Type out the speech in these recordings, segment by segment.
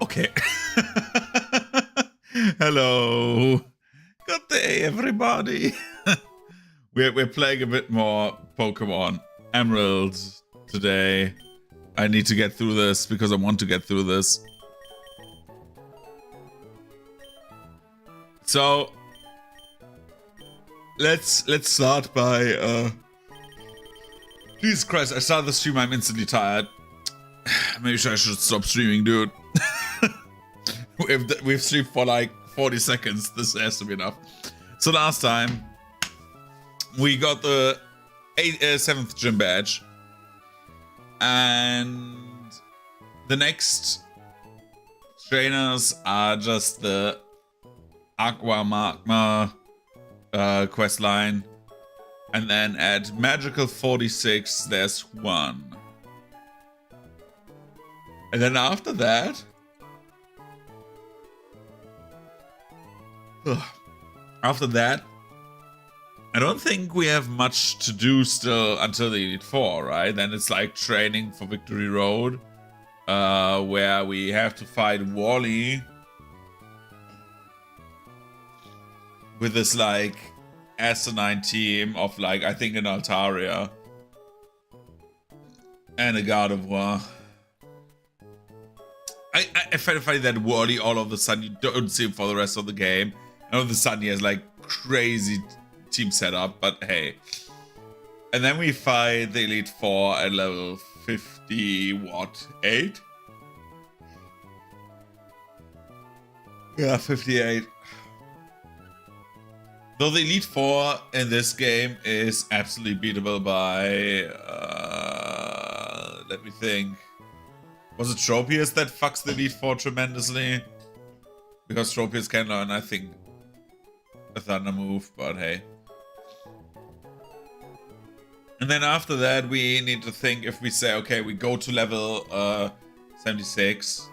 Okay. Hello. Good day, everybody. We're playing a bit more Pokemon Emeralds today. I need to get through this because I want to get through this. So let's start by Jesus Christ, I started the stream, I'm instantly tired. Maybe I should stop streaming, dude. We've streamed for like 40 seconds. This has to be enough. So last time, we got the 7th gym badge. And the next trainers are just the Aqua Magma quest line. And then at Magical 46, there's one. And then after that... After that, I don't think we have much to do still until the Elite Four, right? Then it's like training for Victory Road, where we have to fight Wally with this like asinine team of like, I think an Altaria and a God of War. I find that Wally all of a sudden you don't see him for the rest of the game. And all of a sudden he has like crazy team setup, but hey. And then we fight the Elite Four at level 50, what, 8? Yeah, 58. Though the Elite Four in this game is absolutely beatable by, let me think. Was it Tropius that fucks the Elite Four tremendously? Because Tropius can learn, I think, a Thunder move, but hey. And then after that, we need to think if we say, okay, we go to level 76,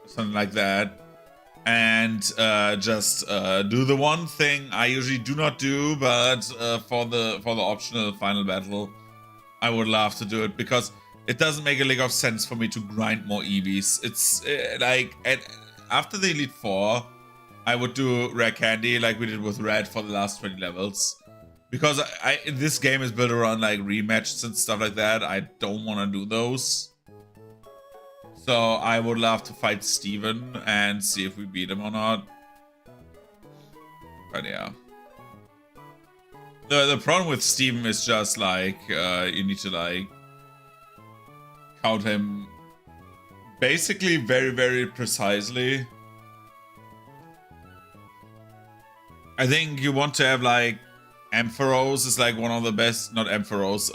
something like that, and just do the one thing I usually do not do, but for the optional final battle, I would love to do it because it doesn't make a lick of sense for me to grind more EVs. It's like after the Elite Four, I would do Rare Candy like we did with Red for the last 20 levels. Because this game is built around like rematches and stuff like that. I don't want to do those. So I would love to fight Steven and see if we beat him or not. But yeah. The problem with Steven is just like, you need to like count him basically very, very precisely. I think you want to have like Ampharos is like one of the best, not Ampharos,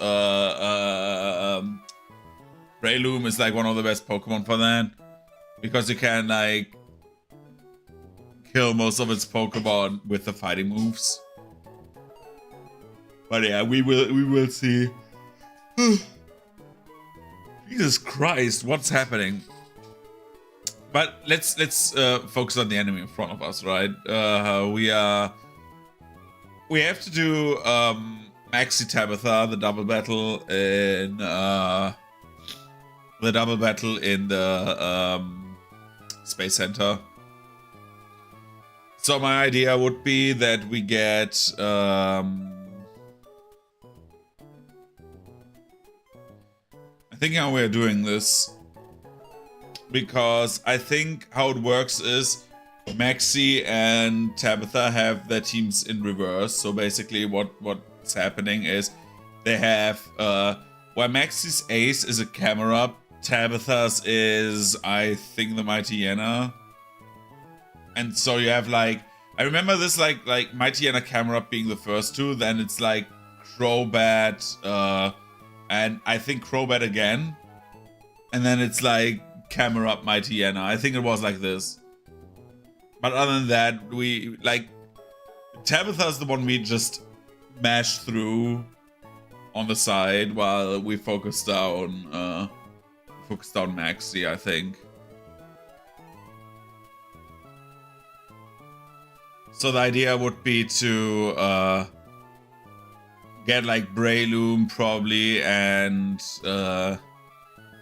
Breloom is like one of the best Pokemon for that. Because you can like kill most of its Pokemon with the fighting moves. But yeah, we will see. Jesus Christ, what's happening? But let's focus on the enemy in front of us, right? We have to do Maxi Tabitha, the double battle in the Space Center. So my idea would be that we get I think how we're doing this, because I think how it works is Maxi and Tabitha have their teams in reverse. So basically what's happening is they have where Maxi's ace is a camera, Tabitha's is I think the Mighty Yenna. And so you have like, I remember this like Mighty Yenna camera being the first two, then it's like Crobat, and I think Crobat again. And then it's like camera up Mighty Yenna. I think it was like this. But other than that, we like Tabitha's the one we just mash through on the side while we focus down Maxi, I think. So the idea would be to get like Breloom probably, and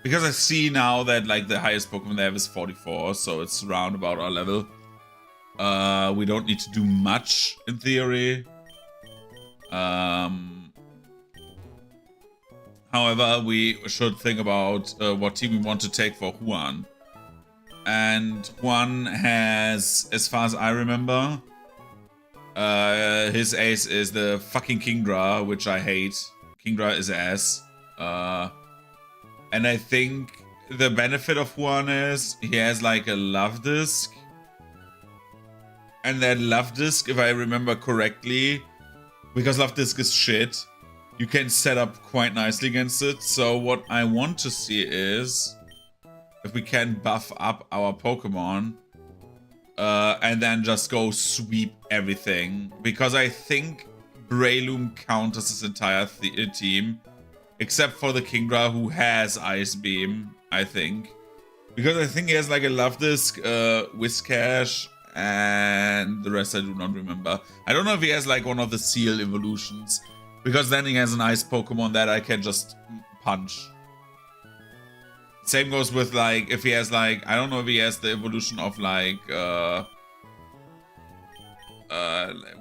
because I see now that like the highest Pokemon they have is 44, so it's around about our level. We don't need to do much in theory. However, we should think about what team we want to take for Huan. And Juan has, as far as I remember, his ace is the fucking Kingdra, which I hate. Kingdra is ass. And I think the benefit of Juan is he has like a Love Disc. And that Love Disc, if I remember correctly, because Love Disc is shit, you can set up quite nicely against it. So what I want to see is if we can buff up our Pokemon and then just go sweep everything. Because I think Breloom counters this entire team, except for the Kingdra, who has Ice Beam, I think. Because I think he has like a Love Disc, Whiscash, and the rest I do not remember. I don't know if he has like one of the Seal evolutions, because then he has an Ice Pokemon that I can just punch. Same goes with like, if he has like, I don't know if he has the evolution of like,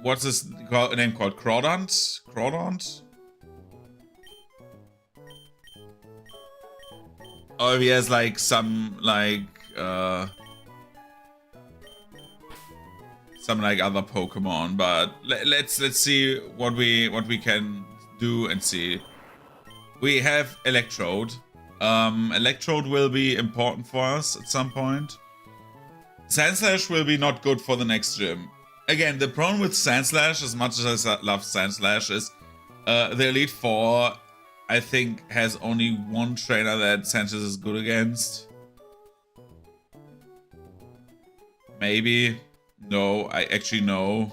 what's his name called? Crawdont? Crawdont? Or if he has like some like other Pokemon, but let's see what we can do and see. We have Electrode. Electrode will be important for us at some point. Sandslash will be not good for the next gym. Again, the problem with Sandslash, as much as I love Sandslash, is the Elite Four, I think, has only one trainer that Sanchez is good against. Maybe. No, I actually know.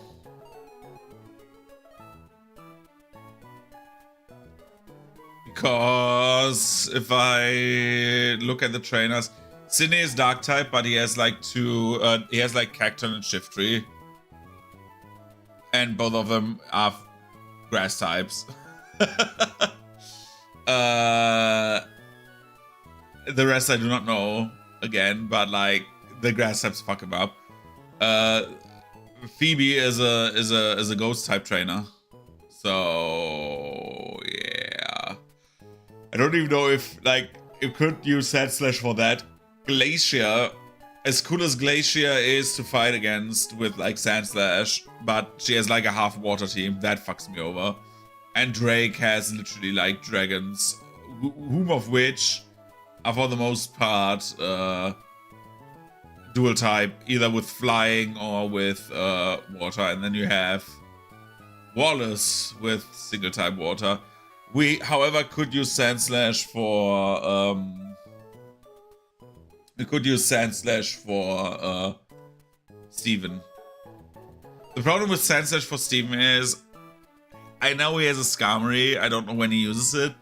Because if I look at the trainers, Sydney is Dark type, but he has like he has like Cacturne and Shiftry. And both of them are grass types. The rest I do not know, again, but like the grass types fuck him up. Phoebe is a ghost type trainer. So yeah. I don't even know if like you could use Sandslash for that. Glacier, as cool as Glacier is to fight against with like Sandslash, but she has like a half water team, that fucks me over. And Drake has literally like dragons, whom of which are for the most part dual type, either with flying or with water. And then you have Wallace with single type water. We, however, could use Sandslash for Steven. The problem with Sandslash for Steven is I know he has a Skarmory. I don't know when he uses it.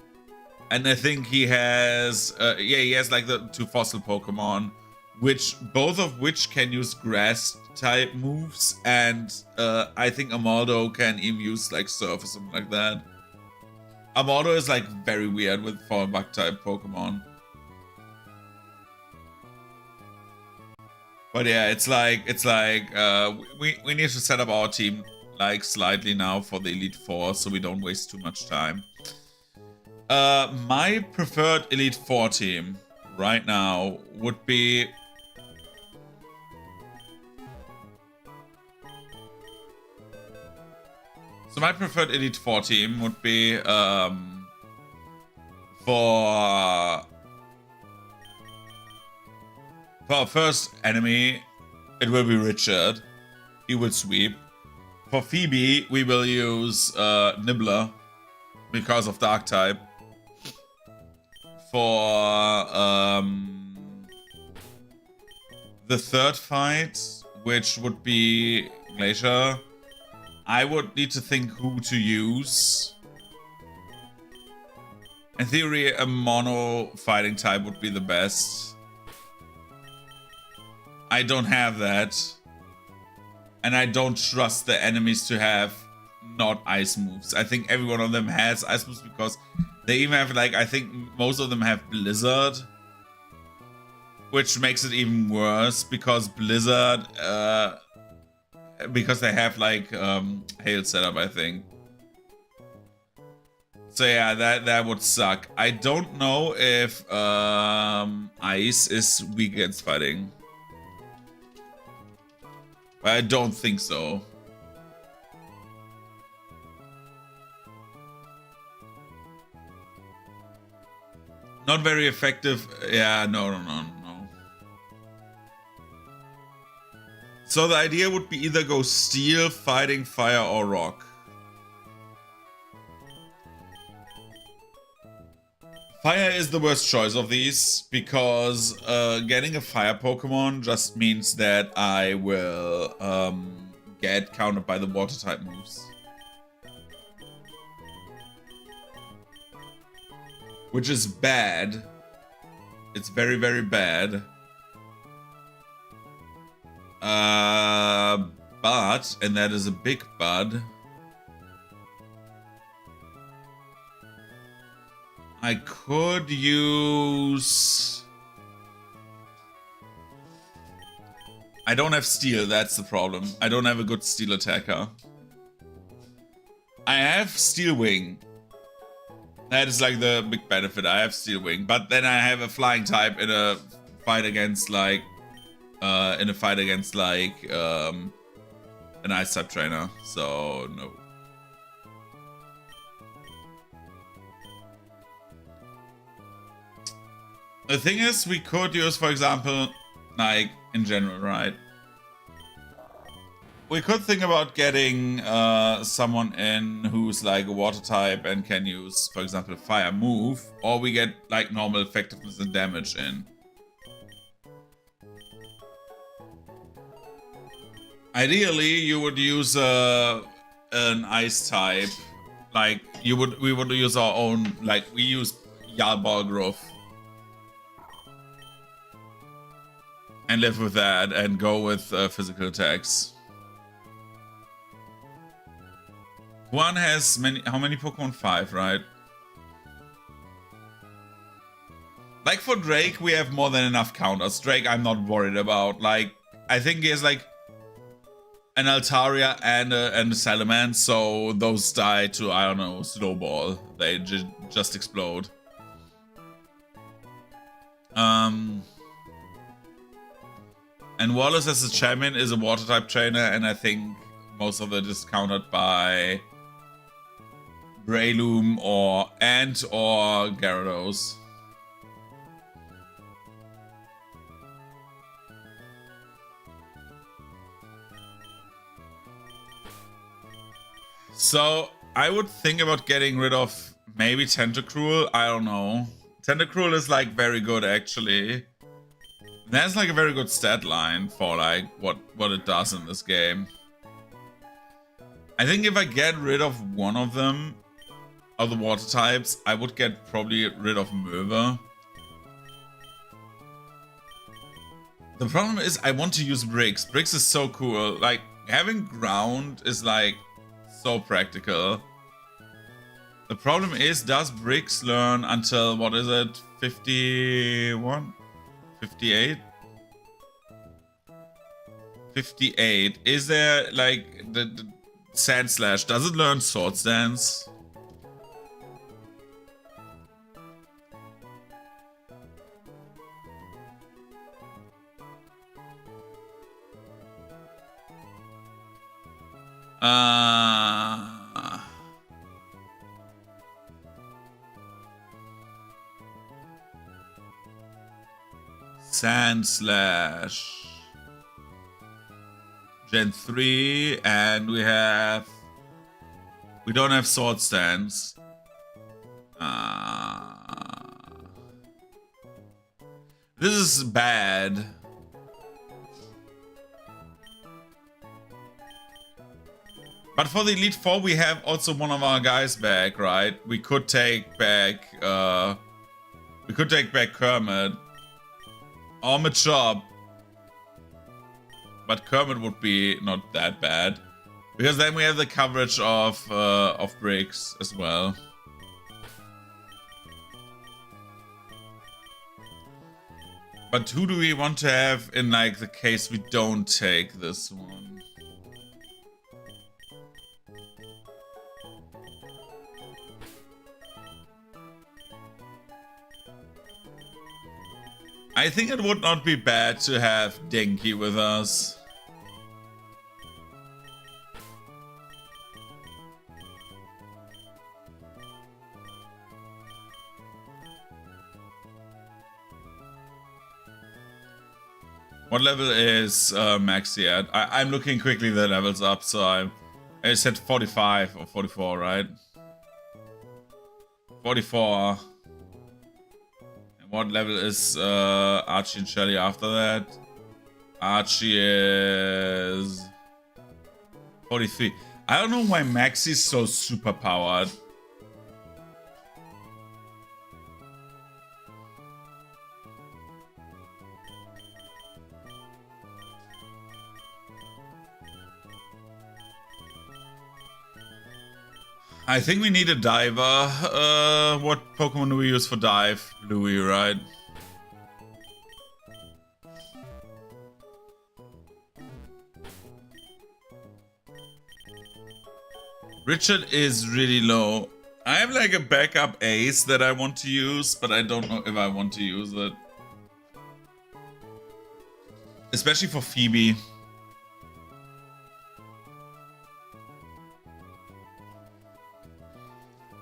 And I think he has he has like the 2 fossil Pokemon, both of which can use grass type moves, and I think Amaldo can even use like Surf or something like that. Amaldo is like very weird with 4 bug type Pokemon. But yeah, it's like we need to set up our team like slightly now for the Elite Four, so we don't waste too much time. My preferred Elite Four team right now would be my preferred Elite Four team would be for our first enemy, it will be Richard. He will sweep. For Phoebe, we will use Nibbler because of Dark type. For the third fight, which would be Glacier, I would need to think who to use. In theory, a mono fighting type would be the best. I don't have that. And I don't trust the enemies to have not ice moves. I think every one of them has ice moves because they even have, like, I think most of them have Blizzard, which makes it even worse because Blizzard, because they have like hail setup, I think. So yeah, that would suck. I don't know if ice is weak against fighting. But I don't think so. Not very effective. Yeah, no. So the idea would be either go steel, fighting, fire, or rock. Fire is the worst choice of these because getting a fire Pokemon just means that I will get countered by the water type moves. Which is bad. It's very, very bad. But, and that is a big but, I could use... I don't have steel, that's the problem. I don't have a good steel attacker. I have Steel Wing. That is like the big benefit. I have Steel Wing, but then I have a flying type in a fight against like an ice type trainer. So no. The thing is, we could use, for example, like in general, right? We could think about getting someone in who's like a water type and can use, for example, a fire move, or we get like normal effectiveness and damage in. Ideally, you would use an ice type, like we would use our own, like we use Yalball Growth. And live with that and go with physical attacks. One has how many Pokemon? 5, right? Like for Drake, we have more than enough counters. Drake, I'm not worried about. Like, I think he has like an Altaria and a Salamence, so those die to, I don't know, Snowball. They just explode. And Wallace as a champion is a water type trainer, and I think most of it is countered by Breloom or Ant or Gyarados. So I would think about getting rid of maybe Tentacruel. I don't know. Tentacruel is like very good actually. That's like a very good stat line for like what it does in this game. I think if I get rid of one of them, of the water types, I would get probably rid of Merva. The problem is I want to use Bricks. Bricks is so cool. Like having ground is like so practical. The problem is, does Bricks learn until, what is it, 51? 58? 58. Is there like the Sand Slash? Does it learn Sword Dance? Sand Slash. Gen 3, and we don't have Sword Stance. This is bad. But for the Elite Four, we have also one of our guys back, right? We could take back Kermit or Machop. But Kermit would be not that bad. Because then we have the coverage of bricks as well. But who do we want to have in like the case we don't take this one? I think it would not be bad to have Denki with us. What level is Maxi at? I'm looking quickly the levels up, so I said 45 or 44, right? 44. What level is Archie and Shelly after that? Archie is 43. I don't know why Maxie's so super powered. I think we need a diver. What Pokemon do we use for dive? Louis, right? Richard is really low. I have like a backup ace that I want to use, but I don't know if I want to use it. Especially for Phoebe.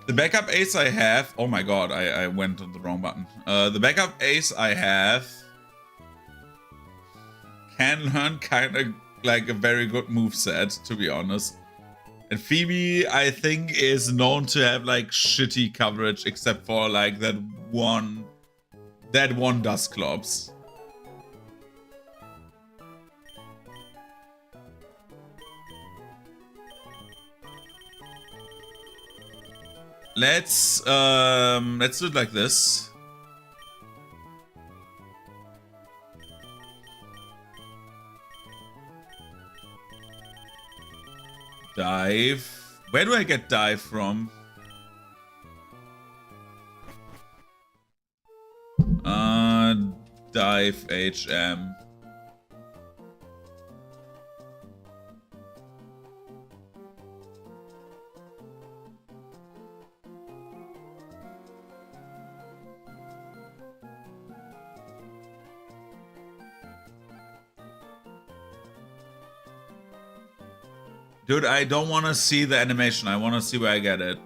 The backup ace I have... Oh my god, I went on the wrong button. The backup ace I have can learn kind of like a very good moveset, to be honest. And Phoebe, I think, is known to have like shitty coverage, except for like that one Dusclops. Let's do it like this. Dive. Where do I get dive from? Dive HM. Dude, I don't want to see the animation. I want to see where I get it.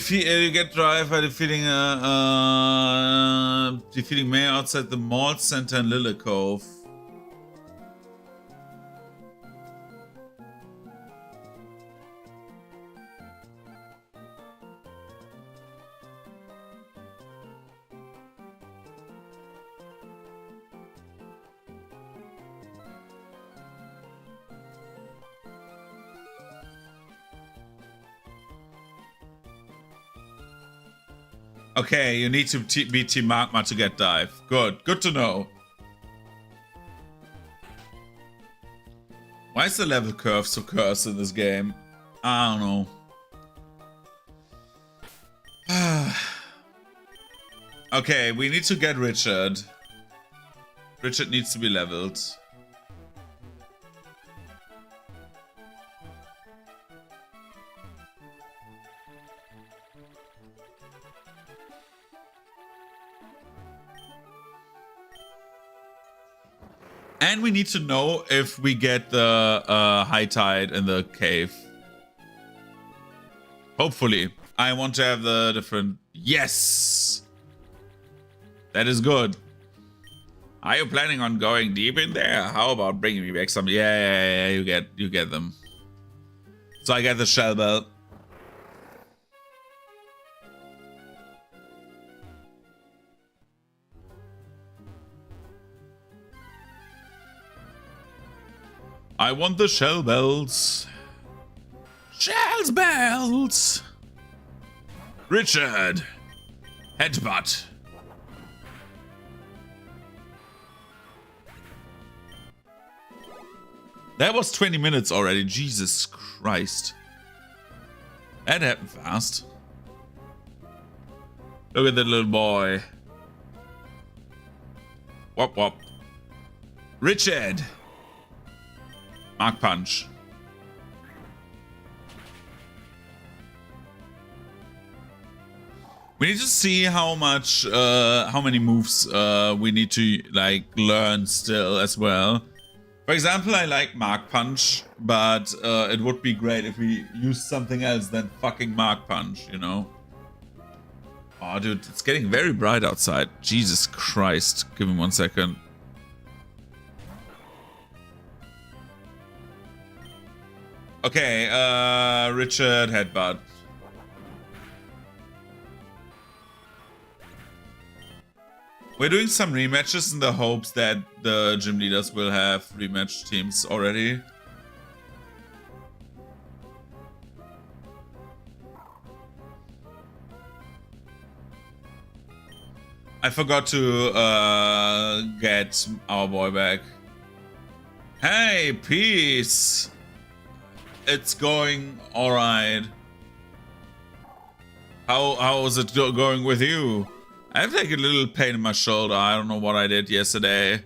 You get drive by defeating May outside the mall center in Lily Cove. Okay, you need to be Team Magma to get dive. Good to know. Why is the level curve so cursed in this game? I don't know. Okay, we need to get Richard. Richard needs to be leveled. And we need to know if we get the high tide in the cave. Hopefully. I want to have the different... Yes! That is good. Are you planning on going deep in there? How about bringing me back some? Yeah, you get them. So I get the shell belt. I want the shell belts. Shells belts. Richard. Headbutt. That was 20 minutes already. Jesus Christ. That happened fast. Look at that little boy. Wop wop. Richard. Mark Punch. We need to see how many moves we need to like learn still as well. For example, I like Mark Punch, but it would be great if we used something else than fucking Mark Punch, you know? Oh, dude, it's getting very bright outside. Jesus Christ. Give me 1 second. Okay, Richard Headbutt. We're doing some rematches in the hopes that the gym leaders will have rematch teams already. I forgot to get our boy back. Hey, peace. It's going alright. How is it going with you? I have like a little pain in my shoulder. I don't know what I did yesterday.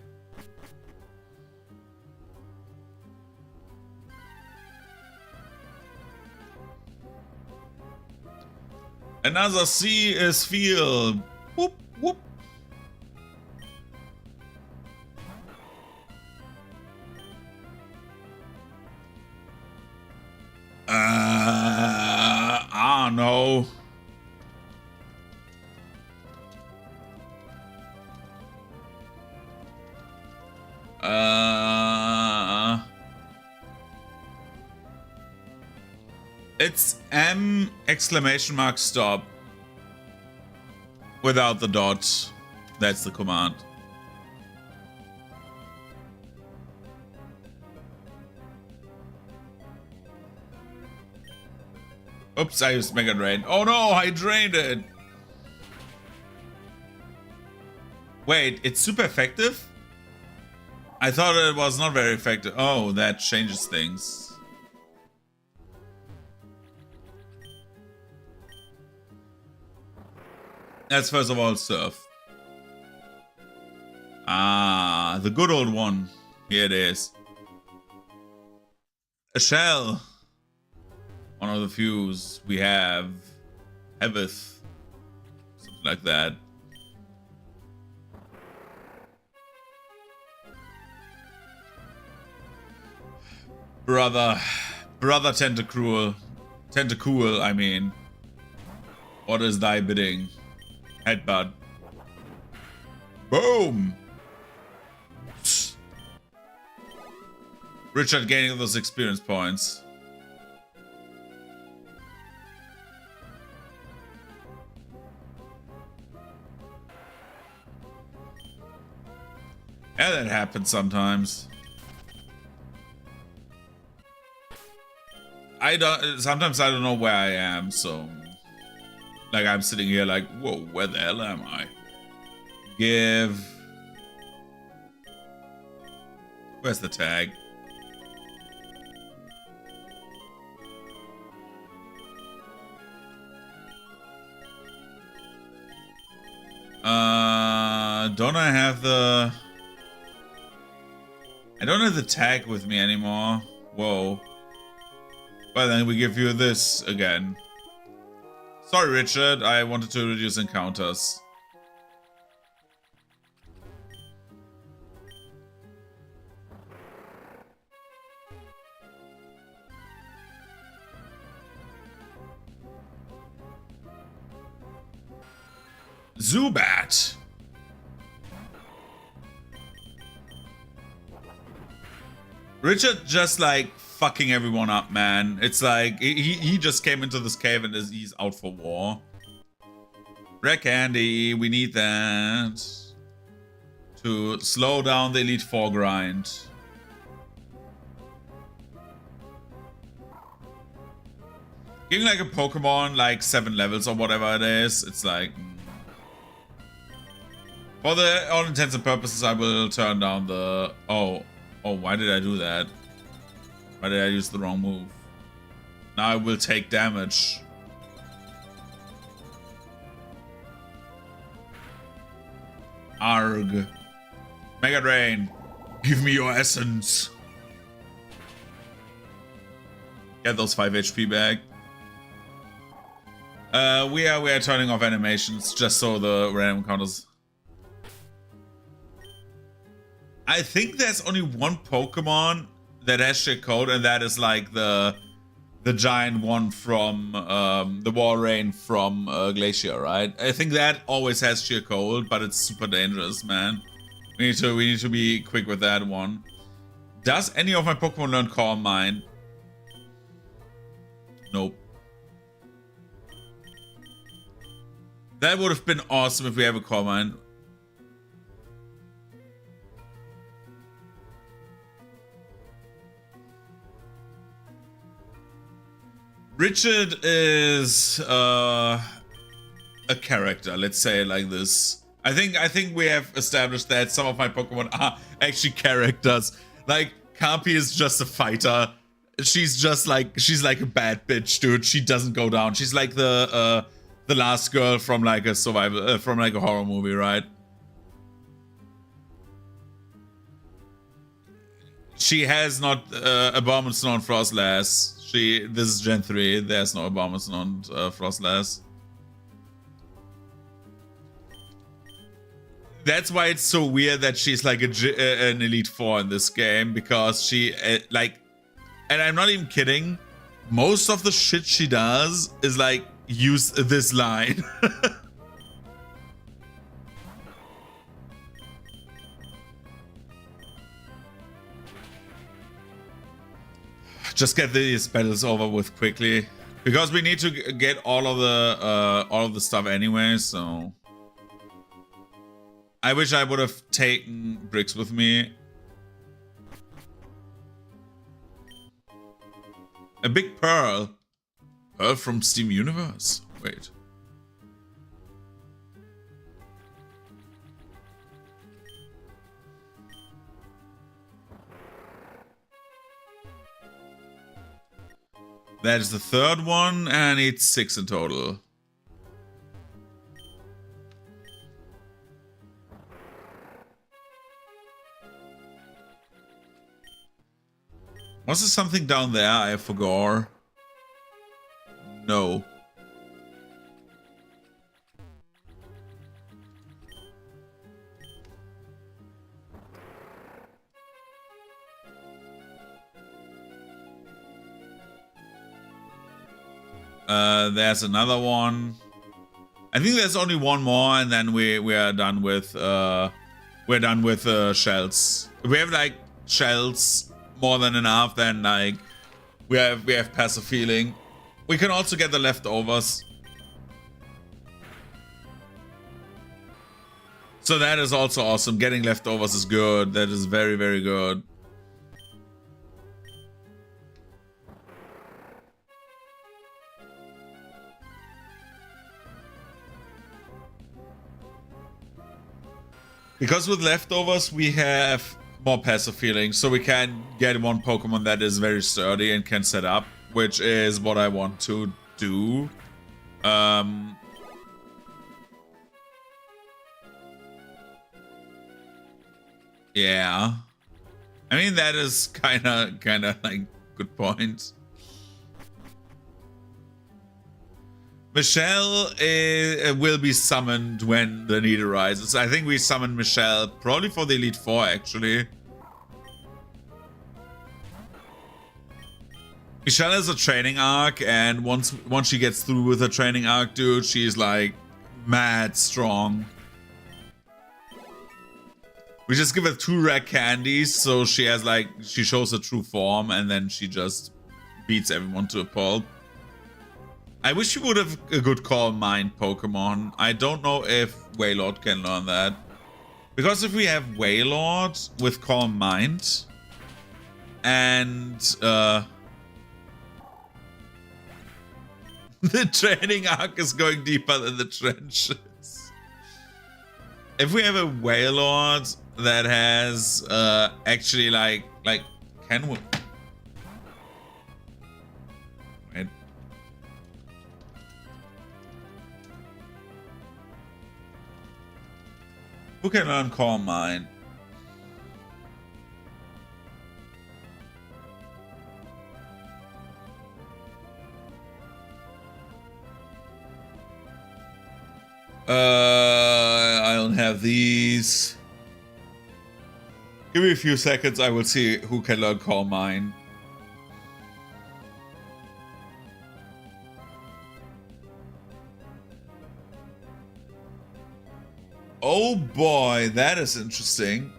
Another C is field. Whoop, whoop. No. It's M exclamation mark stop without the dot. That's the command. Oops, I used Mega Drain. Oh no, I drained it. Wait, it's super effective? I thought it was not very effective. Oh, that changes things. Let's first of all surf. Ah, the good old one. Here it is. A shell. One of the few we have. Haveth. Something like that. Brother Tentacool, I mean. What is thy bidding? Headbutt. Boom! Richard gaining those experience points. Yeah, that happens sometimes. Sometimes I don't know where I am, so like I'm sitting here like, whoa, where the hell am I? Where's the tag? Don't I have the... I don't have the tag with me anymore. Whoa. Well, then we give you this again. Sorry, Richard. I wanted to reduce encounters. Zubat. Richard just like fucking everyone up, man. It's like he just came into this cave and he's out for war. Rare candy, we need that to slow down the Elite Four grind. Giving like a Pokemon like 7 levels or whatever it is, it's like for the all intents and purposes I will turn down the oh why did I do that? Why did I use the wrong move? Now I will take damage. Arg. Mega Drain. Give me your essence. Get those 5 HP back. We are turning off animations just so the random counters. I think there's only one Pokemon that has sheer code, and that is like the giant one from the Walrein from Glacier, right? I think that always has sheer cold, but it's super dangerous, man. We need to be quick with that one. Does any of my Pokemon learn Calm Mind? Nope. That would have been awesome if we have a Calm Mind. Richard is a character, let's say it like this. I think we have established that some of my Pokemon are actually characters. Like Kampi is just a fighter. She's like a bad bitch, dude. She doesn't go down. She's like the last girl from like a survival from like a horror movie, right? She has not Abomination on Frostlass. This is Gen 3. There's no Abomination on Frostlass. That's why it's so weird that she's like an Elite Four in this game, because she like, and I'm not even kidding. Most of the shit she does is like use this line. Just get these battles over with quickly, because we need to get all of the stuff anyway. So I wish I would have taken bricks with me. A big pearl. Pearl from Steam Universe. Wait. That is the third one, and it's 6 in total. Was there something down there I forgot? No. There's another one. I think there's only one more, and then we are done with shells. If we have like shells more than enough, then like we have passive healing. We can also get the leftovers. So that is also awesome. Getting leftovers is good. That is very, very good. Because with leftovers, we have more passive healing, so we can get one Pokemon that is very sturdy and can set up, which is what I want to do. Yeah. I mean, that is kind of like good point. Michelle will be summoned when the need arises. I think we summon Michelle probably for the Elite Four, actually. Michelle has a training arc, and once she gets through with her training arc, dude, she's like mad strong. We just give her 2 rare candies, so she has like, she shows her true form, and then she just beats everyone to a pulp. I wish you would have a good Calm Mind Pokemon. I don't know if Wailord can learn that. Because if we have Wailord with Calm Mind, and the training arc is going deeper than the trenches. If we have a Wailord that has actually like can we? Wait. Who can learn Calm Mind? I don't have these. Give me a few seconds, I will see who can learn Calm Mind. Oh boy, that is interesting.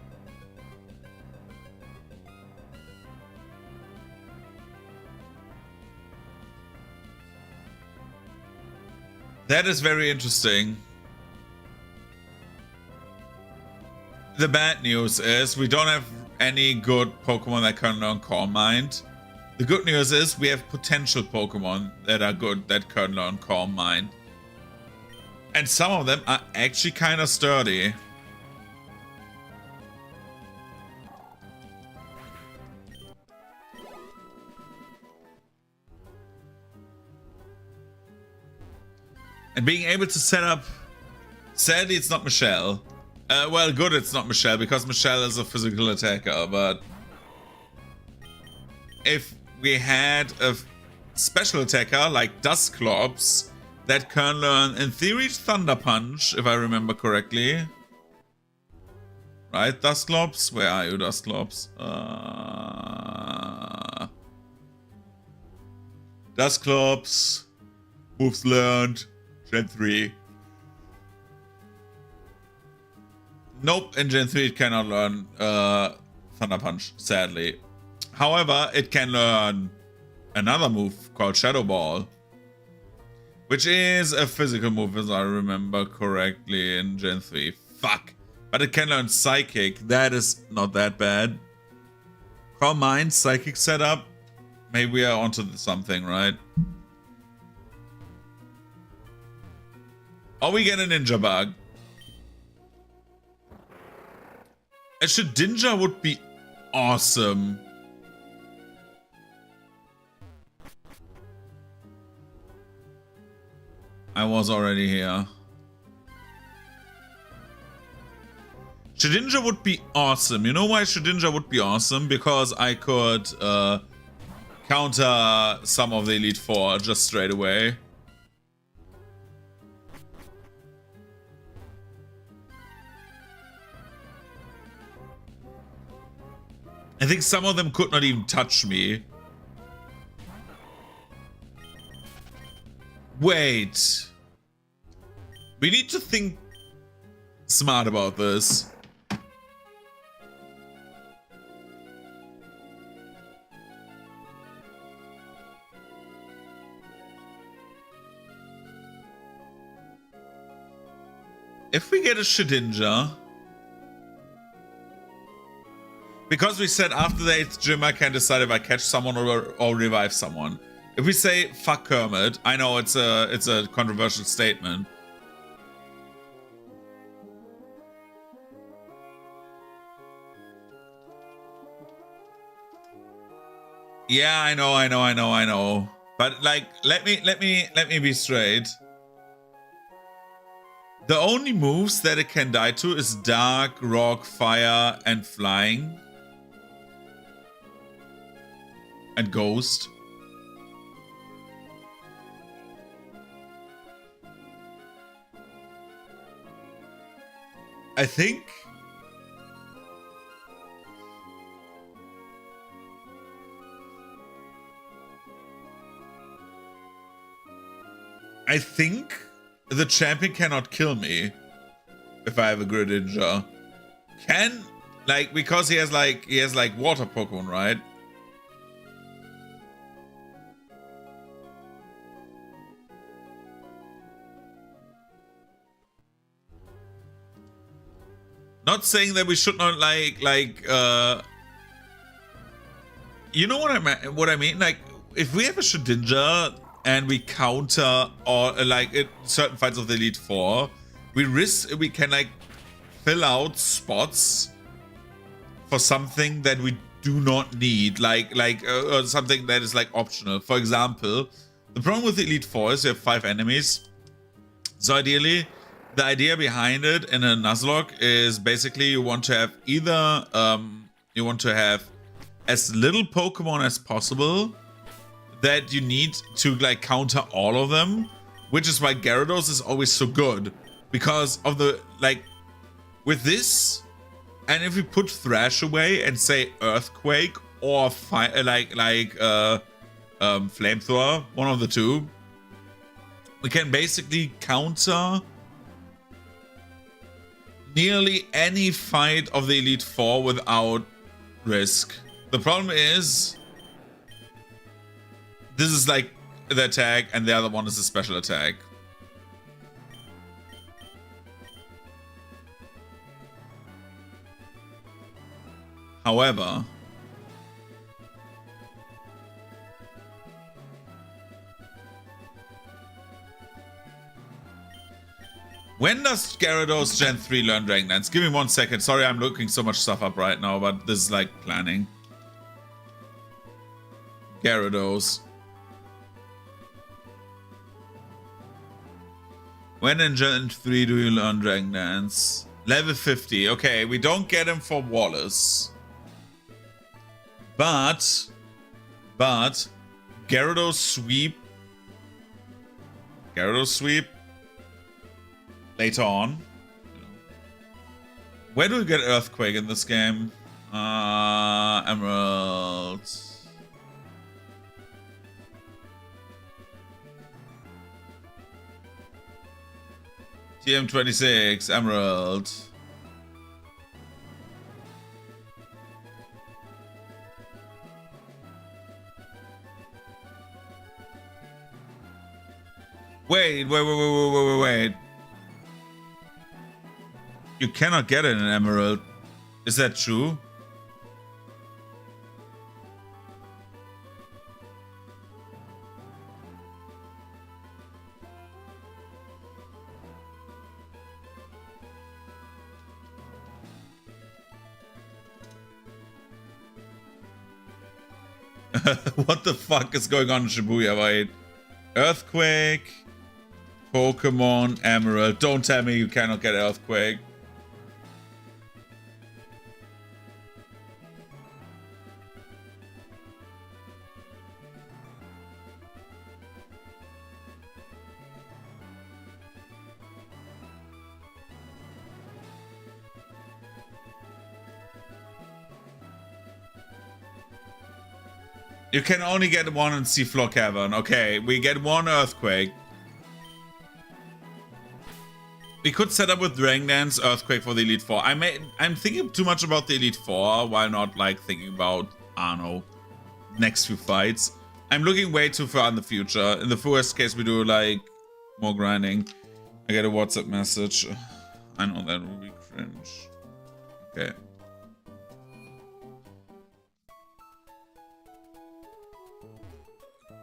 That is very interesting. The bad news is we don't have any good Pokemon that can learn Calm Mind. The good news is we have potential Pokemon that are good that can learn Calm Mind. And some of them are actually kind of sturdy. And being able to set up... Sadly, it's not Michelle. Well, good it's not Michelle, because Michelle is a physical attacker, but... If we had a special attacker like Dusclops that can learn, in theory, Thunder Punch, if I remember correctly. Right, Dusclops? Where are you, Dusclops? Dusclops. Moves learned. Gen 3. Nope, in Gen 3 it cannot learn Thunder Punch, sadly. However, it can learn another move called Shadow Ball, which is a physical move, as I remember correctly, in Gen 3. Fuck. But it can learn Psychic. That is not that bad. Calm Mind, Psychic setup. Maybe we are onto something, right? Or we get a Ninja Bug. A Shedinja would be awesome. I was already here. Shedinja would be awesome. You know why Shedinja would be awesome? Because I could counter some of the Elite Four just straight away. I think some of them could not even touch me. Wait. We need to think smart about this. If we get a Shedinja... Because we said after the 8th gym I can decide if I catch someone or revive someone. If we say fuck Kermit, I know it's a controversial statement. Yeah, I know. But like, let me be straight. The only moves that it can die to is Dark, Rock, Fire, and Flying. And Ghost. I think the champion cannot kill me if I have a Greninja. Can Like, because he has like water Pokemon, right? Not saying that we should not you know what I mean? Like, if we have a Shedinja and we counter or certain fights of the Elite Four, we can like fill out spots for something that we do not need, or something that is like optional. For example, the problem with the Elite Four is you have 5 enemies. So ideally, the idea behind it in a Nuzlocke is basically you want to have either you want to have as little Pokemon as possible that you need to like counter all of them, which is why Gyarados is always so good, because of the like with this. And if we put Thrash away and say Earthquake or Flamethrower, one of the two, we can basically counter nearly any fight of the Elite Four without risk. The problem is, this is like the attack and the other one is a special attack. However, when does Gyarados Gen 3 learn Dragon Dance? Give me 1 second. Sorry, I'm looking so much stuff up right now, but this is like planning. Gyarados. When in Gen 3 do you learn Dragon Dance? Level 50. Okay, we don't get him for Wallace. But Gyarados Sweep later on. Where do we get Earthquake in this game? Emerald. TM26, Emerald. Wait. You cannot get it in Emerald. Is that true? What the fuck is going on in Shibuya? Wait. Earthquake. Pokemon Emerald. Don't tell me you cannot get Earthquake. You can only get one in Seafloor Cavern. Okay, we get one Earthquake. We could set up with Dragon Dance, Earthquake for the Elite Four. I'm thinking too much about the Elite Four while not like thinking about, I don't know, next few fights. I'm looking way too far in the future. In the worst case, we do like more grinding. I get a WhatsApp message. I know that would be cringe. Okay.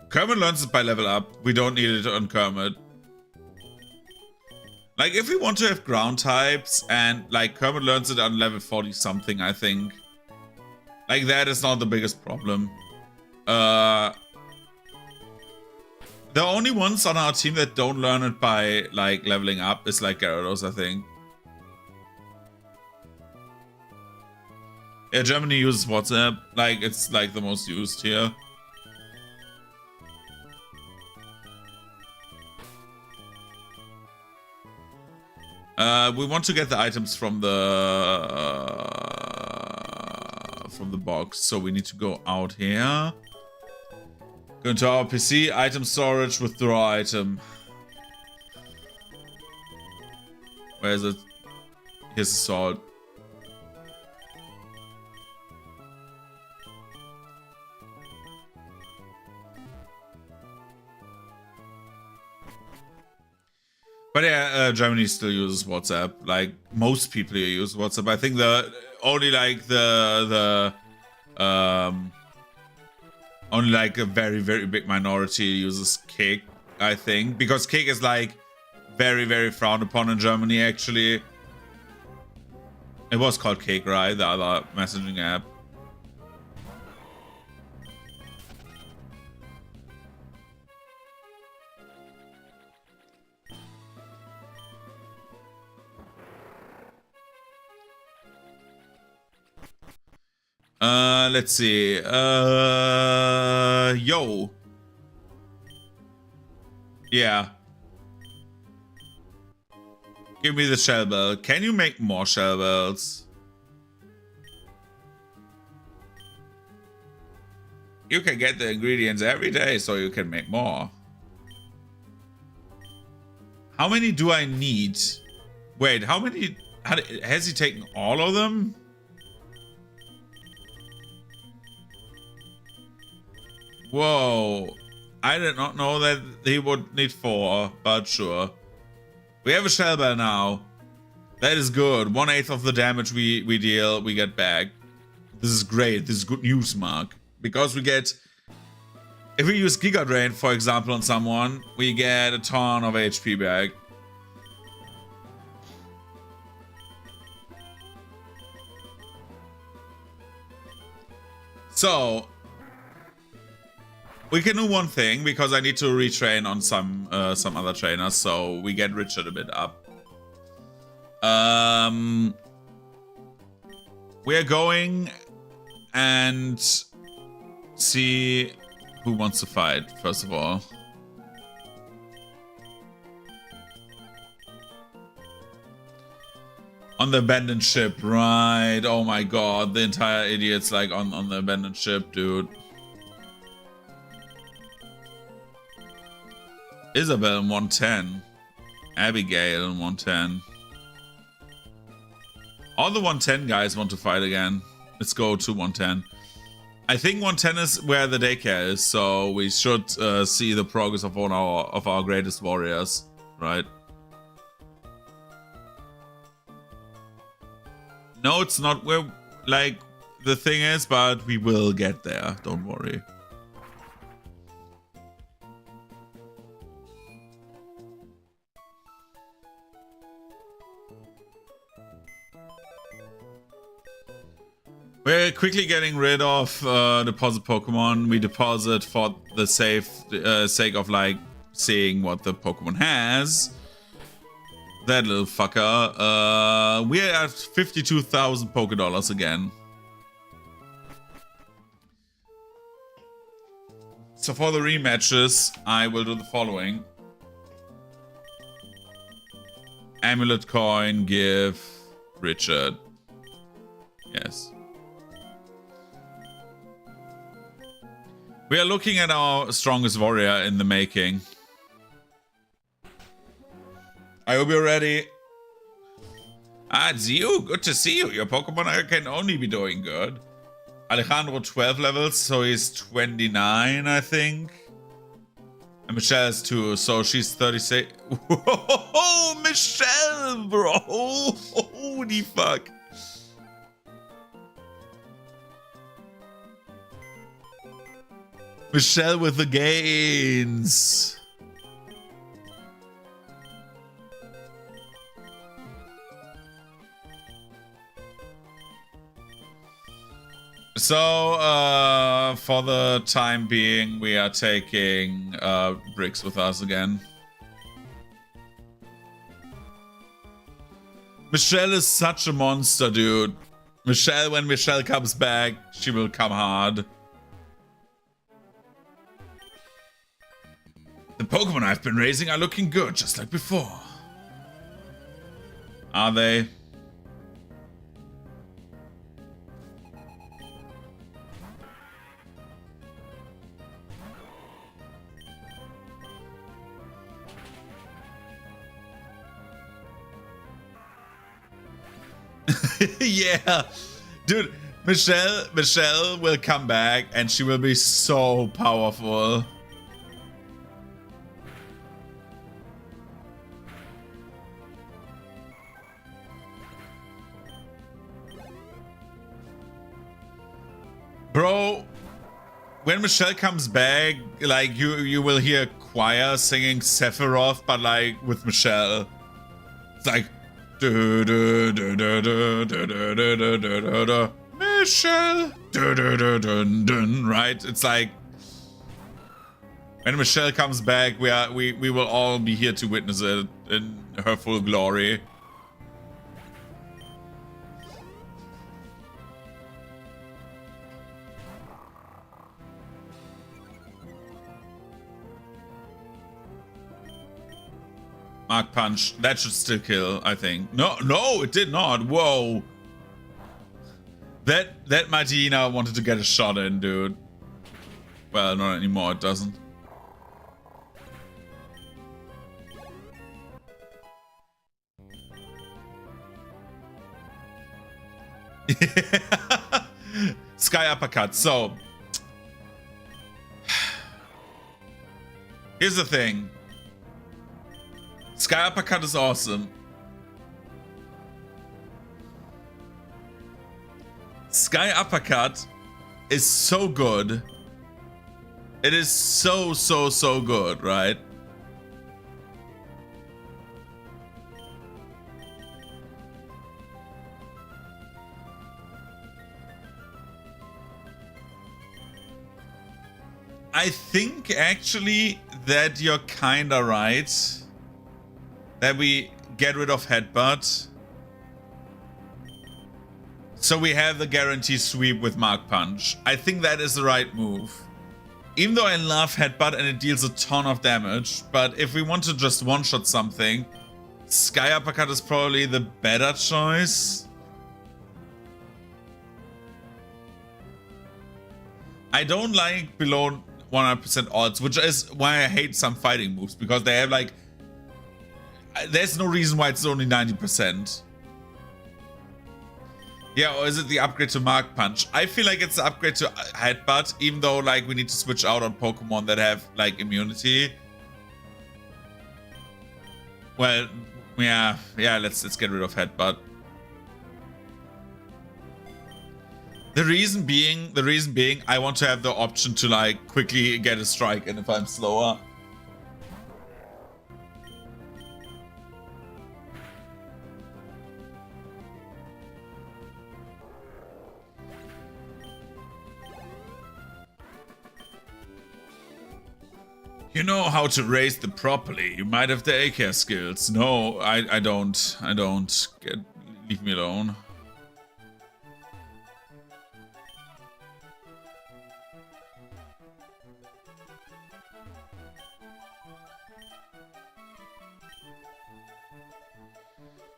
Kermit learns it by level up. We don't need it on Kermit. Like, if we want to have ground types and, like, Kermit learns it on level 40 something, I think. Like, that is not the biggest problem. The only ones on our team that don't learn it by, like, leveling up is, like, Gyarados, I think. Yeah, Germany uses WhatsApp. Like, it's, like, the most used here. We want to get the items from the box, so we need to go out here. Go into our PC, item storage, withdraw item. Where is it? Here's the salt. But yeah, Germany still uses WhatsApp. Like most people here use WhatsApp. I think the only like only like a very, very big minority uses Kick, I think. Because Kick is like very, very frowned upon in Germany, actually. It was called Kick, right? The other messaging app. Let's see. Yo. Yeah. Give me the shell bell. Can you make more shell bells? You can get the ingredients every day, so you can make more. How many do I need? Wait, how many? Has he taken all of them? Whoa. I did not know that he would need 4, but sure. We have a shell bell now. That is good. 1/8 of the damage we deal, we get back. This is great. This is good news, Mark. Because we get... If we use Giga Drain, for example, on someone, we get a ton of HP back. So... we can do one thing, because I need to retrain on some other trainers, so we get Richard a bit up. We're going and see who wants to fight, first of all. On the abandoned ship, right? Oh my god, the entire idiot's like on the abandoned ship, dude. Isabel in 110. Abigail in 110. All the 110 guys want to fight again. Let's go to 110. I think 110 is where the daycare is, so we should see the progress of one of our greatest warriors, right? No, it's not where like the thing is, but we will get there. Don't worry. We're quickly getting rid of deposit Pokemon. We deposit for the sake of like seeing what the Pokemon has. That little fucker. We're at 52,000 Pokédollars again. So for the rematches, I will do the following. Amulet coin, give Richard. Yes. We are looking at our strongest warrior in the making. I hope you're ready. Ah, it's you. Good to see you. Your Pokemon can only be doing good. Alejandro 12 levels, so he's 29, I think. And Michelle is 2, so she's 36. Whoa, Michelle, bro. Holy fuck. Michelle with the gains. So, for the time being, we are taking Bricks with us again. Michelle is such a monster, dude. Michelle, when Michelle comes back, she will come hard. The Pokemon I've been raising are looking good, just like before. Are they? Yeah. Dude, Michelle will come back and she will be so powerful. Bro, when Michelle comes back, like you will hear a choir singing Sephiroth, but like with Michelle. It's like Michelle, right? It's like when Michelle comes back, we will all be here to witness it in her full glory. Mark Punch. That should still kill, I think. No, it did not. Whoa. That Martina wanted to get a shot in, dude. Well, not anymore, it doesn't. Sky uppercut. So here's the thing. Sky uppercut is awesome. Sky uppercut is so good. It is so good, right? I think actually that you're kinda right. That we get rid of headbutt. So we have the guarantee sweep with Mark Punch. I think that is the right move. Even though I love headbutt and it deals a ton of damage, but if we want to just one-shot something, Sky Uppercut is probably the better choice. I don't like below 100% odds, which is why I hate some fighting moves, because they have like... There's no reason why it's only 90%. Yeah, or is it the upgrade to Mark Punch? I feel like it's the upgrade to Headbutt, even though like we need to switch out on Pokemon that have like immunity. Well, yeah, let's get rid of Headbutt. The reason being, I want to have the option to like quickly get a strike in if I'm slower. You know how to raise them properly. You might have the A-care skills. No, I don't. Leave me alone.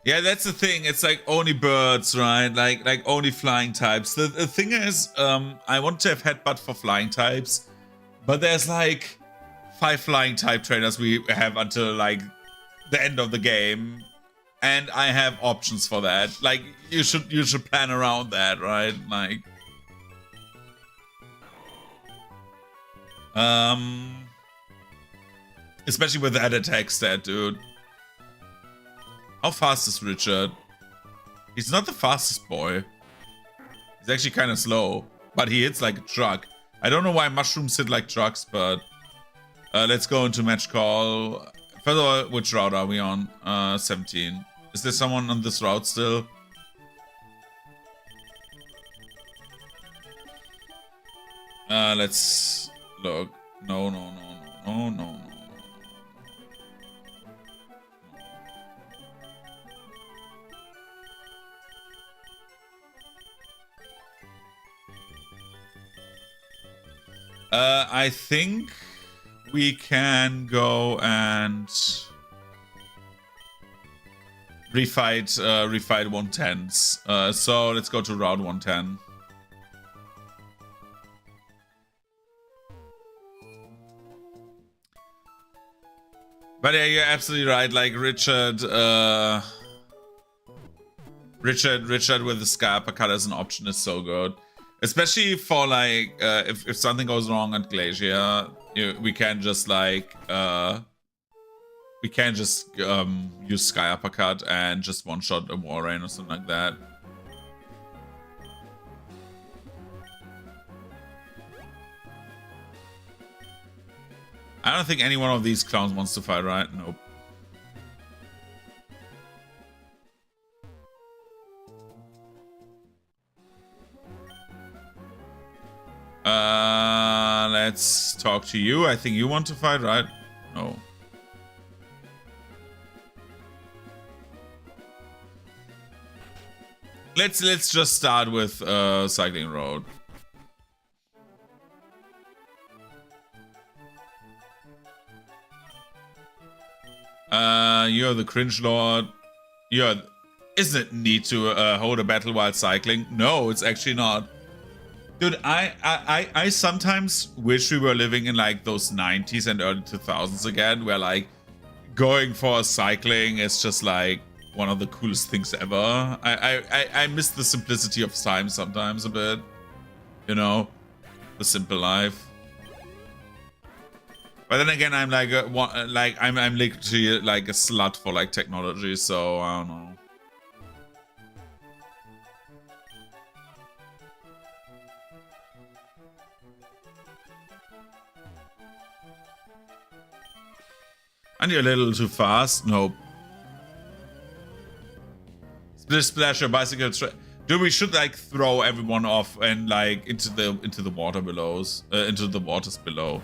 Yeah, that's the thing. It's like only birds, right? Like only flying types. The thing is, I want to have headbutt for flying types, but there's like 5 flying type trainers we have until like the end of the game, and I have options for that. Like you should plan around that, right? Like especially with that attack stat, dude. How fast is Richard? He's not the fastest boy. He's actually kind of slow, but he hits like a truck. I don't know why mushrooms hit like trucks, but let's go into match call. First of all, which route are we on? 17. Is there someone on this route still? Let's look. No. I think we can go and refight 110s. So let's go to route 110. But yeah, you're absolutely right. Like Richard with the Sky Uppercut as an option is so good. Especially for like if something goes wrong at Glacier, we can just like use Sky Uppercut and just one-shot a Warrain or something like that. I don't think any one of these clowns wants to fight, right? Nope. Let's talk to you. I think you want to fight, right? No. Let's just start with cycling road. You're the cringe lord. Isn't it neat to hold a battle while cycling? No, it's actually not. Dude, I sometimes wish we were living in like those 90s and early 2000s again, where like going for cycling is just like one of the coolest things ever. I miss the simplicity of time sometimes a bit. You know, the simple life. But then again, I'm like I'm literally like a slut for like technology, so I don't know. And you're a little too fast. Nope. Splish splash your bicycle. Dude, we should like throw everyone off and like into the water below, into the waters below.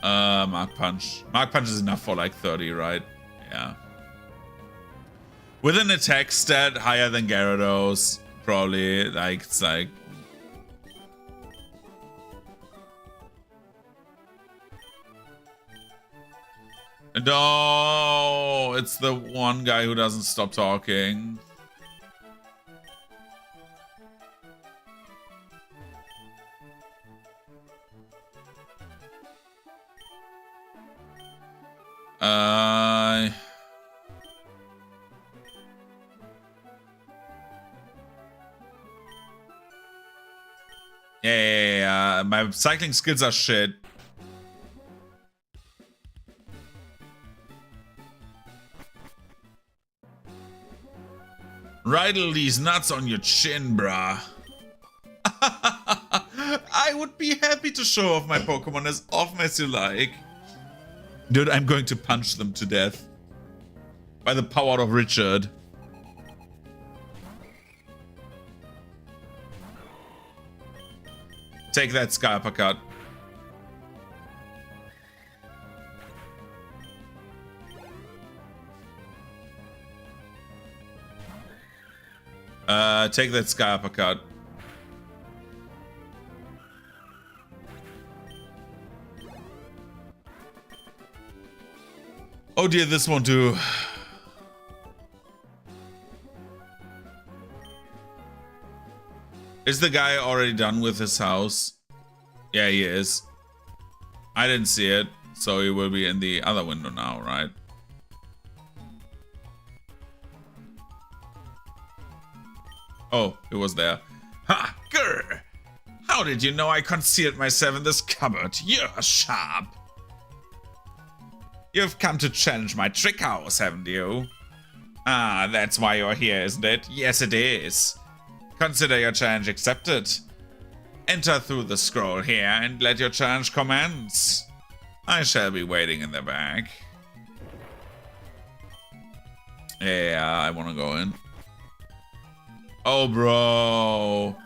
Mark Punch. Mark Punch is enough for like 30, right? Yeah. With an attack stat higher than Gyarados, probably. Like, it's like... No! It's the one guy who doesn't stop talking. Yeah. My cycling skills are shit. Riddle these nuts on your chin, bruh. I would be happy to show off my Pokemon as often as you like. Dude, I'm going to punch them to death. By the power of Richard. Take that, Sky Uppercut. Take that, Sky Uppercut. Oh dear, this won't do. Is the guy already done with his house? Yeah, he is. I didn't see it, so he will be in the other window now, right? Oh, it was there. Ha! Grr! How did you know I concealed myself in this cupboard? You're sharp. You've come to challenge my trick house, haven't you? Ah, that's why you're here, isn't it? Yes, it is. Consider your challenge accepted. Enter through the scroll here and let your challenge commence. I shall be waiting in the back. Yeah, I want to go in. Oh, bro.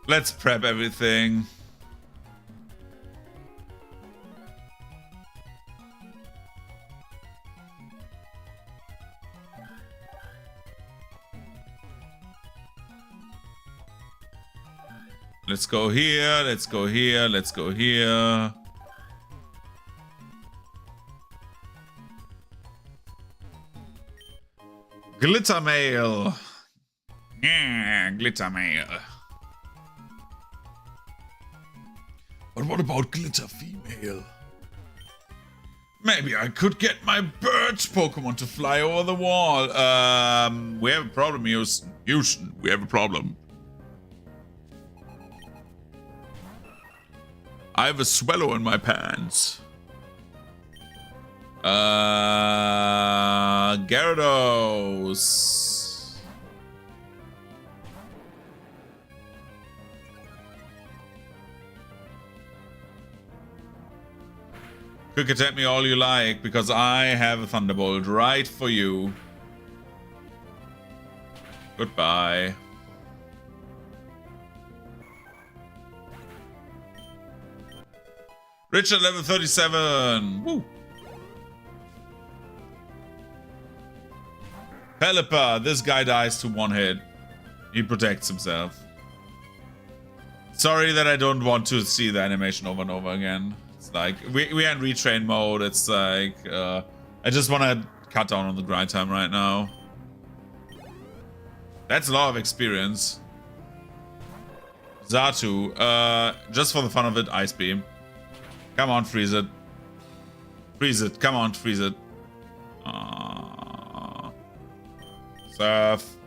Let's prep everything. Let's go here, let's go here, let's go here. Glitter mail. Yeah, glitter mail. But what about glitter female? Maybe I could get my bird Pokemon to fly over the wall. We have a problem, Houston. We have a problem. I have a swallow in my pants. Gyarados. Quick attack me all you like, because I have a Thunderbolt right for you. Goodbye. Richard, level 37. Woo. Pelipper, this guy dies to one hit. He protects himself. Sorry that I don't want to see the animation over and over again. It's like, we're in retrain mode. It's like, I just want to cut down on the grind time right now. That's a lot of experience. Zatu, just for the fun of it, Ice Beam. Come on, freeze it. Freeze it, come on, freeze it. Surf.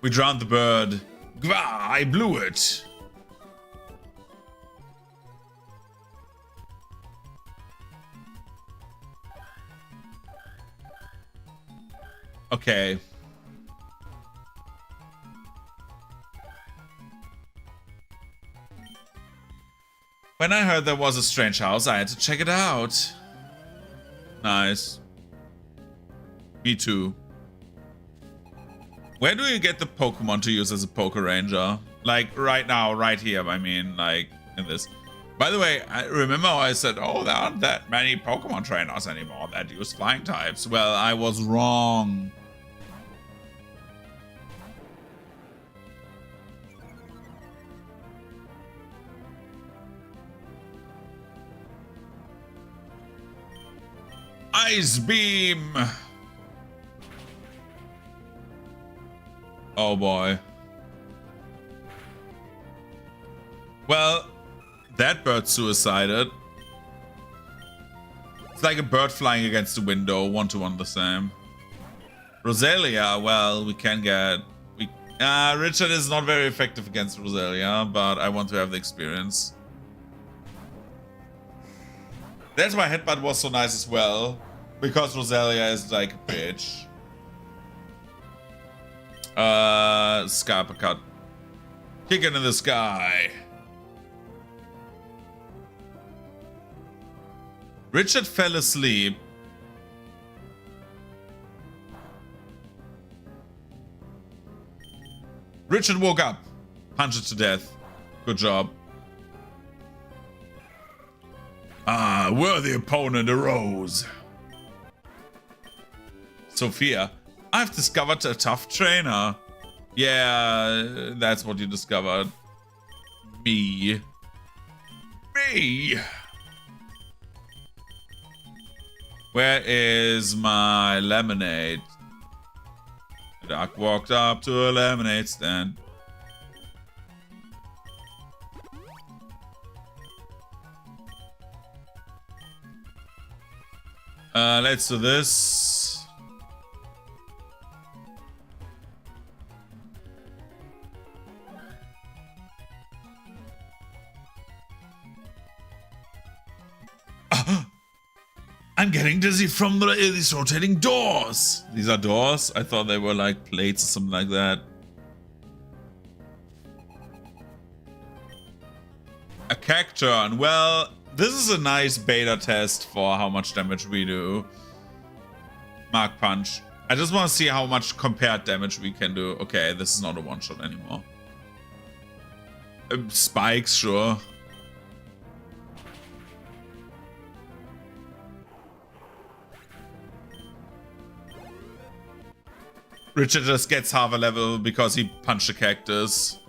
We drowned the bird. Gwa, I blew it. Okay. When I heard there was a strange house, I had to check it out. Nice. Me too. Where do you get the Pokemon to use as a Poke Ranger? Like, right now, right here, I mean, like, in this. By the way, I remember how I said, oh, there aren't that many Pokemon trainers anymore that use flying types. Well, I was wrong. Ice Beam! Oh boy. Well, that bird suicided. It's like a bird flying against the window, 1-to-1 the same. Roselia, well, we can get... Richard is not very effective against Roselia, but I want to have the experience. That's why Headbutt was so nice as well, because Roselia is like a bitch. Scarper cut. Kick it in the sky. Richard fell asleep. Richard woke up. Punched it to death. Good job. Ah, worthy opponent arose. Sophia, I've discovered a tough trainer. Yeah, that's what you discovered. Me. Me. Where is my lemonade? The duck walked up to a lemonade stand. Let's do this. I'm getting dizzy from these rotating doors. These are doors? I thought they were like plates or something like that. A Cacturn. Well, this is a nice beta test for how much damage we do. Mark Punch. I just want to see how much compared damage we can do. Okay, this is not a one-shot anymore. Spikes, sure. Richard just gets half a level because he punched a cactus.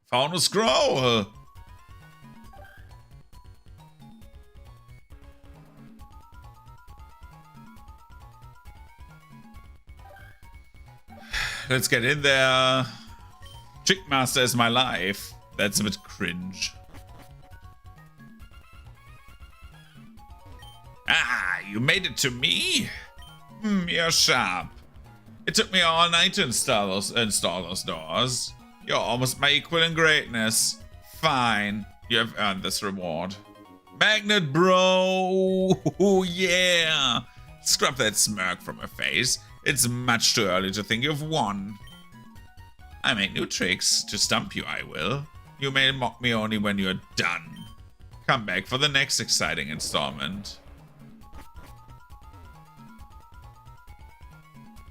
Found a scroll. let's get in there. Chickmaster is my life. That's a bit cringe. Ah, you made it to me? You're sharp. It took me all night to install those doors. You're almost my equal in greatness. Fine, you have earned this reward. Magnet bro! Yeah! Scrub that smirk from your face. It's much too early to think you've won. I make new tricks. To stump you, I will. You may mock me only when you're done. Come back for the next exciting installment.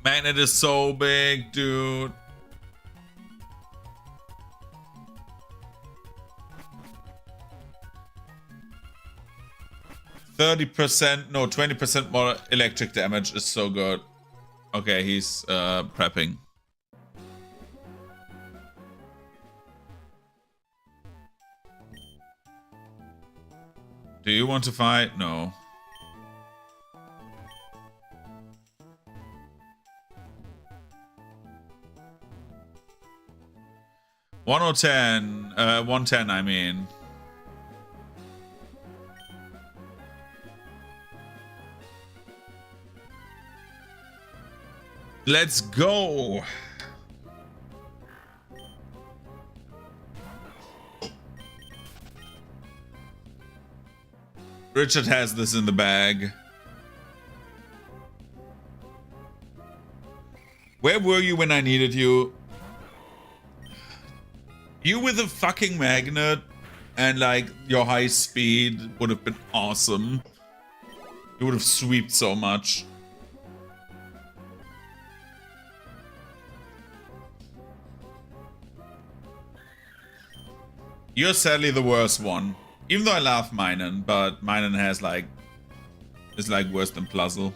Magnet is so big, dude. No, 20% more electric damage is so good. Okay, he's prepping. Do you want to fight? No. $110, 110, I mean. Let's go. Richard has this in the bag. Where were you when I needed you? You with a fucking magnet and like your high speed would have been awesome. You would have sweeped so much. You're sadly the worst one. Even though I love Minen, but Minen has like... is like worse than Pluzzle.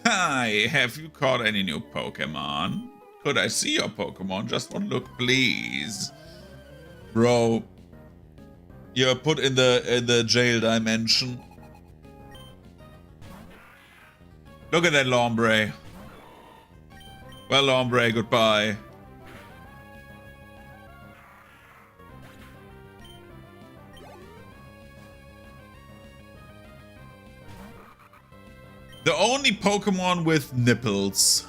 Hi, have you caught any new Pokemon? Could I see your Pokemon? Just one look, please. Bro, you're put in the jail dimension. Look at that Lombre. Well, Lombre, goodbye. The only Pokemon with nipples.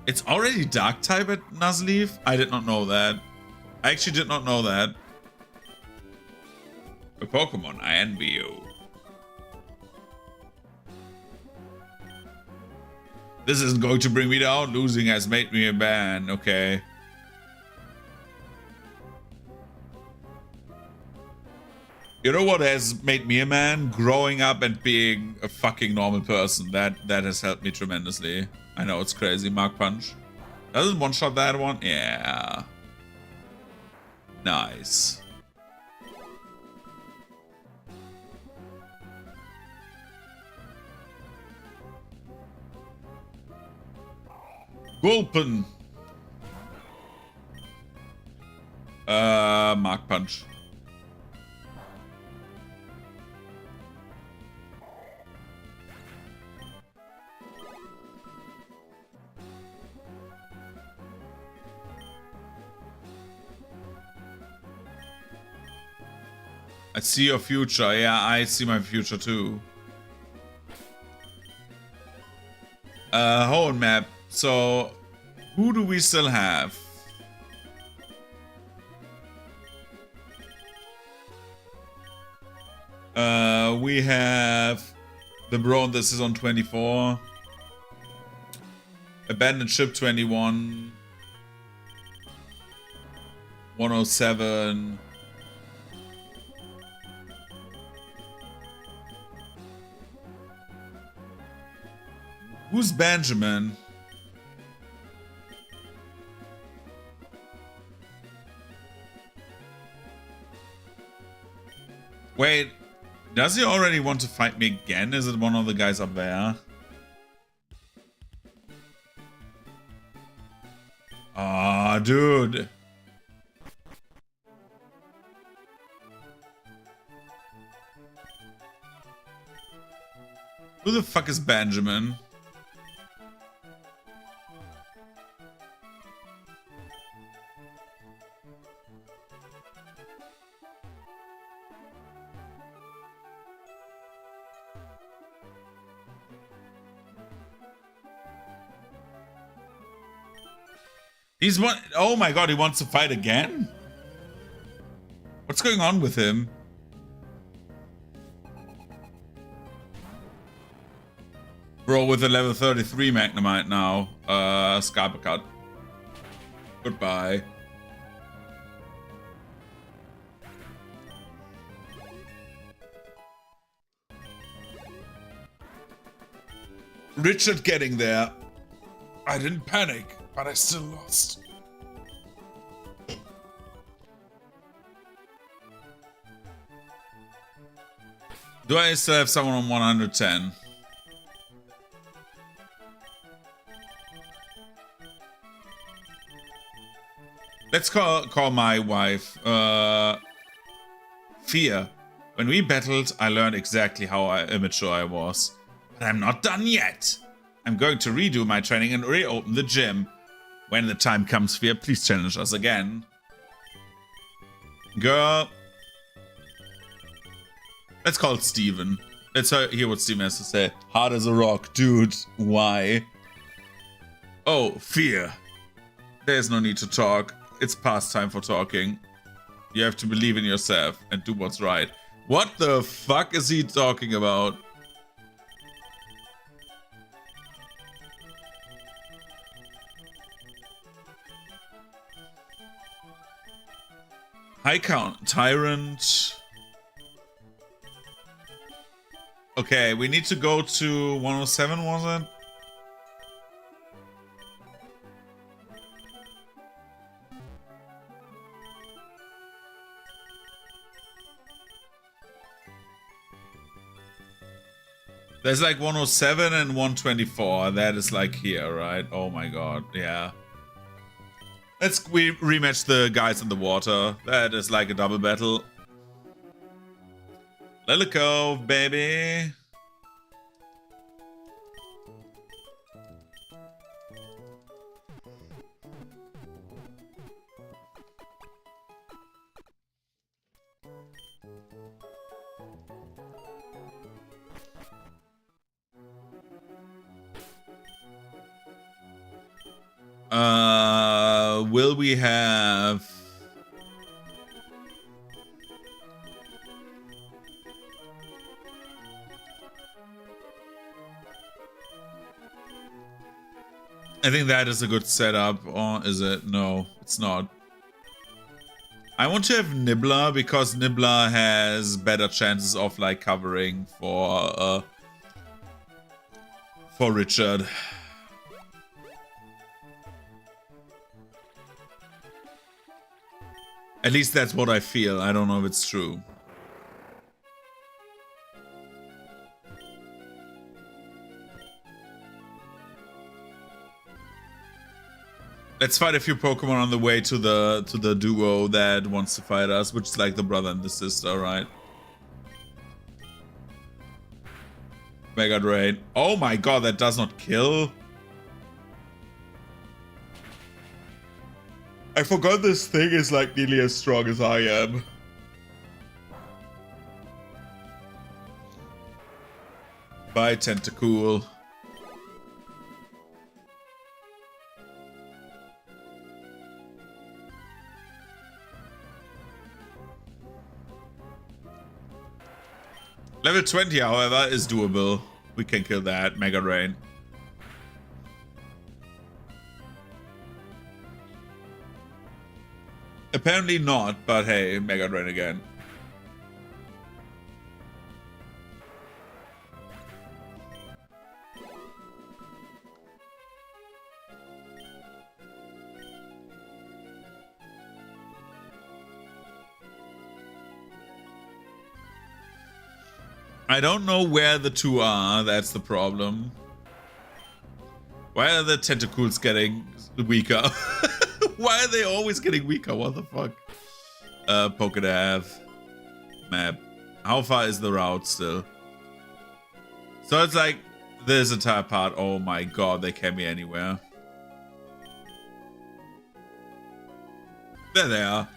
It's already Dark type at Nuzleaf? I did not know that. I actually did not know that. A Pokemon, I envy you. This isn't going to bring me down. Losing has made me a man. Okay. You know what has made me a man? Growing up and being a fucking normal person. That has helped me tremendously. I know it's crazy. Mark Punch. Doesn't one-shot that one? Yeah. Nice. Gulpen. Mark Punch. I see your future. Yeah, I see my future too. Home map. So, who do we still have? We have the Brawn. This is on 24. Abandoned Ship 21. 107. Who's Benjamin? Wait, does he already want to fight me again? Is it one of the guys up there? Ah, dude. Who the fuck is Benjamin? He's one. Oh my god, he wants to fight again? What's going on with him? Bro, with a level 33 Magnemite now. Scarper cut. Goodbye. Richard getting there. I didn't panic, but I still lost. Do I still have someone on 110? Let's call my wife. Fear. When we battled, I learned exactly how immature I was. But I'm not done yet. I'm going to redo my training and reopen the gym. When the time comes, Fear, please challenge us again. Girl. Let's call it Steven. Let's hear what Steven has to say. Hard as a rock, dude. Why? Oh, Fear. There's no need to talk. It's past time for talking. You have to believe in yourself and do what's right. What the fuck is he talking about? High count. Tyrant. Okay, we need to go to 107, was it? There's like 107 and 124. That is like here, right? Oh my god, yeah. We rematch the guys in the water. That is like a double battle. Let it go, baby. Will we have... I think that is a good setup, or is it? No, it's not. I want to have Nibbler because Nibbler has better chances of like covering for Richard. At least that's what I feel. I don't know if it's true. Let's fight a few Pokemon on the way to the duo that wants to fight us, which is like the brother and the sister, right? Mega Drain. Oh my god, that does not kill. I forgot this thing is like nearly as strong as I am. Bye, Tentacool. Level 20, however, is doable. We can kill that. Mega Drain. Apparently not, but hey, Mega Drain again. I don't know where the two are, that's the problem. Why are the tentacles getting weaker? Why are they always getting weaker? What the fuck? Pokedev map. How far is the route still? So it's like this entire part. Oh my god, they can be anywhere. There they are.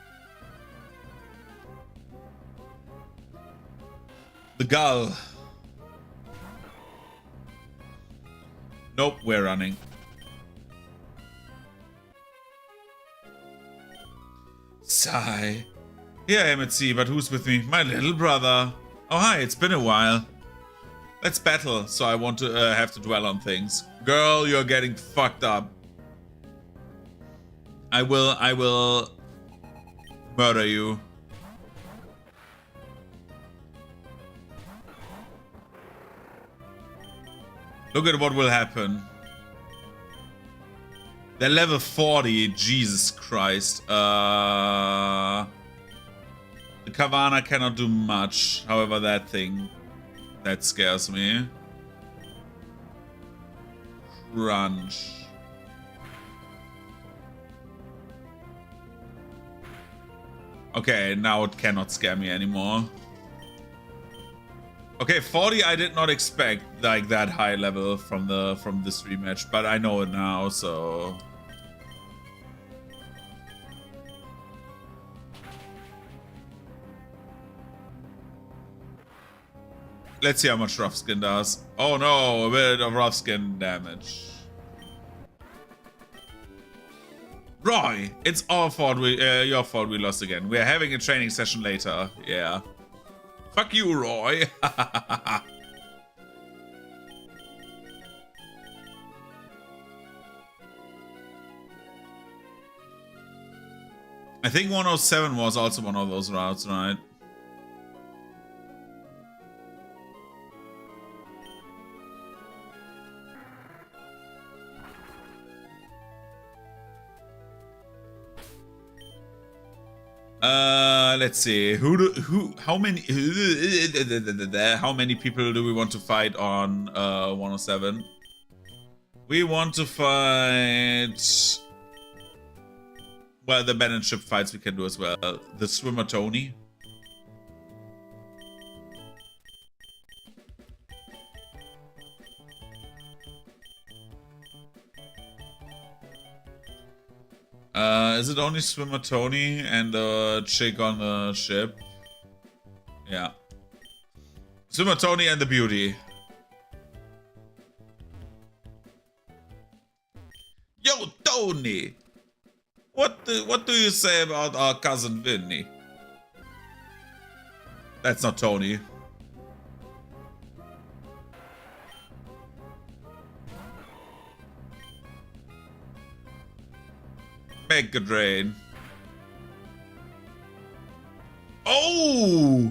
The gull. Nope, we're running. Sigh. Here I am at sea, but who's with me? My little brother. Oh hi, it's been a while. Let's battle, so I want to have to dwell on things. Girl, you're getting fucked up. I will murder you. Look at what will happen. They're level 40, Jesus Christ. The Kavana cannot do much. However, that thing, that scares me. Crunch. Okay, now it cannot scare me anymore. Okay, 40 I did not expect like that high level from this rematch, but I know it now, so let's see how much rough skin does. Oh no, a bit of rough skin damage. Roy, it's our fault your fault we lost again. We're having a training session later. Yeah. Fuck you, Roy. I think 107 was also one of those routes, right? Let's see. How many people do we want to fight on 107? We want to fight, well, the bannership fights we can do as well. The swimmer Tony. Is it only swimmer Tony and the chick on the ship? Yeah. Swimmer Tony and the beauty. Yo, Tony! What do you say about our cousin Vinny? That's not Tony. Mega Drain. Oh!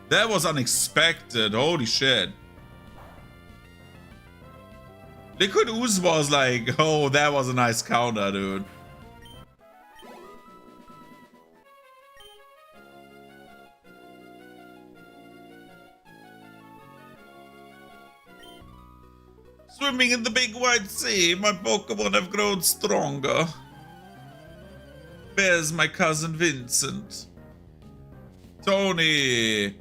That was unexpected. Holy shit. Liquid Ooze was like, oh, that was a nice counter, dude. Swimming in the big wide sea, my Pokemon have grown stronger. There's my cousin Vincent. Tony!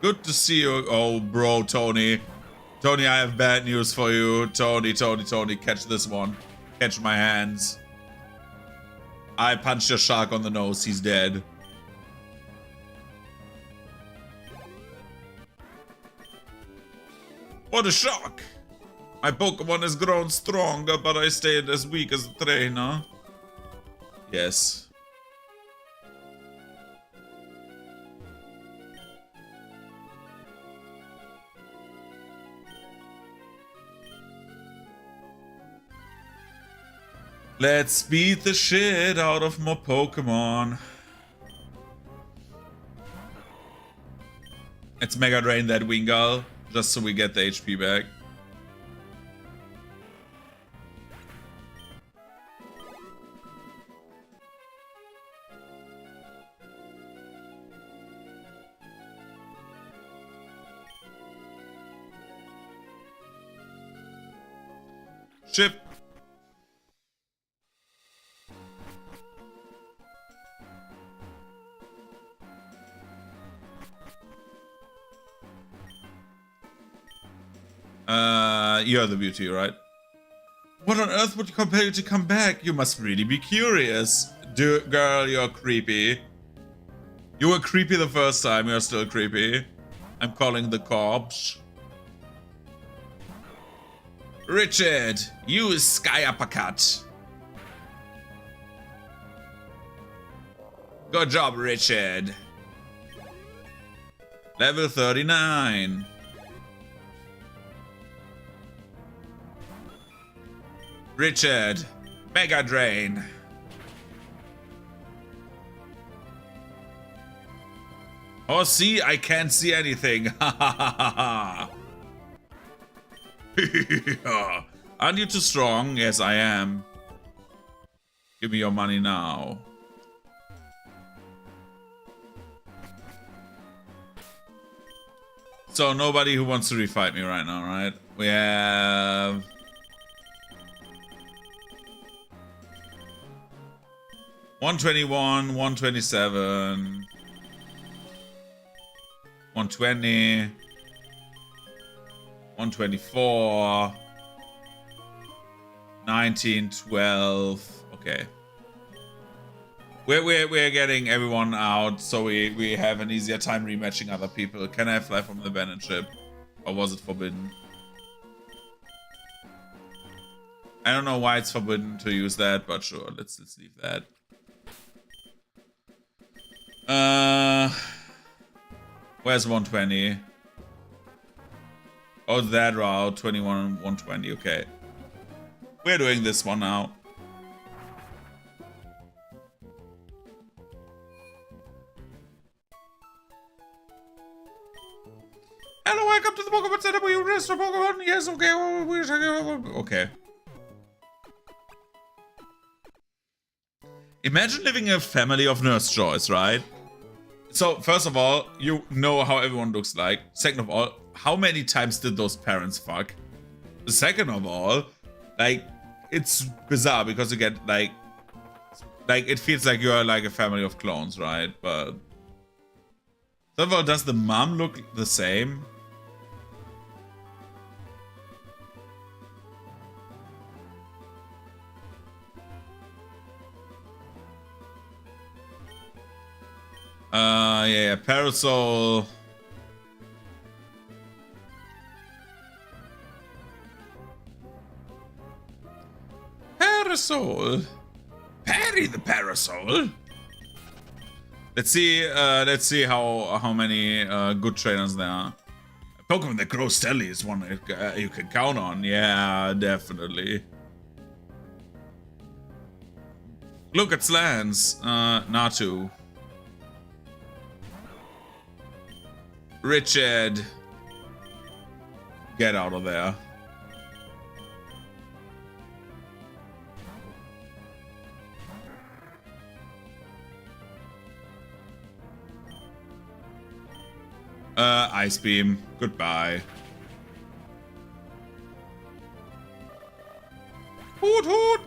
Good to see you. Oh, bro, Tony. Tony, I have bad news for you. Tony, catch this one. Catch my hands. I punched a shark on the nose. He's dead. What a shock! My Pokemon has grown stronger, but I stayed as weak as a trainer. Yes. Let's beat the shit out of more Pokemon. Let's Mega Drain that Wingull, just so we get the HP back. Chip. you're the beauty, right? What on earth would compel you to come back? You must really be curious. Girl, you're creepy. You were creepy the first time, you're still creepy. I'm calling the cops. Richard, use Sky Uppercut. Good job, Richard. Level 39. Richard, Mega Drain. Oh, see, I can't see anything. Ha ha ha ha. Aren't you too strong? Yes, I am. Give me your money now. So nobody who wants to refight me right now, right? We have 121, 127, 120, 124, 19, 12. Okay. We're getting everyone out, so we have an easier time rematching other people. Can I fly from the abandoned ship? Or was it forbidden? I don't know why it's forbidden to use that, but sure, let's leave that. Where's 120? Oh, that route, 21 and 120, okay. We're doing this one now. Hello, welcome to the Pokemon Center where you rest your Pokemon. Yes, okay. Okay. Imagine living in a family of Nurse Joys, right? So, first of all, you know how everyone looks like. Second of all, how many times did those parents fuck? Second of all, like, it's bizarre because you get, like, it feels like you're, like, a family of clones, right? But... Third of all, does the mom look the same? Yeah, Parasol. Parasol. Parry the Parasol. Let's see how many good trainers there are. A Pokemon that grows steadily is one that you can count on. Yeah, definitely. Look at Slans. Natu. Richard. Get out of there. Ice Beam. Goodbye. Hoot hoot!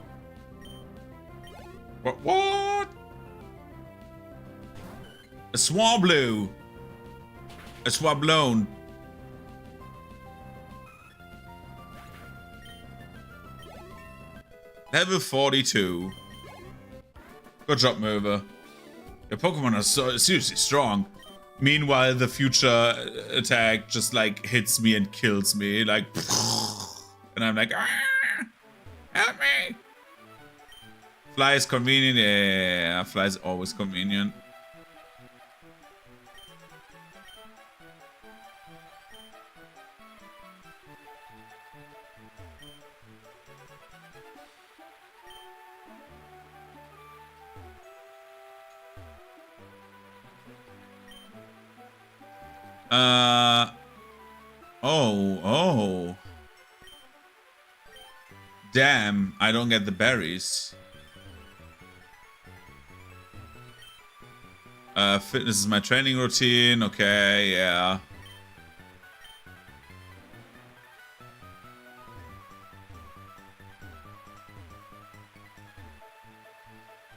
What? A Swablu. A Swablone. Level 42. Good job, Merva. Your Pokemon are so seriously strong. Meanwhile, the future attack just like hits me and kills me, like, and I'm like, ah, help me! Fly is convenient. Yeah, fly is always convenient. Oh. Damn, I don't get the berries. Fitness is my training routine. Okay, yeah.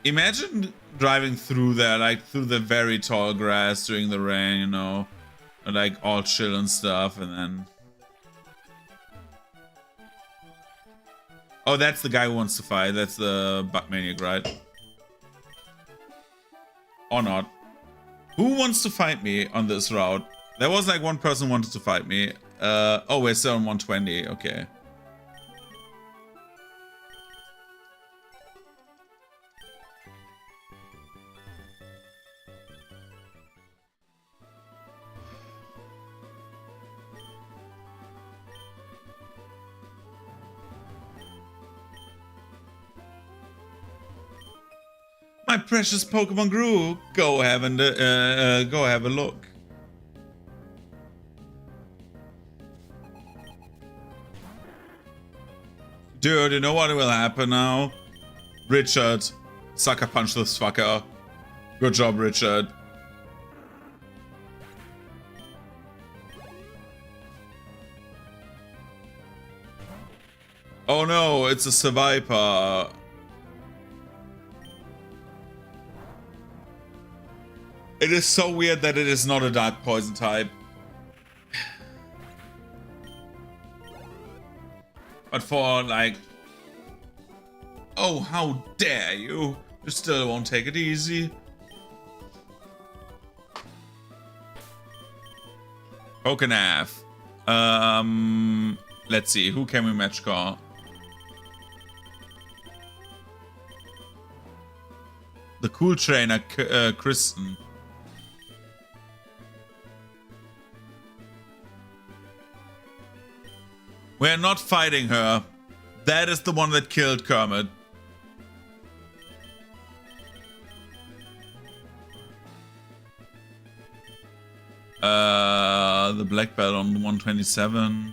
Imagine driving through there, like through the very tall grass during the rain, you know, like all chill and stuff, and then Oh, that's the guy who wants to fight. That's the Bug Maniac, right? Or not. Who wants to fight me on this route? There was like one person who wanted to fight me. Oh, we're still on 120. Okay. My precious Pokemon grew. Go have a look. Dude, you know what will happen now? Richard, sucker punch this fucker. Good job, Richard. Oh no, it's a Survivor. It is so weird that it is not a dark poison type. But for like... Oh, how dare you! You still won't take it easy. Pokénav. Let's see, who can we match call? The cool trainer, Kristen. We're not fighting her. That is the one that killed Kermit. The black belt on 127.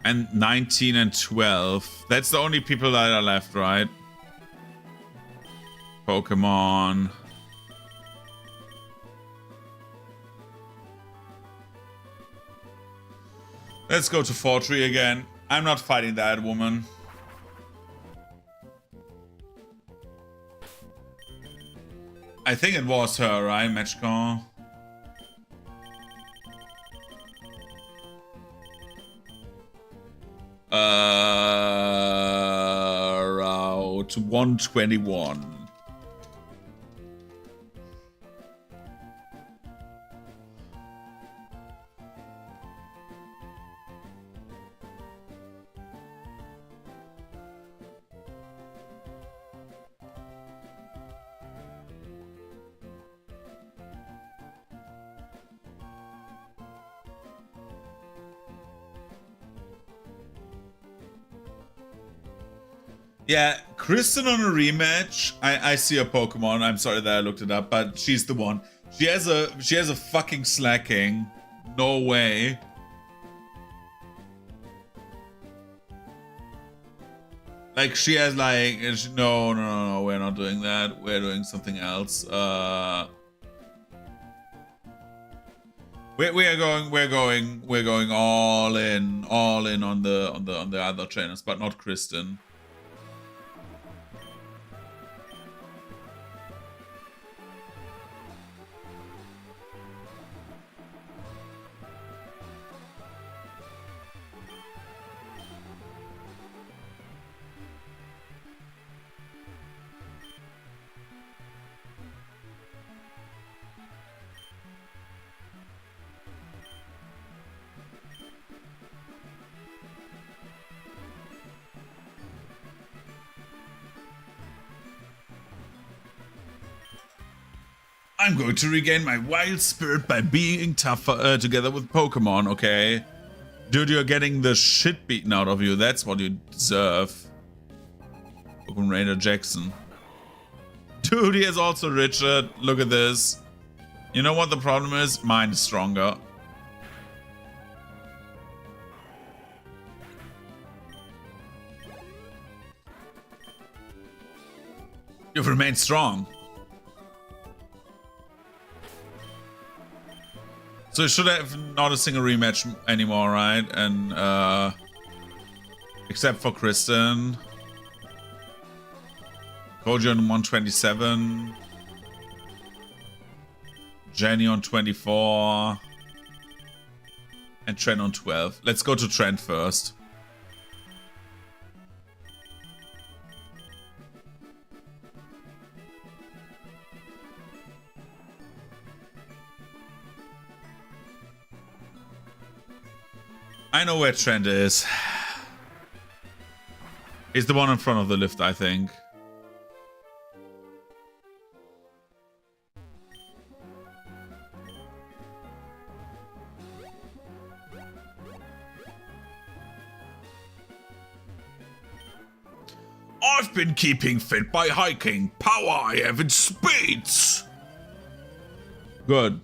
And 19 and 12. That's the only people that are left, right? Pokemon. Let's go to Fortree again. I'm not fighting that woman. I think it was her, right? Match call. Route 121. Yeah, Kristen on a rematch. I see a Pokemon. I'm sorry that I looked it up, but she's the one. She has a fucking slacking. No way. Like she has like no, we're not doing that. We're doing something else. We're going all in on the other trainers, but not Kristen. I'm going to regain my wild spirit by being tougher together with Pokemon, okay? Dude, you're getting the shit beaten out of you. That's what you deserve. Pokemon Ranger Jackson. Dude, he is also Richard. Look at this. You know what the problem is? Mine is stronger. You've remained strong. So should have not a single rematch anymore, right? And except for Kristen. Koji on 127. Jenny on 24. And Trent on 12. Let's go to Trent first. I know where Trent is. He's the one in front of the lift, I think. I've been keeping fit by hiking. Power I have in spades. Good.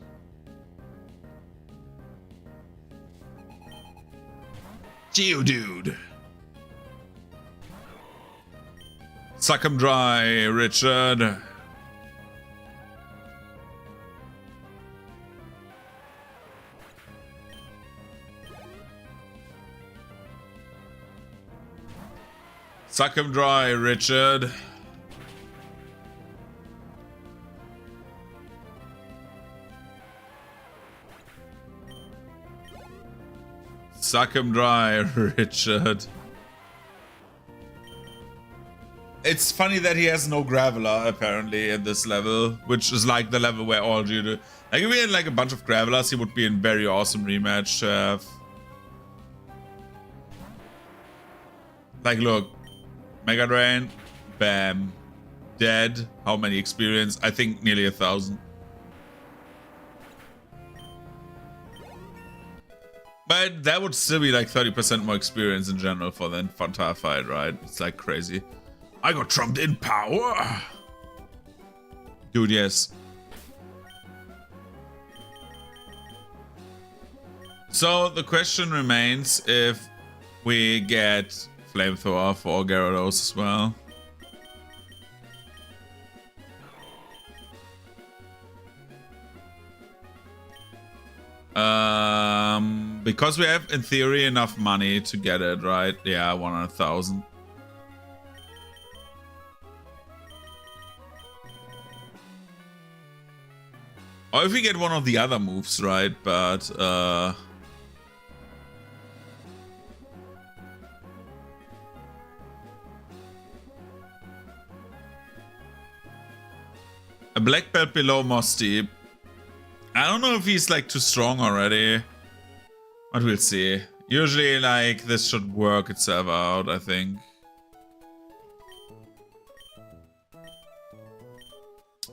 Geodude. Suck 'em dry, Richard. Suck 'em dry, Richard. Suck 'em dry, Richard. It's funny that he has no Graveler, apparently, at this level, which is like the level where all Geodude... Like, if we had like a bunch of Gravelers, he would be in very awesome rematch to have. Like, look. Mega Drain, bam, dead. How many experience? I think nearly 1,000. But that would still be like 30% more experience in general for the entire fight, right? It's like crazy. I got trumped in power. Dude, yes. So the question remains if we get Flamethrower for Gyarados as well. Because we have, in theory, enough money to get it, right? Yeah, 100,000. Or if we get one of the other moves, right? But, a black belt below Mosti. I don't know if he's like too strong already. But we'll see. Usually like this should work itself out, I think.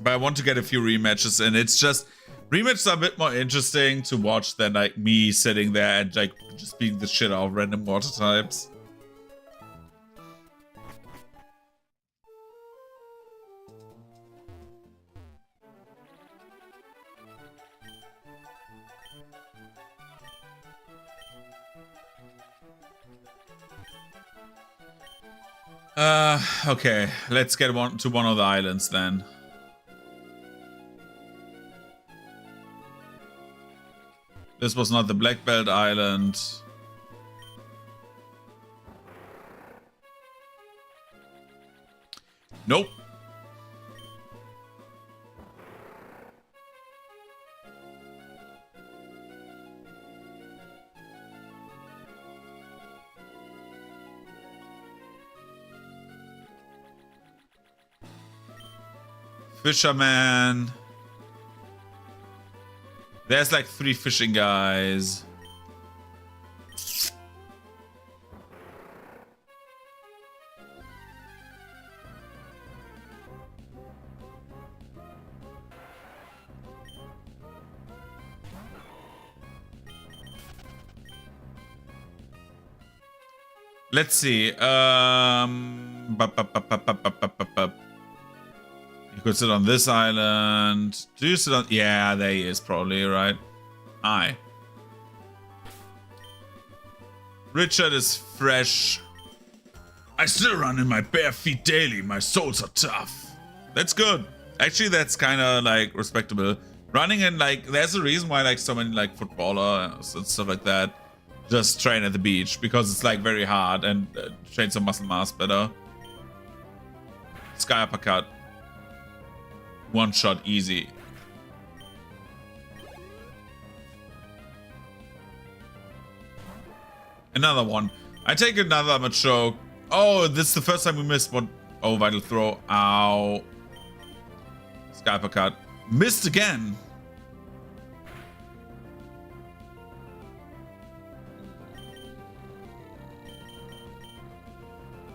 But I want to get a few rematches and it's just... Rematches are a bit more interesting to watch than like me sitting there and like just beating the shit out of random water types. Okay, let's get to one of the islands then. This was not the Black Belt Island. Nope. Fisherman. There's like 3 fishing guys. Let's see. You could sit on this island. Do you sit on... Yeah, there he is probably, right? Aye. Richard is fresh. I still run in my bare feet daily. My soles are tough. That's good. Actually, that's kind of like respectable. Running in like... There's a reason why like so many like footballers and stuff like that just train at the beach. Because it's like very hard and trains some muscle mass better. Sky Uppercut. One shot easy. Another one. I take another Machoke. Oh, this is the first time we missed one. Oh, Vital Throw. Ow. Sky Uppercut. Missed again.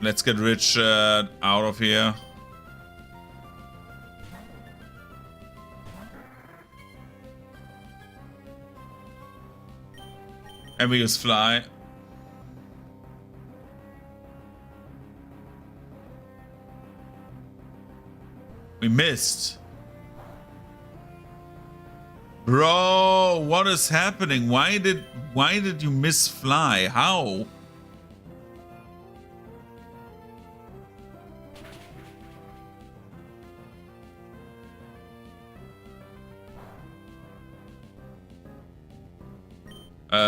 Let's get Richard out of here. And we use Fly. We missed. Bro, what is happening? Why did you miss Fly? How?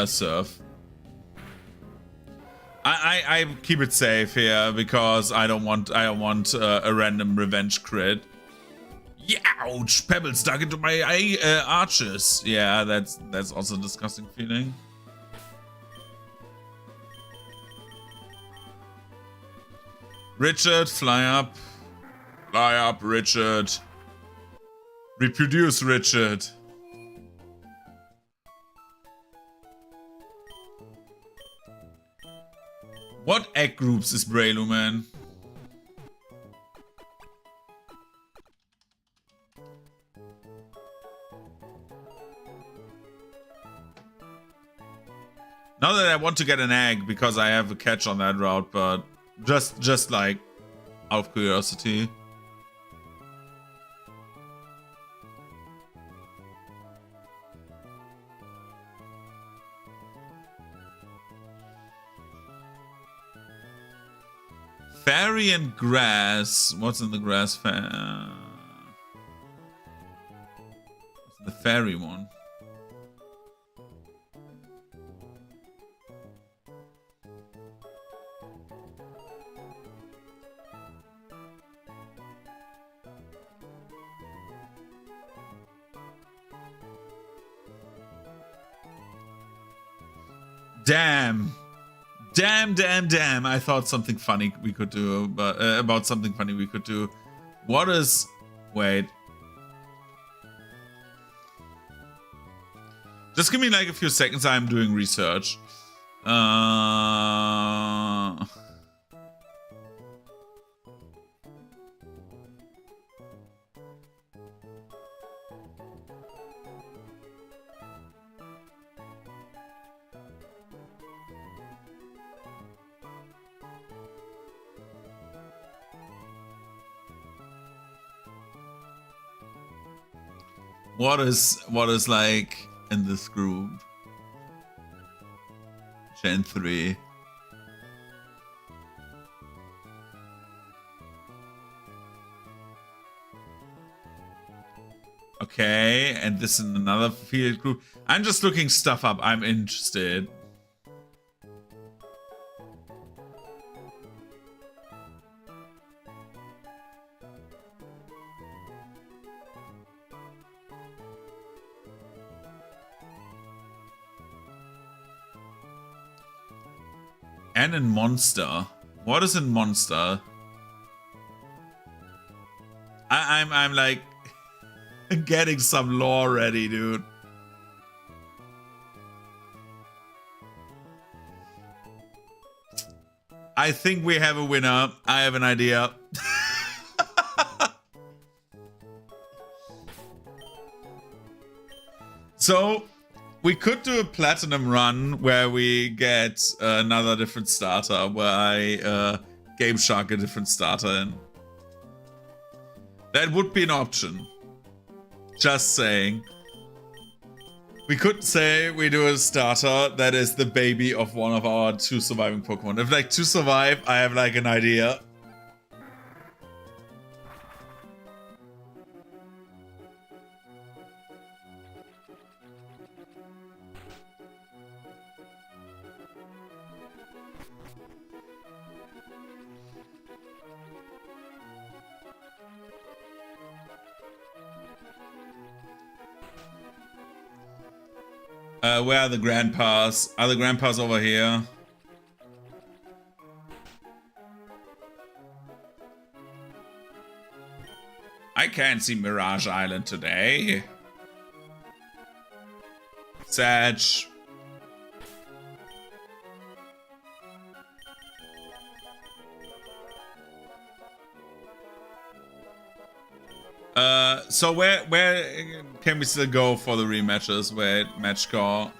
Surf. I keep it safe here because I don't want a random revenge crit. Yeah, ouch! Pebble stuck into my arches. Yeah, that's also a disgusting feeling. Richard, fly up, Richard. Reproduce, Richard. What egg groups is Breloom? Not that I want to get an egg because I have a catch on that route, but just like out of curiosity. Fairy and grass. What's in the grass? The fairy one. Damn. Damn. I thought something funny we could do, but about something funny we could do. What is... Wait. Just give me like a few seconds. I'm doing research. What is like in this group? Gen 3. Okay, and this is another field group. I'm just looking stuff up. I'm interested. And in Monster. What is in Monster? I'm like getting some lore ready, dude. I think we have a winner. I have an idea. So we could do a platinum run where we get another different starter, where I Game Shark a different starter in. That would be an option. Just saying. We could say we do a starter that is the baby of one of our 2 surviving Pokemon. If like 2 survive, I have like an idea. Where are the grandpas? Are the grandpas over here? I can't see Mirage Island today. Sag. So where can we still go for the rematches? Wait, match call.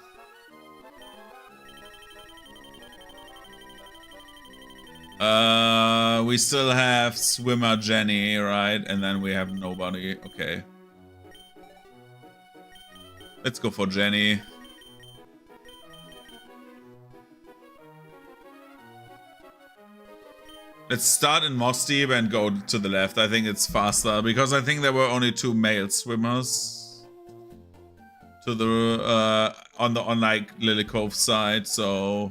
We still have swimmer Jenny, right? And then we have nobody. Okay. Let's go for Jenny. Let's start in Moss Deep and go to the left. I think it's faster because I think there were only 2 male swimmers to the on like Lily Cove side, so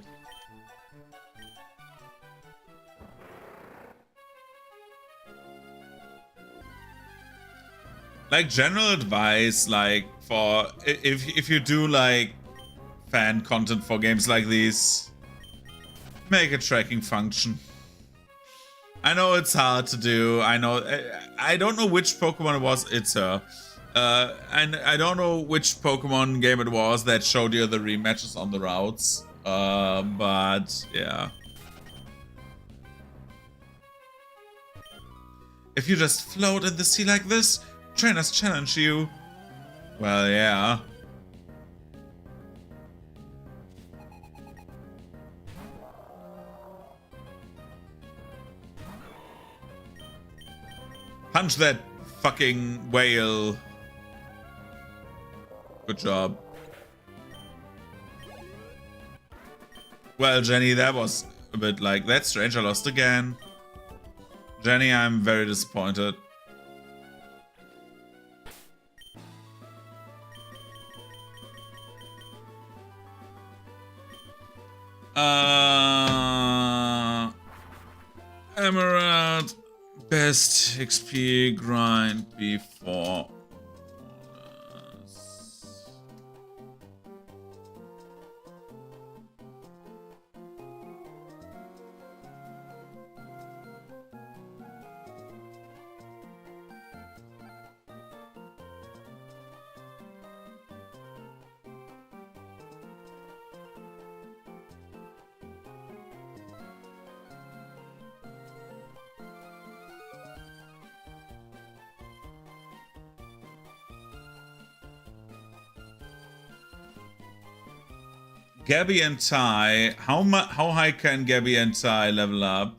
like general advice, like for if you do like fan content for games like these, make a tracking function. I know it's hard to do. I know. I don't know which Pokemon it was. It's her. And I don't know which Pokemon game it was that showed you the rematches on the routes. But yeah. If you just float in the sea like this, trainers challenge you. Well, yeah. Punch that fucking whale. Good job. Well, Jenny, that was a bit like, that's strange, I lost again. Jenny, I'm very disappointed. Emerald. Best XP grind before. Gabby and Ty, how high can Gabby and Ty level up?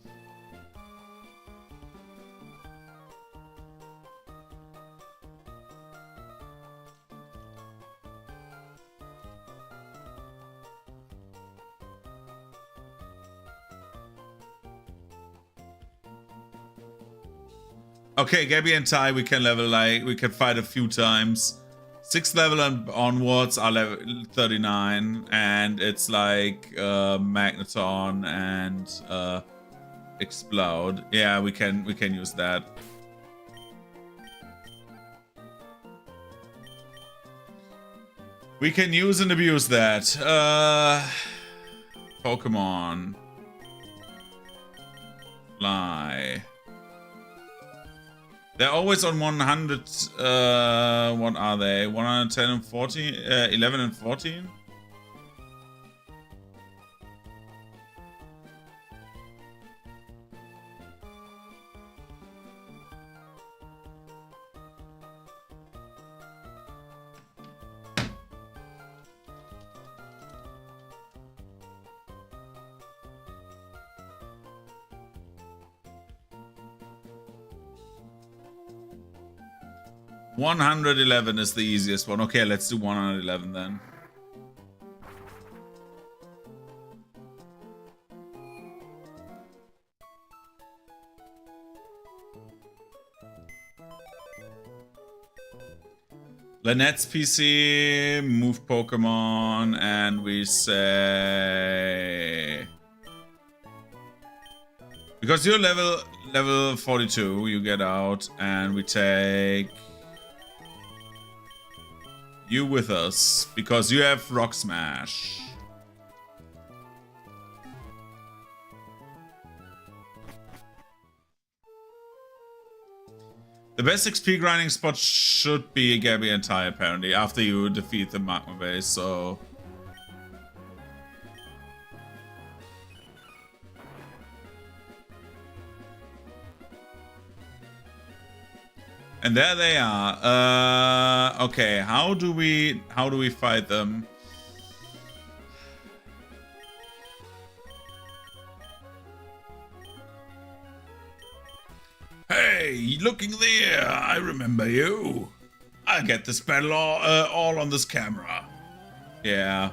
Okay, Gabby and Ty, we can level, like, we can fight a few times. 6th level and onwards are level 39, and it's like Magneton and Explode. Yeah, we can use that. We can use and abuse that. Pokemon. Fly. They're always on 100, what are they? 110 and 14, 11 and 14? $111 is the easiest one. Okay, let's do 111 then. Lynette's PC, move Pokemon, and we say... Because you're level 42, you get out, and we take... You with us, because you have Rock Smash. The best XP grinding spot should be Gabby and Ty, apparently, after you defeat the Magma Base, so... And there they are. Okay, how do we fight them? Hey, looking there! I remember you. I'll get this battle all on this camera. Yeah.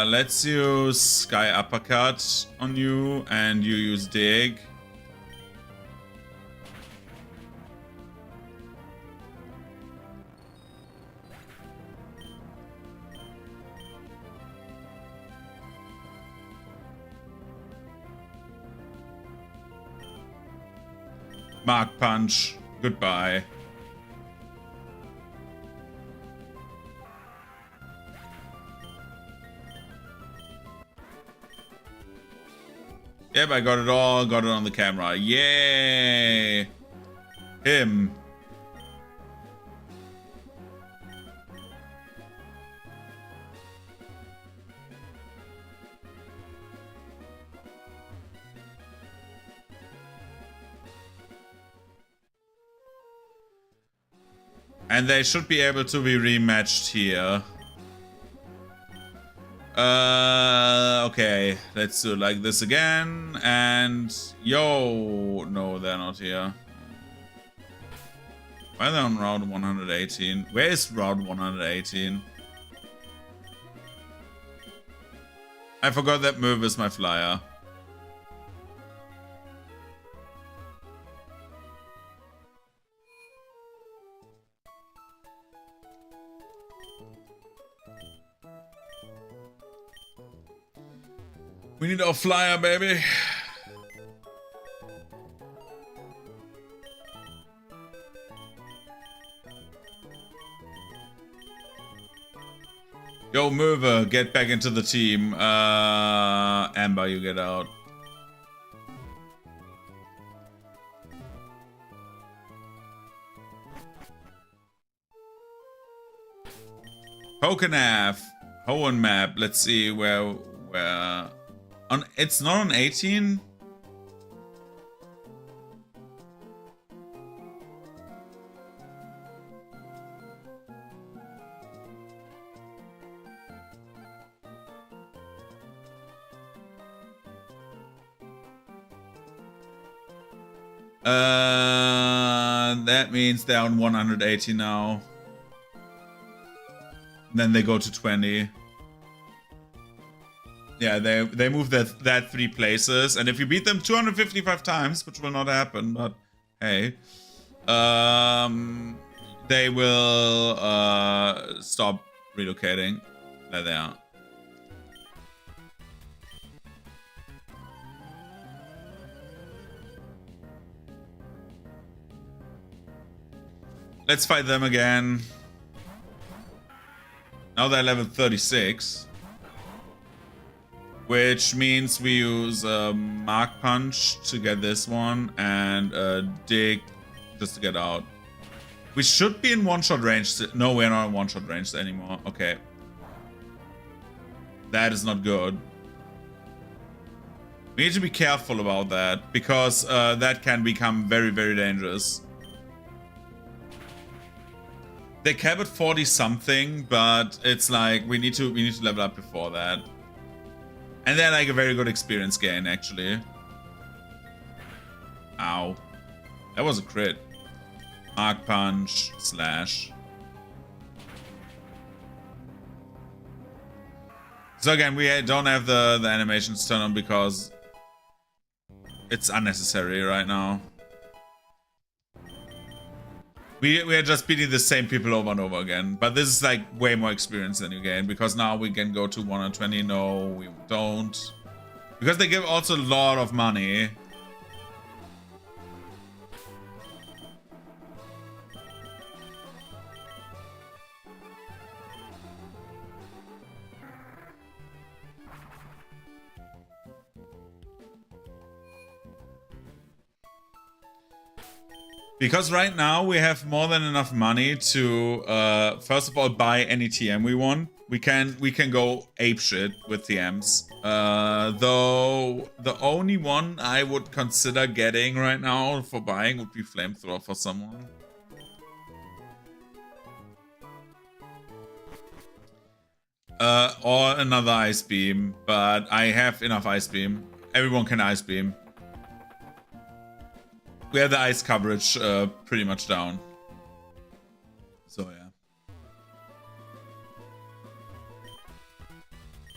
Let's use Sky Uppercut on you, and you use Dig. Mark Punch. Goodbye. Yep, I got it all. Got it on the camera. Yay! Him. And they should be able to be rematched here. Okay, let's do it like this again. And yo, no, they're not here. Why are they on Route 118? Where is Route 118? I forgot that move is my flyer. We need our flyer, baby. Yo, Mover, get back into the team. Amber, you get out. Pokenav. Hoenn map. Let's see where... It's not on 18? That means they're on 180 now. Then they go to 20. Yeah, they move that 3 places, and if you beat them 255 times, which will not happen, but hey, they will stop relocating. There they are. Let's fight them again. Now they're level 36. Which means we use Mark Punch to get this one, and Dig just to get out. We should be in one-shot range. No, we're not in one-shot range anymore. Okay. That is not good. We need to be careful about that, because that can become very, very dangerous. They cap at 40-something, but it's like we need to level up before that. And they're like a very good experience gain, actually. Ow. That was a crit. Mark Punch, slash. So again, we don't have the animations turned on because it's unnecessary right now. We are just beating the same people over and over again. But this is like way more experience than you gain, because now we can go to 120. No, we don't. Because they give also a lot of money. Because right now we have more than enough money to first of all buy any TM we want. We can go apeshit with TMs. Though the only one I would consider getting right now for buying would be Flamethrower for someone. Or another Ice Beam, but I have enough Ice Beam. Everyone can Ice Beam. We have the ice coverage pretty much down. So yeah.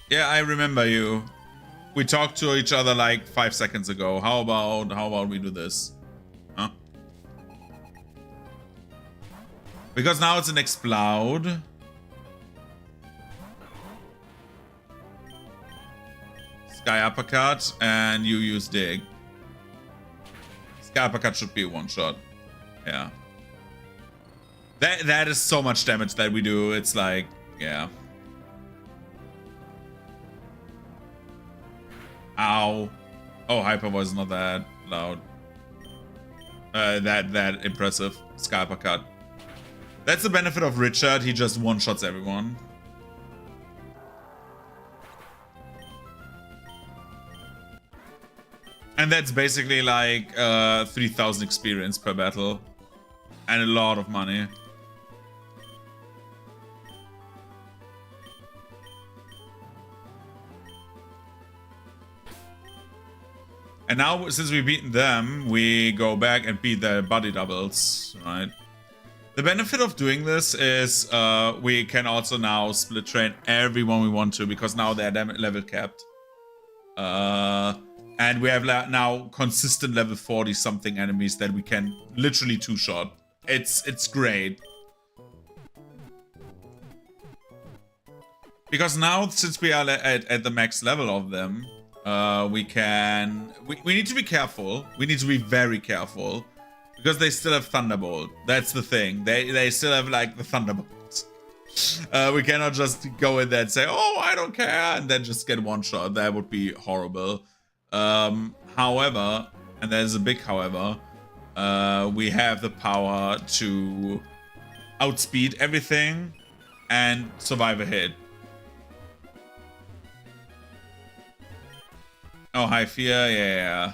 Yeah, I remember you. We talked to each other like 5 seconds ago. How about we do this? Huh? Because now it's an Explode. Sky Uppercut, and you use Dig. Uppercut should be a one-shot. Yeah. That is so much damage that we do. It's like, yeah. Ow. Oh, Hyper Voice is not that loud. That impressive. Sky Uppercut. That's the benefit of Richard. He just one-shots everyone. And that's basically like 3,000 experience per battle. And a lot of money. And now, since we've beaten them, we go back and beat their body doubles, right? The benefit of doing this is we can also now split train everyone we want to, because now they're level capped. And we have now consistent level 40 something enemies that we can literally two-shot. It's great. Because now, since we are at the max level of them, we need to be careful. We need to be very careful. Because they still have Thunderbolt. That's the thing. They still have like the Thunderbolt. We cannot just go in there and say, oh, I don't care, and then just get one shot. That would be horrible. However, and there's a big however, we have the power to outspeed everything and survive a hit. Oh, High Fear, yeah.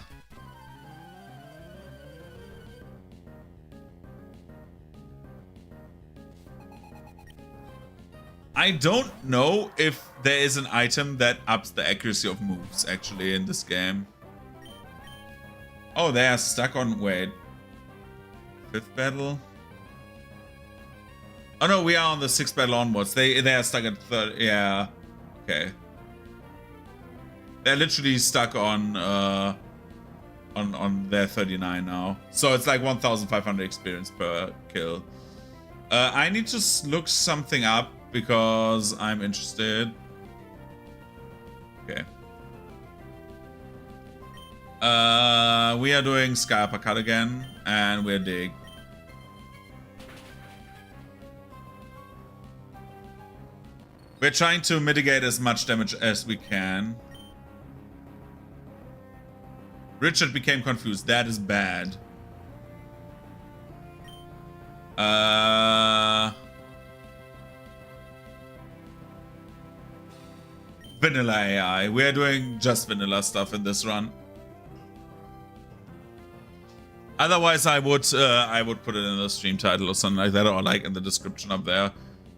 I don't know if there is an item that ups the accuracy of moves, actually, in this game. Oh, they are stuck on... Wait. 5th battle? Oh, no, we are on the 6th battle onwards. They are stuck at 3rd... Yeah. Okay. They're literally stuck on their 39 now. So it's like 1,500 experience per kill. I need to look something up, because I'm interested. Okay. We are doing Sky Uppercut again, and we're Dig. We're trying to mitigate as much damage as we can. Richard became confused. That is bad. Vanilla AI. We are doing just vanilla stuff in this run. Otherwise, I would put it in the stream title or something like that, or like in the description up there,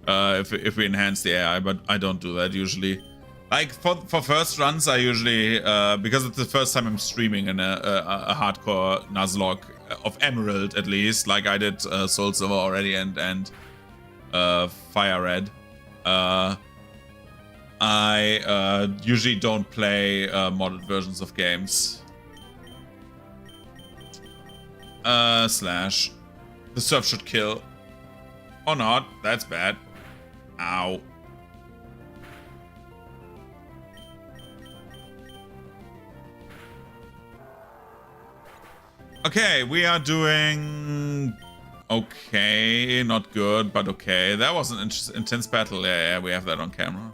if we enhance the AI. But I don't do that usually. Like for first runs, I usually because it's the first time I'm streaming in a hardcore Nuzlocke of Emerald at least. Like I did Soul Silver already and Fire Red. I usually don't play modded versions of games. Slash. The surf should kill. Or not. That's bad. Ow. Okay, we are doing okay, not good, but okay. That was an intense battle. Yeah, we have that on camera.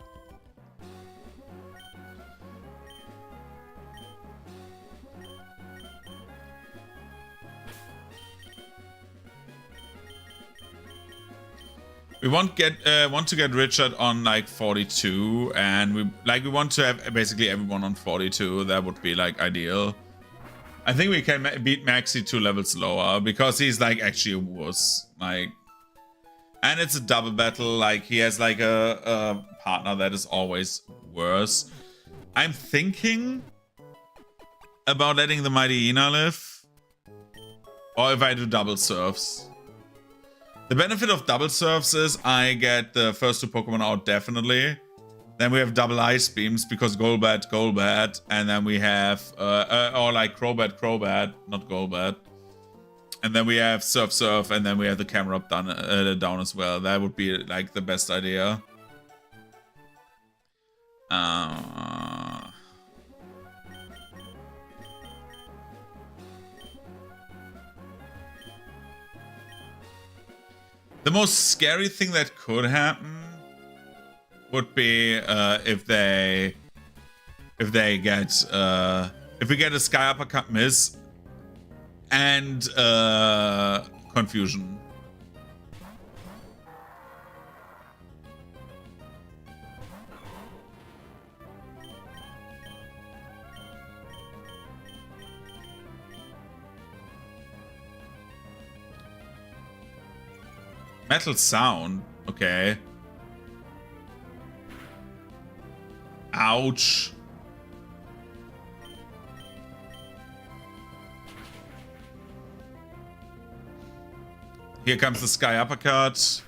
We want to get Richard on like 42, and we want to have basically everyone on 42. That would be like ideal. I think we can beat Maxi 2 levels lower because he's like actually a wuss. Like, and it's a double battle. Like he has like a partner that is always worse. I'm thinking about letting the Mighty Ina live, or if I do double serves. The benefit of double serves is I get the first 2 Pokemon out definitely. Then we have double ice beams because Golbat, and then we have or like Crobat, not Golbat. And then we have Surf, and then we have the camera up down as well. That would be like the best idea. The most scary thing that could happen would be if we get a Sky Uppercut miss and confusion. Metal sound, okay. Ouch. Here comes the Sky Uppercut.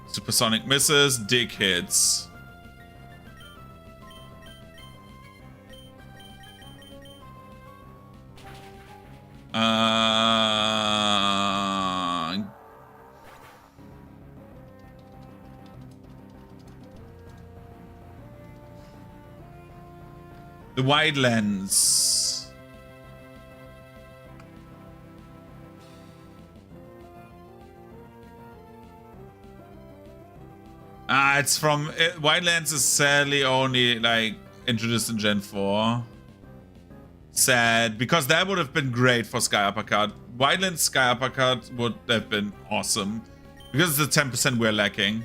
Supersonic misses, dig hits. The wide lens. It's from wide lens is sadly only like introduced in Gen 4. Sad, because that would have been great for Sky Uppercut. Wide lens Sky Uppercut would have been awesome because it's the 10% we're lacking.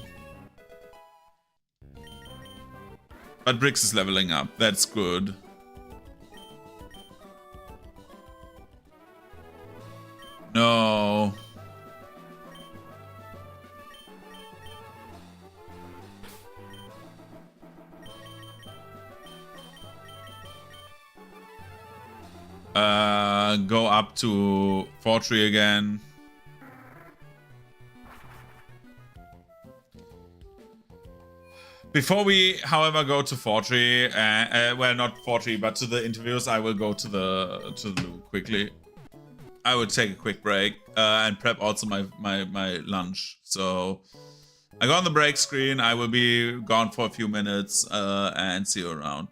But Brix is leveling up. That's good. No. Go up to Fortree again. Before we, however, go to Fortree, well, not Fortree, but to the interviews, I will go to the loop quickly. I will take a quick break and prep also my lunch. So I go on the break screen. I will be gone for a few minutes and see you around.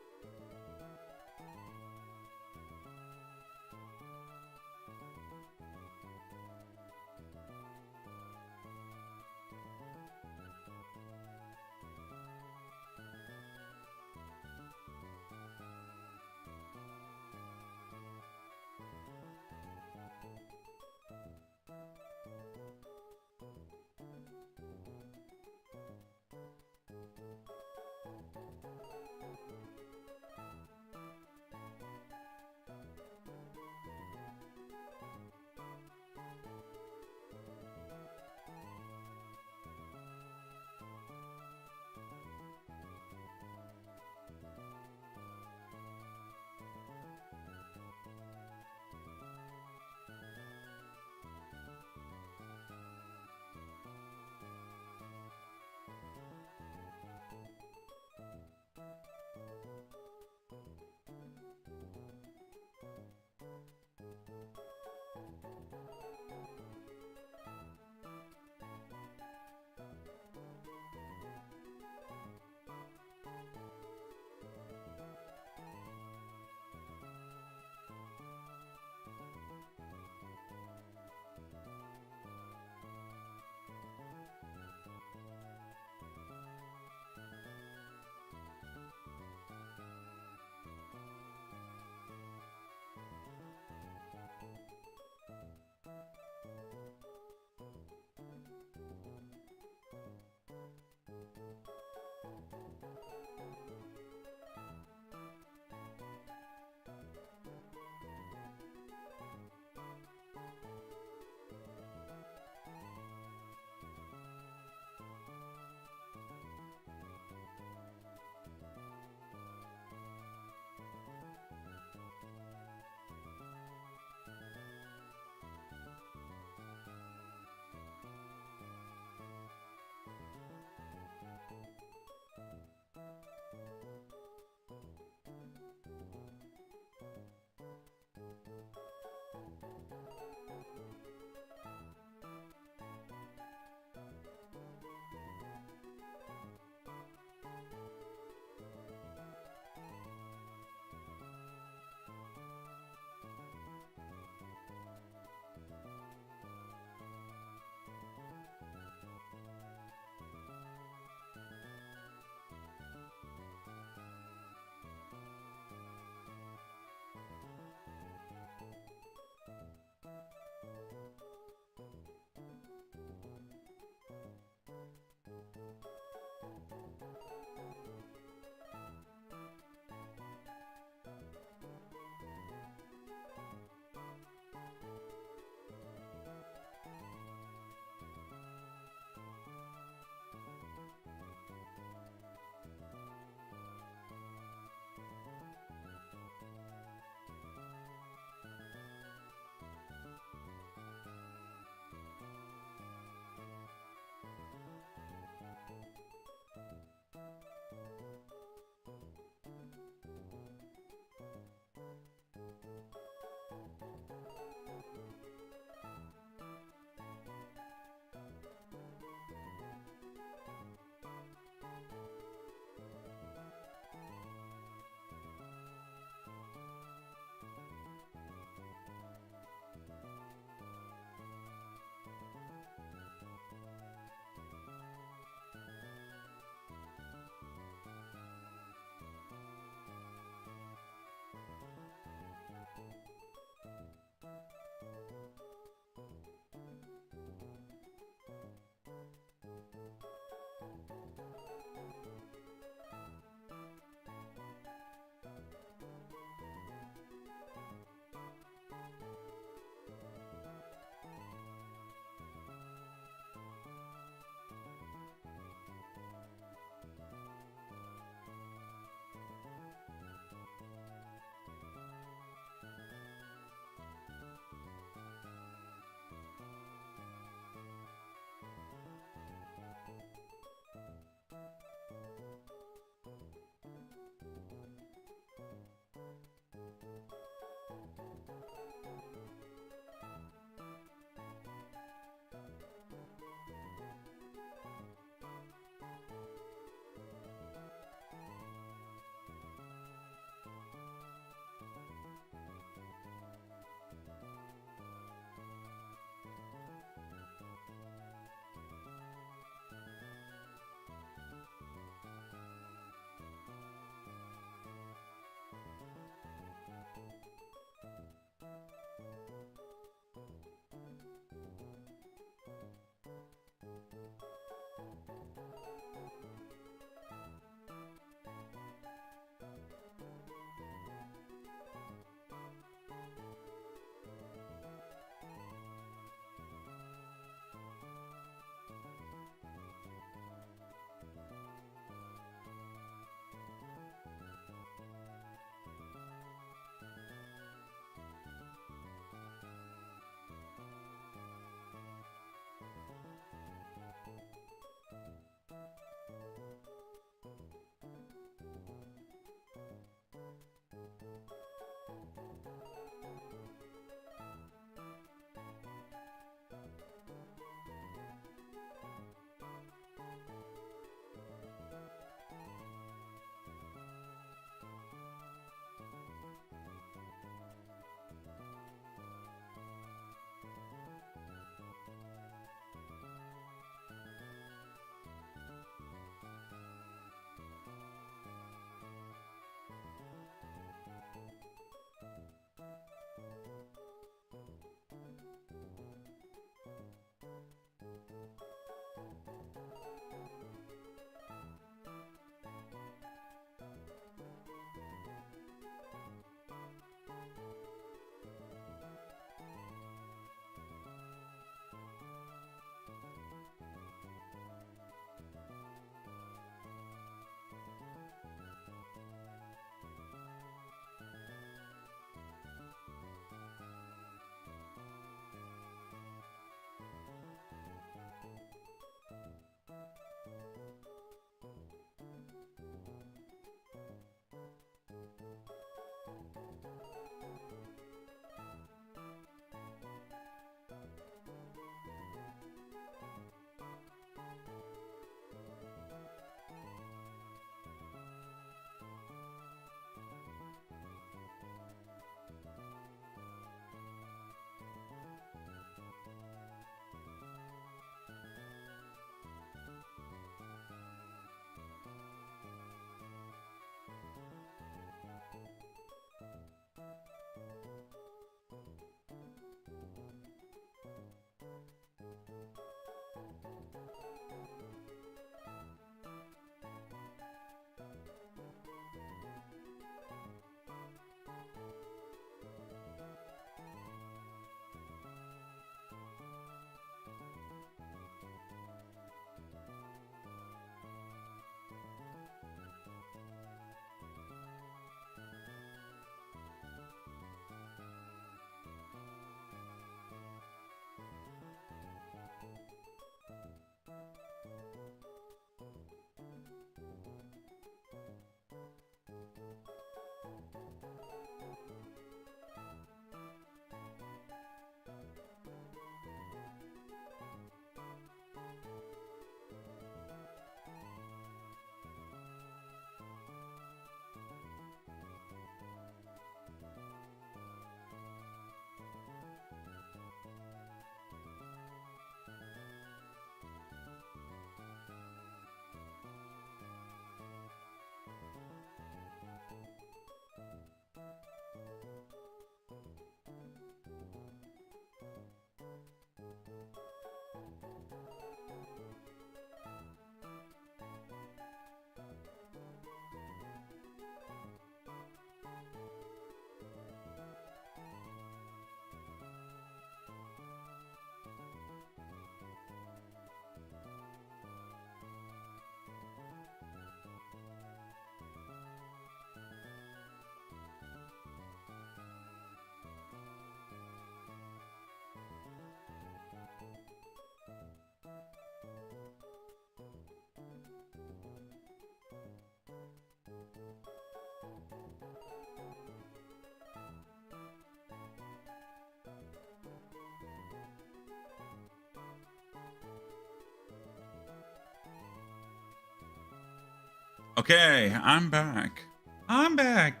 Okay, I'm back. I'm back.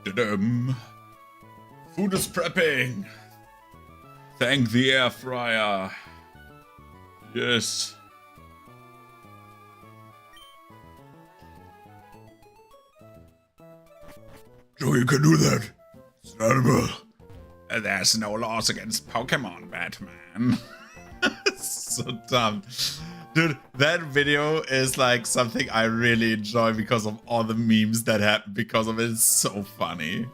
Da-dum. Food is prepping. Thank the air fryer. Yes. So you can do that. It's terrible. There's no laws against Pokemon, Batman. So dumb. Dude, that video is like something I really enjoy because of all the memes that happen because of it. It's so funny.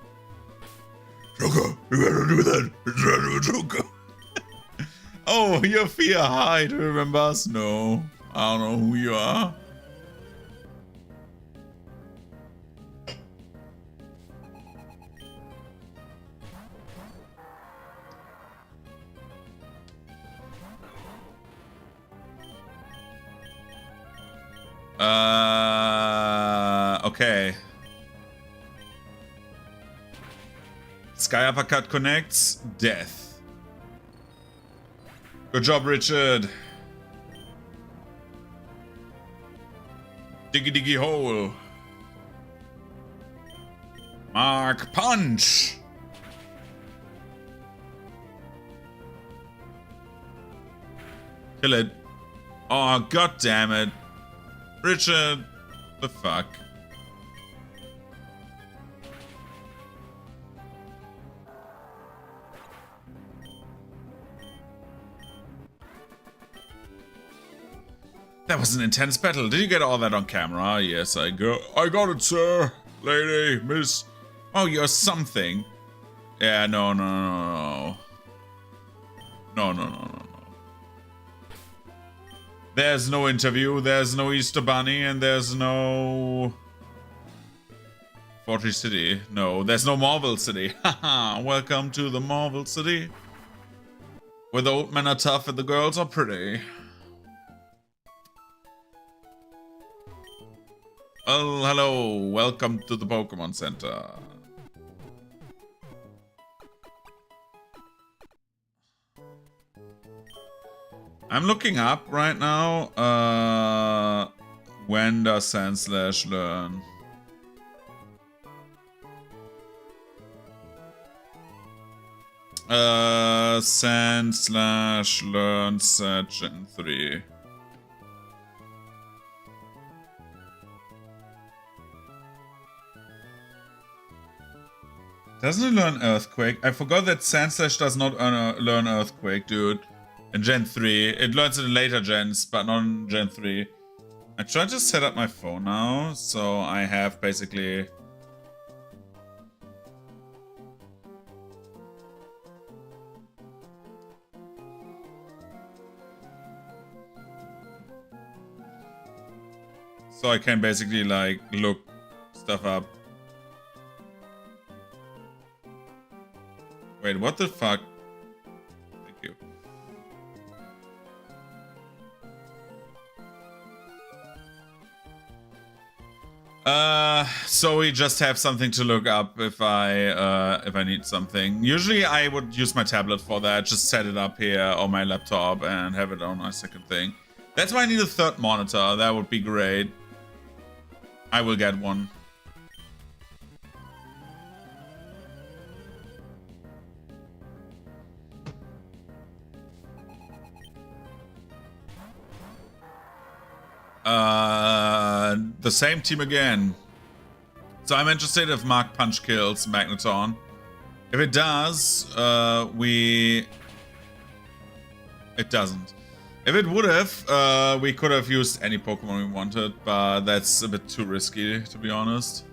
Joker, you gotta do that. It's Joker. Oh, you're Fia. Hi, do you remember us? No, I don't know who you are. Okay. Sky Uppercut connects. Death. Good job, Richard. Diggy diggy hole. Mark punch. Kill it. Oh, god damn it. Richard, the fuck? That was an intense battle. Did you get all that on camera? Yes, I got it, sir. Lady, miss. Oh, you're something. Yeah, no. No. There's no interview, there's no Easter Bunny, and there's no... Fortress City. No, there's no Marvel City. Haha, welcome to the Marvel City. Where the old men are tough and the girls are pretty. Oh, hello. Welcome to the Pokemon Center. I'm looking up right now. When does Sandslash learn? Sandslash learns at Gen 3. Doesn't it learn Earthquake? I forgot that Sandslash does not learn Earthquake, dude. In Gen 3. It learns it in later gens, but not in Gen 3. I tried to set up my phone now, so I have basically... So I can basically, like, look stuff up. Wait, what the fuck? Thank you. So we just have something to look up if I need something. Usually I would use my tablet for that, just set it up here on my laptop and have it on my second thing. That's why I need a third monitor. That would be great. I will get one. The same team again. So I'm interested if Mark Punch kills Magneton. If it does, it doesn't. If it would have, we could have used any Pokemon we wanted, but that's a bit too risky, to be honest.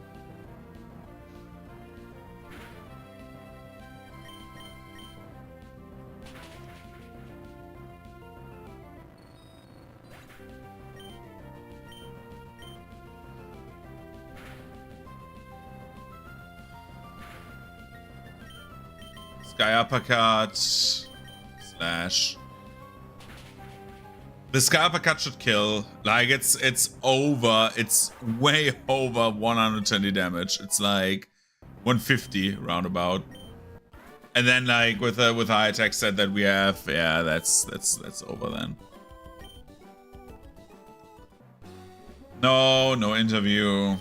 Sky Uppercut slash. The Sky Uppercut should kill. Like it's over. It's way over 120 damage. It's like 150 roundabout. And then like with the high attack set that we have, yeah, that's over then. No, no interview.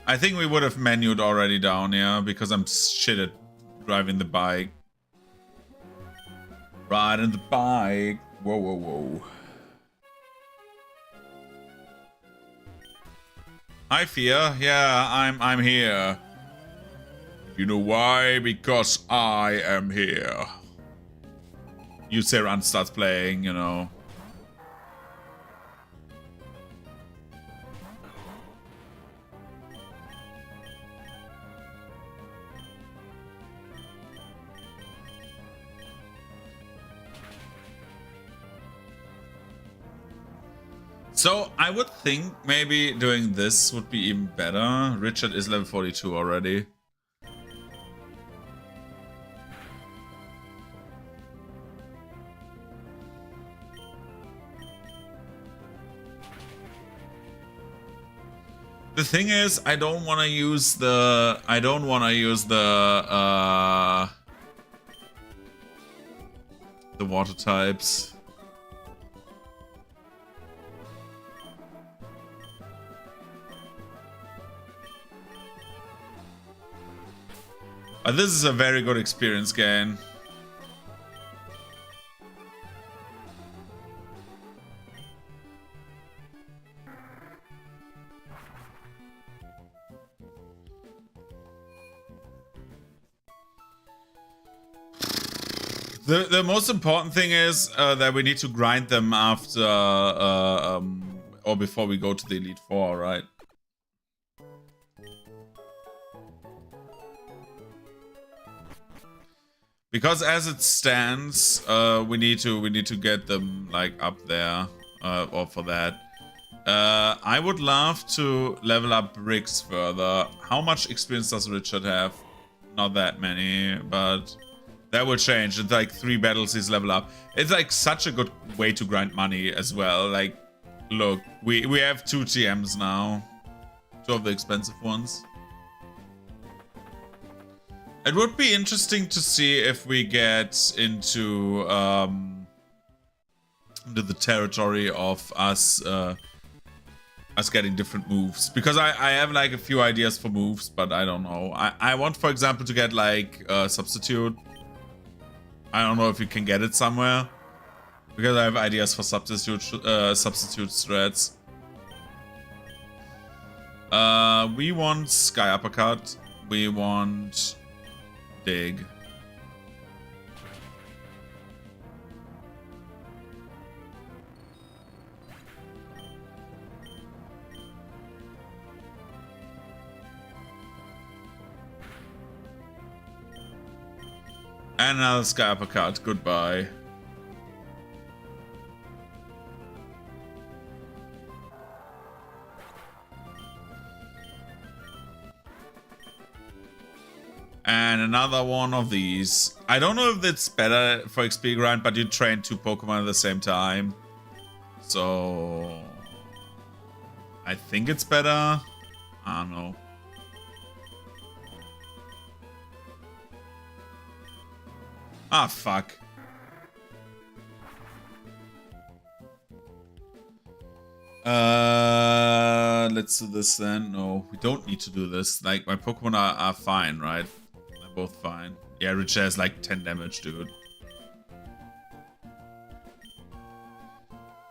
I think we would have menued already down here because I'm shit at driving the bike. Riding the bike. Whoa, whoa, whoa. Hi, Fia. Yeah, I'm here. You know why? Because I am here. You say Run starts playing, you know. So I would think maybe doing this would be even better. Richard is level 42 already. The thing is, I don't want to use the water types. This is a very good experience gain. The most important thing is that we need to grind them after or before we go to the Elite Four, right? Because as it stands, we need to get them like up there, or for that. I would love to level up Briggs further. How much experience does Richard have? Not that many, but that will change. It's like 3 battles he's level up. It's like such a good way to grind money as well. Like, look, we have 2 TMs now, 2 of the expensive ones. It would be interesting to see if we get into the territory of us getting different moves, because I have like a few ideas for moves, but I don't know. I want, for example, to get like substitute. I don't know if you can get it somewhere, because I have ideas for substitute threads. We want Sky Uppercut. We want Dig. And another Sky Uppercut. Goodbye. And another one of these. I don't know if it's better for XP grind, but you train 2 Pokemon at the same time. So I think it's better. I don't know. Ah, fuck. Let's do this then. No, we don't need to do this. Like, my Pokemon are fine, right? They're both fine. Yeah, Richard has like 10 damage, dude.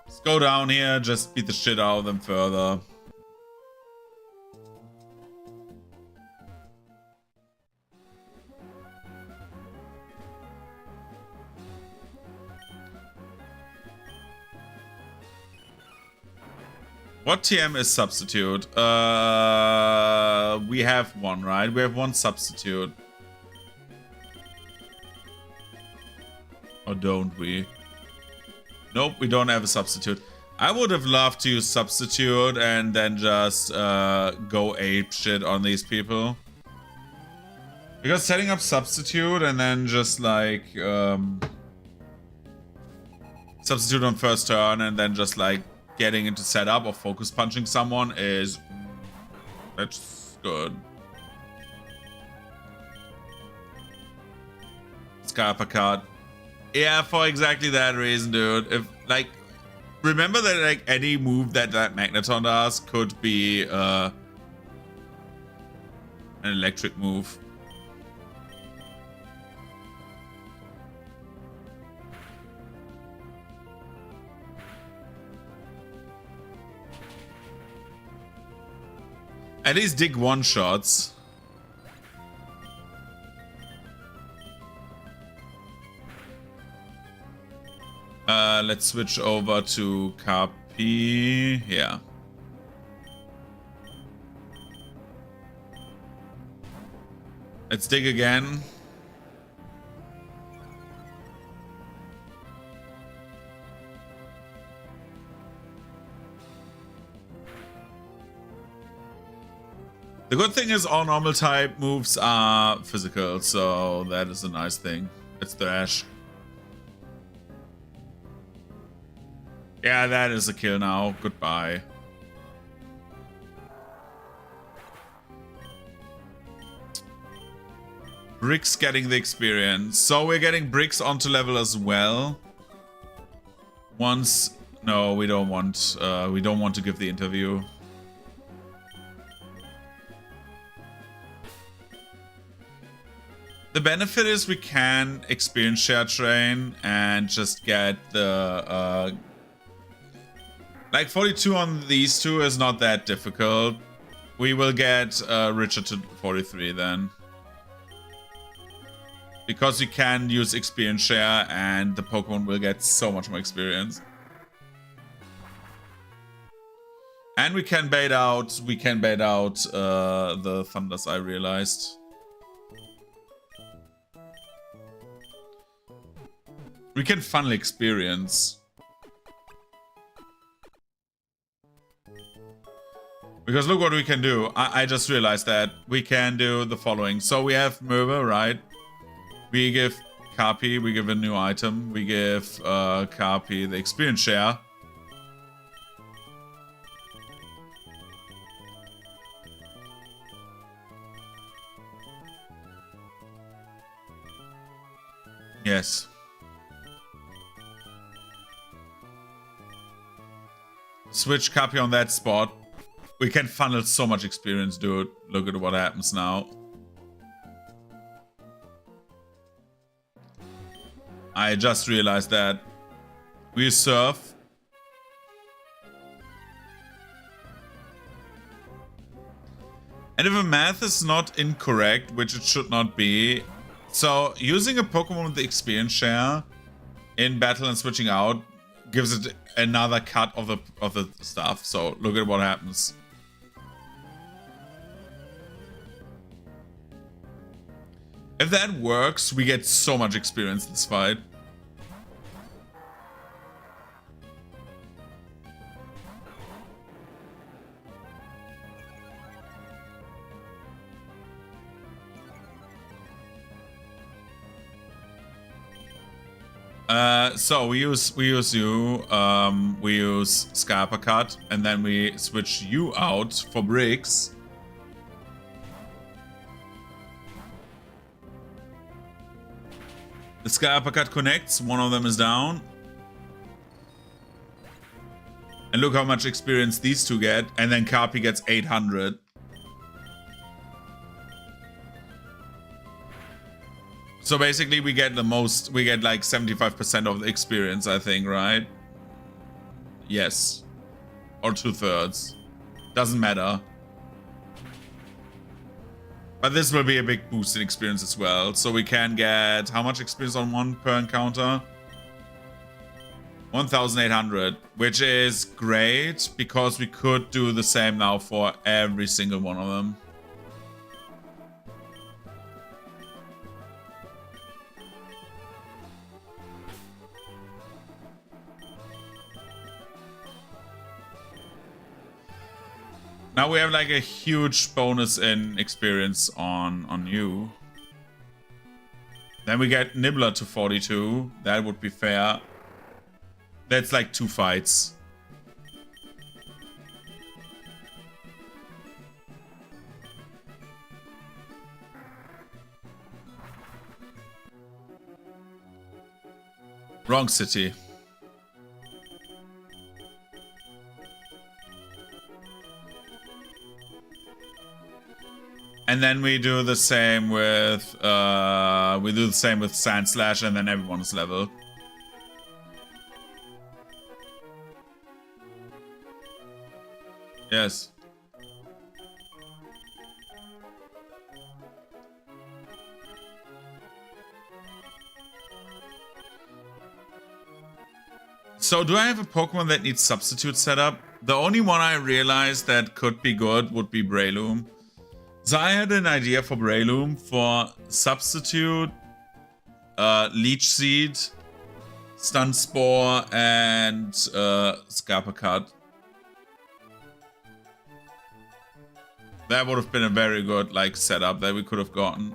Let's go down here, just beat the shit out of them further. What TM is substitute? We have one, right? We have one substitute. Or don't we? Nope, we don't have a substitute. I would have loved to use substitute and then just go ape shit on these people. Because setting up substitute and then just like substitute on first turn and then just like getting into setup or focus punching someone is... that's good. Scarpa card. Yeah, for exactly that reason, dude. If like, remember that like any move that Magneton does could be an electric move. At least dig one shots. Let's switch over to Carpi. Yeah. Let's dig again. The good thing is all normal type moves are physical, so that is a nice thing. It's Thrash. Yeah, that is a kill now. Goodbye. Bricks getting the experience. So we're getting Bricks onto level as well. Once... No, we don't want to give the interview. The benefit is we can experience share train and just get the... like 42 on these two is not that difficult. We will get Richard to 43 then. Because we can use experience share and the Pokemon will get so much more experience. And we can bait out the Thunders, I realized. We can funnel experience. Because look what we can do. I just realized that we can do the following. So we have Merva, right? We give Carpi, we give a new item. We give Carpi the experience share. Yes. Switch Carpi on that spot. We can funnel so much experience, dude. Look at what happens now. I just realized that. We surf. And if the math is not incorrect, which it should not be, so using a Pokemon with the experience share in battle and switching out gives it another cut of the stuff. So look at what happens. If that works, we get so much experience in this fight. So we use you, we use Scarpa Cut, and then we switch you out for Bricks. The Scarpa Cut connects, one of them is down. And look how much experience these two get, and then Carpi gets 800. So basically we get the most, we get like 75% of the experience, I think, right? Yes. Or 2/3. Doesn't matter. But this will be a big boost in experience as well. So we can get, how much experience on one per encounter? 1,800, which is great because we could do the same now for every single one of them. Now we have like a huge bonus in experience on you. Then we get Nibbler to 42. That would be fair. That's like 2 fights. Wrong city. And then we do the same with Sand Slash, and then everyone's level. Yes. So do I have a Pokemon that needs substitute setup? The only one I realized that could be good would be Breloom. So I had an idea for Breloom for substitute, Leech Seed, Stun Spore, and Scarpa Cut. That would have been a very good like setup that we could have gotten.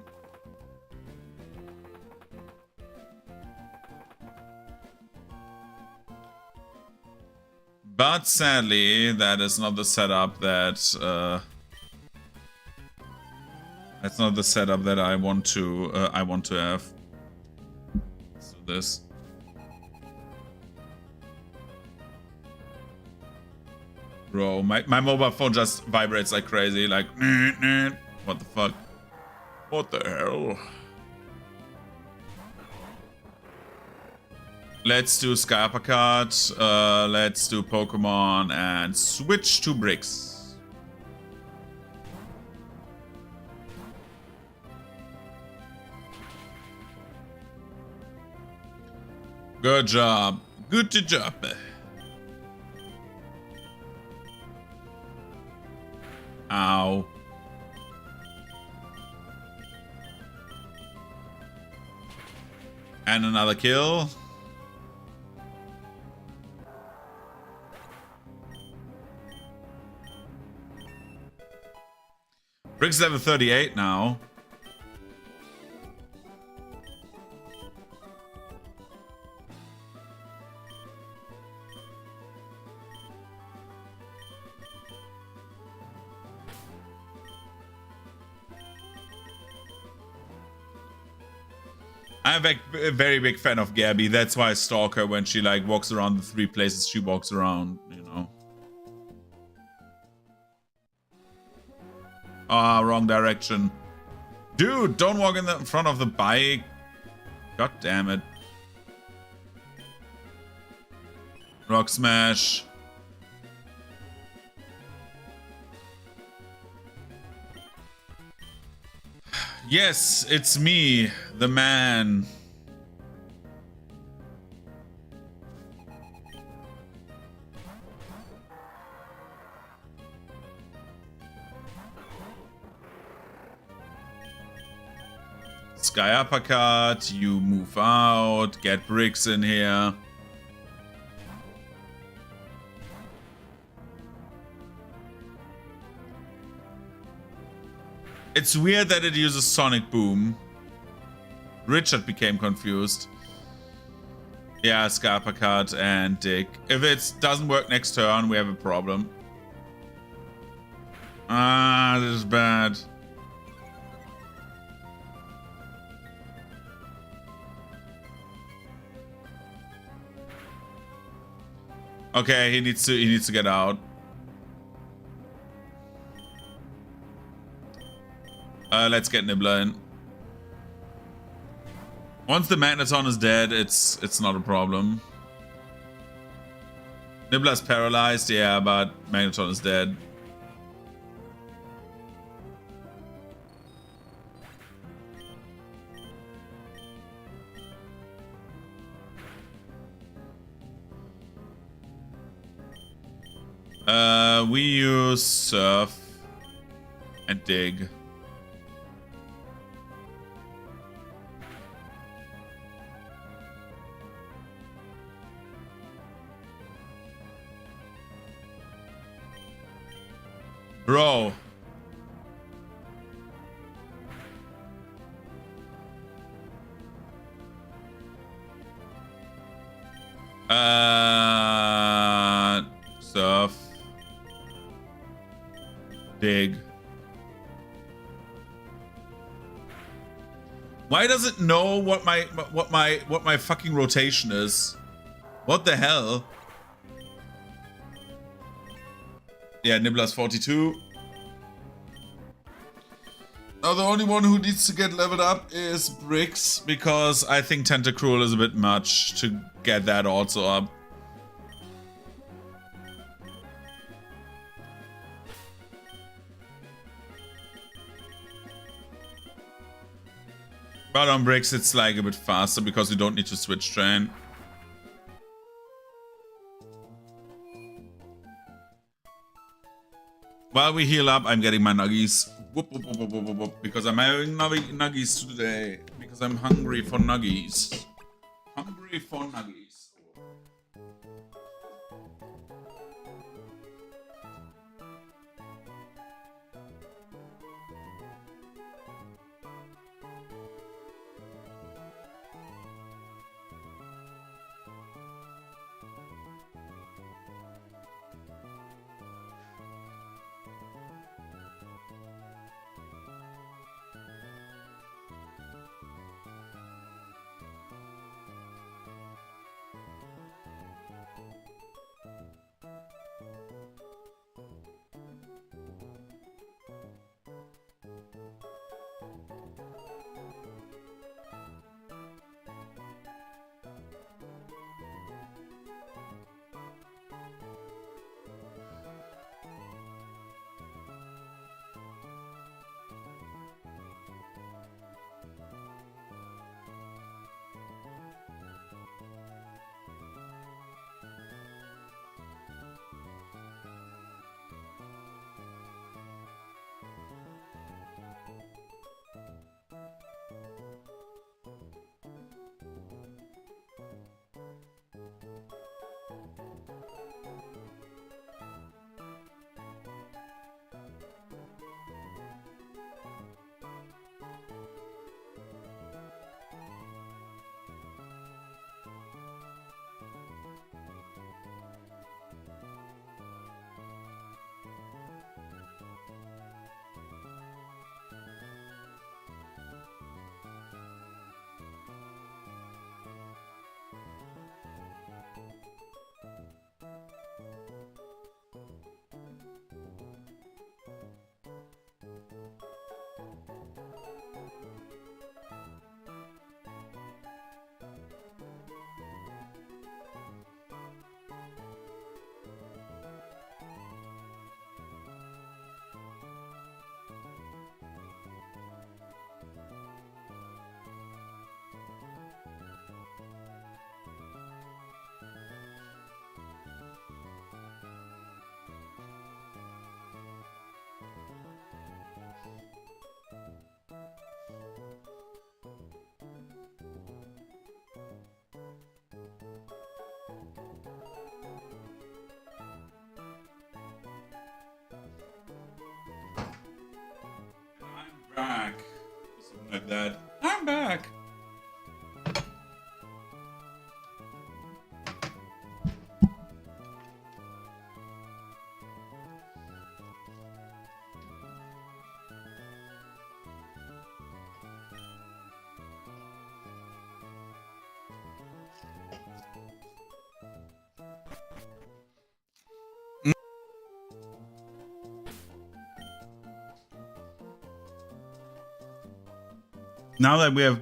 But sadly, that is not the setup that that's not the setup that I want to have. So this. Bro, my mobile phone just vibrates like crazy, like what the fuck? What the hell? Let's do Scarpa Card, let's do Pokemon, and switch to bricks. Good job. Good job. Ow. And another kill. Brick's level 38 now. I'm a very big fan of Gabby. That's why I stalk her when she like walks around the 3 places she walks around, you know. Ah, wrong direction. Dude, don't walk in the front of the bike. God damn it. Rock Smash. Yes, it's me, the man. Sky Uppercut, you move out, get bricks in here. It's weird that it uses Sonic Boom. Richard became confused. Yeah, Sky Uppercut and Dig. If it doesn't work next turn, we have a problem. Ah, this is bad. Okay, he needs to get out. Let's get Nibbler in. Once the Magneton is dead, it's not a problem. Nibbler's paralyzed, yeah, but Magneton is dead. We use Surf and Dig. Bro. Surf. Dig. Why does it know what my fucking rotation is? What the hell? Yeah, Nibbler's 42. Now the only one who needs to get leveled up is Bricks, because I think Tentacruel is a bit much to get that also up. But on Bricks it's like a bit faster because you don't need to switch train. While we heal up, I'm getting my nuggies. Whoop, whoop, whoop, whoop, whoop, whoop, because I'm having nuggies today. Because I'm hungry for nuggies. Hungry for nuggies. Back. Something like that. I'm back. Now that we have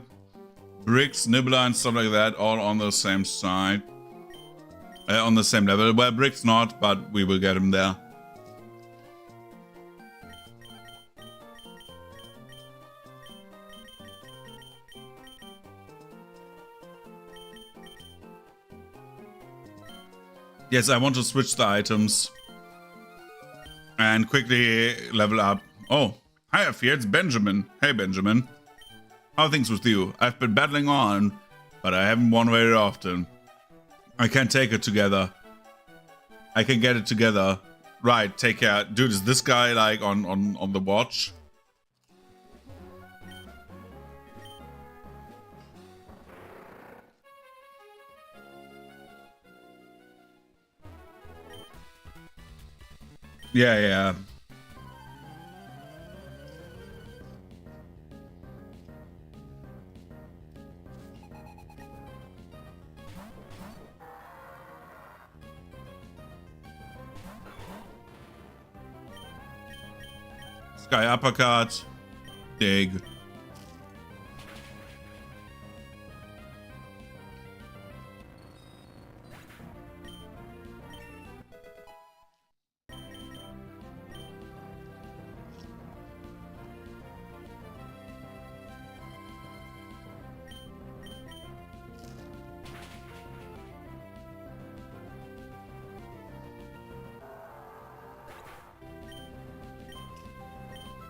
Bricks, Nibbler, and stuff like that all on the same side, on the same level. Well, Bricks not, but we will get him there. Yes, I want to switch the items and quickly level up. Oh, hi, Afia, it's Benjamin. Hey, Benjamin. How are things with you? I've been battling on, but I haven't won very often. I can't take it together. I can get it together. Right, take care. Dude, is this guy like on the watch? Yeah, yeah. Sky Uppercut. Dig.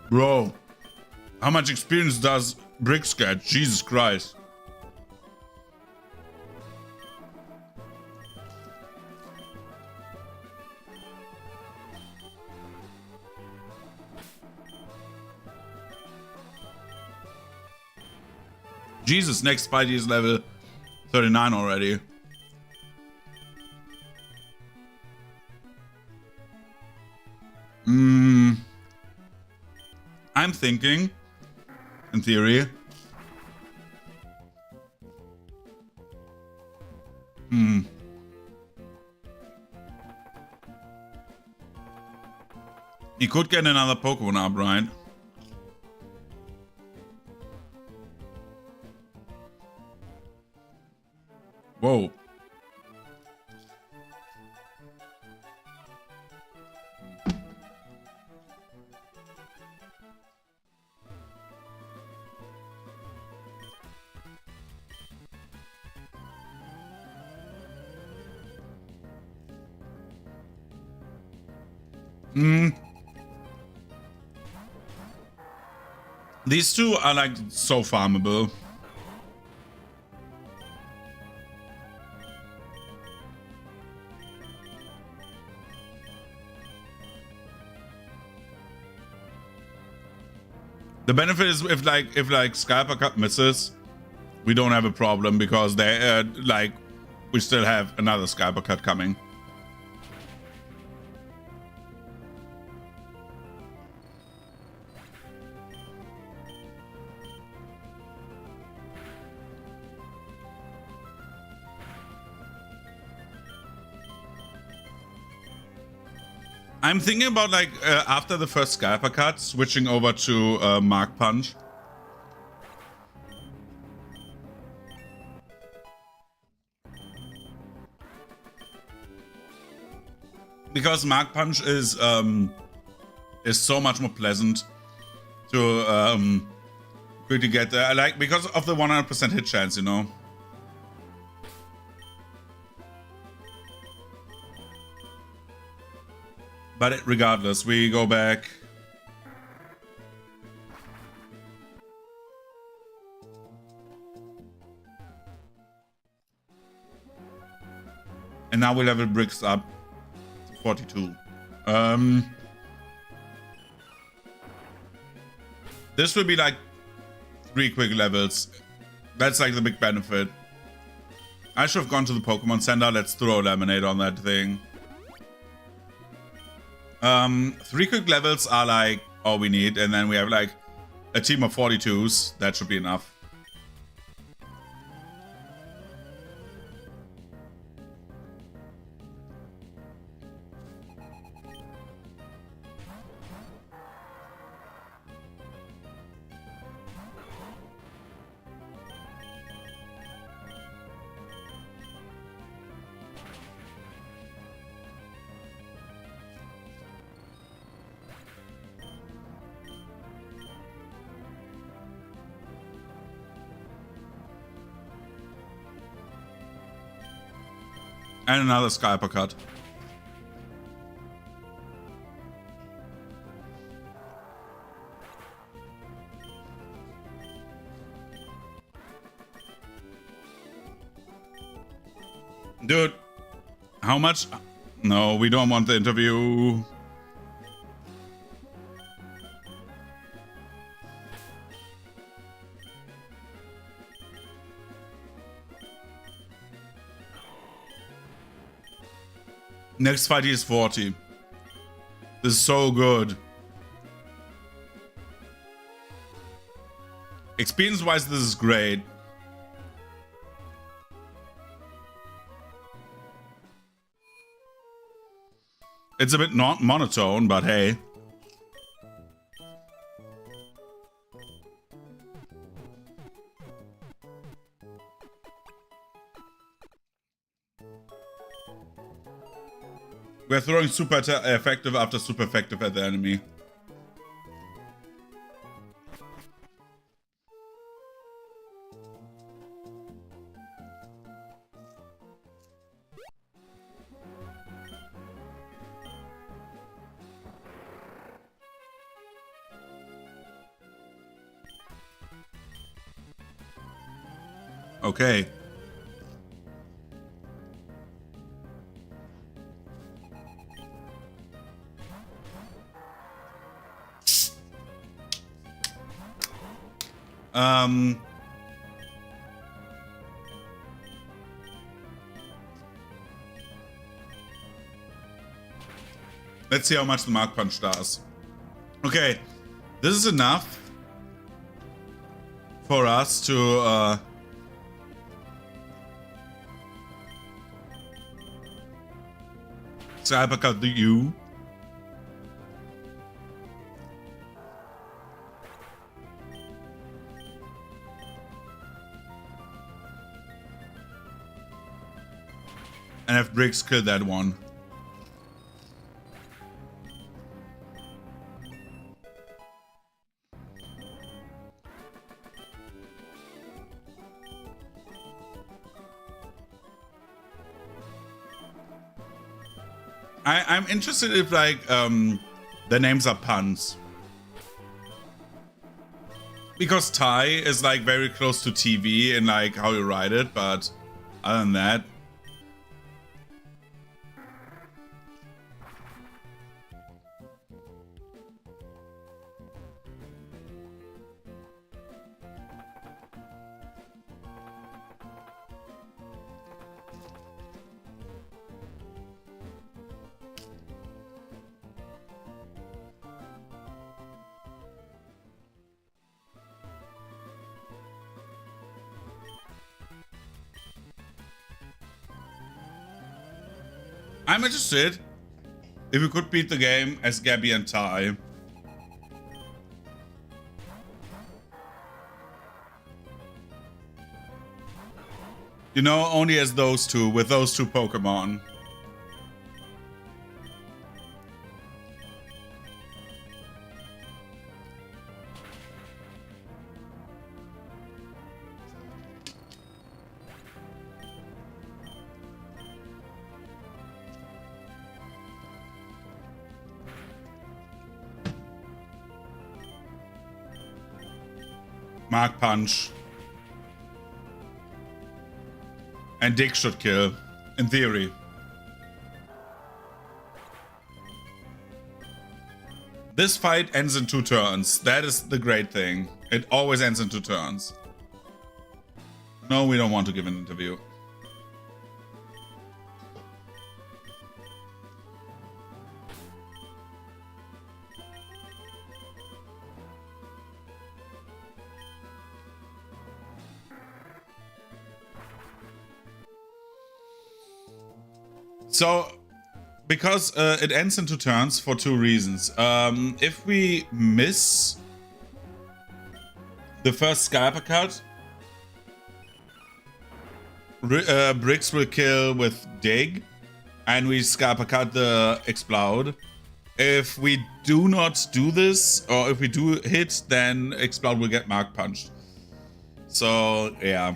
Bro, how much experience does Bricks get? Jesus Christ. Jesus, next fight is level 39 already. I'm thinking, in theory. He could get another Pokemon up, right? Whoa. These two are like so farmable. The benefit is if like Sky Uppercut misses, we don't have a problem because they like we still have another Sky Uppercut coming. I'm thinking about like after the first Sky Uppercut, switching over to Mark Punch. Because Mark Punch is so much more pleasant to quickly get there. Like because of the 100% hit chance, you know. But regardless, we go back. And now we level Bricks up to 42. This will be like 3 quick levels. That's like the big benefit. I should have gone to the Pokemon Center. Let's throw Lemonade on that thing. 3 quick levels are like all we need, and then we have like a team of 42s. That should be enough. And another Sky Uppercut. Dude, how much? No, we don't want the interview. Next fight is 40. This is so good. Experience-wise, this is great. It's a bit not monotone, but hey. We're throwing super effective after super effective at the enemy. Okay. Let's see how much the Mark Punch does. Okay, this is enough for us to Cybercut the U. And have Briggs kill that one. I'm interested if like the names are puns. Because Thai is like very close to TV in like how you write it, but other than that. I'm interested if we could beat the game as Gabby and Ty. You know, only as those two, with those two Pokemon. Mark Punch. And Dick should kill, in theory. This fight ends in 2 turns. That is the great thing. It always ends in 2 turns. No, we don't want to give an interview. So, because it ends in 2 turns for 2 reasons. If we miss the first Skyper cut, Briggs will kill with Dig, and we Skyper cut the Explode. If we do not do this, or if we do hit, then Explode will get Mark Punched. So, yeah.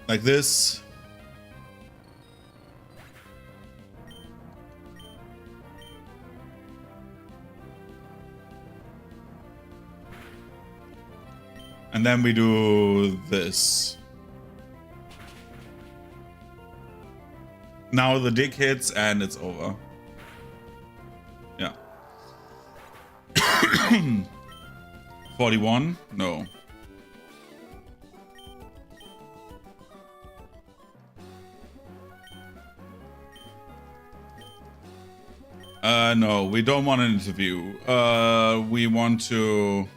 Like this. And then we do this. Now the Dig hits and it's over. Yeah. 41? No. No, we don't want an interview. We want to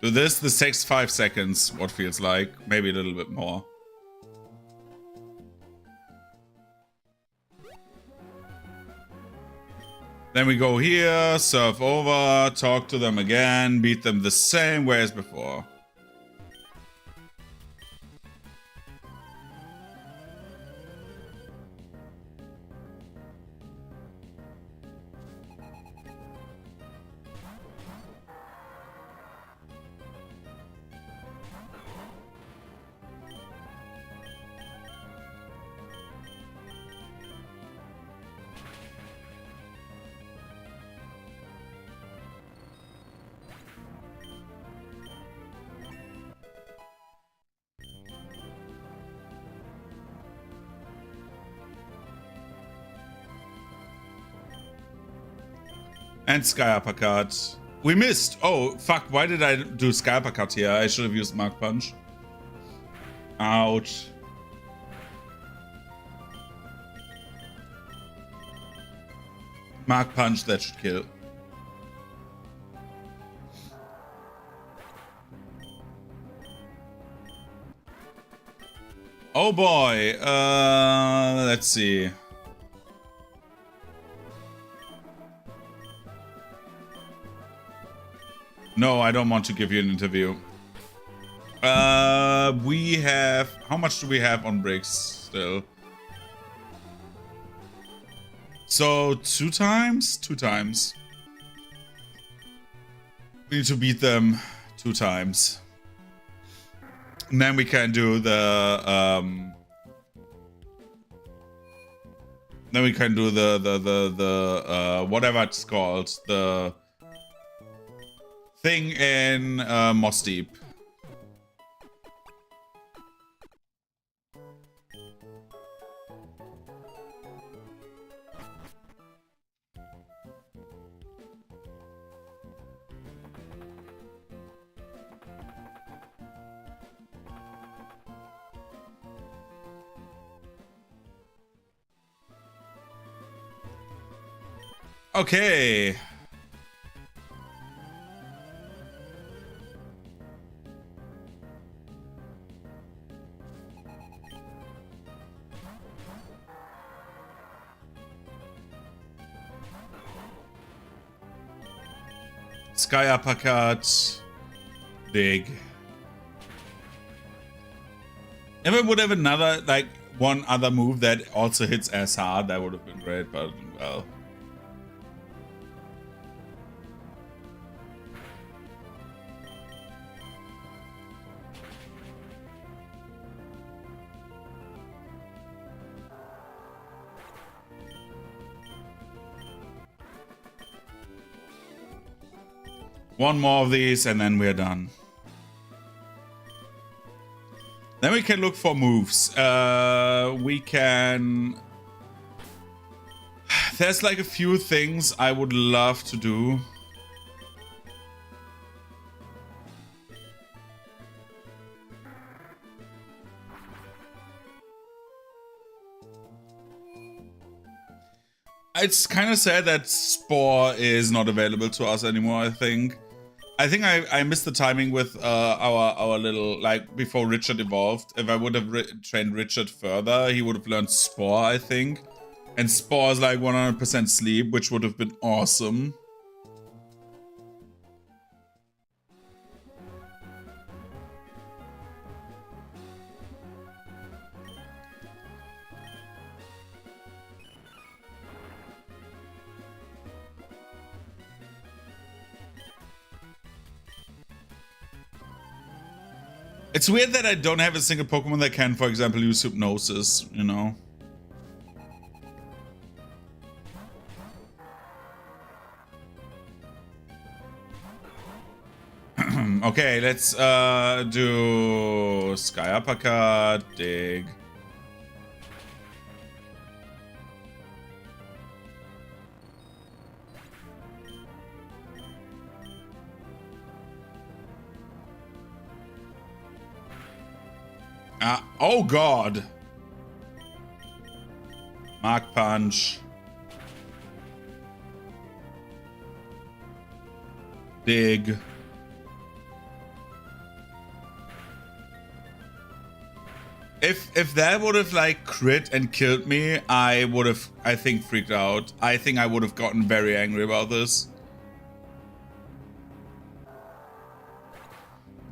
do this. This takes 5 seconds, what feels like. Maybe a little bit more. Then we go here, surf over, talk to them again, beat them the same way as before. And Sky Uppercut. We missed. Oh, fuck. Why did I do Sky Uppercut here? I should have used Mark Punch. Ouch. Mark Punch, that should kill. Oh boy. Let's see. No, I don't want to give you an interview. We have... How much do we have on breaks still? So, 2 times? 2 times. We need to beat them 2 times. And then we can do the... Then we can do the whatever it's called. The... thing in Moss Deep. Okay. Sky Uppercut. Big. If I would have another, like, one other move that also hits as hard, that would have been great, but, well. One more of these and then we're done. Then we can look for moves. We can... There's like a few things I would love to do. It's kind of sad that Spore is not available to us anymore, I think. I missed the timing with our little, like, before Richard evolved. If I would have trained Richard further, he would have learned Spore, I think. And Spore is like 100% sleep, which would have been awesome. It's weird that I don't have a single Pokemon that can, for example, use Hypnosis, you know? Okay, let's do Sky Uppercut, Dig. Oh god! Mark Punch. Dig. If that would have like crit and killed me, I would have, I think, freaked out. I think I would have gotten very angry about this.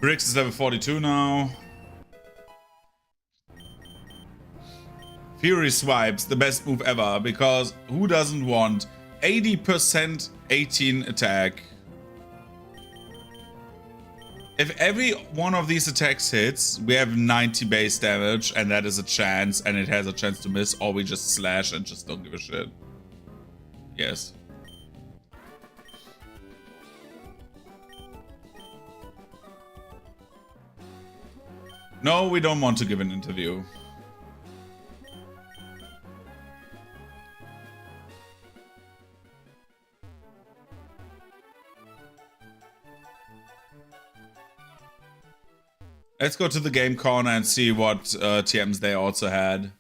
Briggs is level 42 now. Fury Swipes, the best move ever, because who doesn't want 80% 18 attack? If every one of these attacks hits, we have 90 base damage, and that is a chance, and it has a chance to miss, or we just slash and just don't give a shit. Yes. No, we don't want to give an interview. Let's go to the game corner and see what TMs they also had.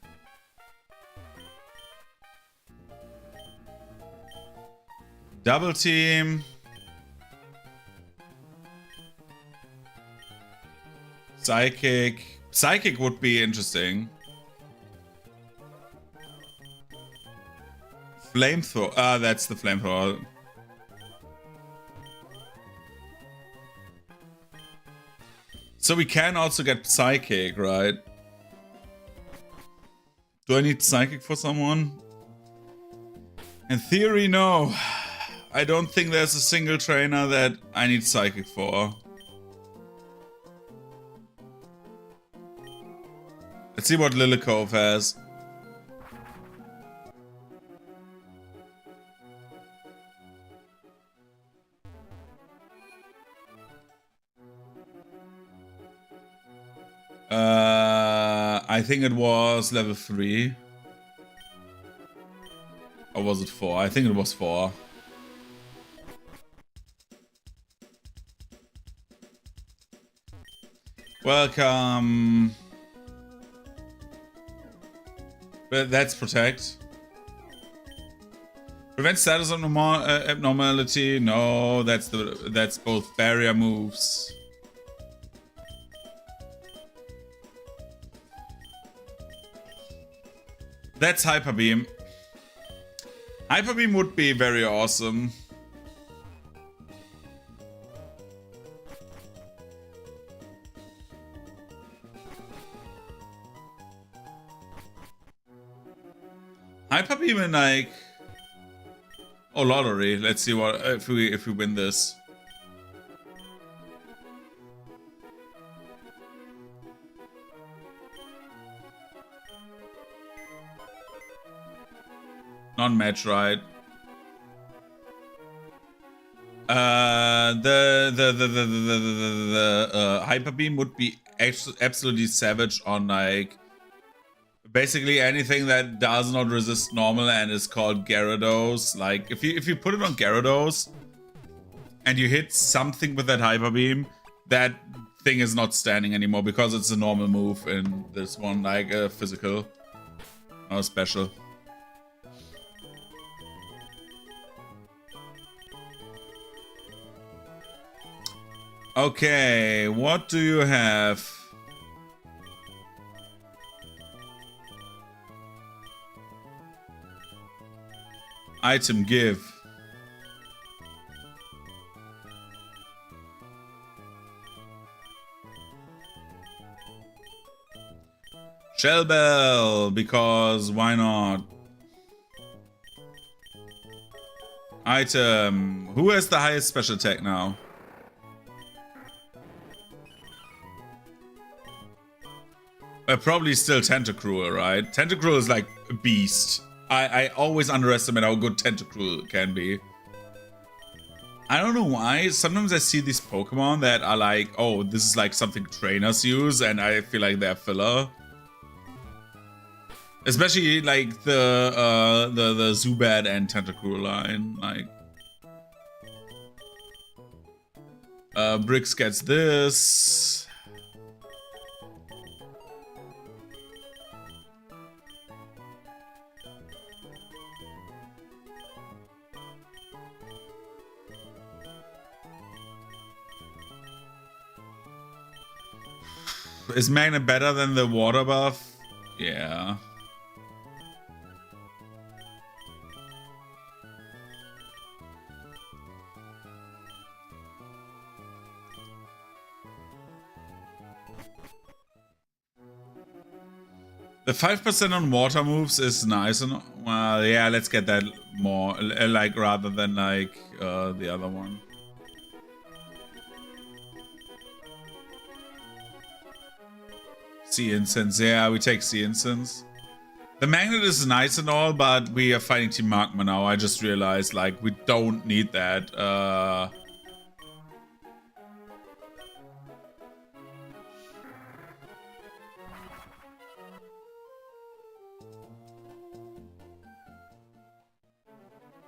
Double team. Psychic. Psychic would be interesting. Flamethrower. Ah, that's the flamethrower. So we can also get Psychic, right? Do I need Psychic for someone? In theory, no. I don't think there's a single trainer that I need Psychic for. Let's see what Lilikov has. I think it was level 3. Or was it 4? I think it was 4. Welcome. But that's protect. Prevent status abnormality. No, that's both barrier moves. That's Hyper Beam. Hyper Beam would be very awesome. Hyper Beam and like, oh, lottery. Let's see what if we win this. Non-match, right? The Hyper Beam would be absolutely savage on like basically anything that does not resist normal and is called Gyarados. Like if you put it on Gyarados and you hit something with that Hyper Beam, that thing is not standing anymore because it's a normal move in this one, like a physical or special. Okay, what do you have? Item give. Shell Bell, because why not? Item. Who has the highest special attack now? Probably still Tentacruel, right? Tentacruel is like a beast. I always underestimate how good Tentacruel can be. I don't know why. Sometimes I see these Pokemon that are like, oh, this is like something trainers use, and I feel like they're filler. Especially like the Zubat and Tentacruel line. Like, Briggs gets this. Is magnet better than the water buff? Yeah. The 5% on water moves is nice, and well, yeah, let's get that more, like, rather than like the other one. Sea Incense, yeah, we take Sea Incense. The magnet is nice and all, but we are fighting Team Magma now. I just realized, like, we don't need that.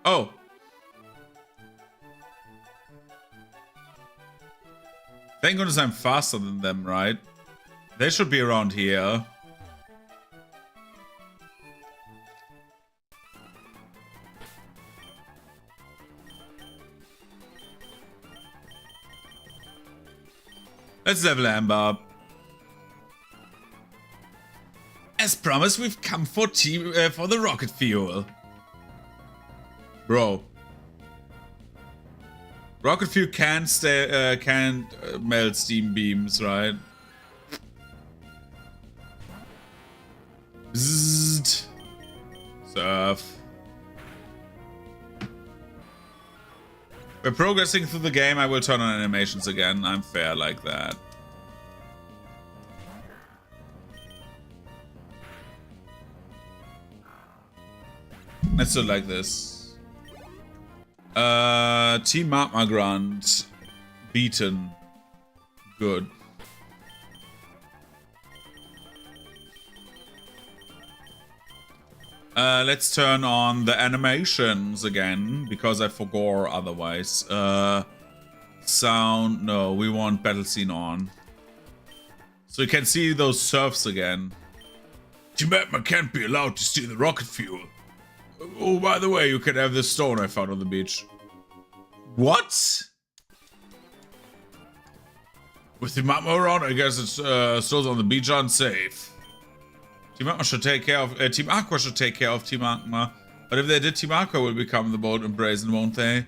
Oh. Thank goodness I'm faster than them, right? They should be around here. Let's level Amber up. As promised, we've come for the rocket fuel. Bro. Rocket fuel can't melt steam beams, right? Bzzzt. Surf. We're progressing through the game. I will turn on animations again. I'm fair like that. Let's do it like this. Team Magma Grunt. Beaten. Good. Let's turn on the animations again, because I forgot otherwise. Sound, no, we want battle scene on. So you can see those surfs again. Team Magma can't be allowed to steal the rocket fuel. Oh, by the way, you can have this stone I found on the beach. What? With Team Magma around, I guess it's stones on the beach aren't safe. Team Magma should take care of Team Aqua should take care of Team Magma. But if they did, Team Aqua will become the bold and brazen, won't they?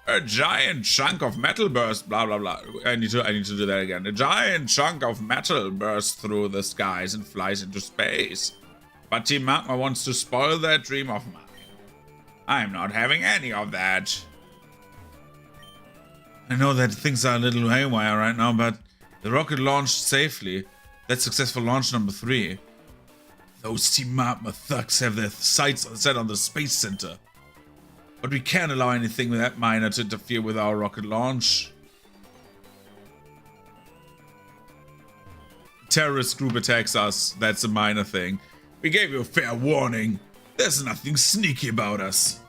A giant chunk of metal burst, blah blah blah. I need to do that again. A giant chunk of metal bursts through the skies and flies into space. But Team Magma wants to spoil that dream of mine. I'm not having any of that. I know that things are a little haywire right now, but the rocket launched safely. That's successful launch number 3. Those Team Magma thugs have their sights set on the space center. But we can't allow anything that minor to interfere with our rocket launch. Terrorist group attacks us. That's a minor thing. We gave you a fair warning. There's nothing sneaky about us.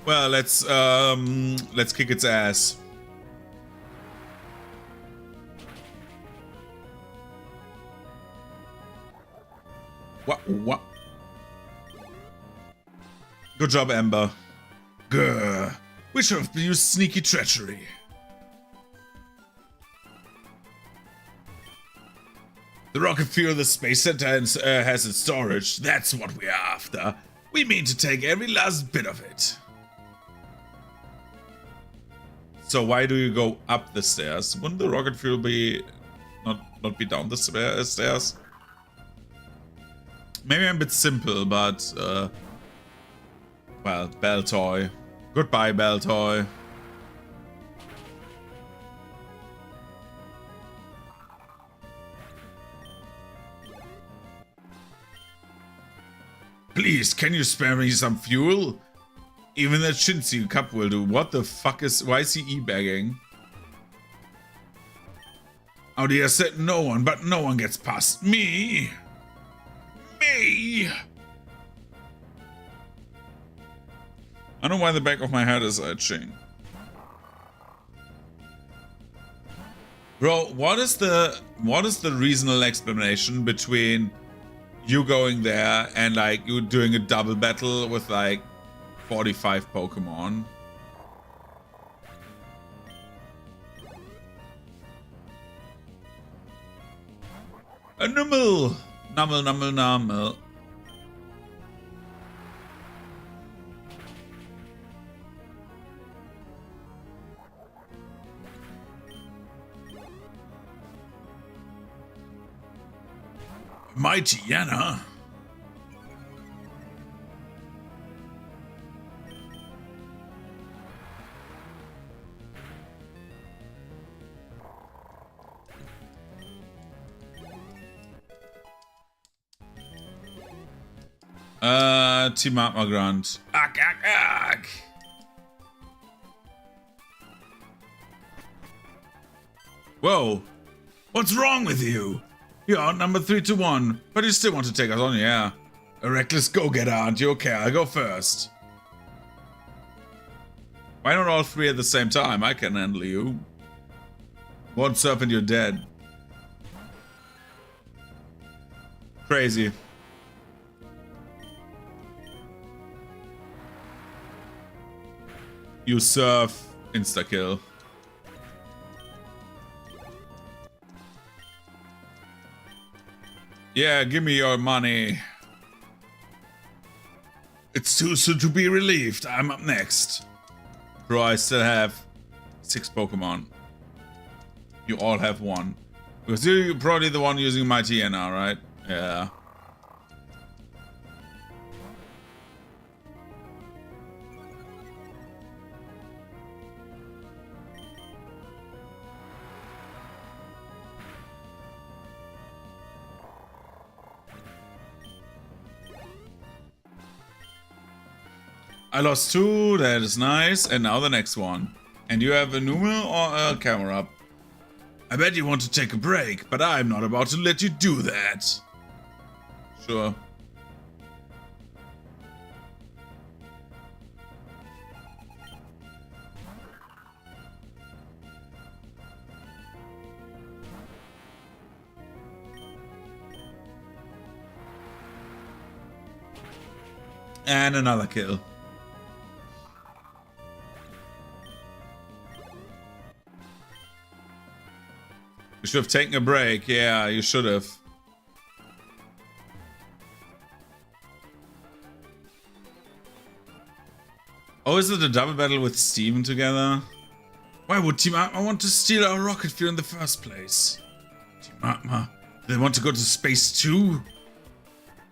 Well, let's kick its ass. What? Good job, Amber. Grr. We should have used sneaky treachery. The rocket fuel the space center has in storage. That's what we're after. We mean to take every last bit of it. So why do you go up the stairs? Wouldn't the rocket fuel be not be down the stairs? Maybe I'm a bit simple, but well, Bell Toy. Goodbye, Bell Toy. Please, can you spare me some fuel? Even that Shinsu cup will do. What the fuck is... Why is he e-bagging? Audi has said no one, but no one gets past me. Me! I don't know why the back of my head is itching. Bro, what is the reasonable explanation between you going there and like you doing a double battle with like 45 Pokemon. A Nummel! Nummel. Mighty Yana. Team Atma Grant. Ag. Whoa. What's wrong with you? You're outnumbered 3-1, but you still want to take us on, yeah. A reckless go-getter, aren't you? Okay, I'll go first. Why not all three at the same time? I can handle you. One serpent, you're dead. Crazy. You surf, insta-kill. Yeah, give me your money. It's too soon to be relieved. I'm up next. Bro, I still have 6 Pokemon. You all have 1. Because you're probably the one using Mighty Yana, right? Yeah. I lost 2, that is nice. And now the next one. And you have a Nummel or a camera? I bet you want to take a break, but I'm not about to let you do that. Sure. And another kill. You should have taken a break. Yeah, you should have. Oh, is it a double battle with Steven together? Why would Team Atma want to steal our rocket fuel in the first place? Team Atma, they want to go to space too?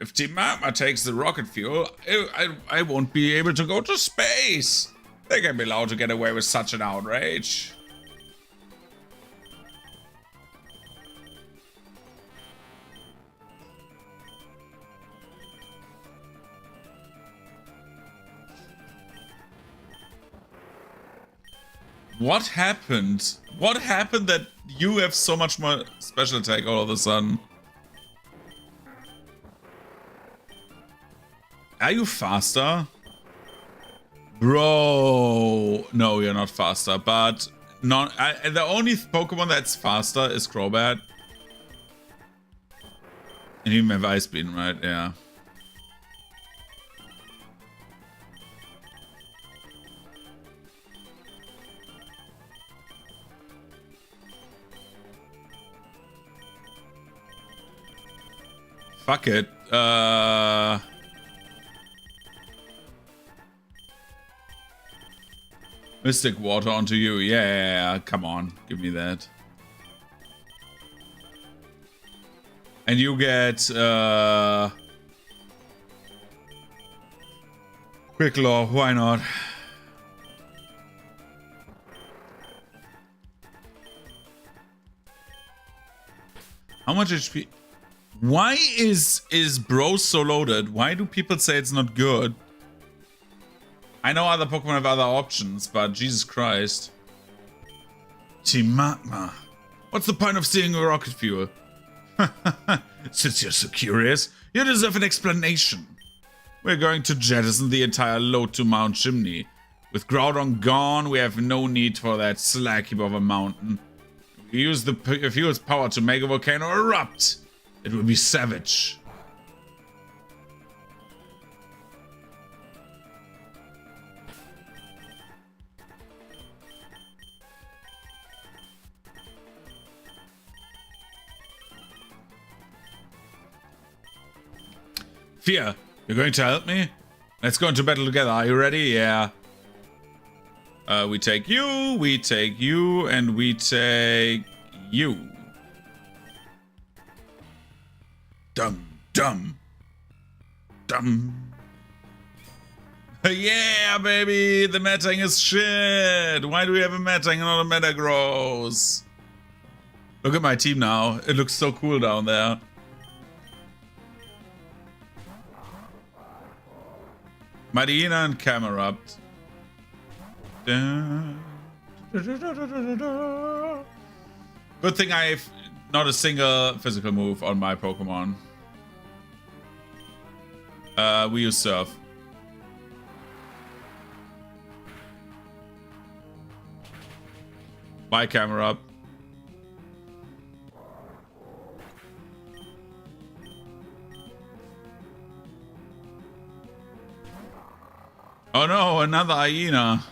If Team Atma takes the rocket fuel, I won't be able to go to space. They can't be allowed to get away with such an outrage. What happened? What happened that you have so much more special attack all of a sudden? Are you faster? Bro, no, you're not faster, but the only Pokemon that's faster is Crobat. And you have Ice Beam, right? Yeah. Fuck it. Mystic Water onto you. Yeah, come on. Give me that. And you get Quick Law. Why not? How much HP? Why is Bro so loaded? Why do people say it's not good? I know other Pokemon have other options, but Jesus Christ. Team Magma. What's the point of stealing a rocket fuel? Since you're so curious, you deserve an explanation. We're going to jettison the entire load to Mount Chimney. With Groudon gone, we have no need for that slag heap of a mountain. We use the fuel's power to make a volcano erupt. It will be savage. Fear, you're going to help me? Let's go into battle together. Are you ready? Yeah. We take you, and we take you. Dum, dum, dum. Yeah, baby, the Metang is shit. Why do we have a Metang and not a Metagross? Look at my team now. It looks so cool down there. Marina and Camerupt. Good thing I've not a single physical move on my Pokemon. We use Surf. Bye, Camerupt. Oh no, another hyena.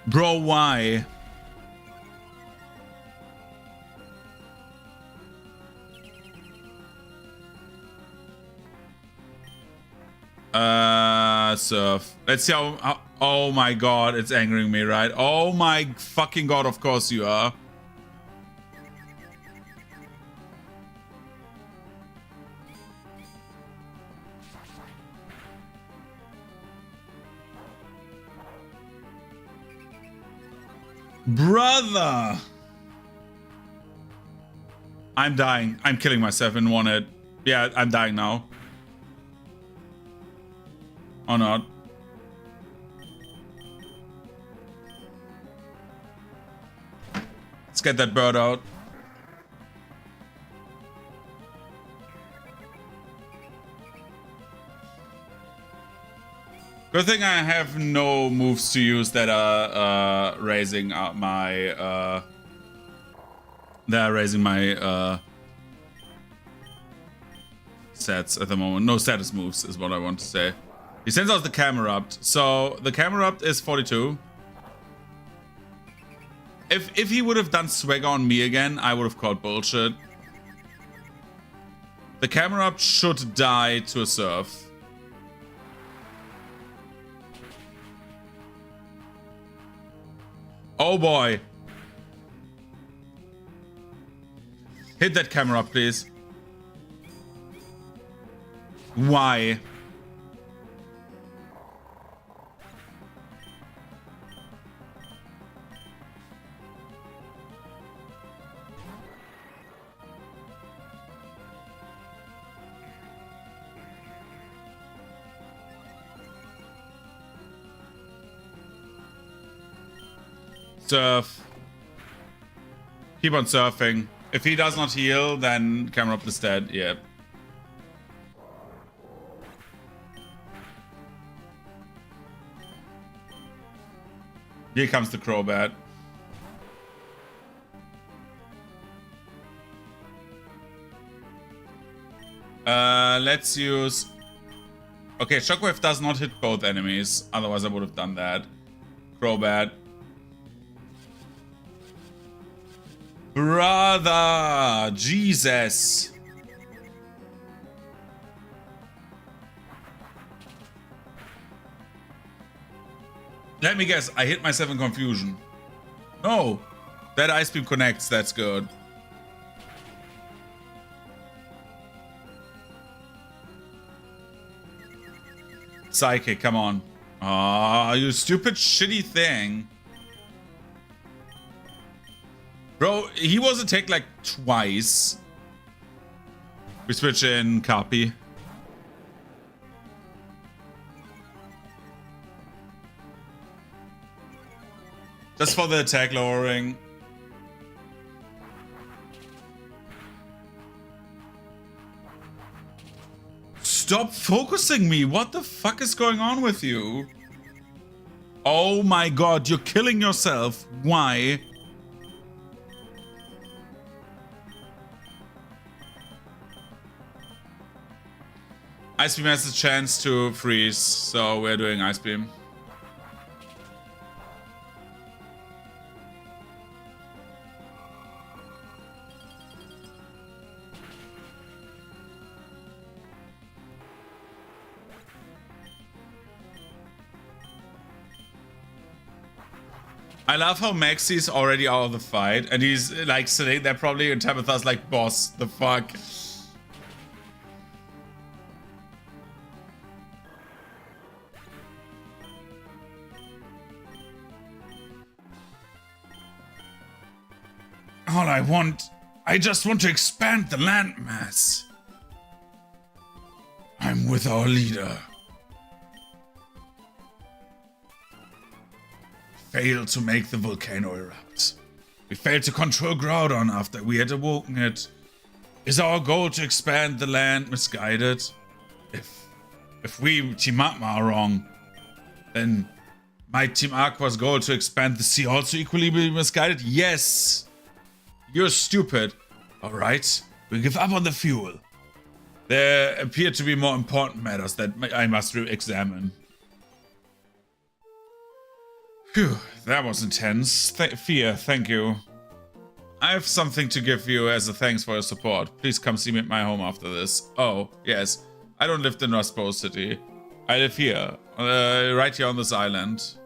Bro, why? Surf. Let's see how... Oh my god, it's angering me, right? Oh my fucking god, of course you are. Brother! I'm dying. I'm killing myself in one hit. Yeah, I'm dying now. Or not. Let's get that bird out. Good thing I have no moves to use that are raising my sets at the moment. No status moves is what I want to say. He sends out the Camerupt. So the Camerupt is 42. If he would have done Swagger on me again, I would have called bullshit. The Camerupt should die to a Surf. Oh boy. Hit that Camerupt, please. Why? Surf. Keep on surfing. If he does not heal, then Camerupt is dead. Yep. Here comes the Crobat. Let's use... Okay, Shockwave does not hit both enemies. Otherwise I would have done that. Crobat. Brother! Jesus! Let me guess, I hit myself in confusion. No! That Ice Beam connects, that's good. Psychic, come on. Ah, you stupid shitty thing. Bro, he was attacked like twice. We switch in Copy. Just for the attack lowering. Stop focusing me. What the fuck is going on with you? Oh my god, you're killing yourself. Why? Ice Beam has a chance to freeze, so we're doing Ice Beam. I love how Maxi's already out of the fight, and he's like sitting there probably, and Tabitha's like, boss, the fuck. All I just want to expand the landmass. I'm with our leader. Failed to make the volcano erupt. We failed to control Groudon after we had awoken it. Is our goal to expand the land misguided? If we, Team Magma, are wrong, then might Team Aqua's goal to expand the sea also equally be misguided? Yes! You're stupid. Alright, we give up on the fuel. There appear to be more important matters that I must examine. Phew, that was intense. Fear, thank you. I have something to give you as a thanks for your support. Please come see me at my home after this. Oh, yes. I don't live in Rustbow City. I live here. Right here on this island.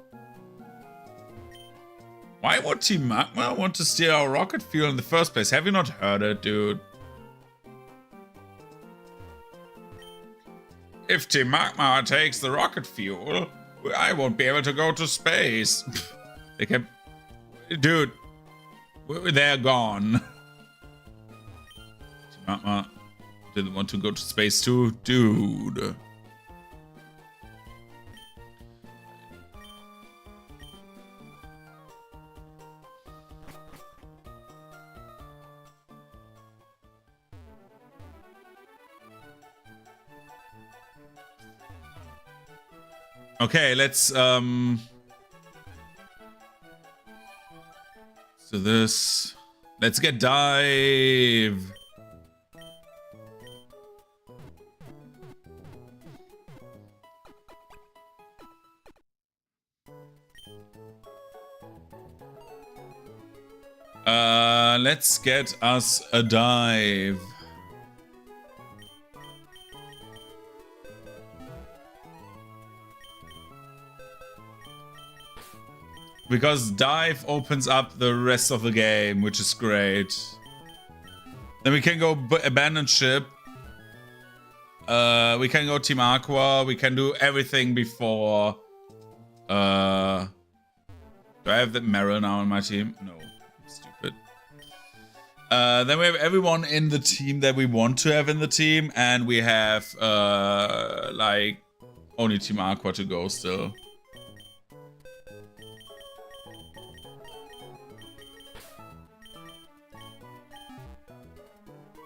Why would Team Magma want to steal our rocket fuel in the first place? Have you not heard it, dude? If Team Magma takes the rocket fuel, I won't be able to go to space. They can... Dude. They're gone. Team Magma didn't want to go to space too? Dude. Okay, let's so this, let's get dive. Let's get us a dive. Because dive opens up the rest of the game, which is great. Then we can go abandon ship. We can go Team Aqua. We can do everything before. Do I have the Meryl now on my team? No, stupid. Then we have everyone in the team that we want to have in the team, and we have like only Team Aqua to go still.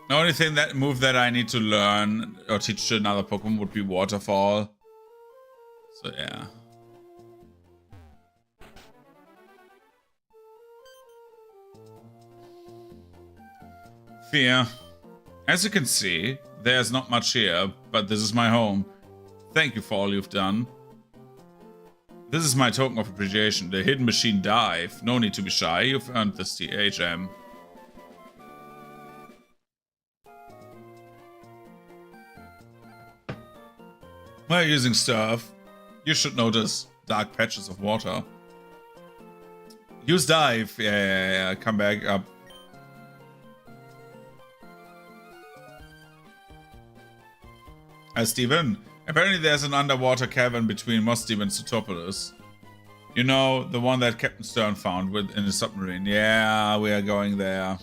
The only thing move that I need to learn or teach to another Pokemon would be Waterfall. So yeah. Fear. As you can see, there's not much here, but this is my home. Thank you for all you've done. This is my token of appreciation, the Hidden Machine Dive. No need to be shy, you've earned this THM. While using stuff, you should notice dark patches of water. Use dive. Yeah. Come back up. Steven, apparently there's an underwater cavern between Mossdeep and Sutopolis. You know, the one that Captain Stern found in his submarine. Yeah, we are going there.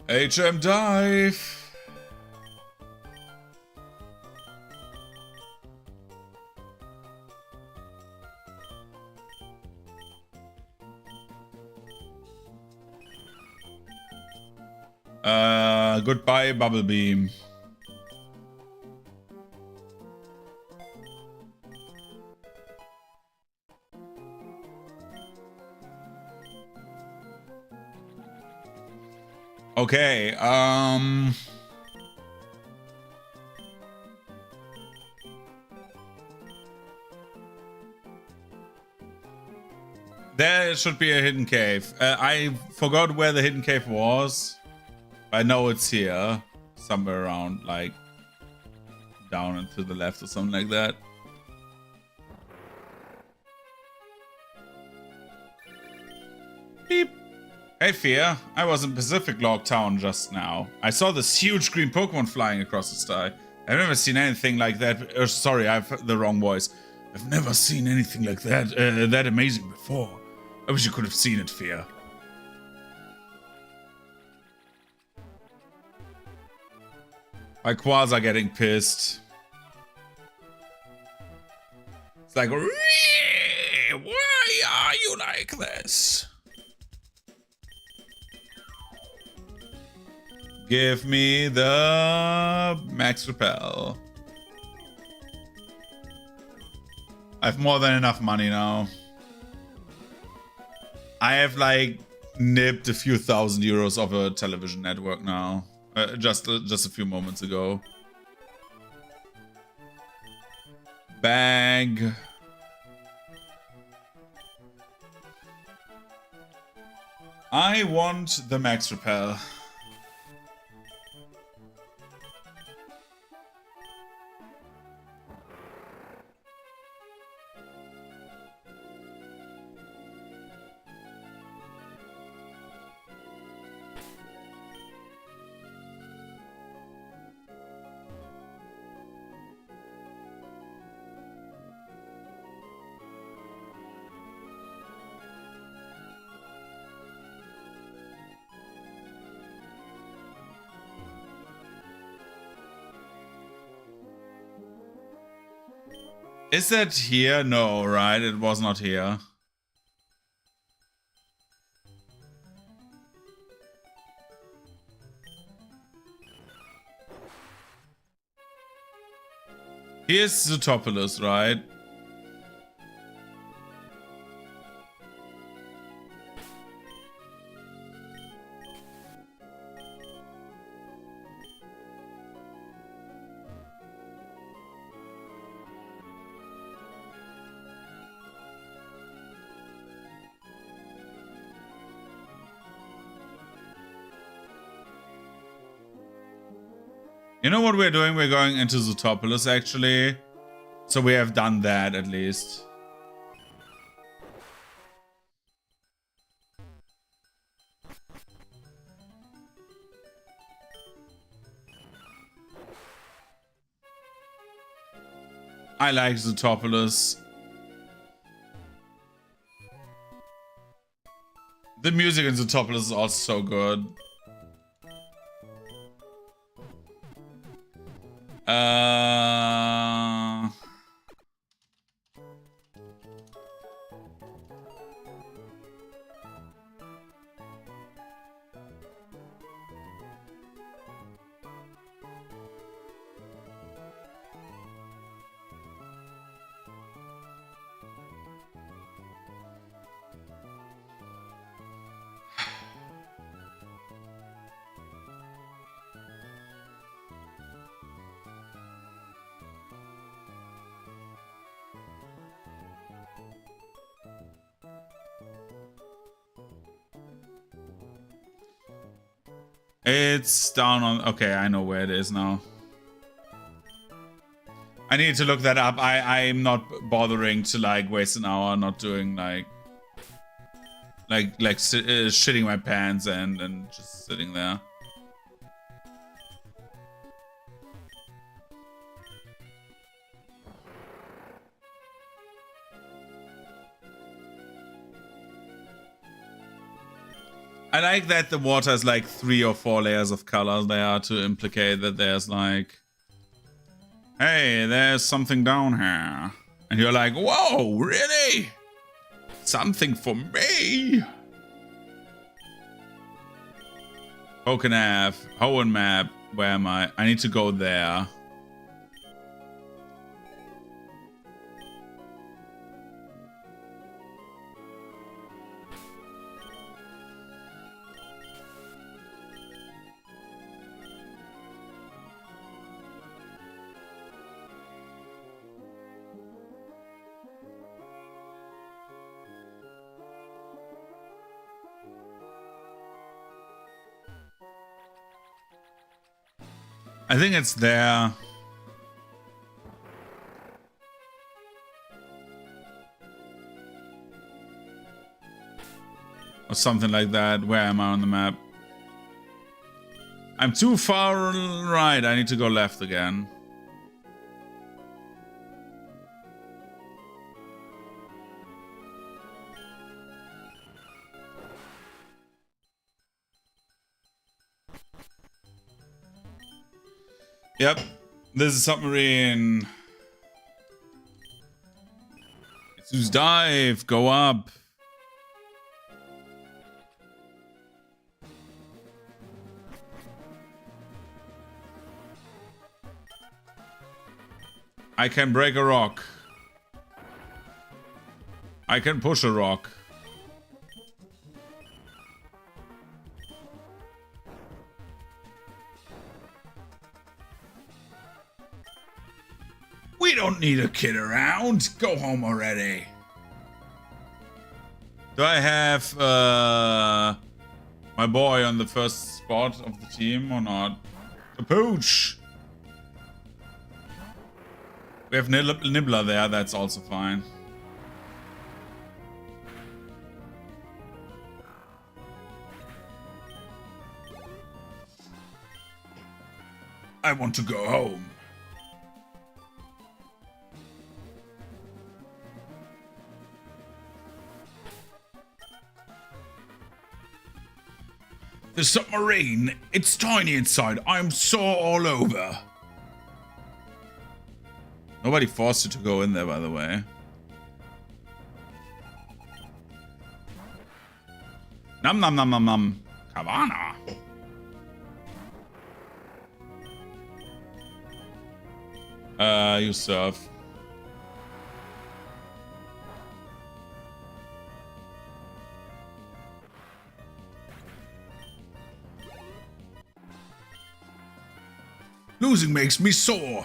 HM dive. Goodbye, Bubble Beam. Okay, there should be a hidden cave. I forgot where the hidden cave was. I know it's here. Somewhere around, like, down and to the left or something like that. beep. Hey, Fear. I was in Pacific Log Town just now. I saw this huge green Pokemon flying across the sky. I've never seen anything like that. Sorry, I have the wrong voice. I've never seen anything like that, that amazing before. I wish you could have seen it, Fear. My quads are getting pissed. It's like, why are you like this? Give me the max repel. I have more than enough money now. I have like nipped a few thousand euros of a television network now. Just a few moments ago. Bag. I want the max repel. Is that here? No, right? It was not here. Here's Zootopoulos, right? You know what we're doing? We're going into Zootopoulos, actually. So we have done that, at least. I like Zootopoulos. The music in Zootopoulos is also so good. It's down on... Okay, I know where it is now. I need to look that up. I'm not bothering to like waste an hour not doing like shitting my pants and just sitting there. I like that the water is like 3 or 4 layers of colors there to implicate that there's like, hey, there's something down here. And you're like, whoa, really? Something for me? Pokenav, Hoenn map, where am I? I need to go there. I think it's there. Or something like that. Where am I on the map? I'm too far right. I need to go left again. Yep. This is submarine. Use dive. Go up. I can break a rock. I can push a rock. We don't need a kid around. Go home already. Do I have my boy on the first spot of the team or not? The pooch. We have Nibbler there, that's also fine. I want to go home. The submarine, it's tiny inside. I'm sore all over. Nobody forced you to go in there, by the way. Nom nom nom nom nom. Cabana. You surf. Losing makes me sore.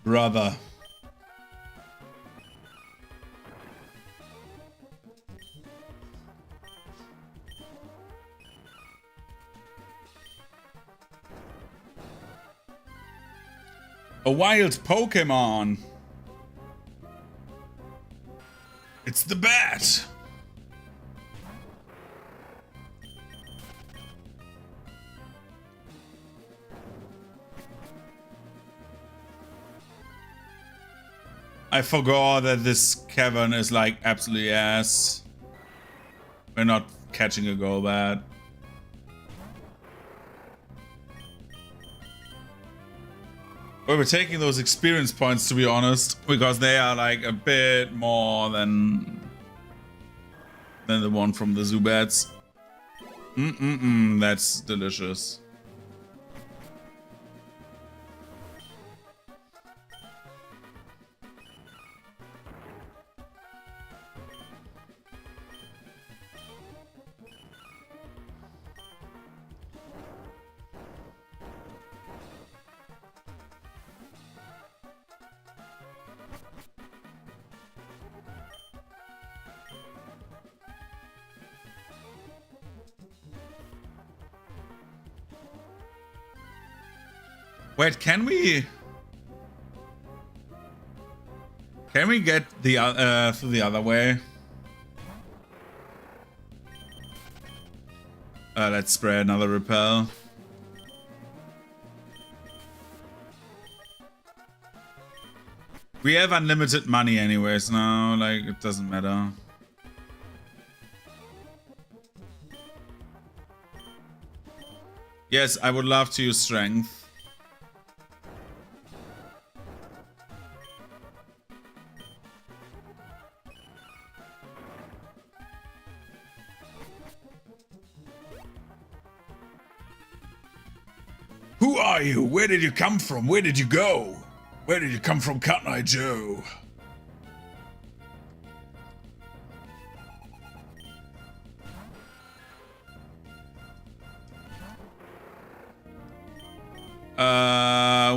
Brother. A wild Pokemon. It's the bat. I forgot that this cavern is like absolutely ass. We're not catching a Golbat. Well, we're taking those experience points, to be honest, because they are like a bit more than the one from the Zubats. That's delicious. Wait, can we get the through the other way? Let's spray another repel. We have unlimited money anyways now, like it doesn't matter. Yes, I would love to use strength. Who are you? Where did you come from? Where did you go? Where did you come from, Cotton Eye Joe?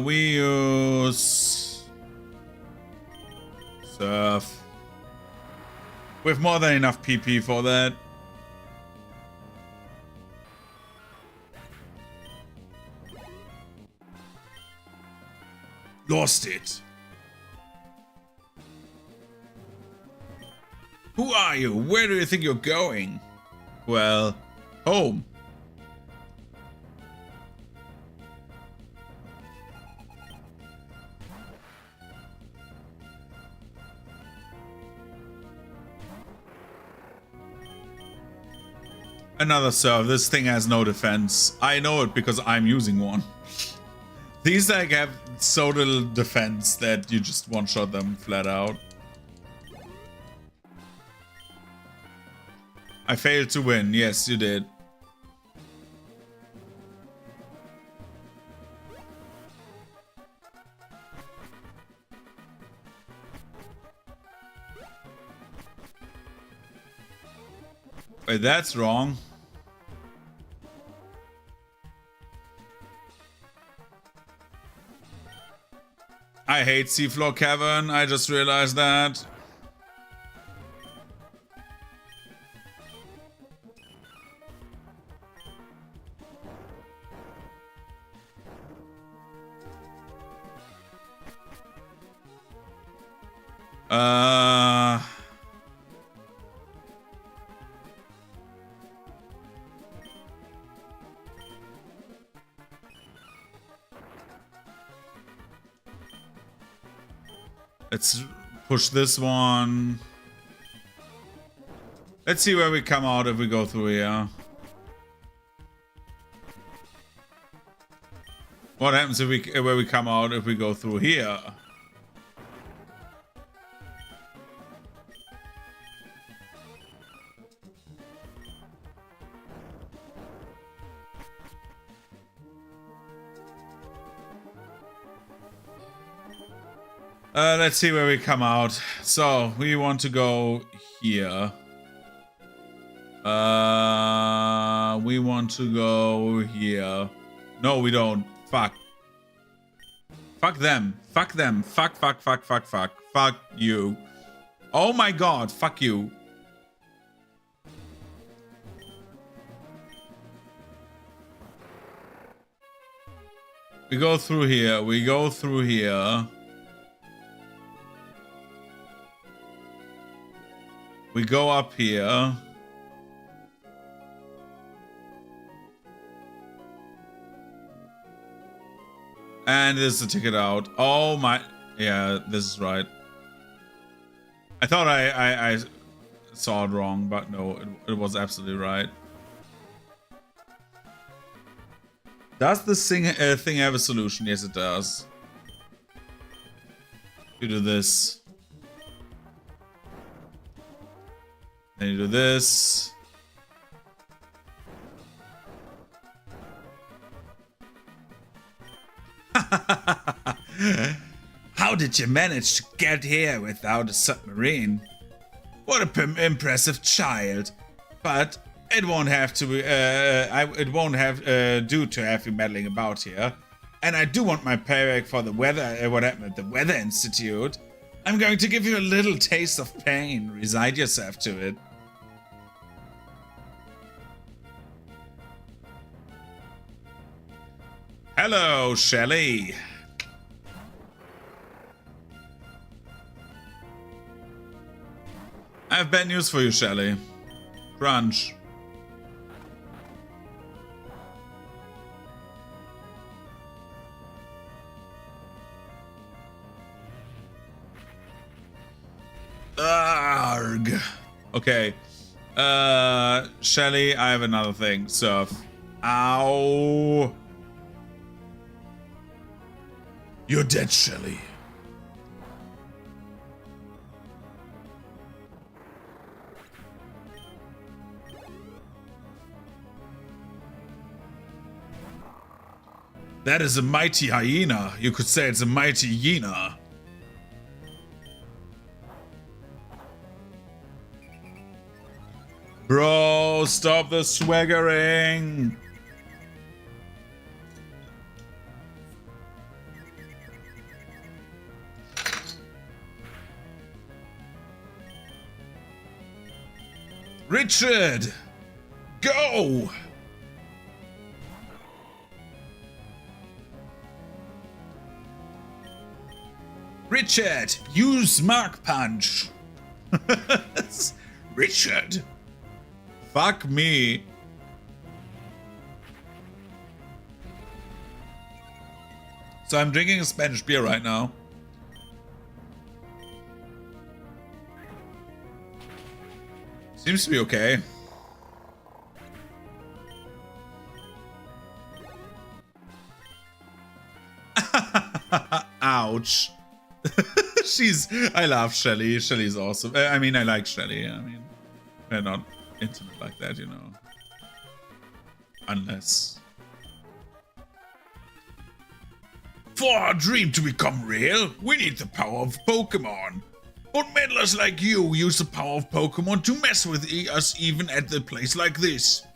We use surf. We have more than enough PP for that. Lost it. Who are you? Where do you think you're going? Well, home. Another serve. This thing has no defense. I know it because I'm using one. These like have so little defense that you just one-shot them flat out. I failed to win. Yes, you did. Wait, that's wrong. I hate Seafloor Cavern. I just realized that. Let's push this one. Let's see where we come out if we go through here. What happens if where we come out if we go through here? Let's see where we come out. So, we want to go here. We want to go here. No, we don't. Fuck. Fuck them. Fuck them. Fuck, fuck, fuck, fuck, fuck. Fuck you. Oh my god, fuck you. We go through here. We go through here. We go up here. And there's the ticket out. Oh my... Yeah, this is right. I thought I saw it wrong, but no, it was absolutely right. Does this thing have a solution? Yes, it does. You do this. Then you do this. How did you manage to get here without a submarine? What a impressive child! But it won't have to. It won't have do to have you meddling about here. And I do want my payback for the weather. What happened at the Weather Institute? I'm going to give you a little taste of pain. Resign yourself to it. Hello, Shelly. I have bad news for you, Shelly. Crunch. Arg. Okay. Shelly, I have another thing. Surf. Ow. You're dead, Shelly. That is a mighty hyena. You could say it's a mighty hyena. Bro, stop the swaggering. Richard, go! Richard, use Mark Punch. Richard. Fuck me. So I'm drinking a Spanish beer right now. Seems to be okay. Ouch. I love Shelly. Shelly's awesome. I mean, I like Shelly. I mean, we're not intimate like that, you know. Unless. For our dream to become real, we need the power of Pokemon. But meddlers like you use the power of Pokemon to mess with us even at a place like this.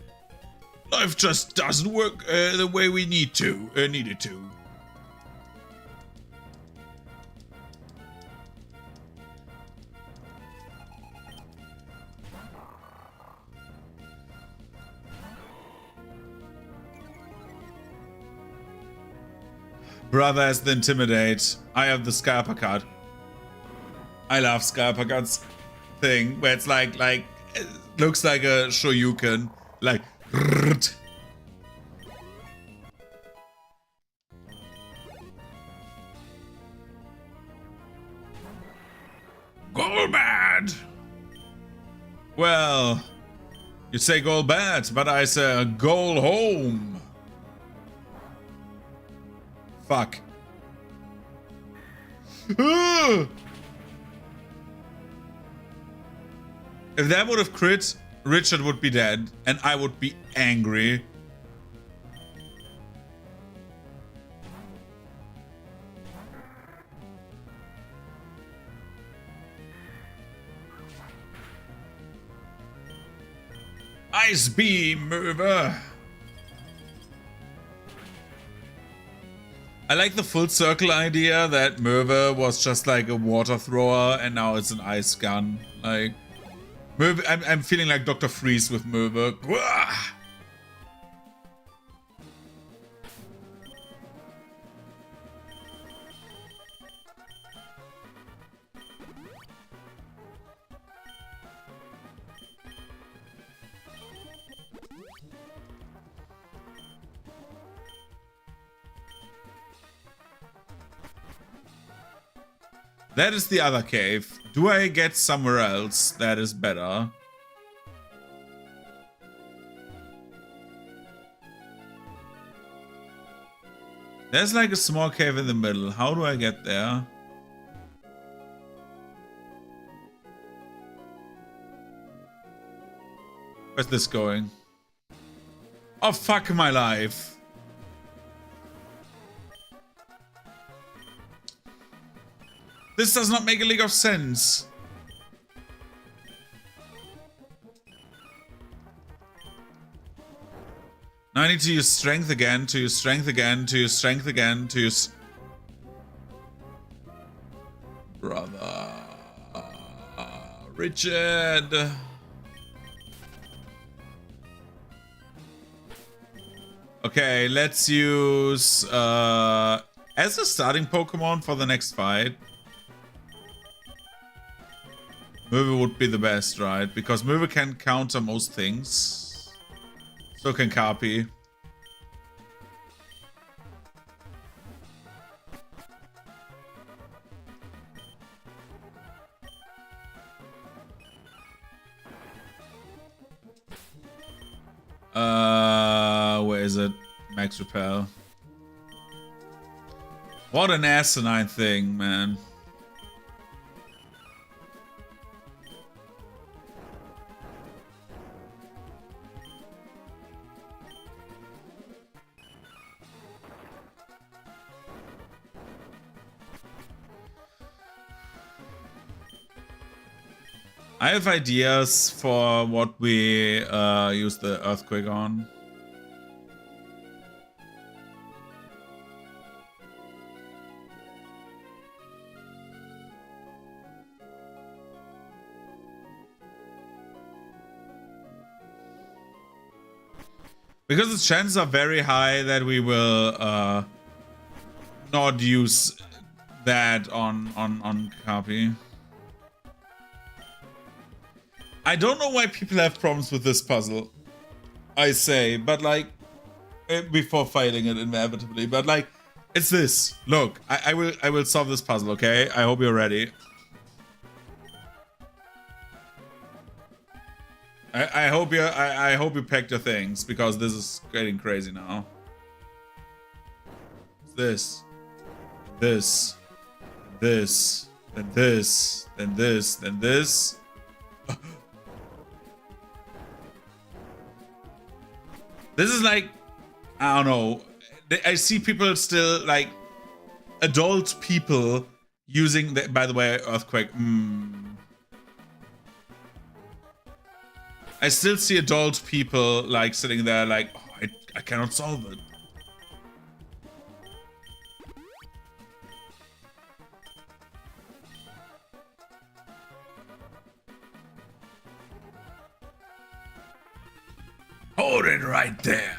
Life just doesn't work the way we need it to. Brother has the Intimidate. I have the Scarpa card. I love Scarpa card's thing, where it's like it looks like a Shoryuken. Like, Goal bad! Well, you say goal bad, but I say goal home. Fuck. If that would have crit, Richard would be dead, and I would be angry. Ice Beam, mover. I like the full circle idea that Merva was just like a water thrower and now it's an ice gun. Like, Merva, I'm feeling like Dr. Freeze with Merva. Gwah! That is the other cave. Do I get somewhere else that is better? There's like a small cave in the middle. How do I get there? Where's this going? Oh, fuck my life. This does not make a lick of sense. Now I need to use strength again, to use strength again, to use strength again, to use... Brother... Richard... Okay, let's use... as a starting Pokemon for the next fight. Merva would be the best, right? Because Merva can counter most things. So can Carpi. Where is it? Max Repel. What an asinine thing, man. I have ideas for what we use the Earthquake on. Because the chances are very high that we will not use that on copy. I don't know why people have problems with this puzzle. I say, but like before fighting it inevitably, but like it's this. Look, I will solve this puzzle, okay? I hope you're ready. I hope you packed your things, because this is getting crazy now. This, then this, then this, then this, then this. This is like, I don't know. I see people still, like, adult people using the, by the way, earthquake. I still see adult people like sitting there like, oh, I cannot solve it. Hold it right there.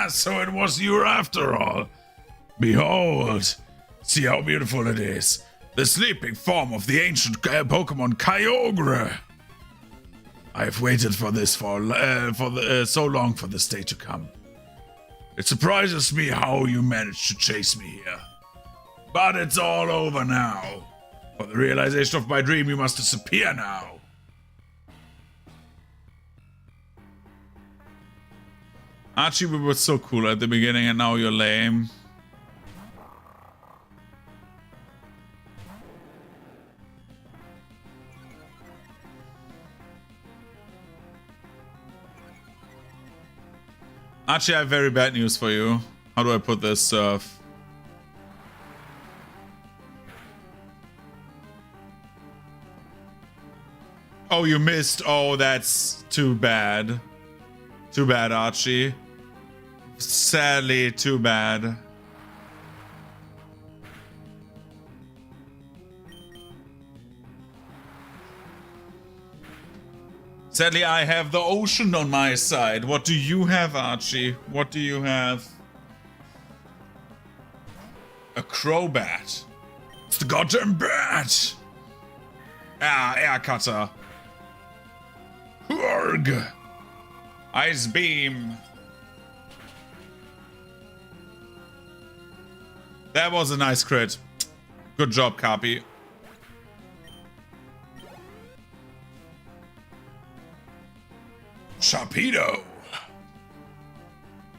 So it was you after all. Behold, see how beautiful it is. The sleeping form of the ancient Pokemon Kyogre. I've waited for this so long for this day to come. It surprises me how you managed to chase me here. But it's all over now. For the realization of my dream, you must disappear now. Archie, we were so cool at the beginning and now you're lame. Archie, I have very bad news for you. How do I put this, Surf? Oh, you missed. Oh, that's too bad. Too bad, Archie. Sadly, too bad. Sadly, I have the ocean on my side. What do you have, Archie? What do you have? A crowbat. It's the goddamn bat! Ah, air cutter. Hurg! Ice beam. That was a nice crit. Good job, Cappy. Sharpedo.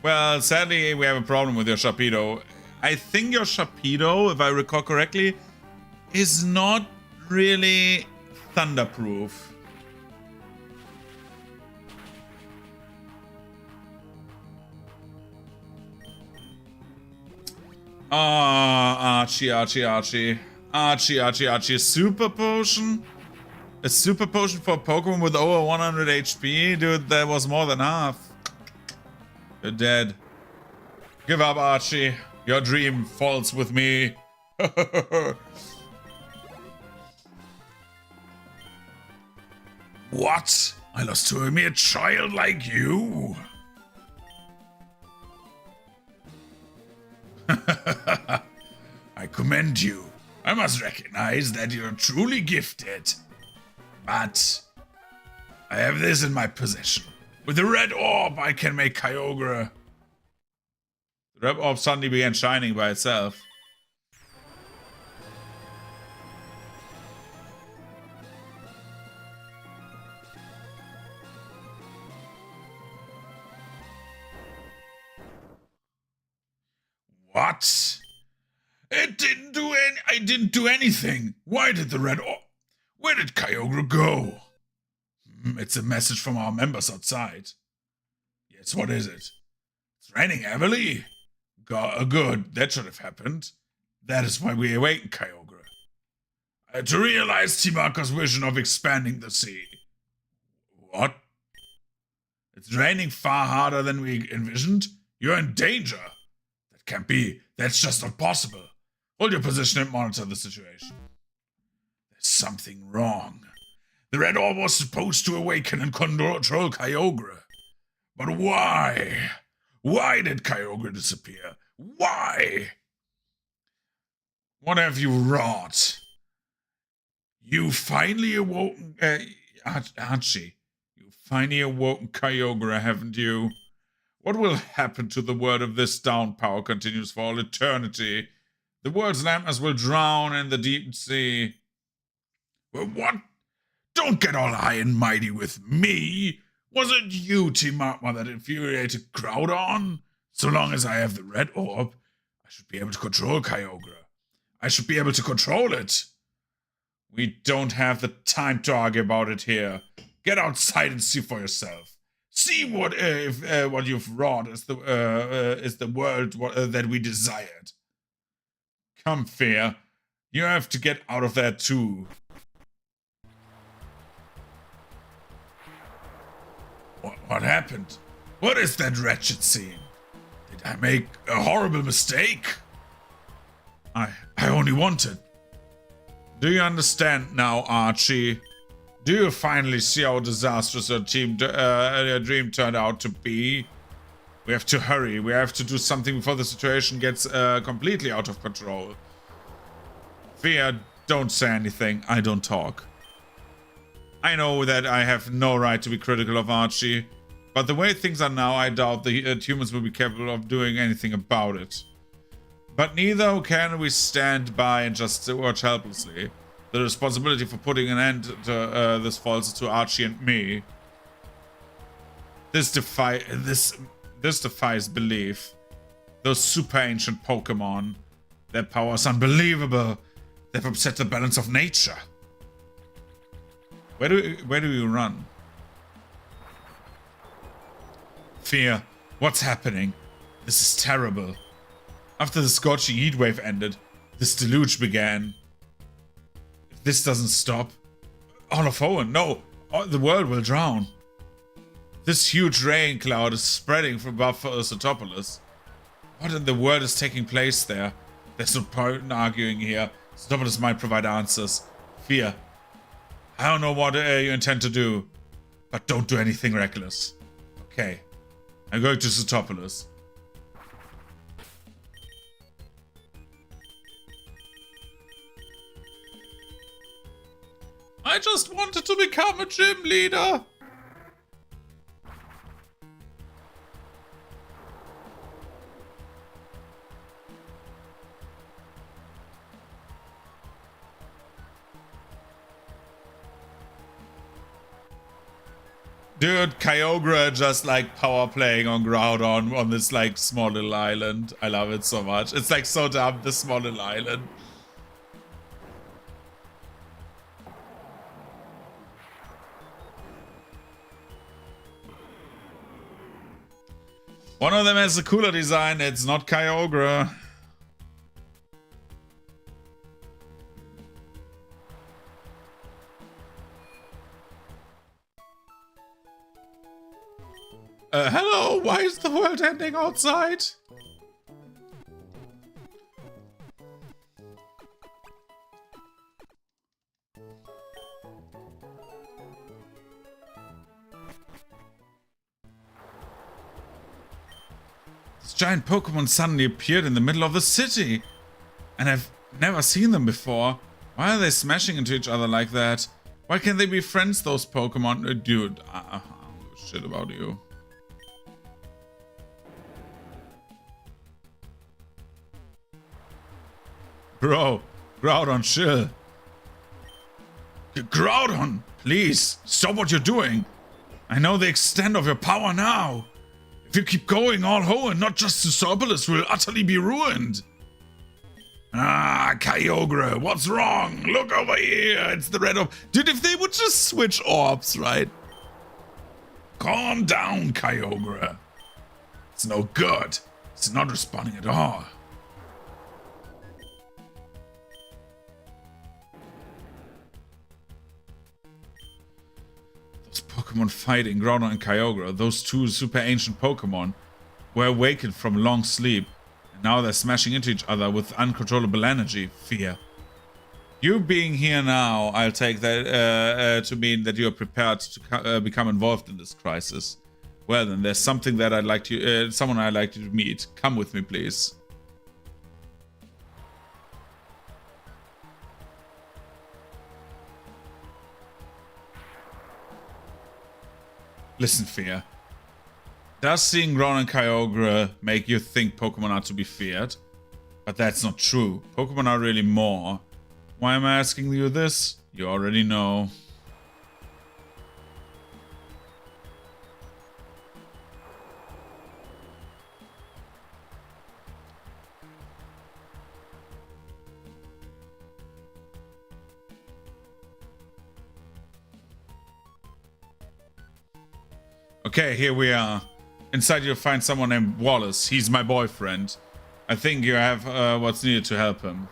Well, sadly, we have a problem with your Sharpedo. I think your Sharpedo, if I recall correctly, is not really thunderproof. Archie. Super potion? A super potion for Pokemon with over 100 HP? Dude, that was more than half. You're dead. Give up, Archie. Your dream falls with me. What? I lost to a mere child like you? I commend you. I must recognize that you're truly gifted. But I have this in my possession. With the red orb, I can make Kyogre. The red orb suddenly began shining by itself. What? It didn't do any. I didn't do anything. Why did the red orb? Where did Kyogre go? It's a message from our members outside. Yes, what is it? It's raining heavily. Good. That should have happened. That is why we awakened Kyogre. To realize Timarka's vision of expanding the sea. What? It's raining far harder than we envisioned. You're in danger. That can't be. That's just not possible. Hold your position and monitor the situation. There's something wrong. The red orb was supposed to awaken and control Kyogre. But why? Why did Kyogre disappear? Why? What have you wrought? You finally awoken, Archie. You finally awoken Kyogre, haven't you? What will happen to the word if this downpour continues for all eternity? The world's landmass will drown in the deep sea. Well, what? Don't get all high and mighty with me. Was it you, Timama, that infuriated Groudon? So long as I have the red orb, I should be able to control Kyogre. I should be able to control it. We don't have the time to argue about it here. Get outside and see for yourself. See what what you've wrought is the world that we desired. Come, Fear. You have to get out of there too. What happened? What is that wretched scene? Did I make a horrible mistake? I only wanted. Do you understand now, Archie? Do you finally see how disastrous your dream turned out to be? We have to hurry. We have to do something before the situation gets completely out of control. Fear, don't say anything. I don't talk. I know that I have no right to be critical of Archie, but the way things are now, I doubt the humans will be capable of doing anything about it. But neither can we stand by and just watch helplessly. The responsibility for putting an end to this falls to Archie and me. This defies belief. Those super ancient Pokemon, their power is unbelievable. They've upset the balance of nature. Where do you run? Fear, what's happening? This is terrible. After the scorching heatwave ended, this deluge began. If this doesn't stop, all of Hoenn, no, the world will drown. This huge rain cloud is spreading from above Sotopolis. What in the world is taking place there? There's no point in arguing here. Sotopolis might provide answers. Fear, I don't know what you intend to do, but don't do anything reckless. Okay, I'm going to Sotopolis. I just wanted to become a gym leader. Dude, Kyogre just like power playing on Groudon on this like small little island. I love it so much. It's like so dumb, this small little island. One of them has a cooler design. It's not Kyogre. Hello, why is the world ending outside? This giant Pokemon suddenly appeared in the middle of the city. And I've never seen them before. Why are they smashing into each other like that? Why can't they be friends, those Pokemon? Dude, I don't give a shit about you. Bro, Groudon, chill. Groudon, please, stop what you're doing. I know the extent of your power now. If you keep going, all Hoenn, not just Sotopolis, will utterly be ruined. Ah, Kyogre, what's wrong? Look over here, it's the red orb. Dude, if they would just switch orbs, right? Calm down, Kyogre. It's no good. It's not responding at all. Pokemon fighting Groudon and Kyogre, those two super ancient Pokemon, were awakened from long sleep, and now they're smashing into each other with uncontrollable energy. Fear. You being here now, I'll take that to mean that you are prepared to become involved in this crisis. Well then, there's something that I'd like to, someone I'd like you to meet. Come with me, please. Listen, Fear. Does seeing Ron and Kyogre make you think Pokemon are to be feared? But that's not true. Pokemon are really more. Why am I asking you this? You already know. Okay, here we are. Inside you'll find someone named Wallace. He's my boyfriend. I think you have what's needed to help him.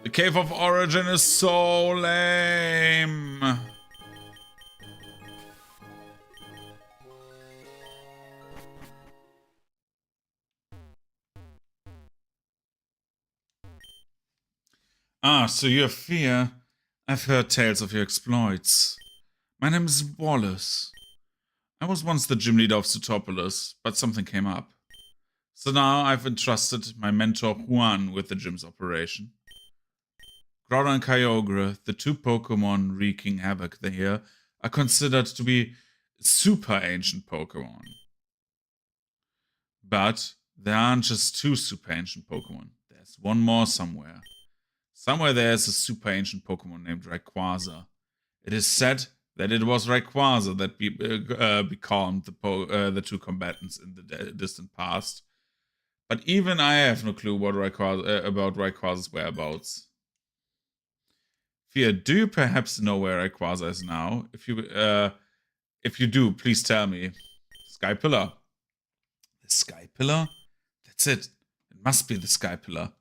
The Cave of Origin is so lame. Ah, so you're Fear. I've heard tales of your exploits. My name is Wallace. I was once the gym leader of Sootopolis, but something came up. So now I've entrusted my mentor Juan with the gym's operation. Groudon and Kyogre, the two Pokemon wreaking havoc here, are considered to be super ancient Pokemon. But there aren't just two super ancient Pokemon. There's one more somewhere. Somewhere there's a super ancient Pokemon named Rayquaza. It is said that it was Rayquaza that becalmed the two combatants in the distant past. But even I have no clue what about Rayquaza's whereabouts. Fear, do you perhaps know where Rayquaza is now? If you do, please tell me. Sky Pillar. The Sky Pillar? That's it. It must be the Sky Pillar.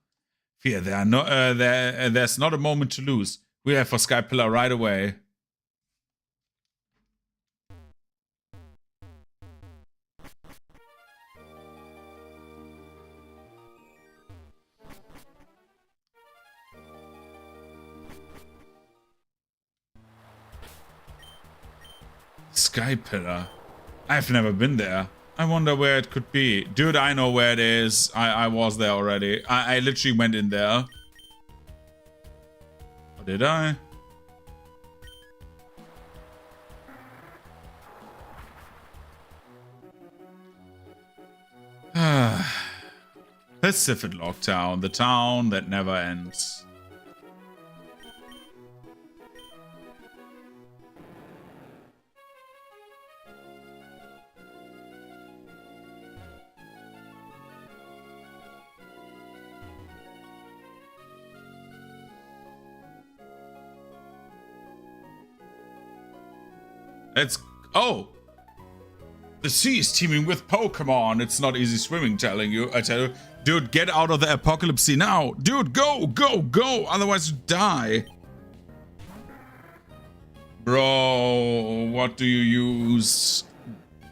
Fear, there's not a moment to lose. We have for Sky Pillar right away. Sky Pillar. I've never been there. I wonder where it could be. Dude, I know where it is. I was there already. I literally went in there. Or did I? Pacific Locktown, the town that never ends. Oh! The sea is teeming with Pokemon. It's not easy swimming, I tell you. Dude, get out of the apocalypse now. Dude, go, go, go. Otherwise you die. Bro, what do you use?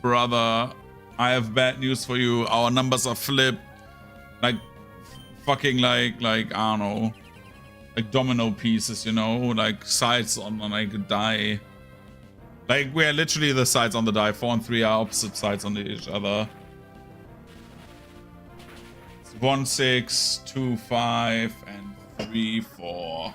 Brother, I have bad news for you. Our numbers are flipped. Like, fucking like, I don't know. Like domino pieces, you know? Like sides on like die. Like, we're literally the sides on the die. 4 and 3 are opposite sides on each other. It's 1, 6, 2, 5, and 3, 4.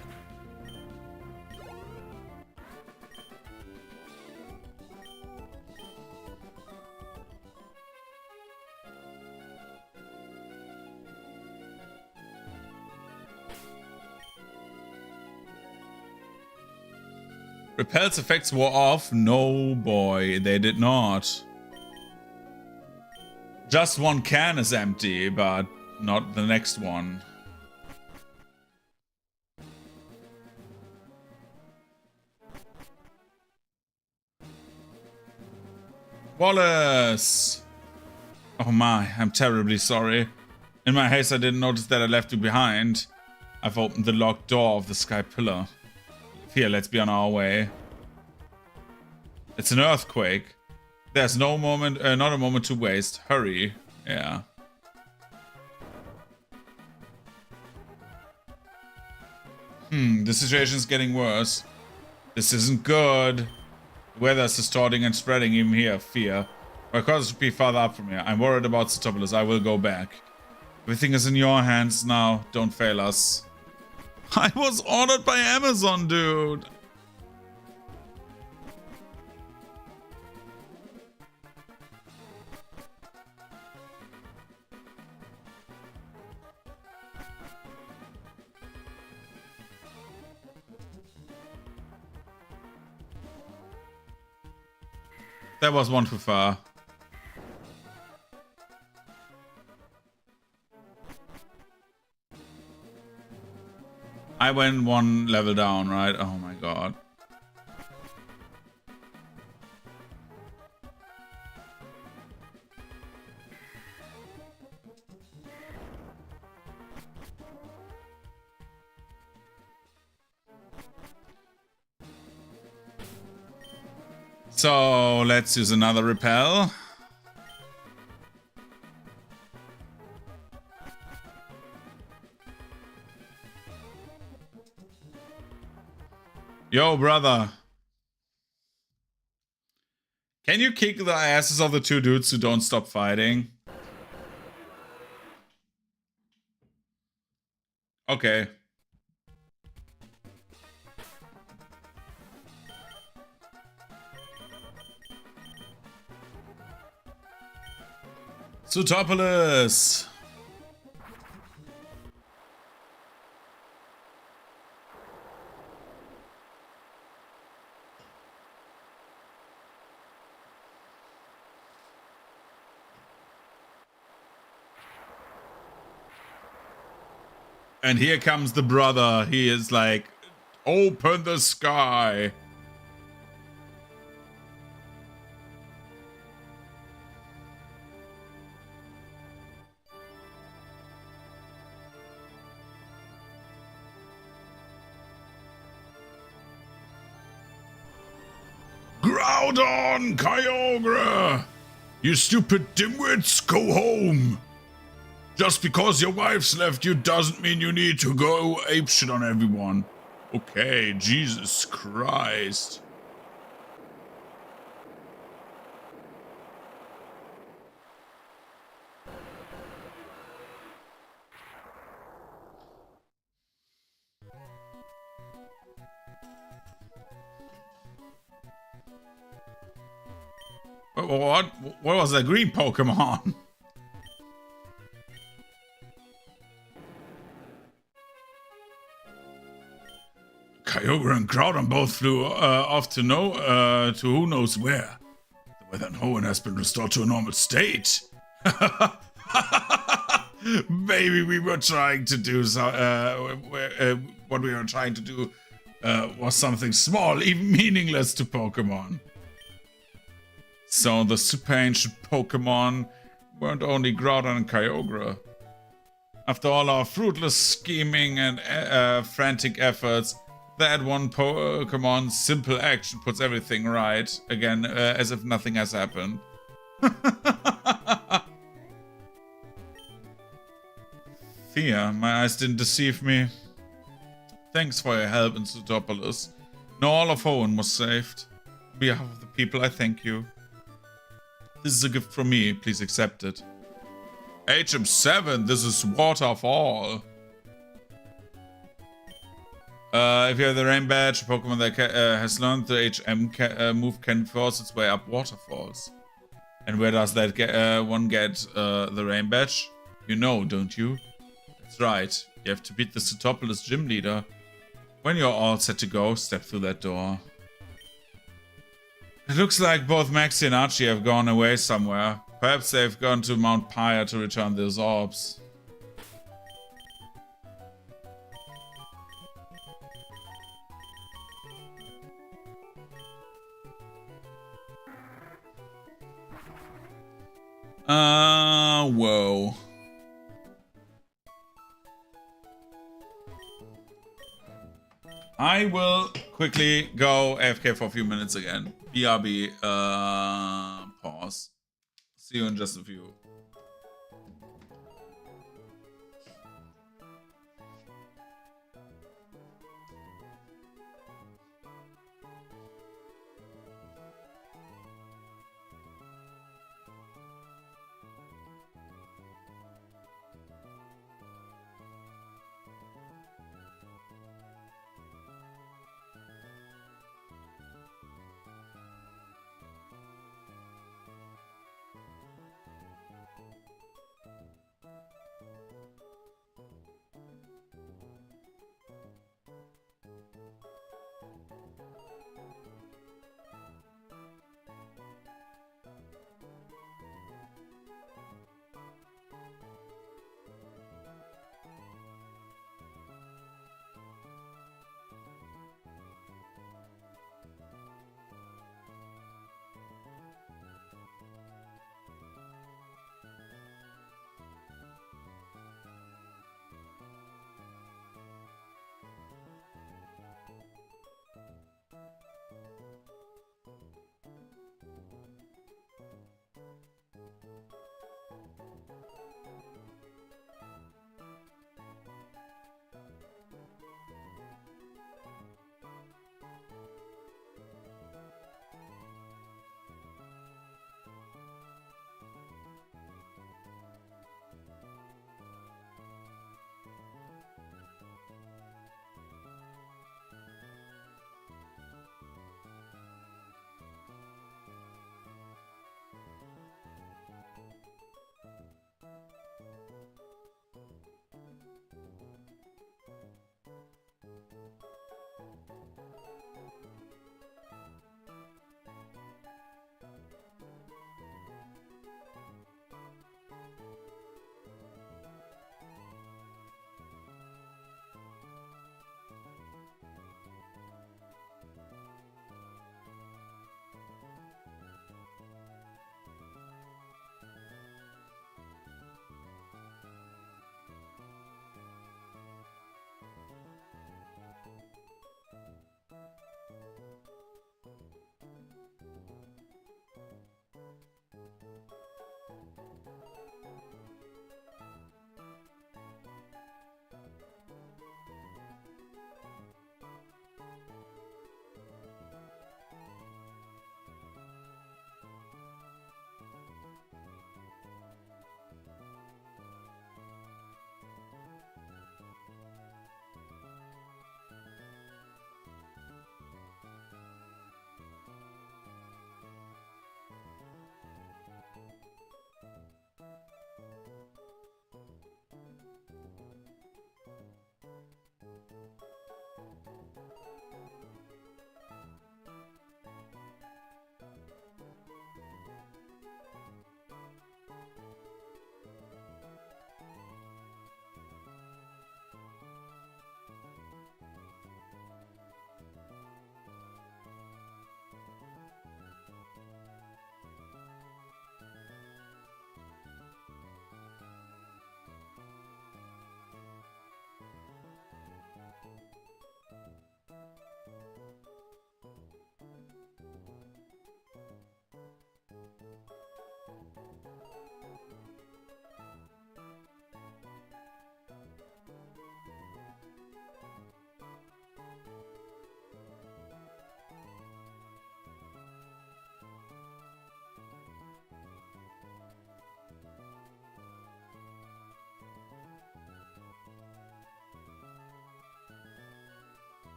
Repel's effects wore off? No, boy, they did not. Just one can is empty, but not the next one. Wallace! Oh my, I'm terribly sorry. In my haste, I didn't notice that I left you behind. I've opened the locked door of the Sky Pillar. Here, let's be on our way. It's an earthquake. There's no moment, not a moment to waste. Hurry. Yeah. The situation is getting worse. This isn't good. The weather is distorting and spreading even here. Fear. My cause should be farther up from here. I'm worried about Sootopolis. I will go back. Everything is in your hands now. Don't fail us. I was ordered by Amazon, dude. That was one too far. I went one level down, right? Oh my god. So let's use another repel. Yo, brother. Can you kick the asses of the two dudes who don't stop fighting? Okay. Sutopolis! And here comes the brother. He is like, open the sky. Groudon, Kyogre! You stupid dimwits, go home! Just because your wife's left you doesn't mean you need to go apeshit on everyone. Okay, Jesus Christ. What was that green Pokemon? Kyogre and Groudon both flew off to who knows where. The weather in Hoenn has been restored to a normal state. Maybe we were trying to do what we were trying to do was something small, even meaningless to Pokemon. So the super ancient Pokemon weren't only Groudon and Kyogre. After all our fruitless scheming and frantic efforts, that one Pokemon's simple action puts everything right again, as if nothing has happened. Thea, my eyes didn't deceive me. Thanks for your help in Sutopolis. No, all of Hoenn was saved. On behalf of the people, I thank you. This is a gift from me, please accept it. HM7, this is Waterfall. If you have the Rain Badge, a Pokemon that has learned the HM move can force its way up waterfalls. And where does that one get the Rain Badge? You know, don't you? That's right. You have to beat the Sutopolis gym leader. When you're all set to go, step through that door. It looks like both Maxie and Archie have gone away somewhere. Perhaps they've gone to Mount Pyre to return those orbs. Whoa. I will quickly go AFK for a few minutes again. BRB, pause. See you in just a few.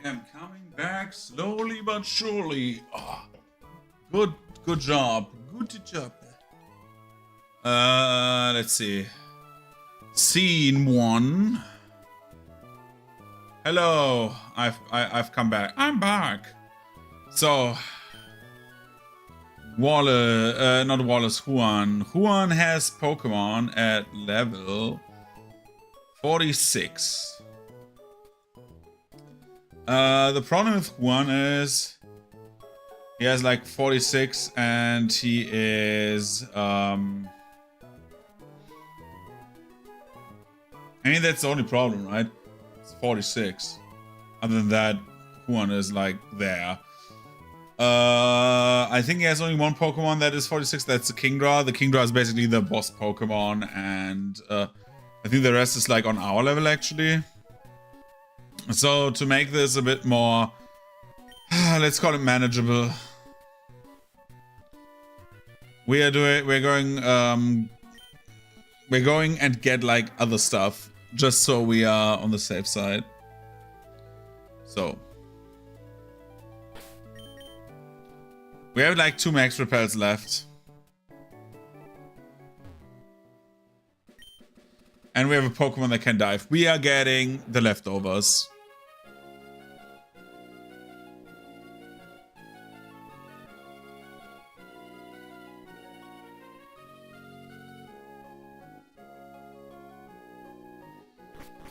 am coming back slowly but surely. Oh, good job. Good job. Let's see. Scene 1. Hello. I've come back. I'm back. So not Wallace, Juan. Juan has Pokemon at level 46. The problem with Juan is he has like 46 and he is I mean, that's the only problem, right? It's 46. Other than that, Juan is like there. I think he has only one Pokemon that is 46. That's the Kingdra. The Kingdra is basically the boss Pokemon, and I think the rest is like on our level actually. So to make this a bit more, let's call it manageable, we're going and get like other stuff just so we are on the safe side. So we have like 2 max repels left. And we have a Pokemon that can dive. We are getting the leftovers.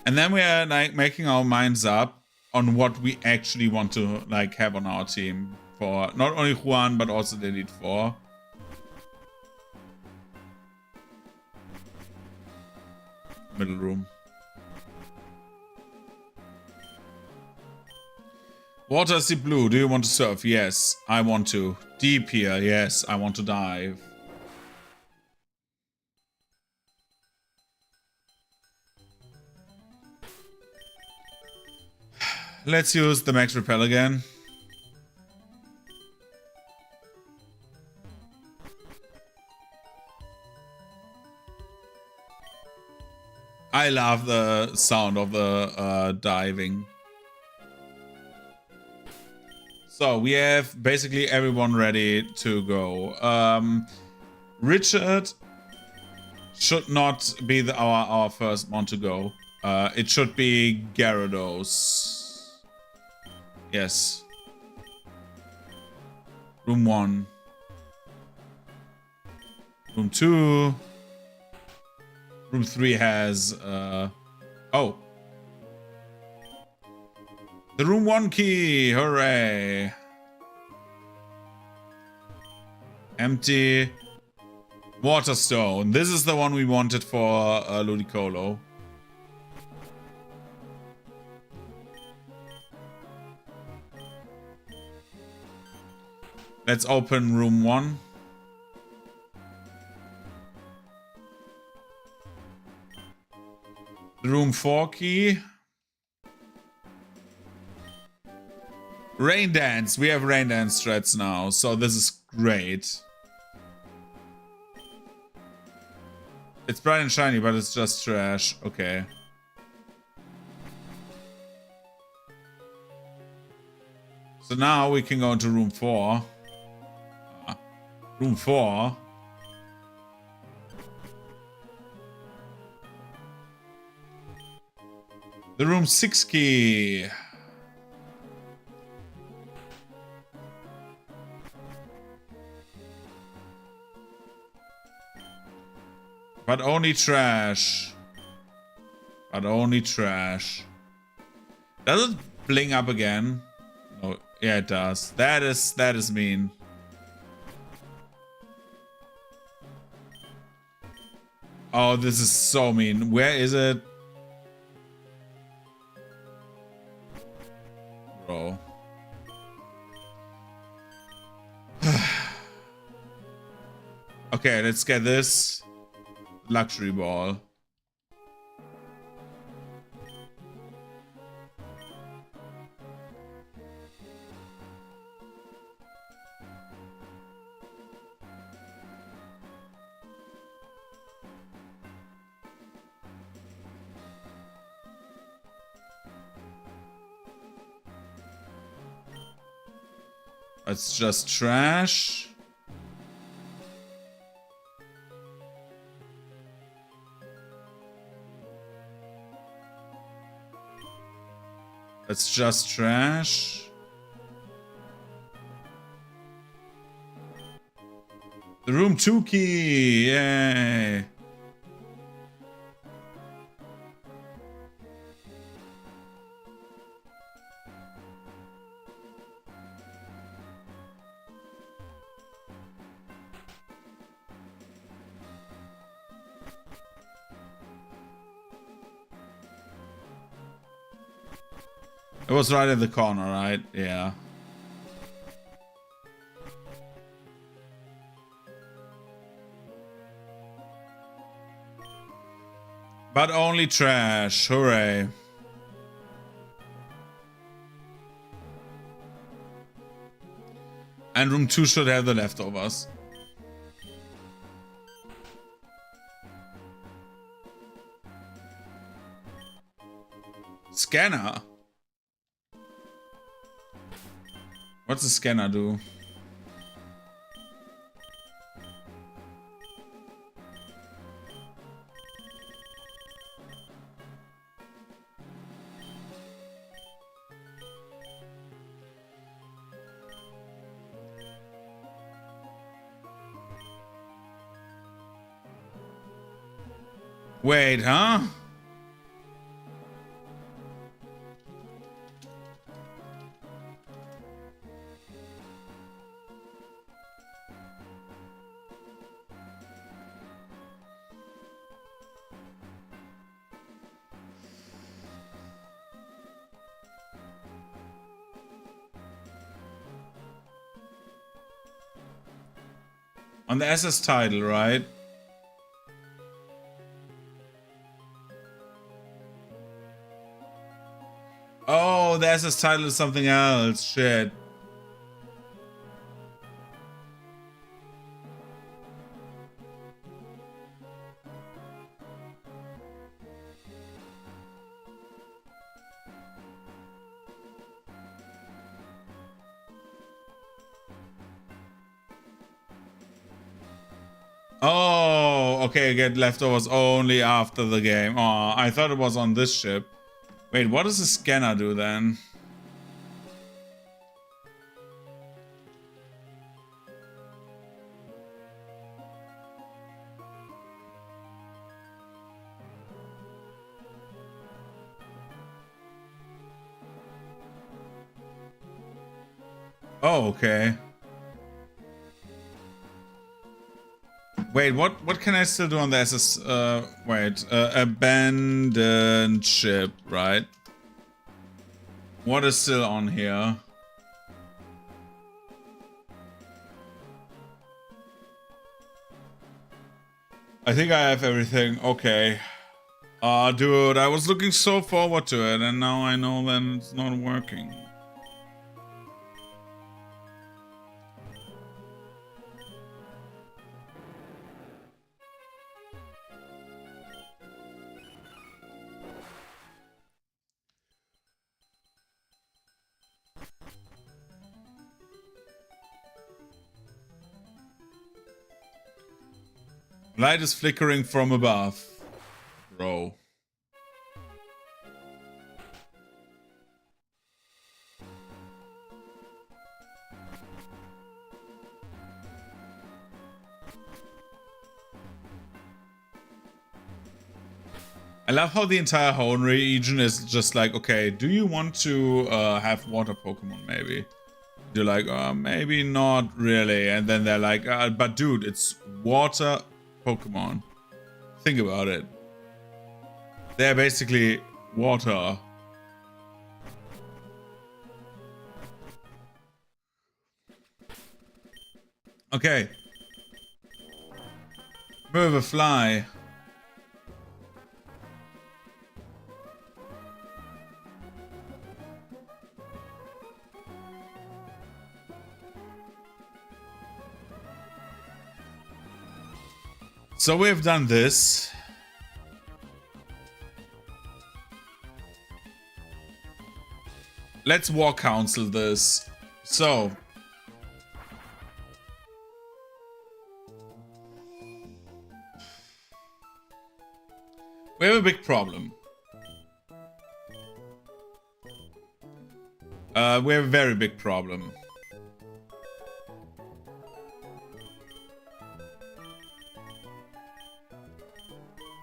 And then we are like making our minds up on what we actually want to like have on our team for not only Juan but also the Elite Four. Middle room. Water is deep blue. Do you want to surf? Yes, I want to. Deep here. Yes, I want to dive. Let's use the max repel again. I love the sound of the diving. So we have basically everyone ready to go. Richard should not be our first one to go. It should be Gyarados. Yes. Room 1. Room 2. Room 3 has oh. The room 1 key, hooray. Empty. Waterstone. This is the one we wanted for Ludicolo. Let's open room 1. Room 4 key. Rain Dance. We have Rain Dance threads now, so this is great. It's bright and shiny, but it's just trash. Okay. So now we can go into room 4. Room 4. The room 6 key. But only trash. But only trash. Does it bling up again? Oh, yeah, it does. That is mean. Oh, this is so mean. Where is it? Bro. Okay, let's get this. Luxury ball. It's just trash. It's just trash. The room 2 key, yay. It was right in the corner, right? Yeah. But only trash. Hooray. And room 2 should have the leftovers. Scanner? What's the scanner do? Wait, huh? On the SS title, right? Oh, the SS title is something else. Shit. Oh, okay, get leftovers only after the game. Oh, I thought it was on this ship. Wait, what does the scanner do then? Oh, okay. Wait, what can I still do on the SS? Abandoned ship, right? What is still on here? I think I have everything. Okay. Dude, I was looking so forward to it, and now I know that it's not working. Light is flickering from above. Bro. I love how the entire Hone region is just like, okay, do you want to have water Pokemon maybe? You're like, maybe not really. And then they're like, but dude, it's water Pokemon. Think about it. They're basically water. Okay. Move a fly. So we've done this. Let's war council this. So We have a big problem. We have a very big problem.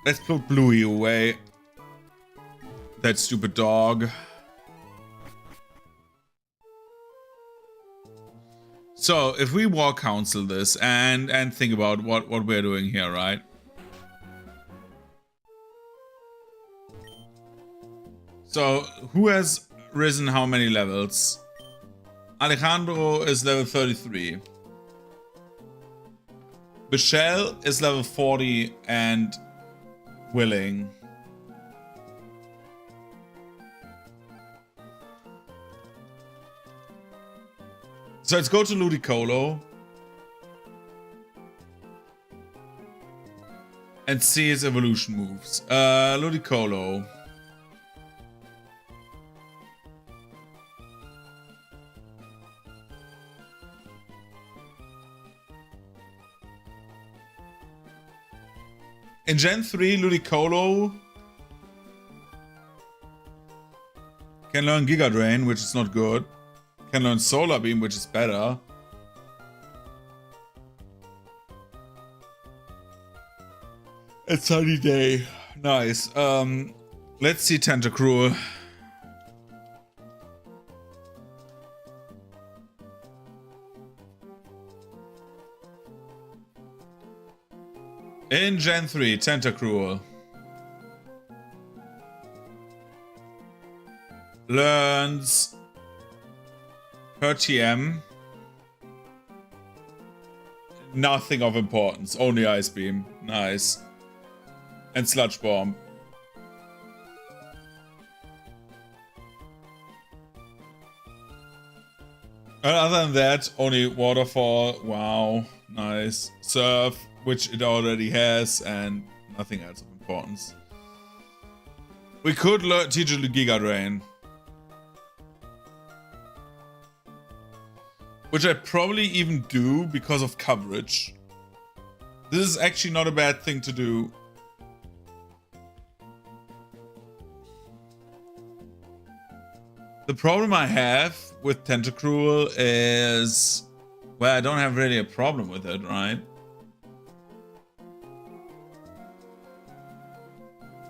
Let's put Bluey away. That stupid dog. So, if we war council this and think about what we're doing here, right? So, who has risen how many levels? Alejandro is level 33. Michelle is level 40 and willing. So let's go to Ludicolo and see his evolution moves. Ludicolo. In Gen 3, Ludicolo can learn Giga Drain, which is not good. Can learn Solar Beam, which is better. It's Sunny Day. Nice. Let's see Tentacruel. In Gen 3, Tentacruel learns her TM. Nothing of importance, only Ice Beam. Nice. And Sludge Bomb. And other than that, only Waterfall. Wow, nice. Surf, which it already has, and nothing else of importance. We could teach it Giga Drain. Which I probably even do because of coverage. This is actually not a bad thing to do. The problem I have with Tentacruel is... well, I don't have really a problem with it, right?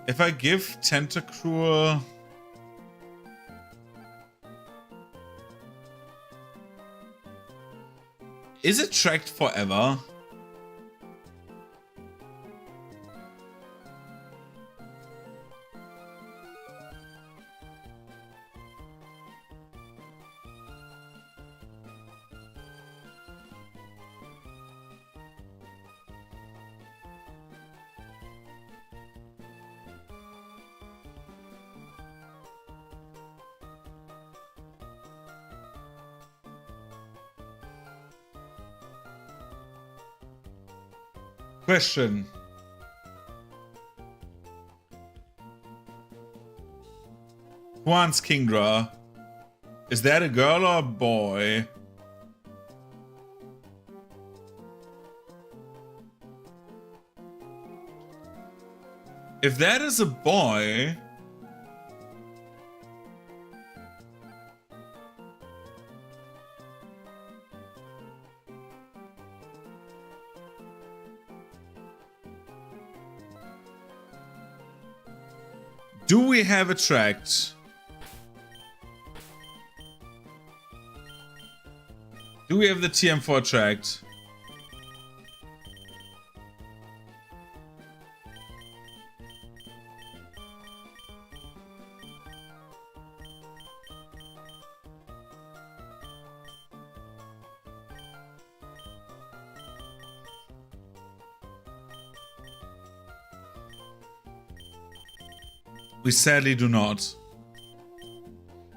If I give Tentacruel... is it tracked forever? Question. Juan's Kingdra. Is that a girl or a boy? If that is a boy... do we have a tract? Do we have the TM4 tract? We sadly do not.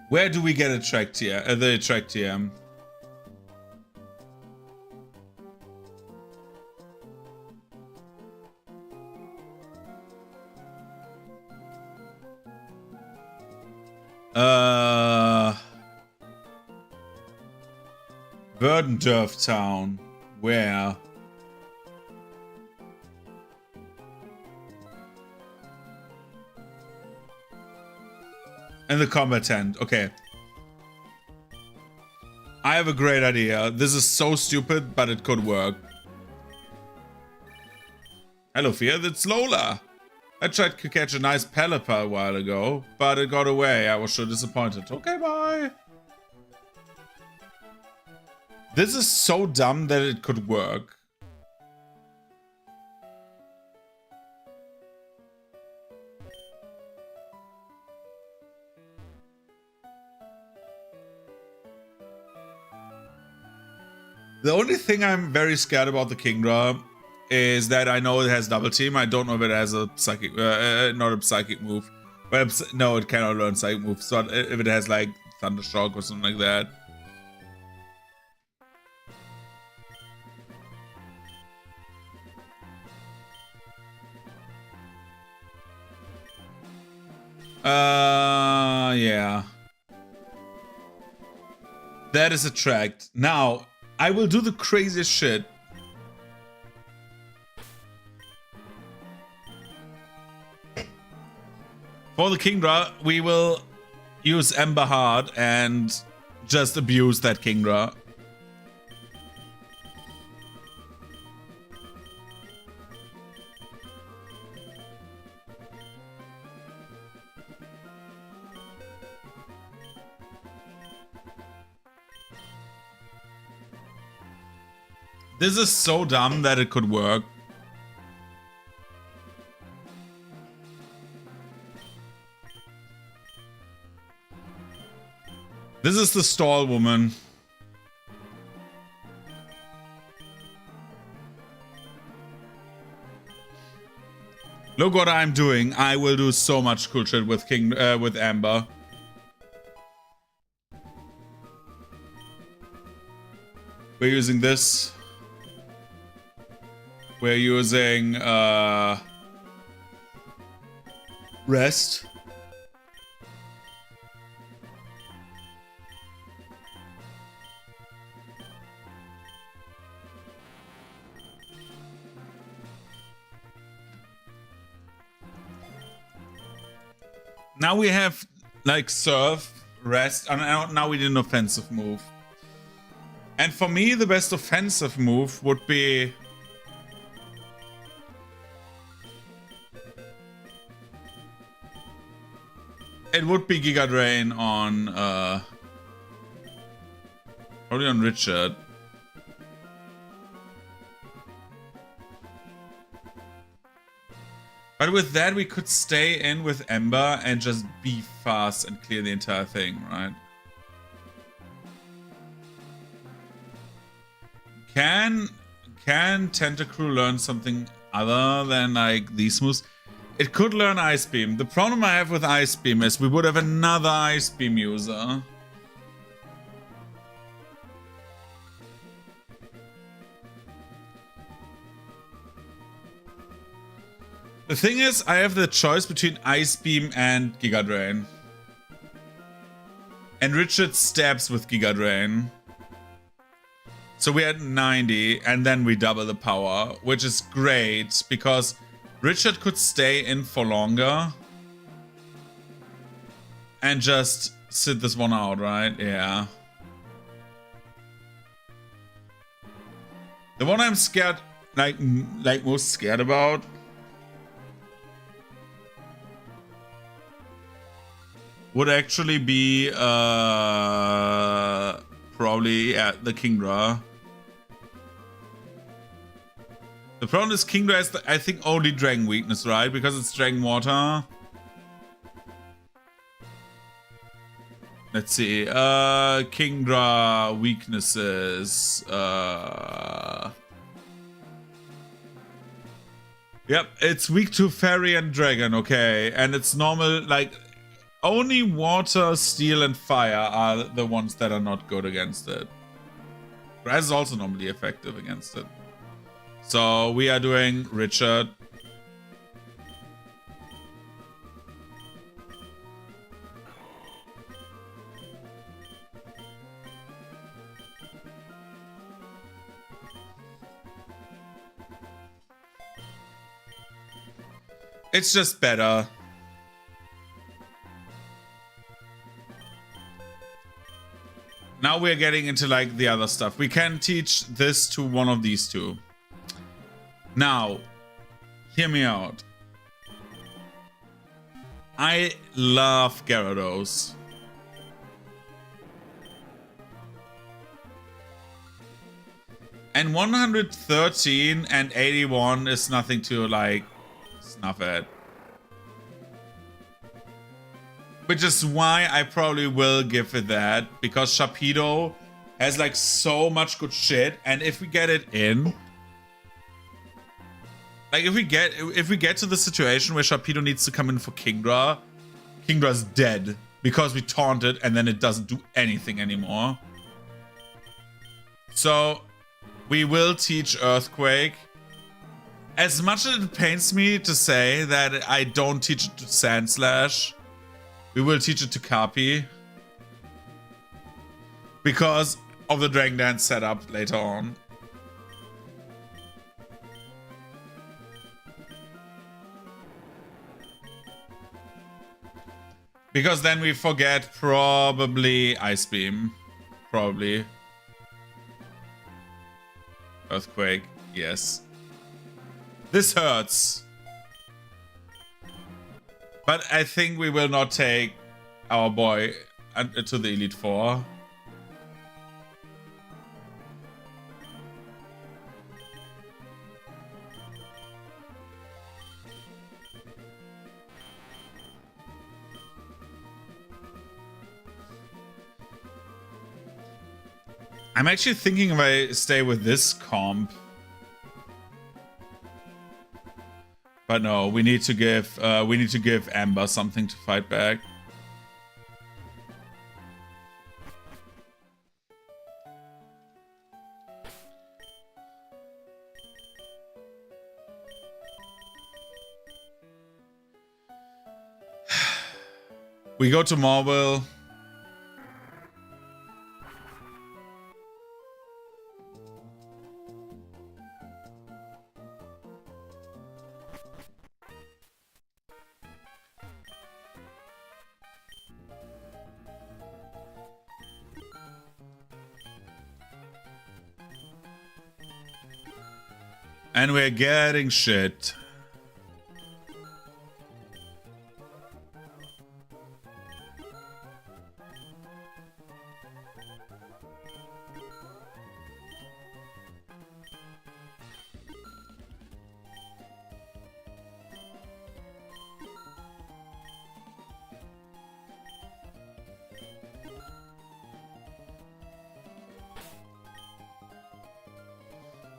Where do we get a tract here? The tract TM. Verdendorf Town. Where? In the combat tent. Okay. I have a great idea. This is so stupid, but it could work. Hello, Fear. It's Lola. I tried to catch a nice Pelipper a while ago, but it got away. I was so disappointed. Okay, bye. This is so dumb that it could work. The only thing I'm very scared about the Kingdra is that I know it has double team. I don't know if it has a psychic, not a psychic move. But no, it cannot learn psychic moves. So if it has like Thundershock or something like that. Yeah. That is attract. Now, I will do the craziest shit. For the Kingdra, we will use Ember Heart and just abuse that Kingdra. This is so dumb that it could work. This is the stall woman. Look what I'm doing. I will do so much cool shit with with Amber. We're using this. We're using rest. Now we have like serve, rest, and now we did an offensive move. And for me, the best offensive move would be it would be Giga Drain on probably on Richard. But with that, we could stay in with Ember and just be fast and clear the entire thing, right? Can Tentacruel learn something other than like these moves? It could learn Ice Beam. The problem I have with Ice Beam is we would have another Ice Beam user. The thing is, I have the choice between Ice Beam and Giga Drain. And Richard stabs with Giga Drain. So we had 90, and then we double the power, which is great, because Richard could stay in for longer. And just sit this one out, right? Yeah. The one I'm scared, like most scared about would actually be probably the Kingdra. The problem is Kingdra has I think only Dragon weakness, right? Because it's Dragon Water. Let's see. Kingdra weaknesses. Yep, it's weak to Fairy and Dragon, okay. And it's normal, like only water, steel, and fire are the ones that are not good against it. Grass is also normally effective against it. So we are doing Richard. It's just better. now we're getting into like the other stuff. We can teach this to one of these two. Now, hear me out. I love Gyarados. And 113 and 81 is nothing to like snuff at. Which is why I probably will give it that, because Sharpedo has like so much good shit, and if we get it in, like if we get to the situation where Sharpedo needs to come in for Kingdra, Kingdra's dead because we taunted and then it doesn't do anything anymore. So we will teach Earthquake. As much as it pains me to say that I don't teach it to Sandslash, we will teach it to Carpi. Because of the Dragon Dance setup later on. Because then we forget probably Ice Beam. Probably. Earthquake, yes. This hurts. But I think we will not take our boy to the Elite Four. I'm actually thinking if I stay with this comp. But no, we need to give Amber something to fight back. We go to Marble. And we're getting shit.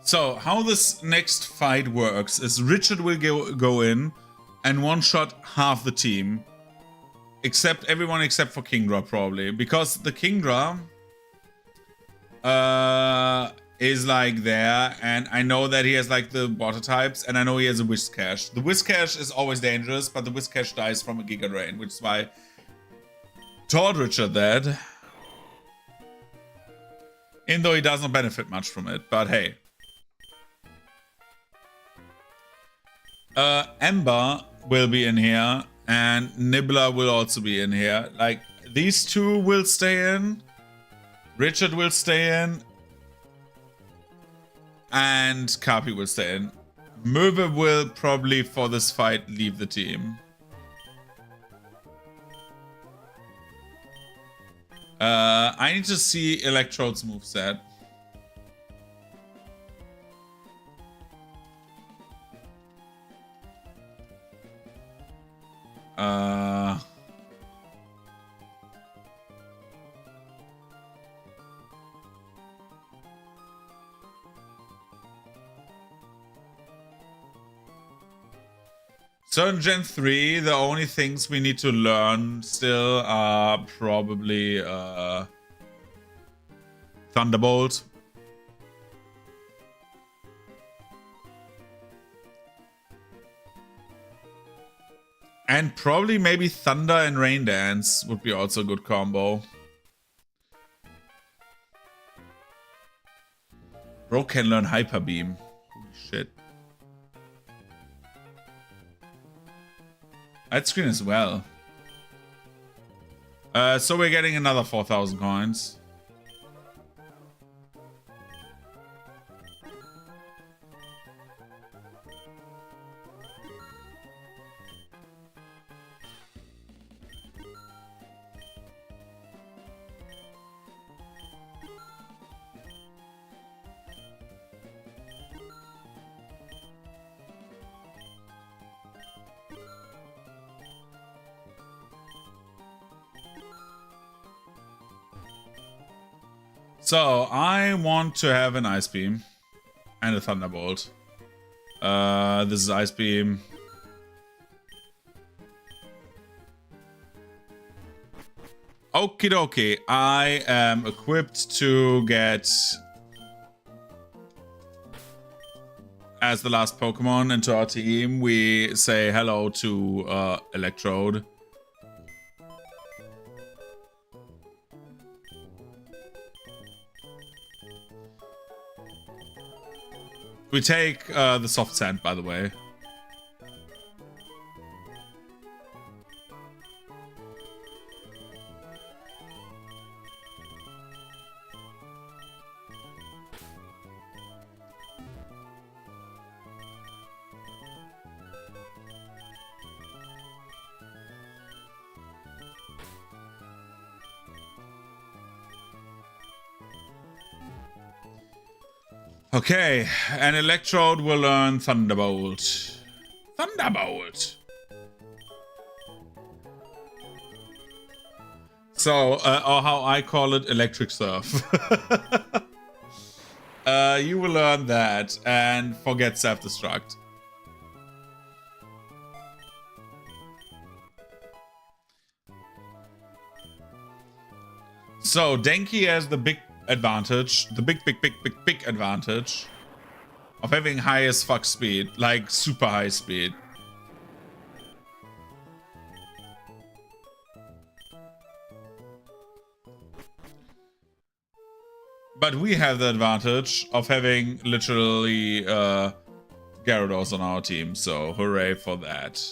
So, how this next fight works is Richard will go in and one-shot half the team. Everyone except for Kingdra, probably. Because the Kingdra is like there, and I know that he has like the water types, and I know he has a Whiscash. The Whiscash is always dangerous, but the Whiscash dies from a Giga Drain, which is why I told Richard that. Even though he doesn't benefit much from it, but hey. Ember will be in here, and Nibbler will also be in here. Like, these two will stay in, Richard will stay in, and Carpi will stay in. Merve will probably, for this fight, leave the team. I need to see Electrode's moveset. So in Gen 3, the only things we need to learn still are probably Thunderbolt. And probably maybe Thunder and Rain Dance would be also a good combo. Bro can learn Hyper Beam. Holy shit. I'd screen as well. So we're getting another 4,000 coins. So I want to have an Ice Beam and a Thunderbolt. This is Ice Beam. Okie dokie. I am equipped to get as the last Pokemon into our team. We say hello to Electrode. We take the soft sand, by the way. Okay, an Electrode will learn Thunderbolt. Thunderbolt! So, or how I call it, Electric Surf. You will learn that and forget Self-Destruct. So, Denki has the big advantage, the big advantage of having high as fuck speed, like super high speed. But we have the advantage of having literally Gyarados on our team, so hooray for that.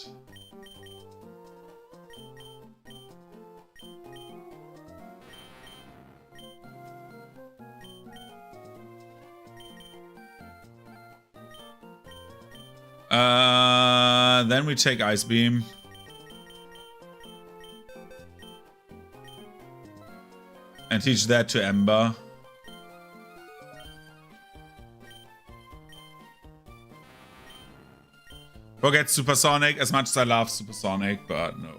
Then we take Ice Beam. And teach that to Ember. Forget Supersonic, as much as I love Supersonic, but no.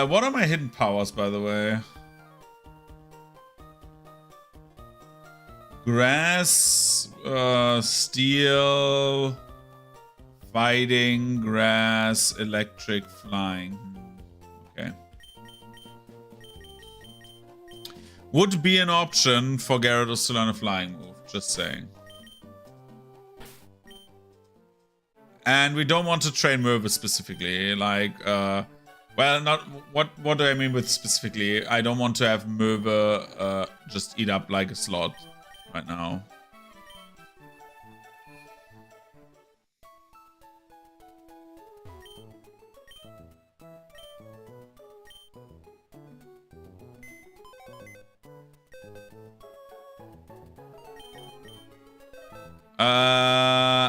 What are my hidden powers, by the way? Grass, steel, fighting, grass, electric, flying. Okay. Would be an option for Gyarados to learn a flying move, just saying. And we don't want to train Mervis specifically, like, well, not, what do I mean with specifically? I don't want to have Merva just eat up like a slot right now.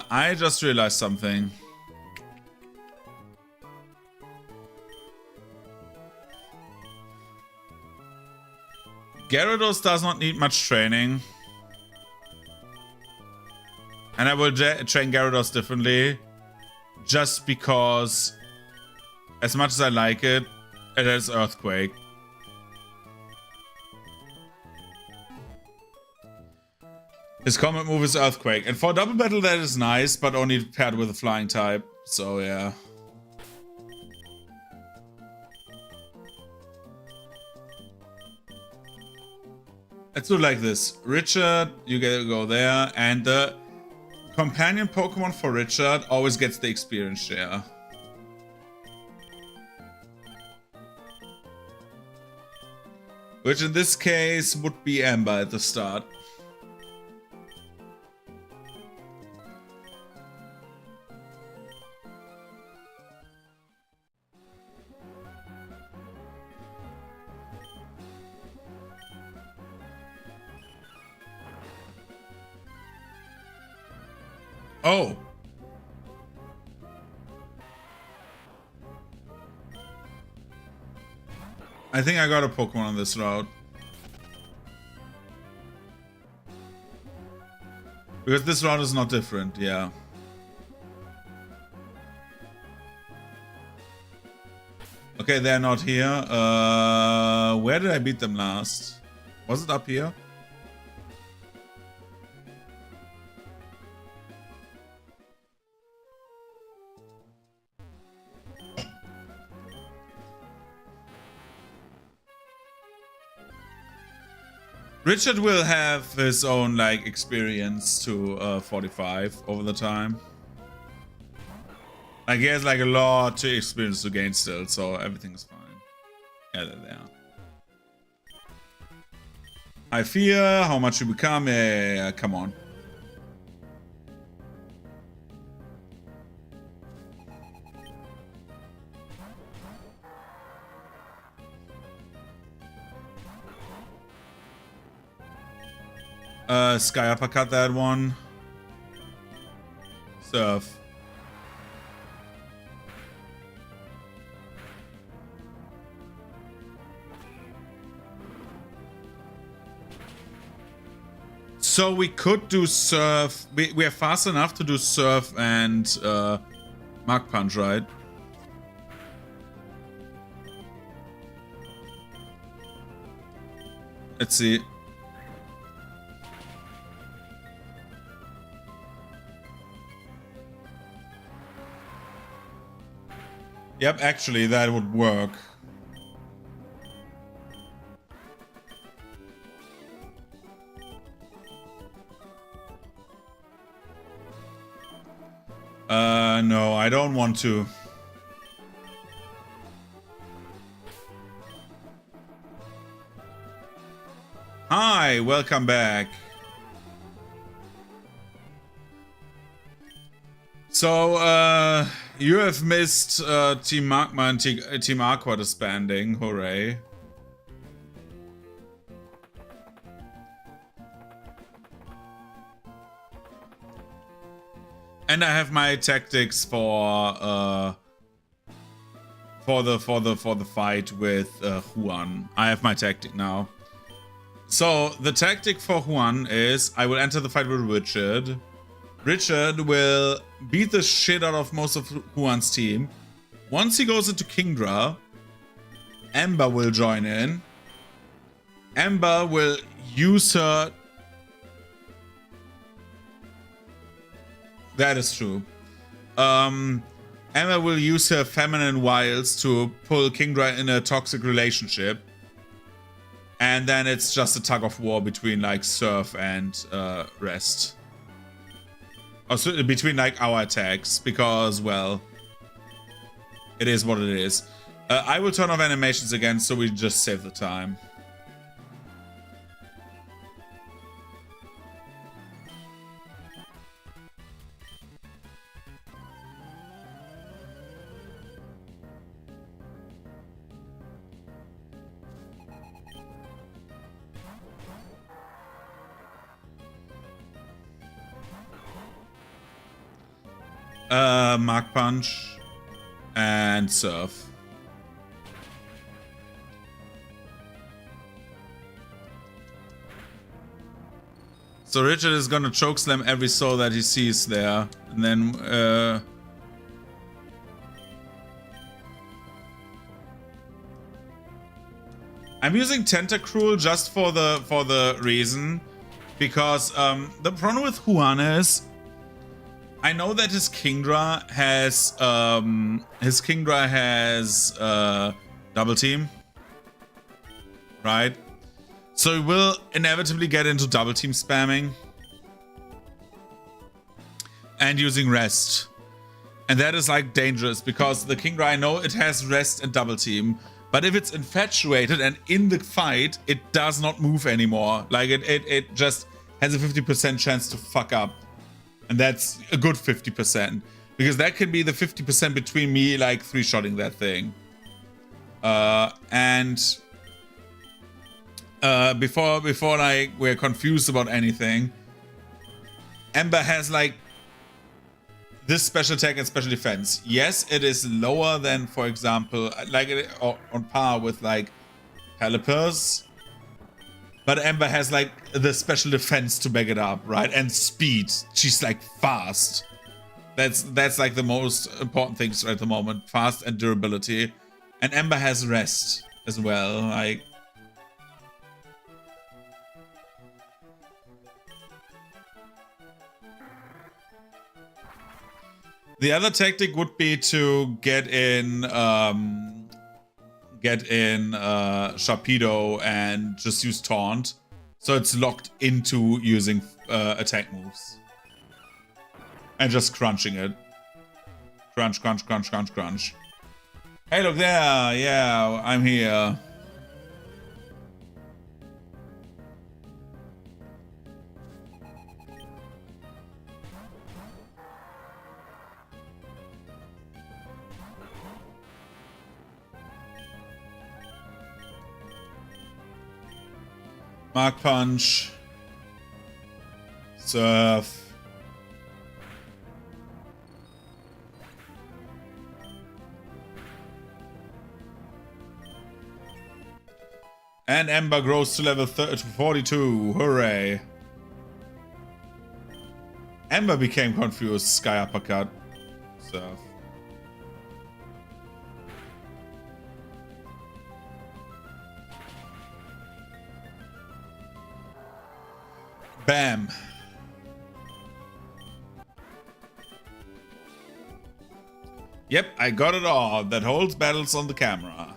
I just realized something. Gyarados does not need much training. And I will train Gyarados differently. Just because, as much as I like it, it has Earthquake. His combat move is Earthquake. And for double battle that is nice, but only paired with a flying type. So yeah. Let's do it like this. Richard, you get to go there. And the companion Pokemon for Richard always gets the experience share. Which in this case would be Amber at the start. Oh. I think I got a Pokemon on this route. Because this route is not different, yeah. Okay, they're not here. Where did I beat them last? Was it up here? Richard will have his own like experience to 45 over the time. Like he has like a lot to experience to gain still, so everything's fine. Yeah, they're there. I fear how much you become. Yeah, come on. Sky uppercut that one. Surf. So we could do surf. We are fast enough to do surf and Mark Punch, right? Let's see. Yep, actually, that would work. No, I don't want to. Hi, welcome back. So, you have missed Team Magma and Team Aqua disbanding. Hooray. And I have my tactics for the fight with Juan. I have my tactic now. So the tactic for Juan is I will enter the fight with Richard. Richard will beat the shit out of most of Juan's team. Once he goes into Kingdra, Ember will join in. Ember will use her... That is true. Emma will use her feminine wiles to pull Kingdra in a toxic relationship. And then it's just a tug of war between like Surf and Rest. Also between like our attacks, because, well, it is what it is. I will turn off animations again so we just save the time. Mark Punch and Surf. So Richard is gonna chokeslam every soul that he sees there, and then I'm using Tentacruel just for the reason, because the problem with Juan is I know that his Kingdra has double team, right? So he will inevitably get into double team spamming and using rest, and that is like dangerous because the Kingdra, I know it has rest and double team, but if it's infatuated and in the fight it does not move anymore, like it just has a 50% chance to fuck up. And that's a good 50%, because that can be the 50% between me like 3-shotting that thing. Before like we're confused about anything, Ember has like this special attack and special defense. Yes, it is lower than, for example, like on par with like Calipers. But Ember has like the special defense to back it up, right? And speed. She's like fast. That's like the most important things at the moment. Fast and durability. And Ember has rest as well. Like, the other tactic would be to get in Sharpedo and just use Taunt, so it's locked into using attack moves. And just crunching it. Crunch, crunch, crunch, crunch, crunch. Hey, look there! Yeah, I'm here. Mark Punch. Surf. And Ember grows to level 42. Hooray. Ember became confused. Sky Uppercut. Surf. Bam. Yep, I got it all. That holds battles on the camera.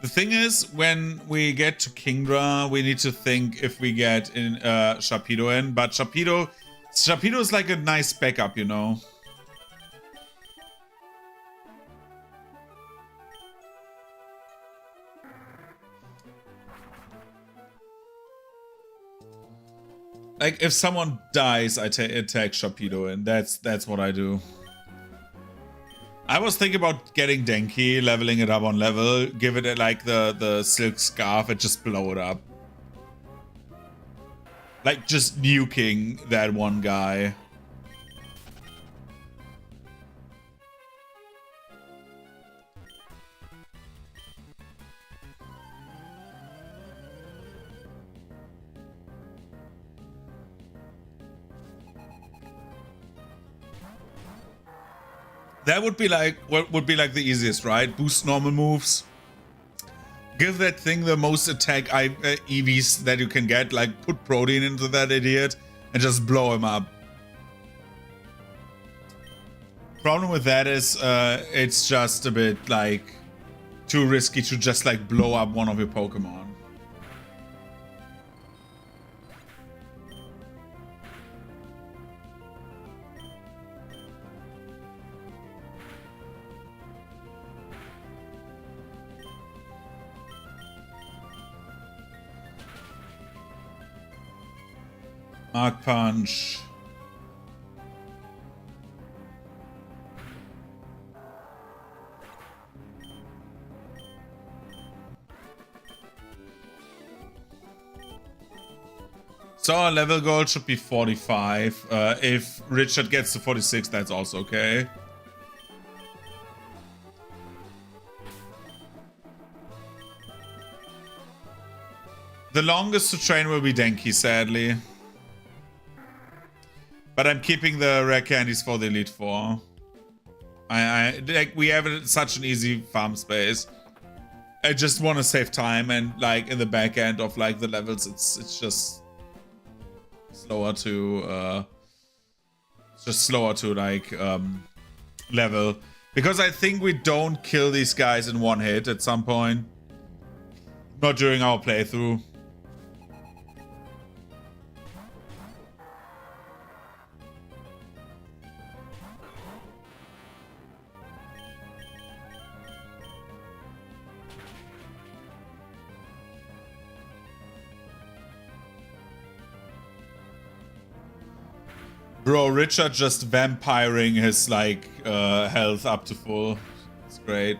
The thing is, when we get to Kingdra, we need to think if we get in Sharpedo in, but Sharpedo is like a nice backup, you know. Like, if someone dies, I attack Sharpedo in. That's what I do. I was thinking about getting Denki, leveling it up on level, give it like the Silk Scarf and just blow it up. Like, just nuking that one guy. That would be like, what would be like the easiest, right? Boost normal moves. Give that thing the most attack EVs that you can get. Like, put protein into that idiot and just blow him up. Problem with that is, it's just a bit, like, too risky to just, like, blow up one of your Pokemon. Mark Punch. So our level goal should be 45. If Richard gets to 46, that's also okay. The longest to train will be Denki, sadly. But I'm keeping the rare candies for the Elite Four. Like, we have such an easy farm space. I just want to save time, and like in the back end of like the levels, it's just slower to like level, because I think we don't kill these guys in one hit at some point. Not during our playthrough. Bro, Richard just vampiring his, like, health up to full. It's great.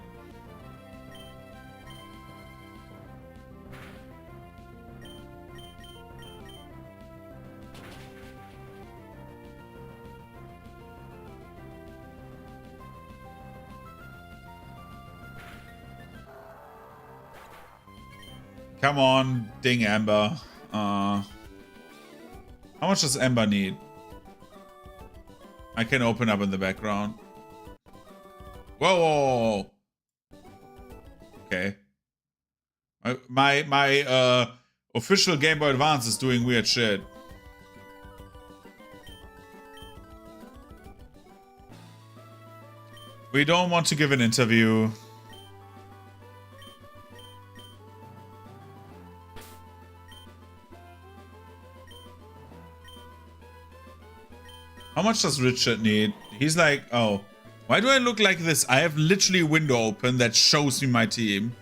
Come on, ding Amber. How much does Amber need? I can open up in the background. Whoa, whoa, whoa. Okay. My official Game Boy Advance is doing weird shit. We don't want to give an interview. How much does Richard need? He's like, oh, why do I look like this? I have literally a window open that shows me my team.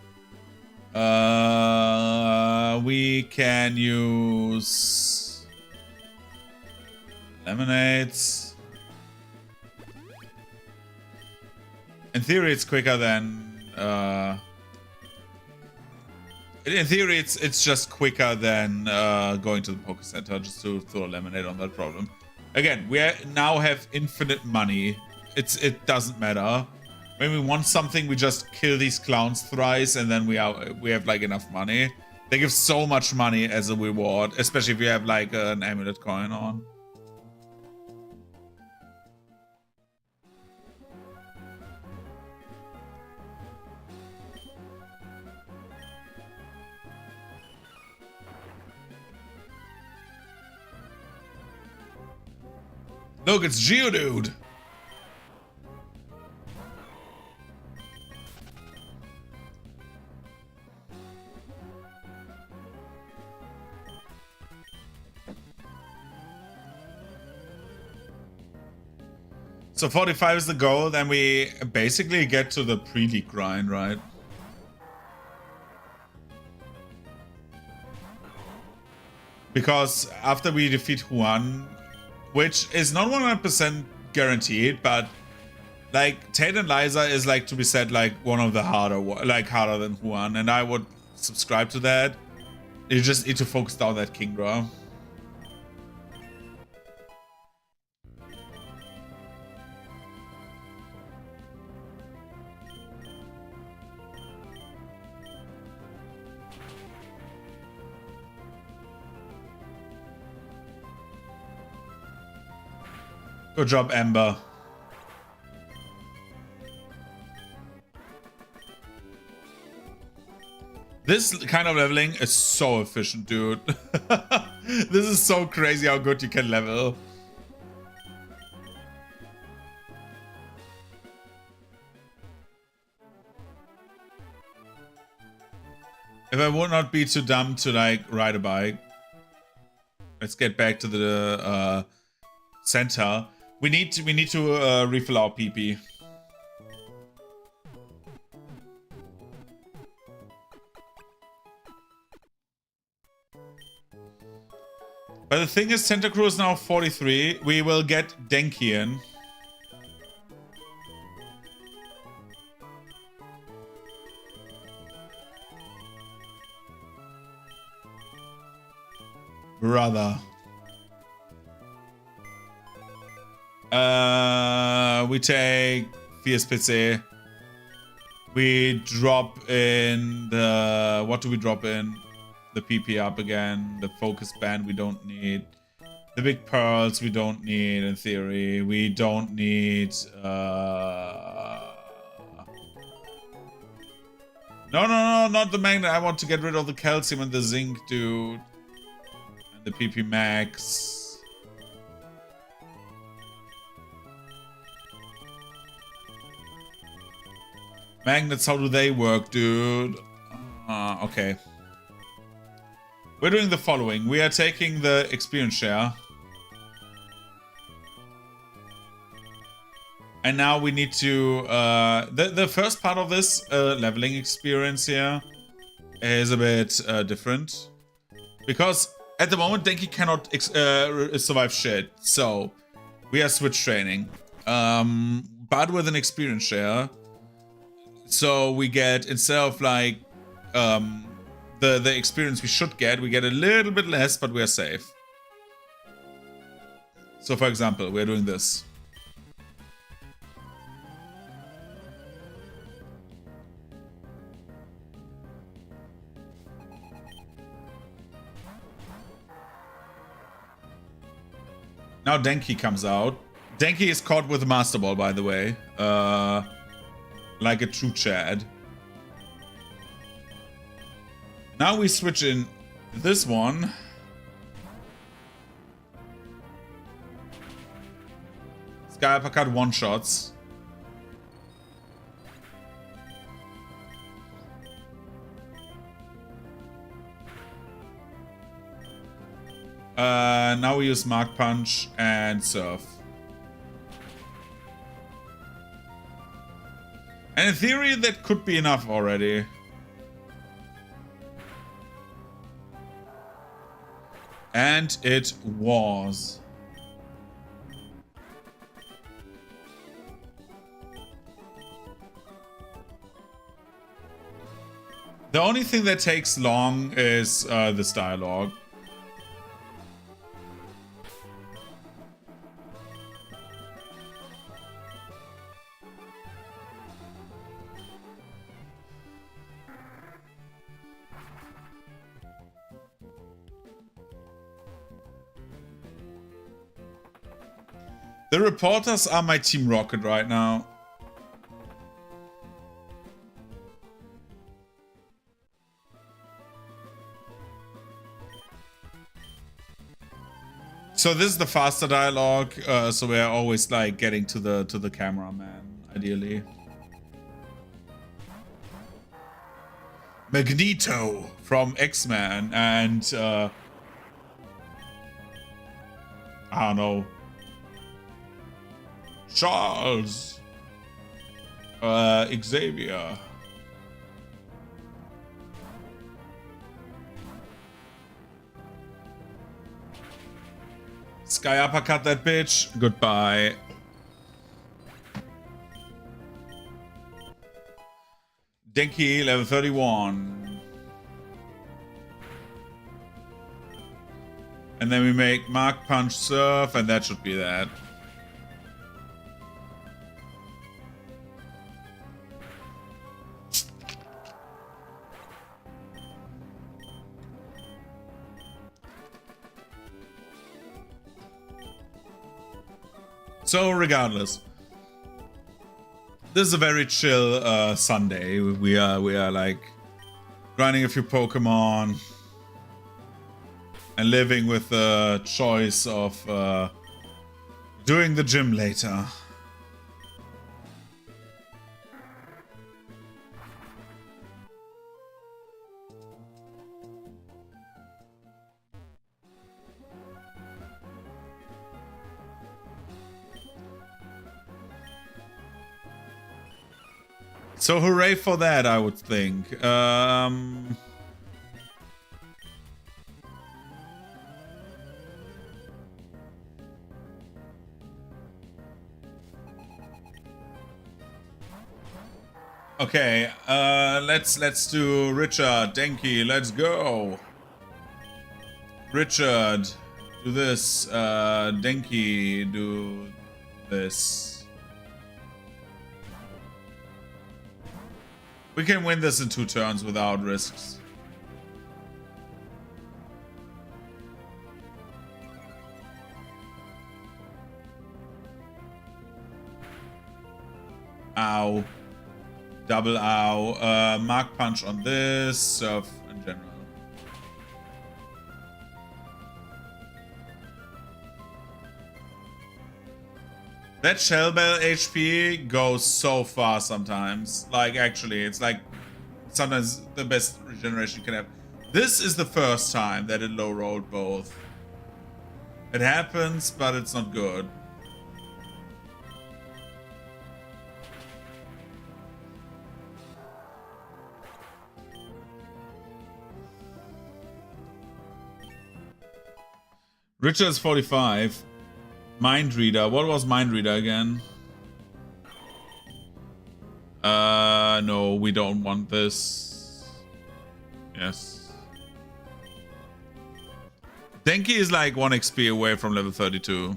We can use lemonades. In theory, it's quicker than. In theory, it's just quicker than going to the Poké Center just to throw a lemonade on that problem. Again, we now have infinite money. It doesn't matter. When we want something, we just kill these clowns thrice, and then we have like enough money. They give so much money as a reward, especially if you have like an amulet coin on. Look, it's Geodude! So 45 is the goal, then we basically get to the pre-league grind, right? Because after we defeat Juan, which is not 100% guaranteed, but like Tate and Liza is like to be said like one of the harder than Juan, and I would subscribe to that. You just need to focus down that Kingdra. Good job, Amber. This kind of leveling is so efficient, dude. This is so crazy how good you can level. If I would not be too dumb to like ride a bike. Let's get back to the center. We need to refill our PP. But the thing is, Center Crew is now 43. We will get Denki in. Brother. We take Fierce Pizza. We drop in the... What do we drop in? The PP up again. The Focus Band we don't need. The Big Pearls we don't need, in theory. We don't need... No, not the magnet. I want to get rid of the calcium and the zinc, dude. And the PP Max. Magnets, how do they work, dude? Okay. We're doing the following. We are taking the experience share. And now we need to... the first part of this leveling experience here is a bit different. Because at the moment, Denki cannot survive shit. So, we are switch training. But with an experience share... So we get, instead of like the experience we should get, we get a little bit less, but we're safe. So for example, we're doing this. Now Denki comes out. Denki is caught with a Master Ball, by the way. Like a true Chad. Now we switch in this one. Sky Uppercut one-shots. Now we use Mark Punch and Surf. And in theory, that could be enough already. And it was. The only thing that takes long is this dialogue. The reporters are my Team Rocket right now. So this is the faster dialogue, so we're always like getting to the cameraman, ideally. Magneto from X-Men and I don't know. Charles Xavier. Sky Uppercut that bitch. Goodbye. Denki level 31. And then we make Mark Punch Surf, and that should be that. So regardless, this is a very chill Sunday. We are like grinding a few Pokemon and living with the choice of doing the gym later. So hooray for that, I would think. Okay, let's do Richard, Denki, let's go. Richard, do this. Denki, do this. We can win this in 2 turns without risks. Ow. Double ow. Mark Punch on this. Surf in general. That Shell Bell HP goes so far sometimes. Like, actually, it's like sometimes the best regeneration you can have. This is the first time that it low rolled both. It happens, but it's not good. Richard's 45. Mind Reader. What was Mind Reader again? No, we don't want this. Yes. Denki is like 1 XP away from level 32.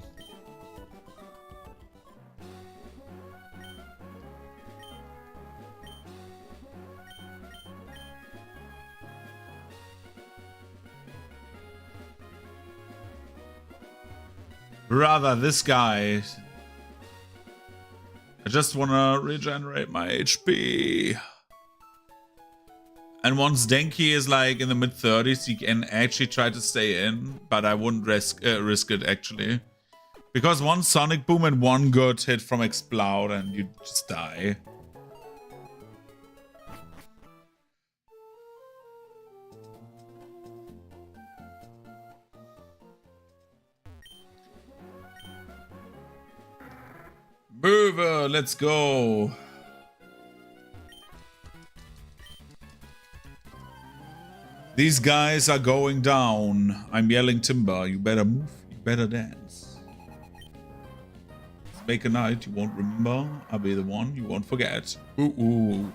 Rather, this guy I just wanna regenerate my HP. And once Denki is like in the mid-30s, you can actually try to stay in, but I wouldn't risk it actually. Because one Sonic Boom and one good hit from Explode and you just die. Mover, let's go. These guys are going down. I'm yelling timber. You better move. You better dance. Let's make a night you won't remember. I'll be the one you won't forget. Ooh, ooh.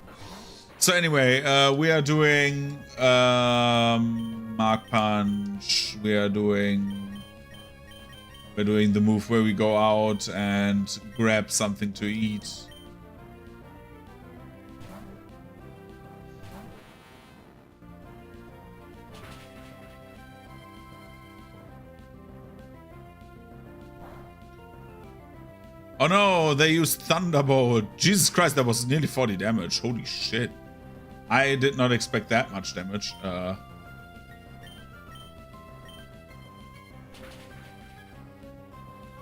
So anyway, we are doing Mark Punch. We're doing the move where we go out and grab something to eat. Oh no, they used Thunderbolt. Jesus Christ, that was nearly 40 damage. Holy shit. I did not expect that much damage.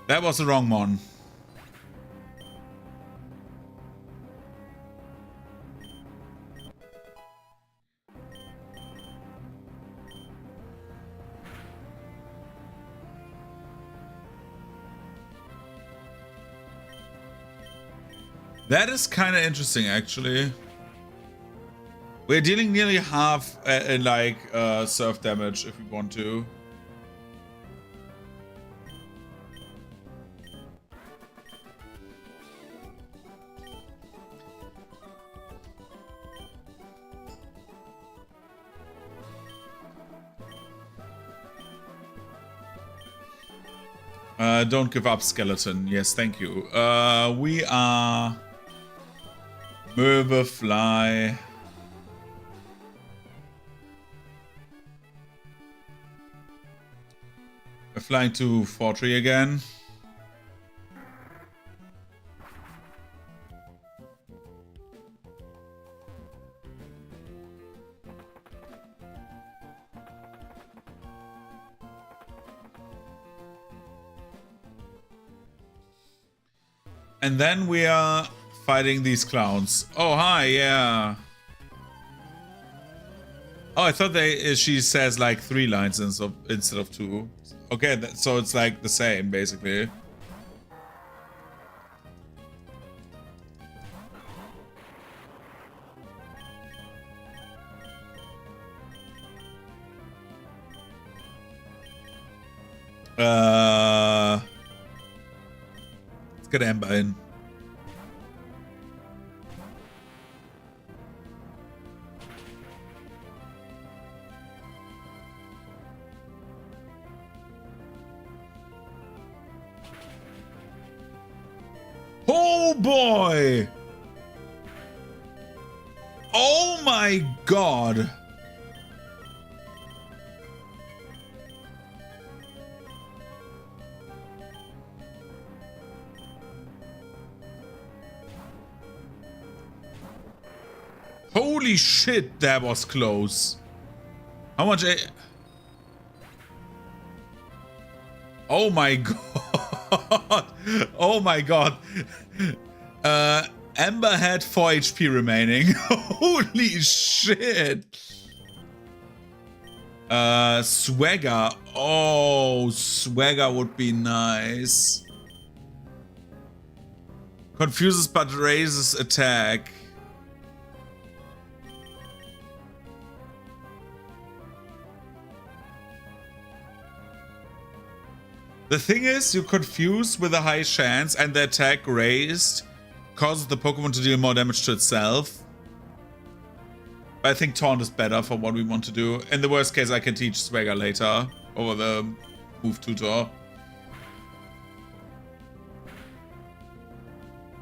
That was the wrong one. That is kind of interesting, actually. We're dealing nearly half in like surf damage if we want to. Don't give up, skeleton. Yes, thank you. We are Möwe, fly. We're flying to Fortree again. And then we are fighting these clowns. Oh, hi, yeah. Oh, I thought she says like 3 lines instead of 2. Okay, so it's like the same, basically. Let's get Amber in. Oh boy! Oh my god! Holy shit, that was close. How much? Oh my god. Oh my god. Amber had 4 HP remaining. Holy shit. Swagger. Oh, Swagger would be nice. Confuses but raises attack. The thing is, you confuse with a high chance and the attack raised causes the Pokemon to deal more damage to itself. But I think Taunt is better for what we want to do. In the worst case, I can teach Swagger later over the move tutor.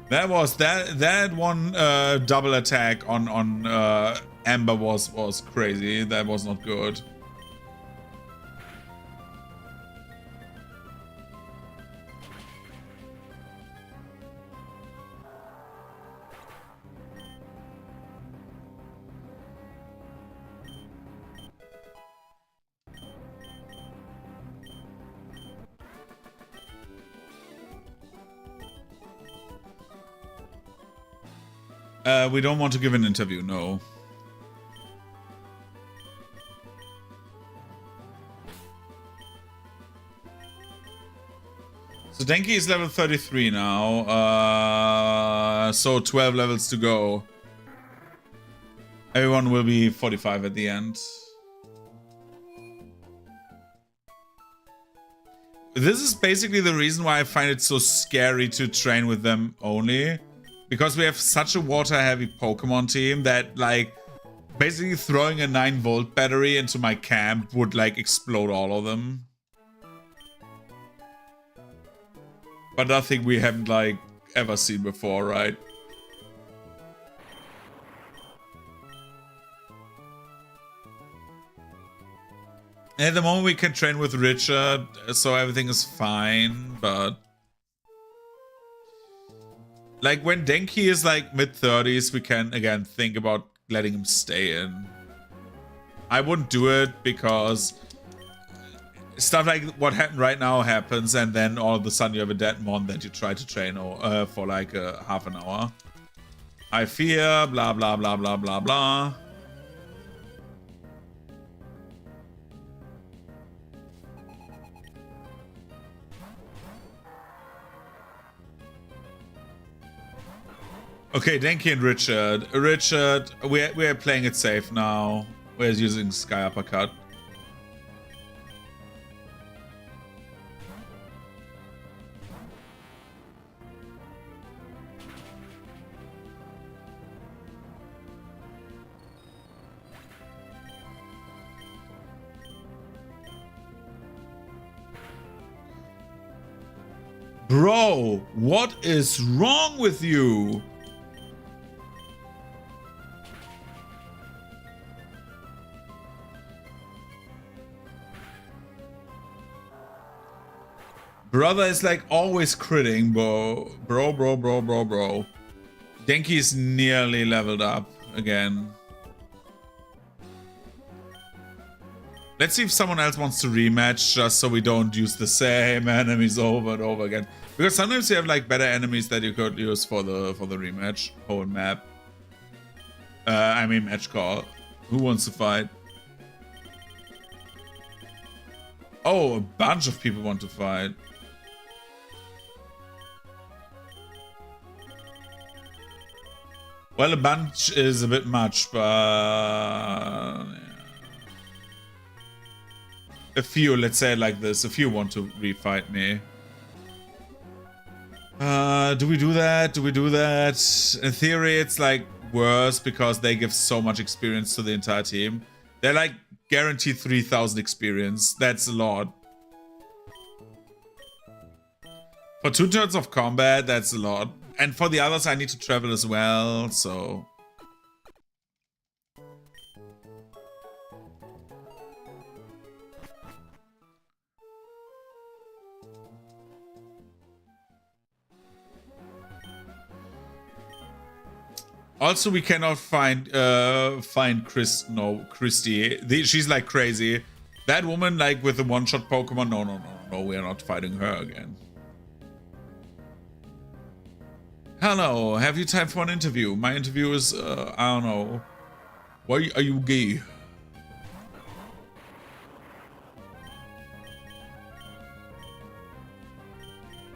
That was that one double attack on Amber was crazy. That was not good. We don't want to give an interview, no. So Denki is level 33 now. So 12 levels to go. Everyone will be 45 at the end. This is basically the reason why I find it so scary to train with them only. Because we have such a water-heavy Pokemon team that, like, basically throwing a 9-volt battery into my camp would, like, explode all of them. But nothing we haven't, like, ever seen before, right? At the moment we can train with Richard, so everything is fine, but... Like, when Denki is, like, mid-30s, we can, again, think about letting him stay in. I wouldn't do it, because... Stuff like what happened right now happens, and then all of a sudden you have a dead mon that you try to train for, like, half an hour. I fear, blah, blah, blah, blah, blah, blah. Okay, Denki and Richard. Richard, we're playing it safe now. We're using Sky Uppercut. Bro, what is wrong with you? Brother is like always critting, bro. Bro. Denki is nearly leveled up again. Let's see if someone else wants to rematch, just so we don't use the same enemies over and over again. Because sometimes you have like better enemies that you could use for the rematch whole map. I mean match call. Who wants to fight? Oh, a bunch of people want to fight. Well, a bunch is a bit much, but yeah. A few, let's say it like this, a few want to refight me. Do we do that? Do we do that? In theory, it's like worse because they give so much experience to the entire team. They're like guaranteed 3,000 experience. That's a lot. For 2 turns of combat, that's a lot. And for the others, I need to travel as well, so... Also, we cannot find Christy. She's like crazy. That woman, like with the one-shot Pokemon. No, we are not fighting her again. Hello, have you time for an interview? My interview is, I don't know. Why are you gay?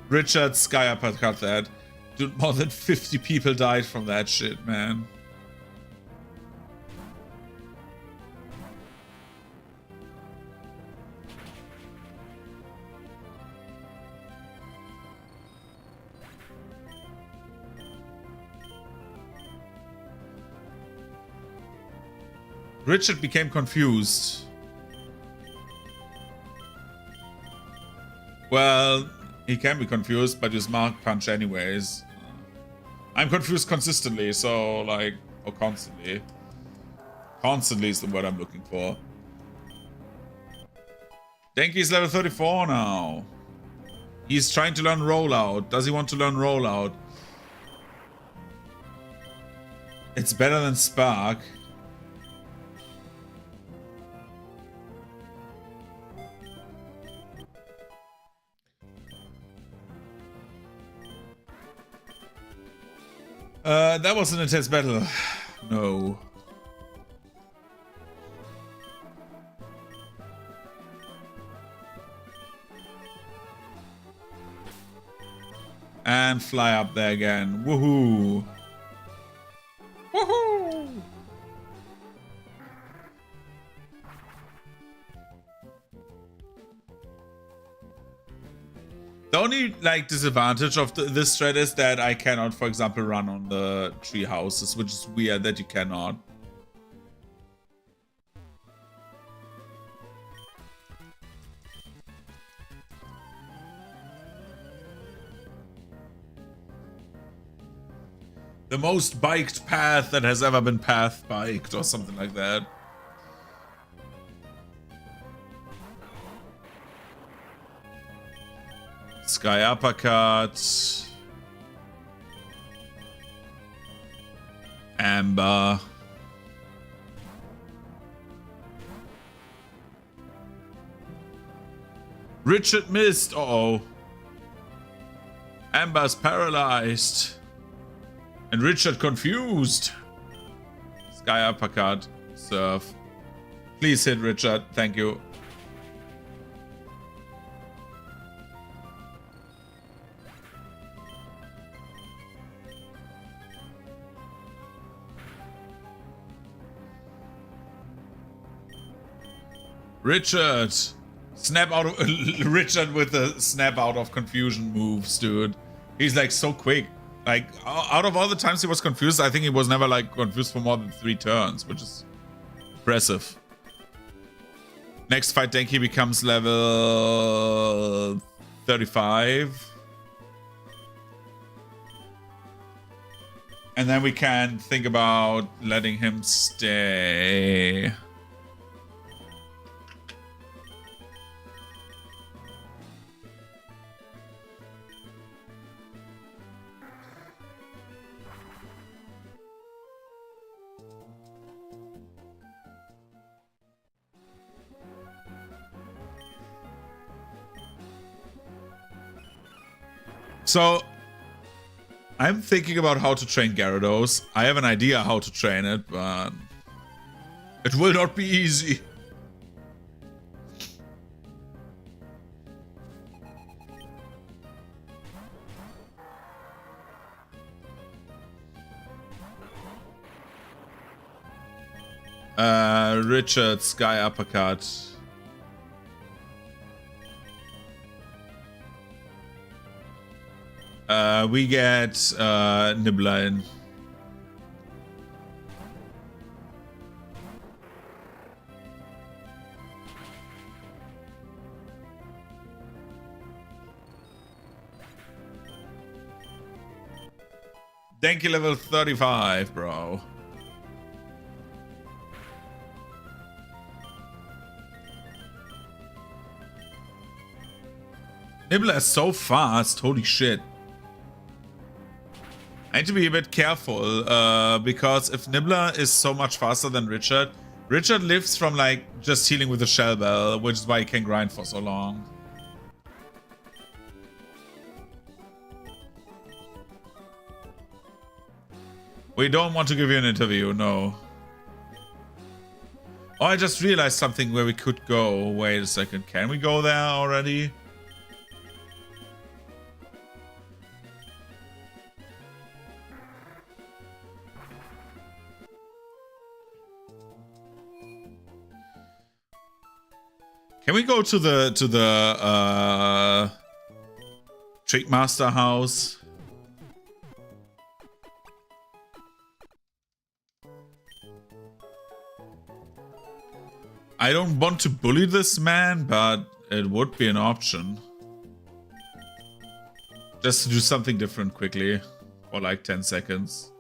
Richard Sky Uppercut that. Dude, more than 50 people died from that shit, man. Richard became confused. Well, he can be confused, but use Mark Punch anyways. I'm confused consistently, so like, or constantly. Constantly is the word I'm looking for. Denki's level 34 now. He's trying to learn rollout. Does he want to learn rollout? It's better than Spark. That was an intense battle. No. And fly up there again. Woohoo! Woohoo! The only like disadvantage of this strat is that I cannot, for example, run on the tree houses, which is weird that you cannot. The most biked path that has ever been path biked or something like that. Sky uppercut. Amber. Richard missed. Uh-oh. Amber's paralyzed. And Richard confused. Sky uppercut. Surf. Please hit Richard. Thank you. Richard. Snap out of Richard with the snap out of confusion moves, dude. He's like so quick. Like, out of all the times he was confused, I think he was never, like, confused for more than 3 turns, which is impressive. Next fight, Denki becomes level 35. And then we can think about letting him stay. So, I'm thinking about how to train Gyarados. I have an idea how to train it, but it will not be easy. Richard, Sky Uppercut. We get Nibbler in. Denki level 35, bro. Nibbler is so fast, holy shit. I need to be a bit careful, because if Nibbler is so much faster than Richard, Richard lives from like just healing with the Shell Bell, which is why he can grind for so long. We don't want to give you an interview, no. Oh, I just realized something where we could go. Wait a second, can we go there already? Can we go to the Trickmaster house? I don't want to bully this man, but it would be an option. Just to do something different quickly. For like 10 seconds.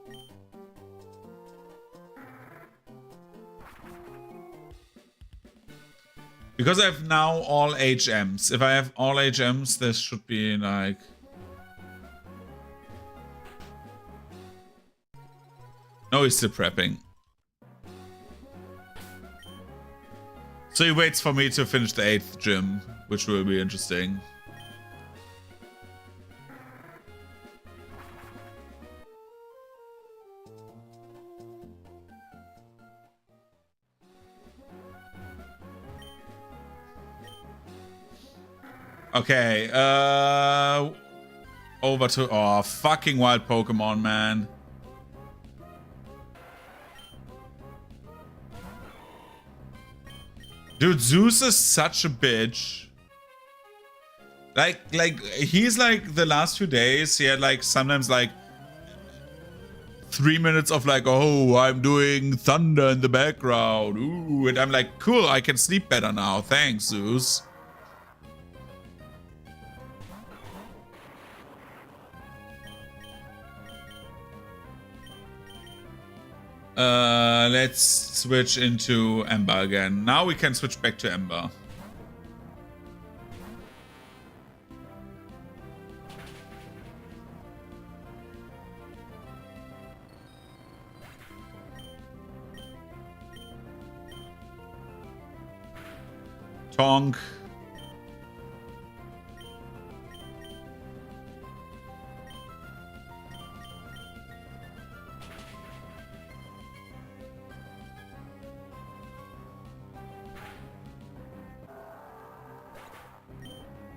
Because I have now all HMs. If I have all HMs, this should be like... No, he's still prepping. So he waits for me to finish the 8th gym, which will be interesting. Okay, over to... Oh, fucking wild Pokemon, man. Dude, Zeus is such a bitch. Like, he's like, the last few days, he had like, sometimes like 3 minutes of like, oh, I'm doing thunder in the background. Ooh, and I'm like, cool, I can sleep better now. Thanks, Zeus. Let's switch into Ember again. Now we can switch back to Ember. Tonk.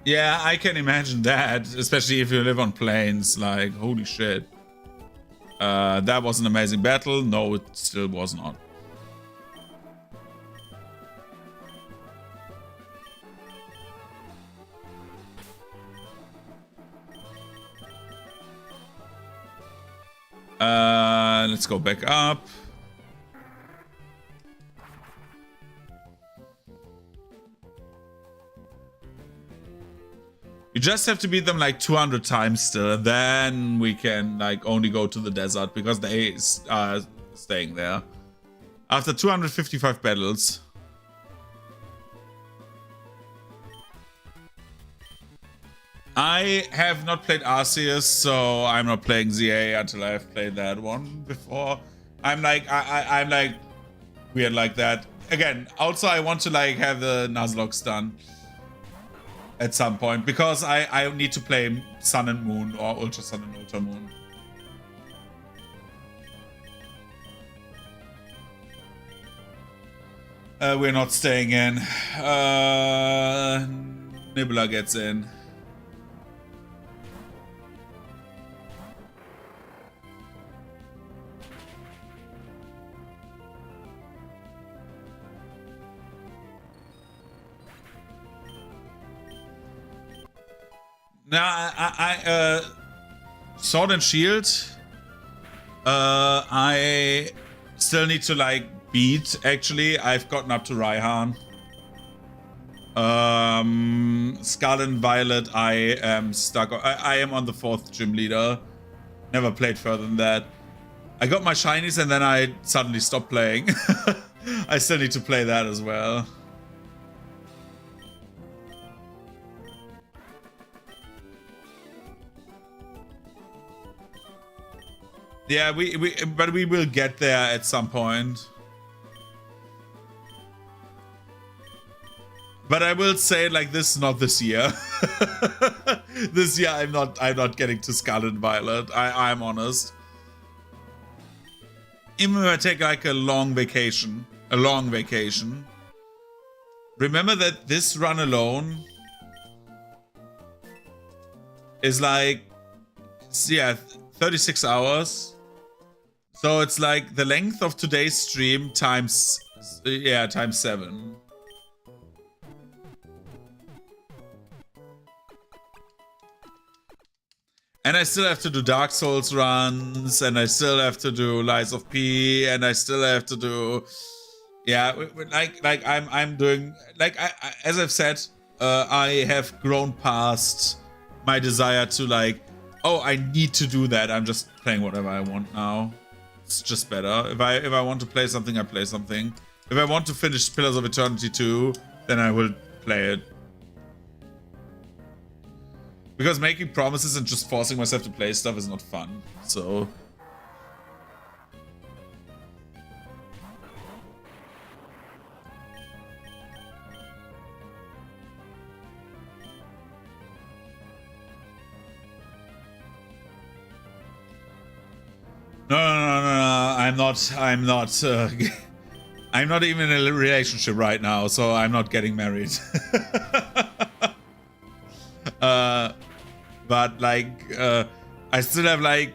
Yeah, I can imagine that, especially if you live on plains. Like, holy shit. That was an amazing battle. No, it still was not. Let's go back up. You just have to beat them like 200 times still, then we can like only go to the desert because they are staying there. After 255 battles. I have not played Arceus, so I'm not playing ZA until I have played that one before. I'm like, I'm like weird like that. Again, also I want to like have the Nuzlocke done at some point because I need to play Sun and Moon or Ultra Sun and Ultra Moon. We're not staying in. Nibbler gets in. Now, Sword and Shield, I still need to, like, beat, actually. I've gotten up to Raihan. Scarlet and Violet, I am stuck. I am on the 4th gym leader. Never played further than that. I got my shinies and then I suddenly stopped playing. I still need to play that as well. Yeah, but we will get there at some point. But I will say, like, this not this year. This year I'm not getting to Scarlet and Violet. I'm honest. Even if I take like a long vacation. Remember that this run alone is like, yeah, 36 hours. So it's like the length of today's stream times 7. And I still have to do Dark Souls runs, and I still have to do Lies of P, and I still have to do, yeah, like I'm doing, like as I've said, I have grown past my desire to like, oh, I need to do that. I'm just playing whatever I want now. It's just better. If I want to play something, I play something. If I want to finish Pillars of Eternity 2, then I will play it. Because making promises and just forcing myself to play stuff is not fun. So No, I'm not I'm not even in a relationship right now, so I'm not getting married. but like I still have like,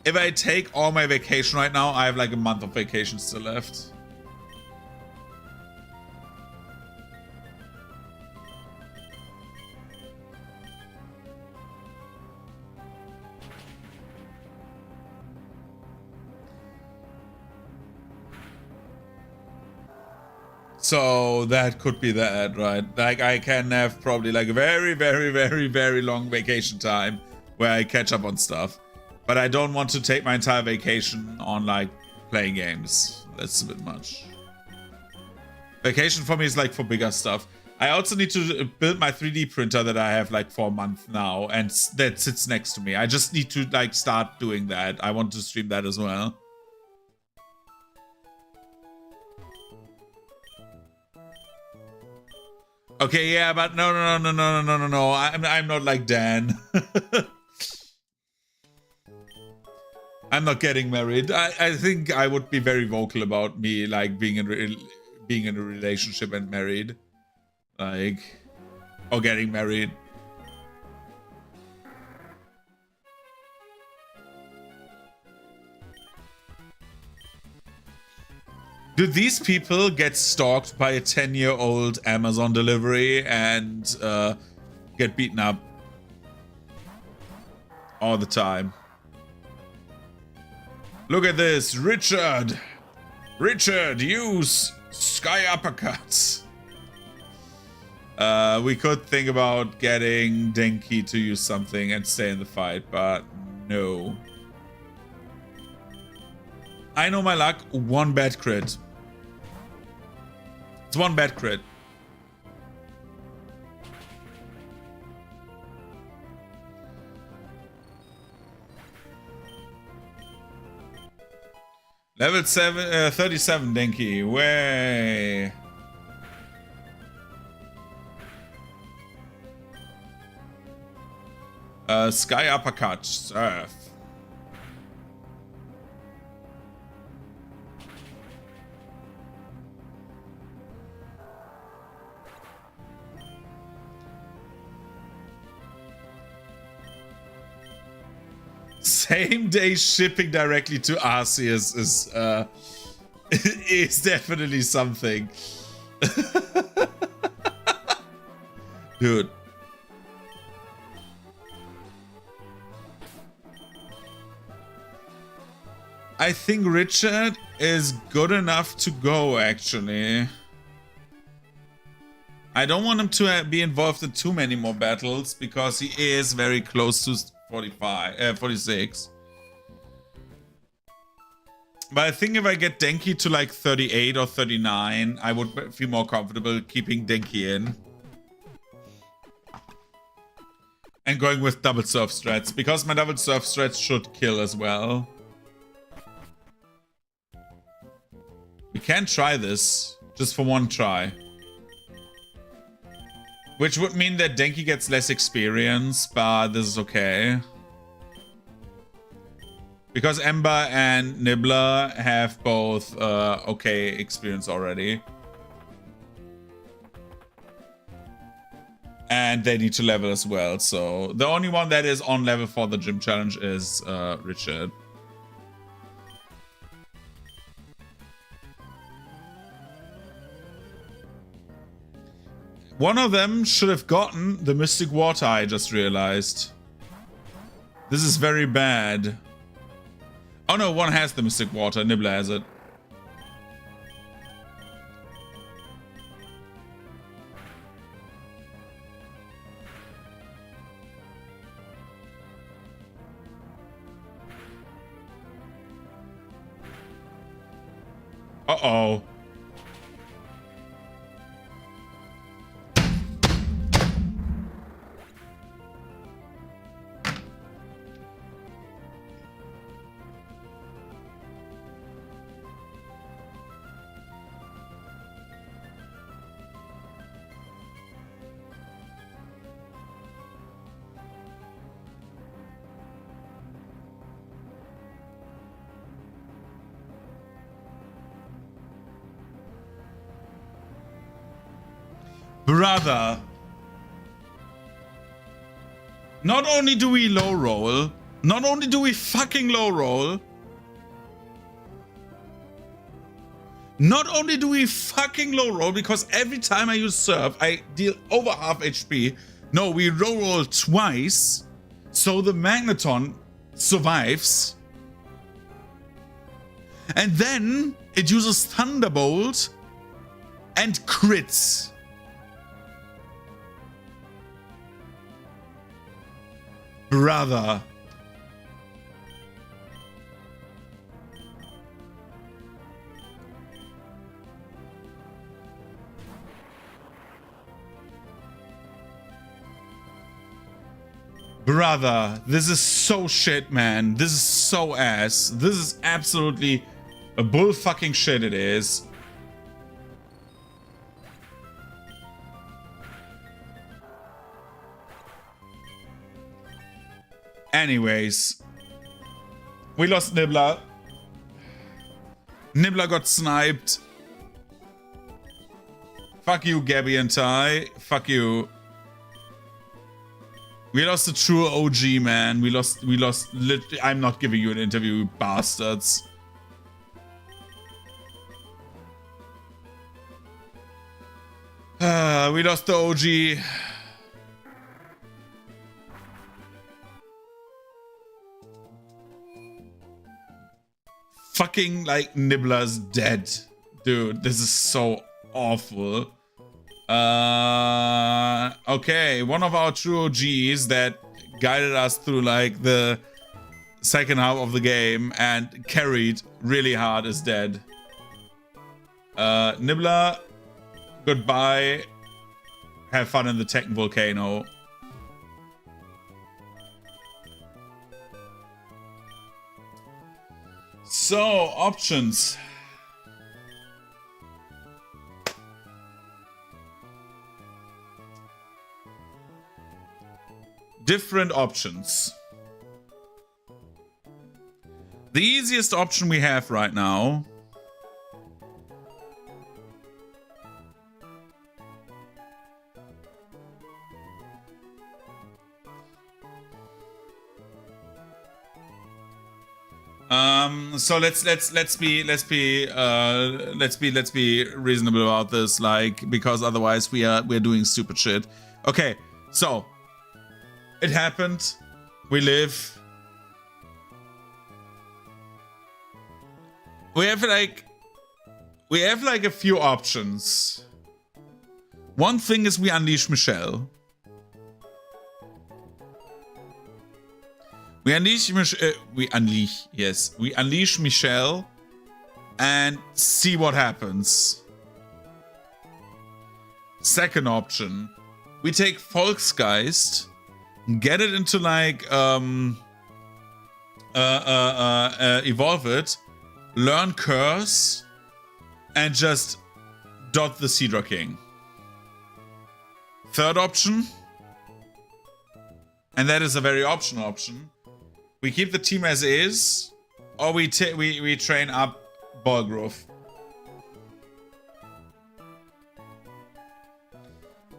if I take all my vacation right now, I have like a month of vacation still left. So that could be that, right? Like I can have probably like a very, very, very, very long vacation time where I catch up on stuff. But I don't want to take my entire vacation on like playing games. That's a bit much. Vacation for me is like for bigger stuff. I also need to build my 3D printer that I have like for a month now, and that sits next to me. I just need to like start doing that. I want to stream that as well. Okay, yeah, but no. I'm not like Dan. I'm not getting married. I think I would be very vocal about me like being in a relationship and married, like, or getting married. Do these people get stalked by a 10-year-old Amazon delivery and get beaten up all the time? Look at this, Richard! Richard, use sky uppercuts! We could think about getting Denki to use something and stay in the fight, but no. I know my luck, one bad crit. It's one bad crit. Level 37 Denki, way. Sky uppercut, surf. Same day shipping directly to Arceus is definitely something. Dude. I think Richard is good enough to go, actually. I don't want him to be involved in too many more battles because he is very close to 46. But I think if I get Denki to like 38 or 39, I would feel more comfortable keeping Denki in. And going with double surf strats, because my double surf strats should kill as well. We can try this, just for one try. Which would mean that Denki gets less experience, but this is okay. Because Ember and Nibbler have both okay experience already. And they need to level as well, so... The only one that is on level for the gym challenge is Richard. One of them should have gotten the Mystic Water, I just realized. This is very bad. Oh no, one has the Mystic Water, Nibbler has it. Uh-oh. Brother. Not only do we low roll, not only do we fucking low roll, not only do we fucking low roll, because every time I use Surf, I deal over half HP. No, we low roll twice, so the Magneton survives. And then it uses Thunderbolt and crits. Brother. Brother, this is so shit, man. This is so ass. This is absolutely a bull fucking shit, it is. Anyways, we lost Nibbler. Nibbler got sniped. Fuck you, Gabby and Ty. Fuck you. We lost a true OG, man. We lost literally. I'm not giving you an interview, you bastards. We lost the OG. Fucking, like, Nibbler's dead. Dude, this is so awful. Okay, one of our true OGs that guided us through like the second half of the game and carried really hard is dead. Nibbler, goodbye. Have fun in the Tekken volcano. So, options. Different options. The easiest option we have right now so let's be reasonable about this, like, because otherwise we're doing stupid shit. Okay, so it happened. We live. We have like a few options. One thing is we unleash Michelle. We unleash Michelle and see what happens. Second option, we take Volksgeist, get it into like evolve it, learn Curse, and just dot the Seadra King. Third option, and that is a very optional option, we keep the team as is, or we train up Ballgrove.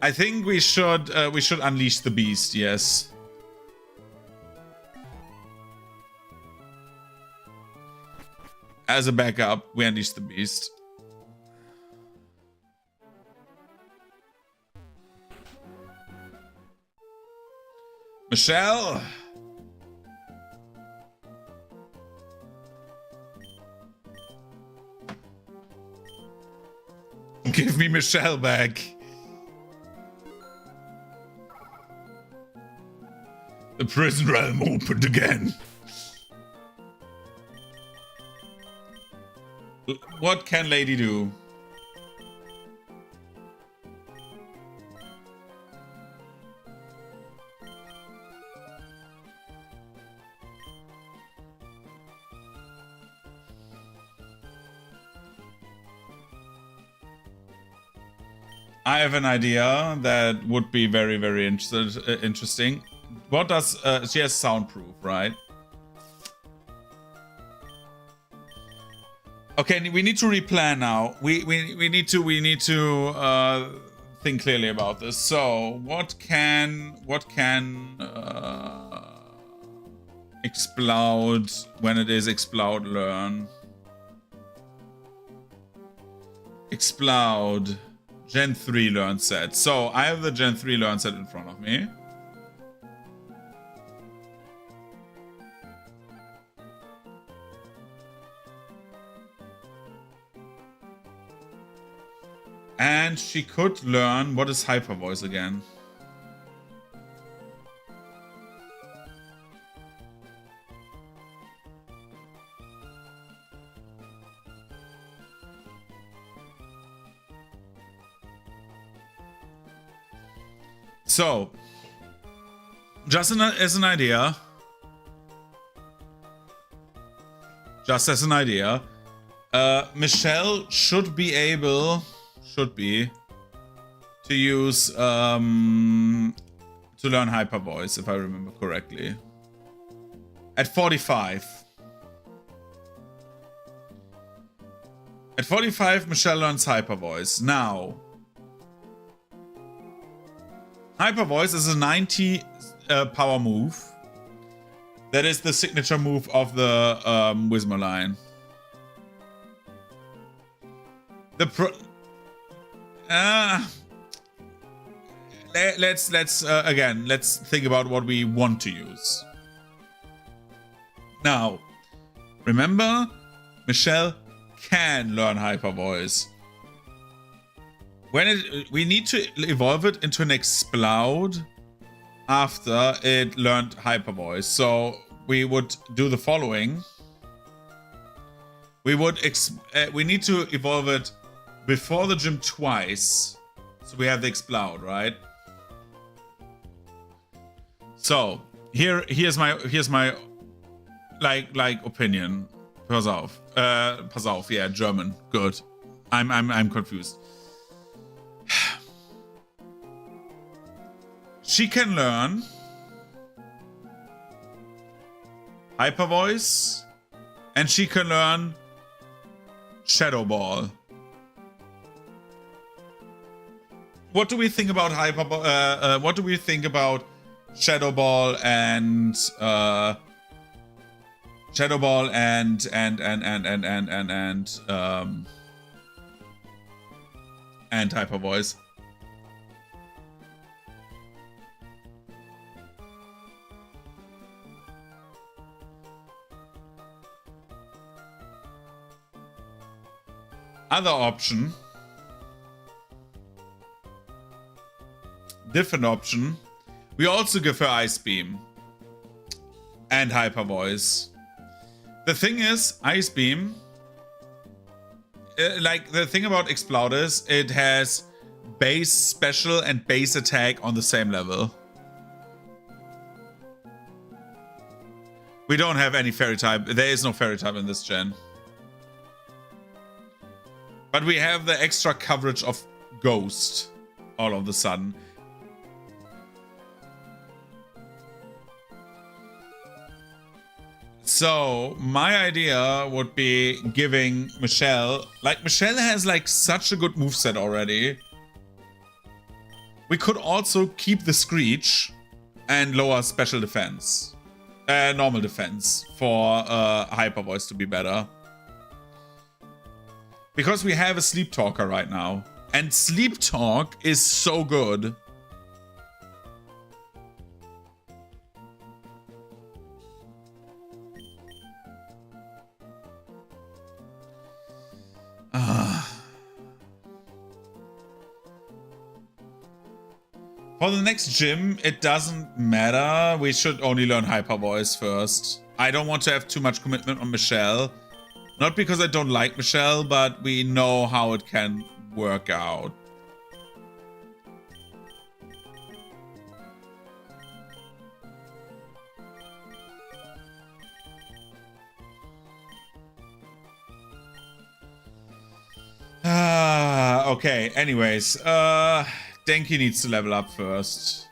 I think we should unleash the beast, yes. As a backup, we unleash the beast. Michelle. Give me Michelle back. The prison realm opened again. What can Lady do? I have an idea that would be very, very interesting. What does she has soundproof, right? Okay, we need to replan now. We need to think clearly about this. So, what can explode when it is explode learn? Explode Gen 3 learn set. So I have the Gen 3 learn set in front of me. And she could learn, what is Hyper Voice again? So, just as an idea, Michelle should be able, to use, to learn Hyper Voice, if I remember correctly. At 45. At 45, Michelle learns Hyper Voice. Now, Hyper Voice is a 90 power move. That is the signature move of the Whismer line. Let's think about what we want to use. Now, remember, Michelle can learn Hyper Voice. We need to evolve it into an explode after it learned Hyper Voice. So we would do the following. We need to evolve it before the gym twice. So we have the explode, right? So here's my like opinion. Pass auf. Yeah, German. Good. I'm confused. She can learn Hyper Voice, and she can learn Shadow Ball. What do we think about what do we think about Shadow Ball and Hyper Voice? Other option, different option, we also give her Ice Beam and Hyper Voice. The thing is, Ice Beam, like the thing about Explode is, it has base special and base attack on the same level. We don't have any fairy type. There is no fairy type in this gen. But we have the extra coverage of Ghost all of a sudden. So my idea would be giving Michelle, like Michelle has like such a good moveset already. We could also keep the Screech and lower special defense, normal defense for Hyper Voice to be better. Because we have a Sleep Talker right now. And Sleep Talk is so good. For the next gym, it doesn't matter. We should only learn Hyper Voice first. I don't want to have too much commitment on Michelle. Not because I don't like Michelle, but we know how it can work out. Okay, anyways, Denki needs to level up first.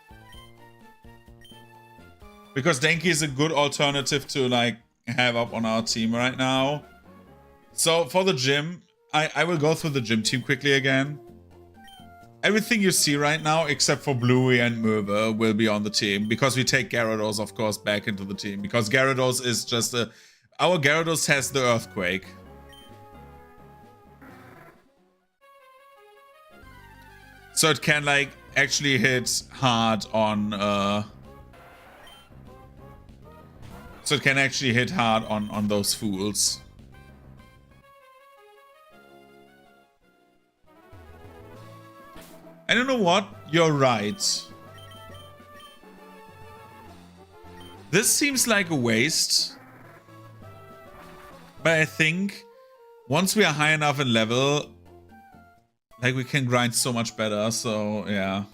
Because Denki is a good alternative to like have up on our team right now. So for the gym, I will go through the gym team quickly again. Everything you see right now, except for Bluey and Merva, will be on the team. Because we take Gyarados, of course, back into the team. Because Gyarados is just a... Our Gyarados has the Earthquake. So it can, like, actually hit hard on... So it can actually hit hard on those fools. I don't know what. You're right. This seems like a waste. But I think once we are high enough in level, like, we can grind so much better. So, yeah.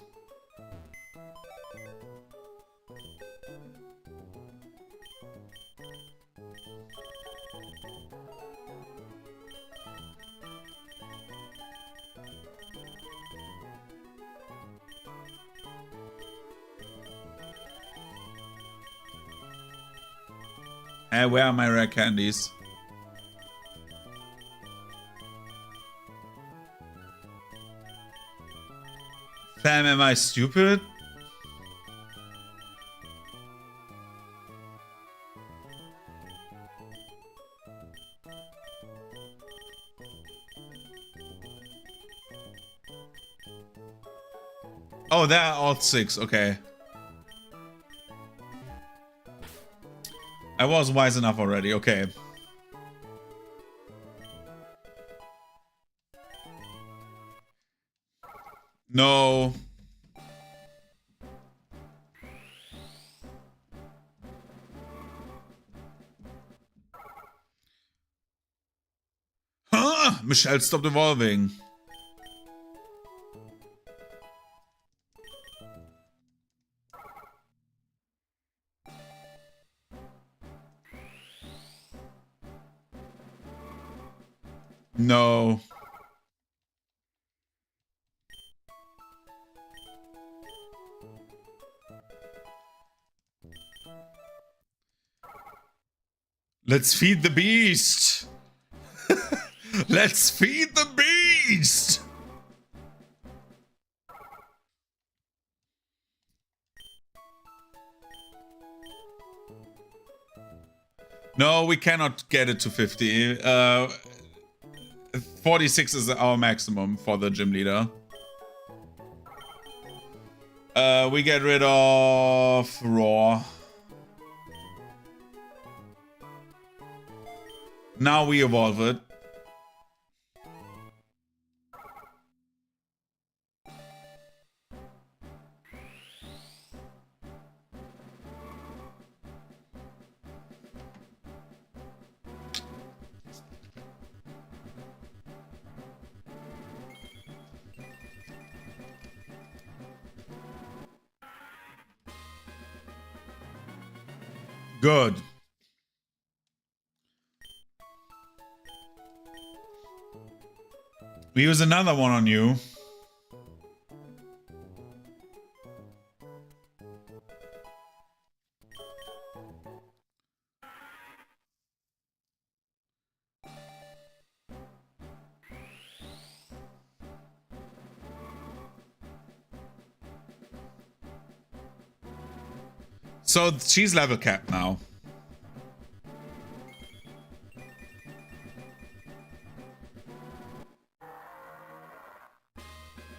Hey, where are my rare candies? Fam, am I stupid? Oh, there are all 6, okay. I was wise enough already, okay. No. Huh? Michelle stopped evolving. No. Let's feed the beast. Let's feed the beast. No, we cannot get it to 50. 46 is our maximum for the gym leader. We get rid of Raw. Now we evolve it. Good. We use another one on you. So she's level capped now.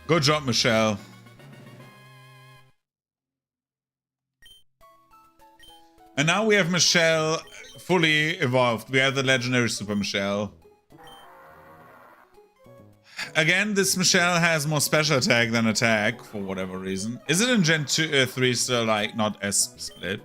Good job, Michelle. And now we have Michelle fully evolved. We have the legendary Super Michelle. Again, this Michelle has more special attack than attack for whatever reason. Is it in Gen 3 still like not as split?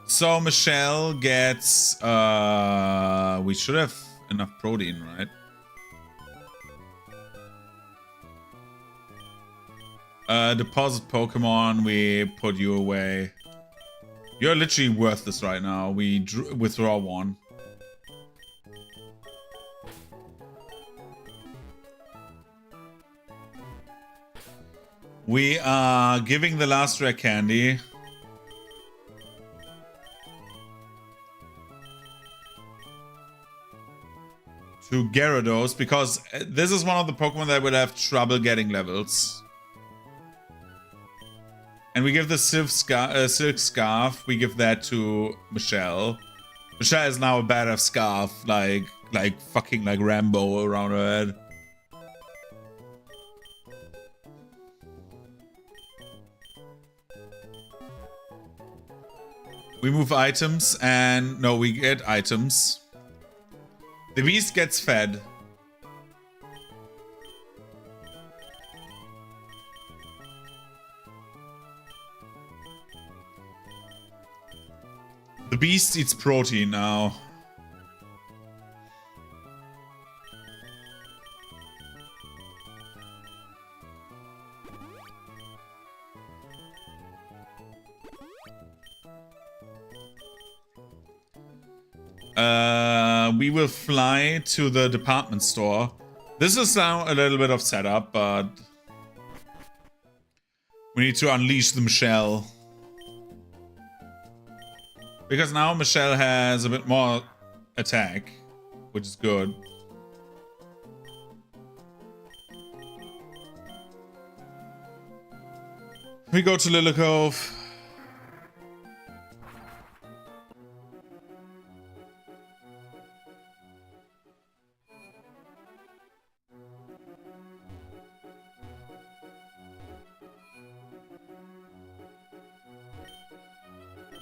So Michelle gets we should have enough protein, right? Deposit Pokemon, we put you away. You're literally worthless right now. We withdraw one. We are giving the last rare candy. to Gyarados, because this is one of the Pokemon that will have trouble getting levels. And we give the Silk Scarf, we give that to Michelle. Michelle has now a badass scarf, like fucking like Rambo around her head. We move items, and no, we get items. The beast gets fed. The beast eats protein now. We will fly to the department store. This is now a little bit of setup, but we need to unleash the Michelle. Because now Michelle has a bit more attack, which is good. We go to Lily Cove.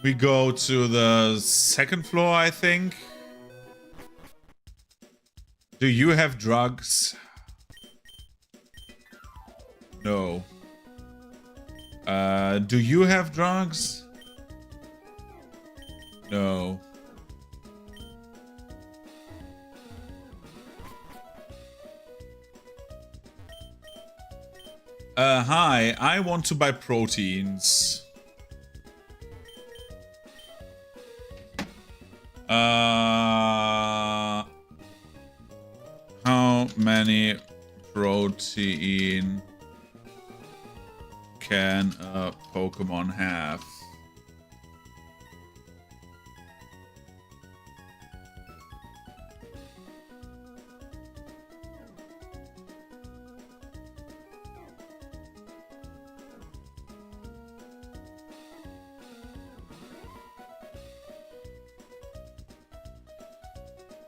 We go to the second floor, I think. Do you have drugs? No. Do you have drugs? No. Hi, I want to buy proteins. How many protein can a Pokemon have?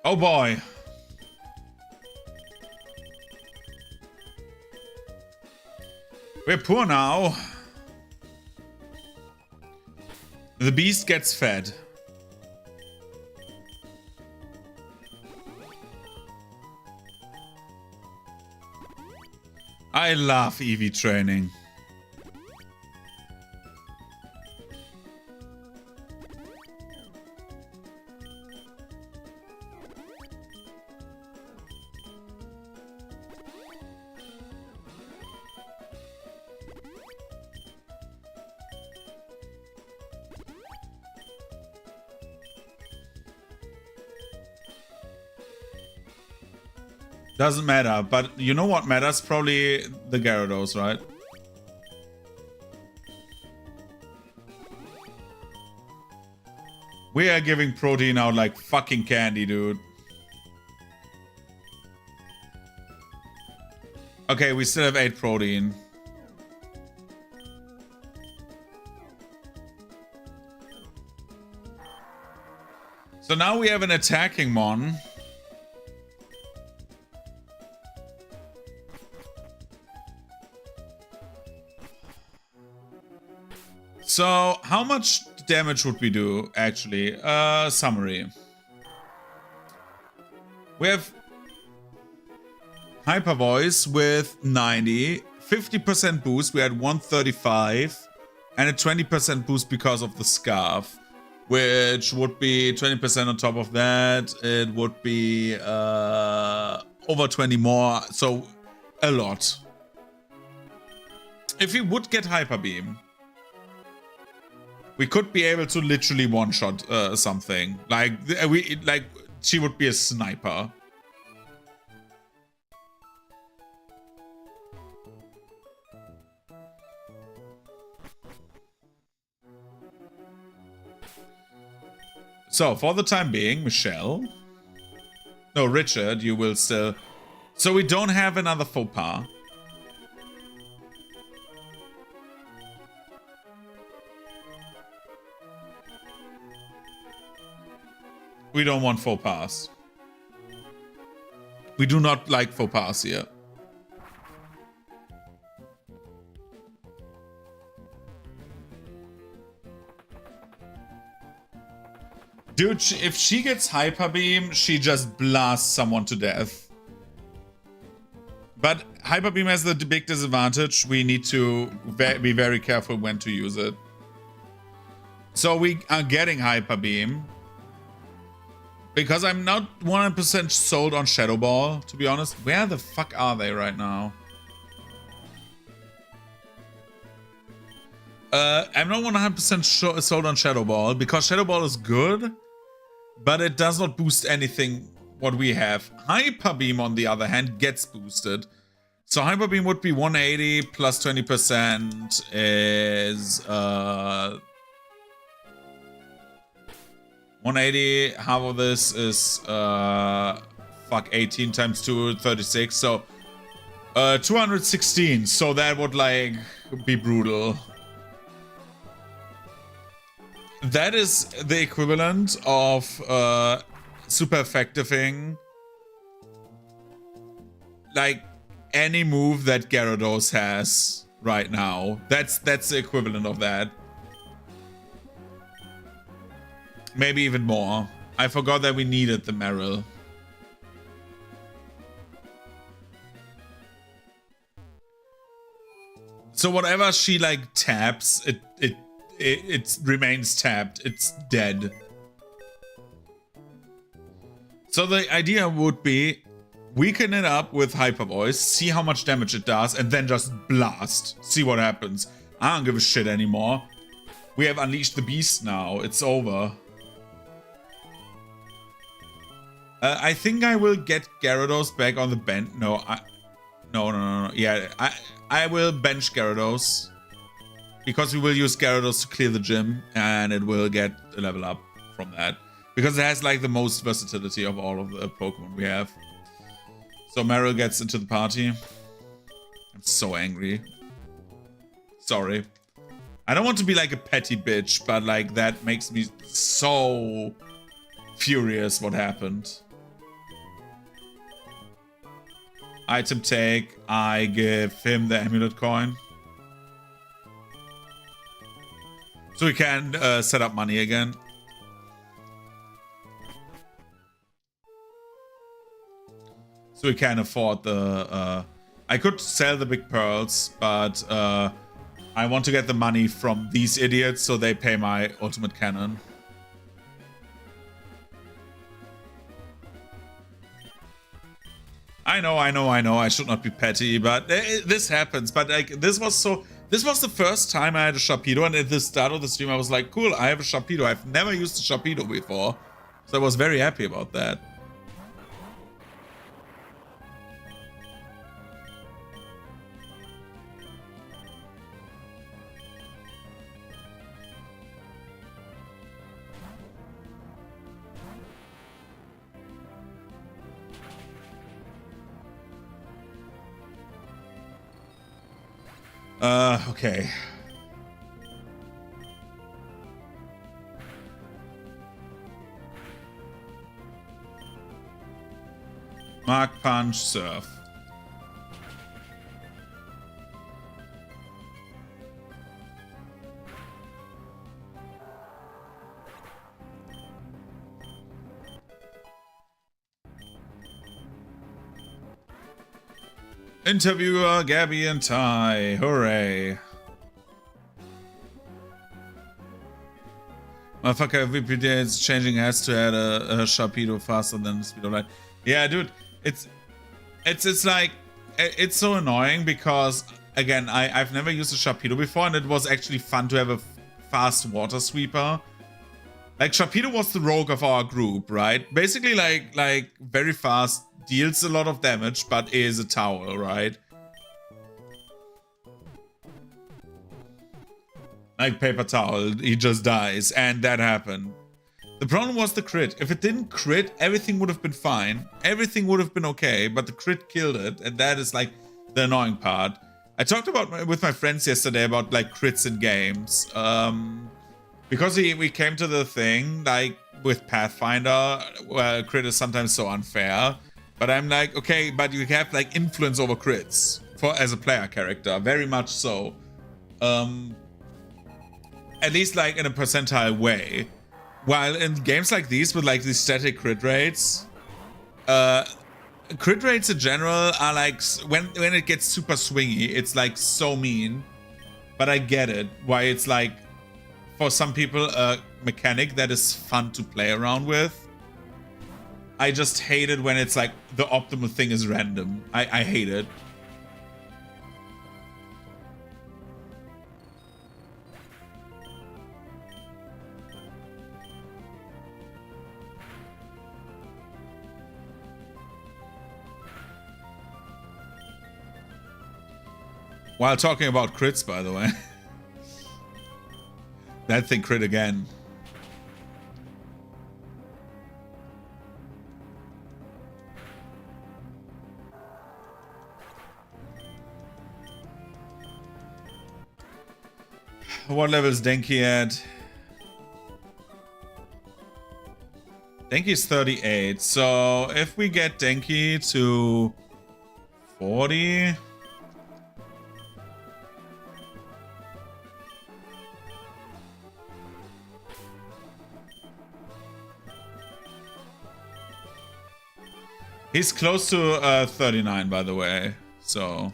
Oh boy. We're poor now. The beast gets fed. I love EV training. Doesn't matter, but you know what matters? Probably the Gyarados, right? We are giving protein out like fucking candy, dude. Okay, we still have 8 protein. So now we have an attacking Mon. So, how much damage would we do, actually? Summary. We have Hyper Voice with 90, 50% boost, we had 135, and a 20% boost because of the Scarf, which would be 20% on top of that. It would be over 20 more, so a lot. If we would get Hyper Beam, we could be able to literally one-shot something. Like she would be a sniper. So, for the time being, Michelle. No, Richard, you will still... So we don't have another faux pas. We don't want faux pas. We do not like faux pas here. Dude, if she gets Hyper Beam, she just blasts someone to death. But Hyper Beam has the big disadvantage. We need to be very careful when to use it. So we are getting Hyper Beam. Because I'm not 100% sold on Shadow Ball, to be honest. Where the fuck are they right now? I'm not 100% sold on Shadow Ball, because Shadow Ball is good, but it does not boost anything what we have. Hyper Beam, on the other hand, gets boosted. So Hyper Beam would be 180 plus 20% is... 180, half of this is, fuck, 18 times 2, 36, so, 216, so that would, like, be brutal. That is the equivalent of, super effectiving, like, any move that Gyarados has right now. That's the equivalent of that. Maybe even more. I forgot that we needed the Meryl. So whatever she like taps, it remains tapped. It's dead. So the idea would be weaken it up with Hyper Voice, see how much damage it does, and then just blast. See what happens. I don't give a shit anymore. We have unleashed the beast now. It's over. I think I will get Gyarados back on the bench. No. Yeah, I will bench Gyarados. Because we will use Gyarados to clear the gym. And it will get a level up from that. Because it has like the most versatility of all of the Pokemon we have. So Meryl gets into the party. I'm so angry. Sorry. I don't want to be like a petty bitch. But like that makes me so furious what happened. Item take, I give him the amulet coin. So we can set up money again. So we can afford the... I could sell the big pearls, but I want to get the money from these idiots so they pay my ultimate cannon. I know. I should not be petty, but this happens. But like, this was the first time I had a Sharpedo, and at the start of the stream, I was like, "Cool, I have a Sharpedo. I've never used a Sharpedo before," so I was very happy about that. Okay. Mark, Punch, Surf. Interviewer, Gabby and Ty. Hooray. Motherfucker, VPD is changing has to add a Sharpedo faster than the speed of light. Yeah, dude, it's like, it's so annoying because, again, I've never used a Sharpedo before, and it was actually fun to have a fast water sweeper. Like, Sharpedo was the rogue of our group, right? Basically, like very fast, deals a lot of damage, but is a towel, right? Like Paper Towel, he just dies, and that happened. The problem was the crit. If it didn't crit, everything would have been fine. Everything would have been okay, but the crit killed it, and that is like the annoying part. I talked about with my friends yesterday about like crits in games. Because we came to the thing, like with Pathfinder, where crit is sometimes so unfair. But I'm like, okay, but you have like influence over crits as a player character, very much so. At least like in a percentile way. While in games like these with like these static crit rates, crit rates in general are like, when it gets super swingy, it's like so mean. But I get it, why it's like, for some people, a mechanic that is fun to play around with. I just hate it when it's like the optimal thing is random. I hate it. While talking about crits, by the way. That thing crit again. What level is Denki at? Denki is 38. So if we get Denki to 40... He's close to 39, by the way, so...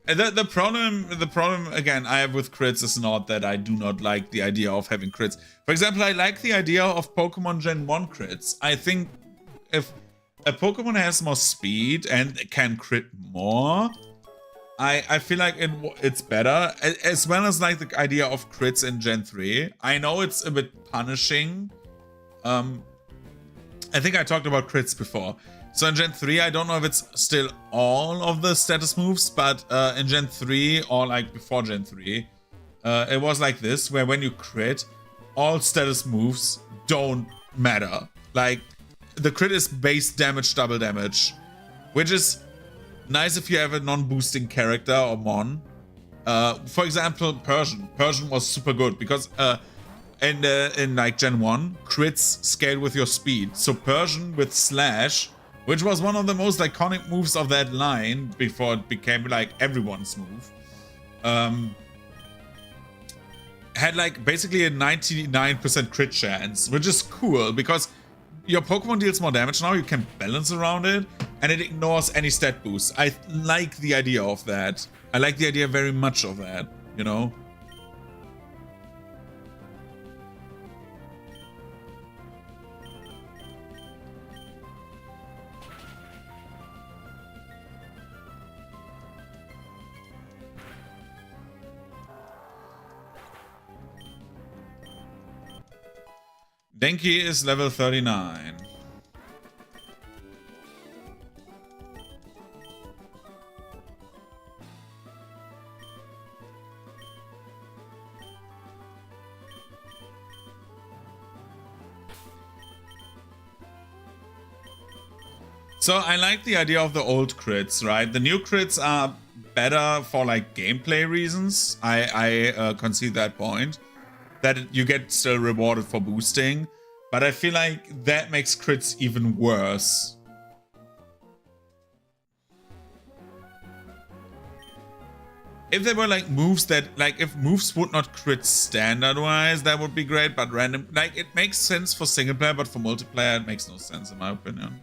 The problem again I have with crits is not that I do not like the idea of having crits. For example, I like the idea of Pokemon Gen 1 crits. I think if a Pokemon has more speed and can crit more, I feel like it's better, as well as like the idea of crits in Gen 3. I know it's a bit punishing. I think I talked about crits before. So in Gen 3, I don't know if it's still all of the status moves, but in Gen 3, or like before Gen 3, it was like this, where when you crit, all status moves don't matter. Like, the crit is base damage, double damage, which is nice if you have a non-boosting character or mon. For example, Persian. Persian was super good because in like Gen 1, crits scale with your speed. So Persian with Slash, which was one of the most iconic moves of that line before it became like everyone's move, had like basically a 99% crit chance, which is cool because your Pokemon deals more damage now, you can balance around it, and it ignores any stat boosts. I like the idea of that. I like the idea very much of that, you know? Denki is level 39. So I like the idea of the old crits, right? The new crits are better for like gameplay reasons. I concede that point. That you get still rewarded for boosting, but I feel like that makes crits even worse. If there were like moves that, like if moves would not crit standard-wise, that would be great, but random, like it makes sense for single player, but for multiplayer it makes no sense in my opinion.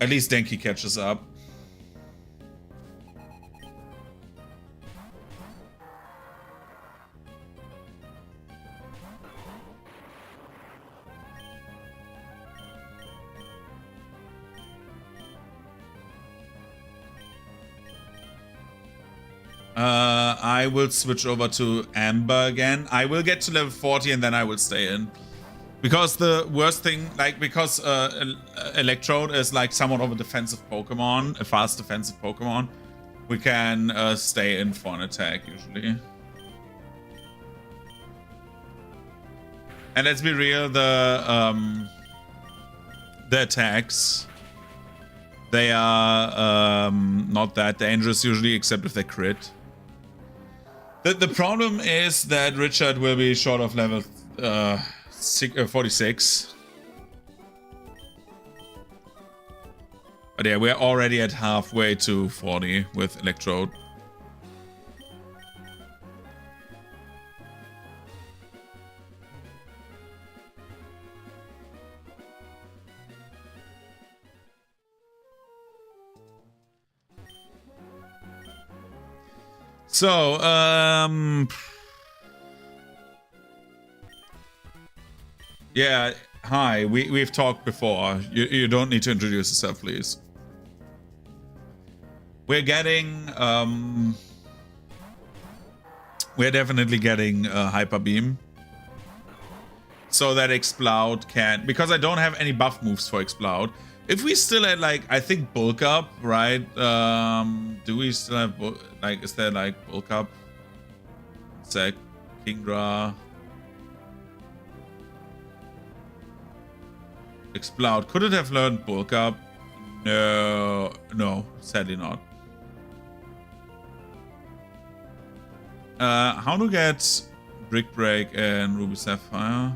At least Denki catches up. I will switch over to Amber again. I will get to level 40 and then I will stay in. Because the worst thing, like, because Electrode is like somewhat of a defensive Pokemon, a fast defensive Pokemon, we can stay in for an attack usually. And let's be real, the attacks, they are not that dangerous usually, except if they crit. The problem is that Richard will be short of level 46. But yeah, we're already at halfway to 40 with Electrode. So, yeah, hi, we've talked before. You don't need to introduce yourself, please. We're getting, we're definitely getting Hyper Beam. So that Explode can, because I don't have any buff moves for Explode. If we still had, like, I think Bulk Up, right? Do we still have, like, is there, like, Bulk Up? Sec, Kingdra. Explode. Could it have learned Bulk Up? No, sadly not. How to get Brick Break and Ruby Sapphire?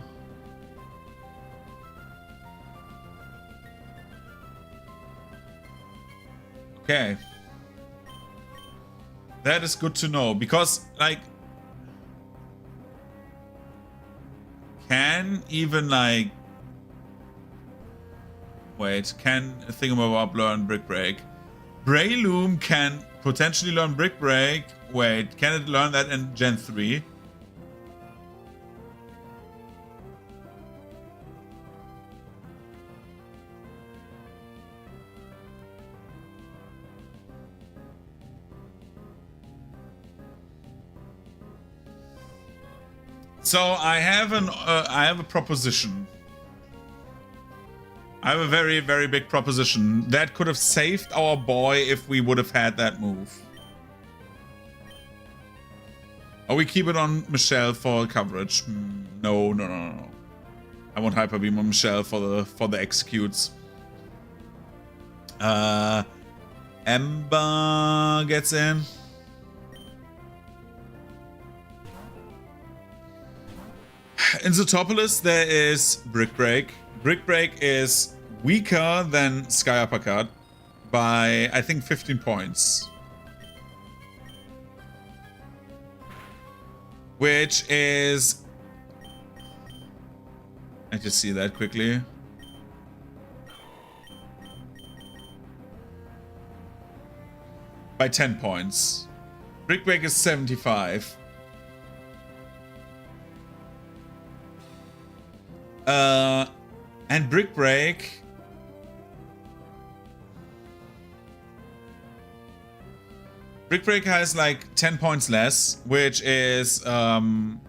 Okay. That is good to know, because, like, can even, like, wait, can Thingamabob learn Brick Break? Breloom can potentially learn Brick Break. Wait, can it learn that in Gen 3? So I have a proposition. I have a very, very big proposition that could have saved our boy if we would have had that move. Or we keep it on Michelle for coverage. No. I want Hyper Beam on Michelle for the executes. Ember gets in. In Zotopolis, there is Brick Break. Brick Break is weaker than Sky Uppercut by, I think, 15 points. Which is... I just see that quickly. By 10 points. Brick Break is 75. And Brick Break... Brick Break has like 10 points less, which is round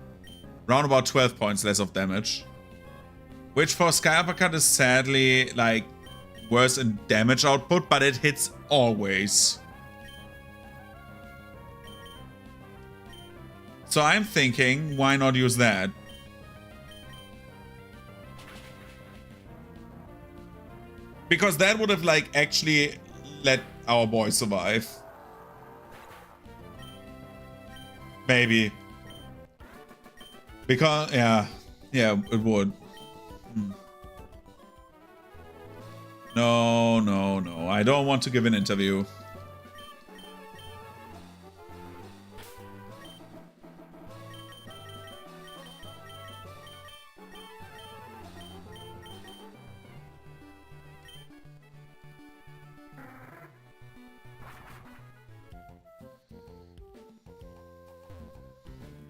about 12 points less of damage. Which for Sky Uppercut is sadly like worse in damage output, but it hits always. So I'm thinking, why not use that? Because that would have, like, actually let our boy survive. Maybe. Because, yeah, it would. No. I don't want to give an interview.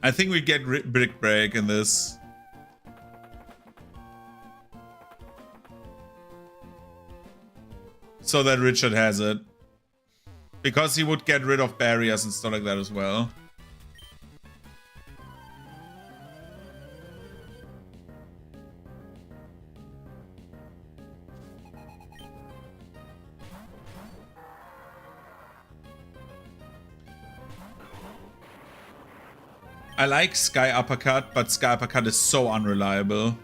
I think we get Brick Break in this. So that Richard has it. Because he would get rid of barriers and stuff like that as well. I like Sky Uppercut, but Sky Uppercut is so unreliable.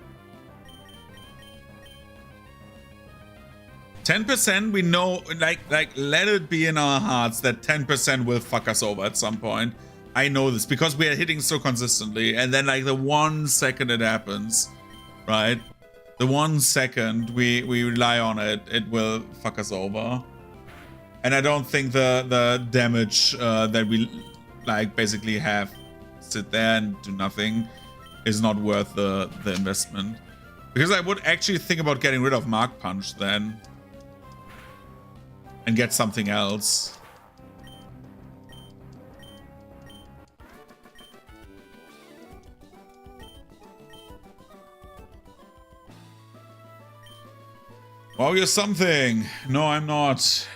10%, we know, like, let it be in our hearts that 10% will fuck us over at some point. I know this because we are hitting so consistently, and then like the 1 second it happens, right? The 1 second we rely on it, it will fuck us over. And I don't think the damage that we like basically have sit there and do nothing is not worth the investment. Because I would actually think about getting rid of Mark Punch then. And get something else. Oh, you're something. No, I'm not.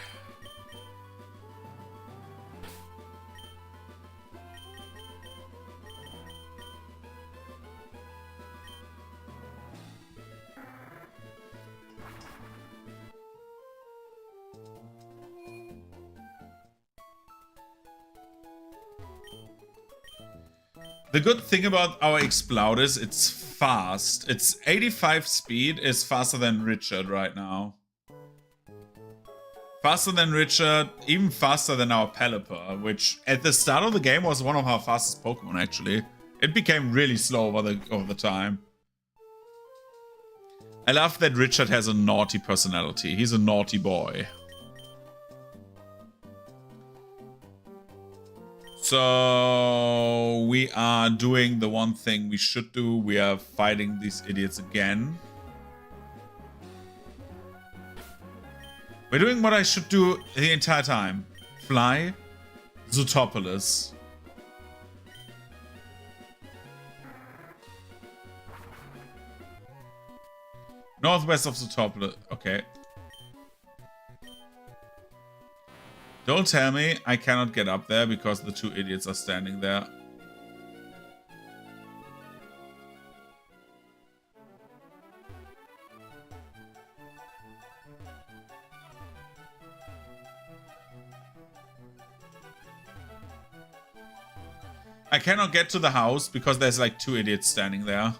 The good thing about our Exploud is it's fast. It's 85 speed is faster than Richard right now. Faster than Richard, even faster than our Pelipper, which at the start of the game was one of our fastest Pokemon actually. It became really slow over the time. I love that Richard has a naughty personality. He's a naughty boy. So we are doing the one thing we should do. We are fighting these idiots again. We're doing what I should do the entire time. Fly, Zootopolis. Northwest of Zootopolis. Okay. Don't tell me I cannot get up there because the 2 idiots are standing there. I cannot get to the house because there's like 2 idiots standing there.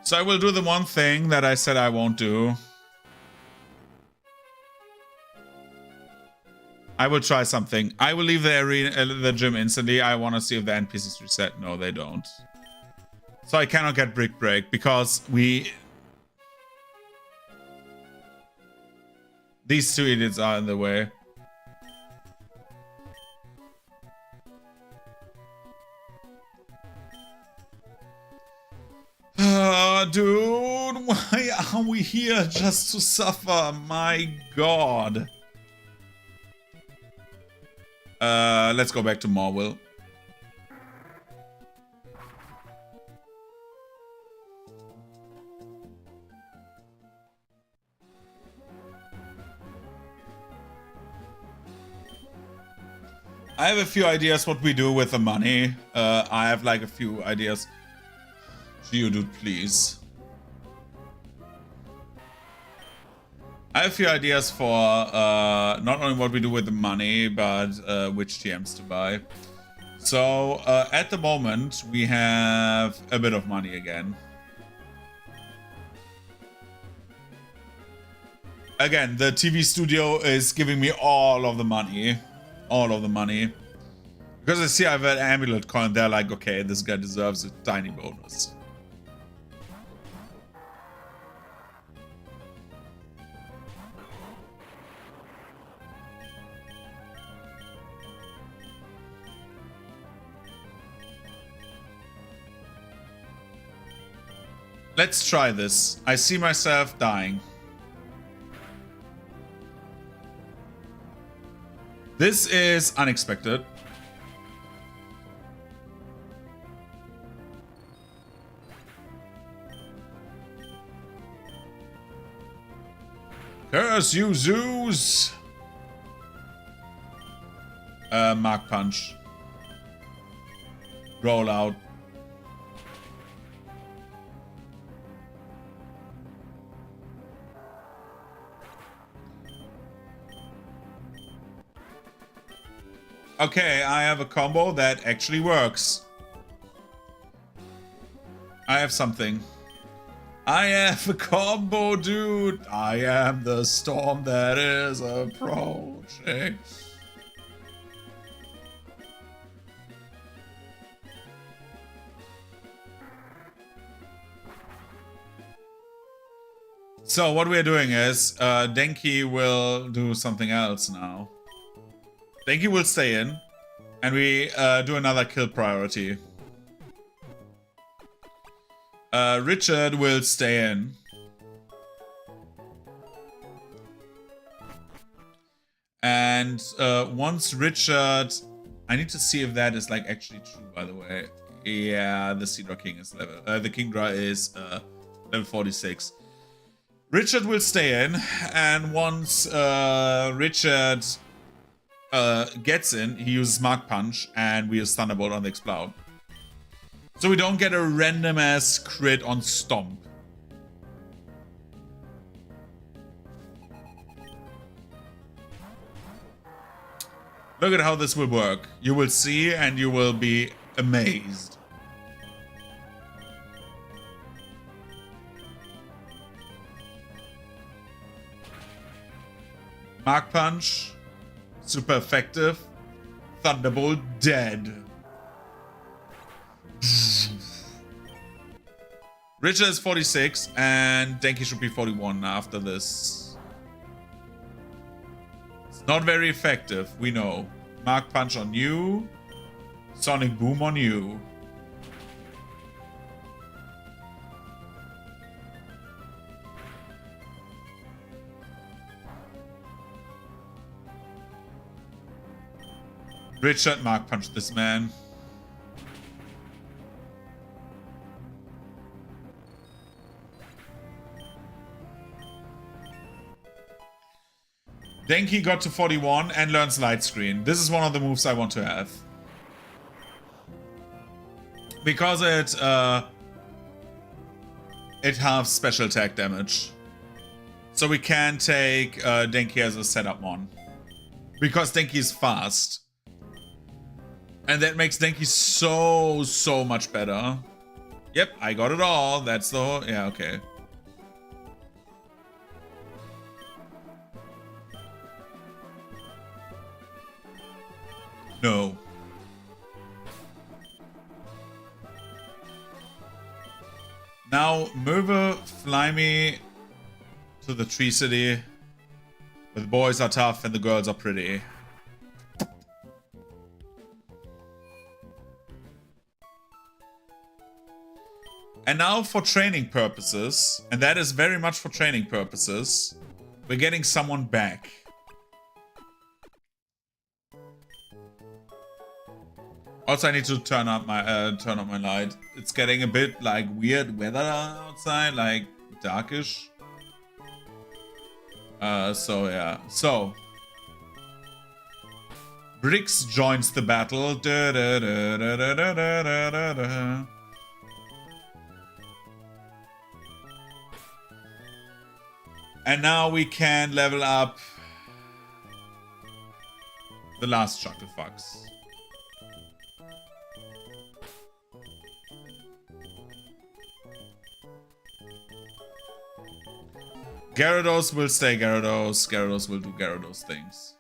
So I will do the one thing that I said I won't do. I will try something. I will leave the arena, the gym instantly. I want to see if the NPCs reset. No, they don't. So I cannot get Brick Break because these 2 idiots are in the way. Dude, why are we here just to suffer? My god. Let's go back to Morwell. I have a few ideas what we do with the money. I have like a few ideas. Geodude, please. I have a few ideas for not only what we do with the money, but which TMs to buy. So at the moment, we have a bit of money again. Again, the TV studio is giving me all of the money. All of the money. Because I see I have an amulet coin, they're like, okay, this guy deserves a tiny bonus. Let's try this. I see myself dying. This is unexpected. Curse you, Zeus! Mark Punch. Roll out. Okay, I have a combo that actually works. I have something. I have a combo, dude. I am the storm that is approaching. So what we're doing is Denki will do something else now. Denki will stay in, and we do another kill priority. Richard will stay in. And once Richard... I need to see if that is like actually true, by the way. Yeah, the Cedar King is level... the Kingdra is level 46. Richard will stay in, and once Richard gets in, he uses Mark Punch, and we use Thunderbolt on the Explode. So we don't get a random ass crit on Stomp. Look at how this will work. You will see and you will be amazed. Mark Punch, super effective. Thunderbolt dead. Richard is 46 and Denki should be 41 after this. It's not very effective, we know. Mark Punch on you. Sonic Boom on you. Richard Mark Punch this man. Denki got to 41 and learns Light Screen. This is one of the moves I want to have. Because it halves special attack damage. So we can take Denki as a setup mon. Because Denki is fast. And that makes Denki so much better. Yep, I got it all. That's the whole... Yeah, okay. No. Now, Merve, fly me to the Tree City, where the boys are tough and the girls are pretty. And now for training purposes, and that is very much for training purposes, we're getting someone back. Also, I need to turn up my light. It's getting a bit like weird weather outside, like darkish. So yeah. So Brix joins the battle. Da, da, da, da, da, da, da, da, da. And now we can level up the last Chucklefucks. Gyarados will stay Gyarados. Gyarados will do Gyarados things.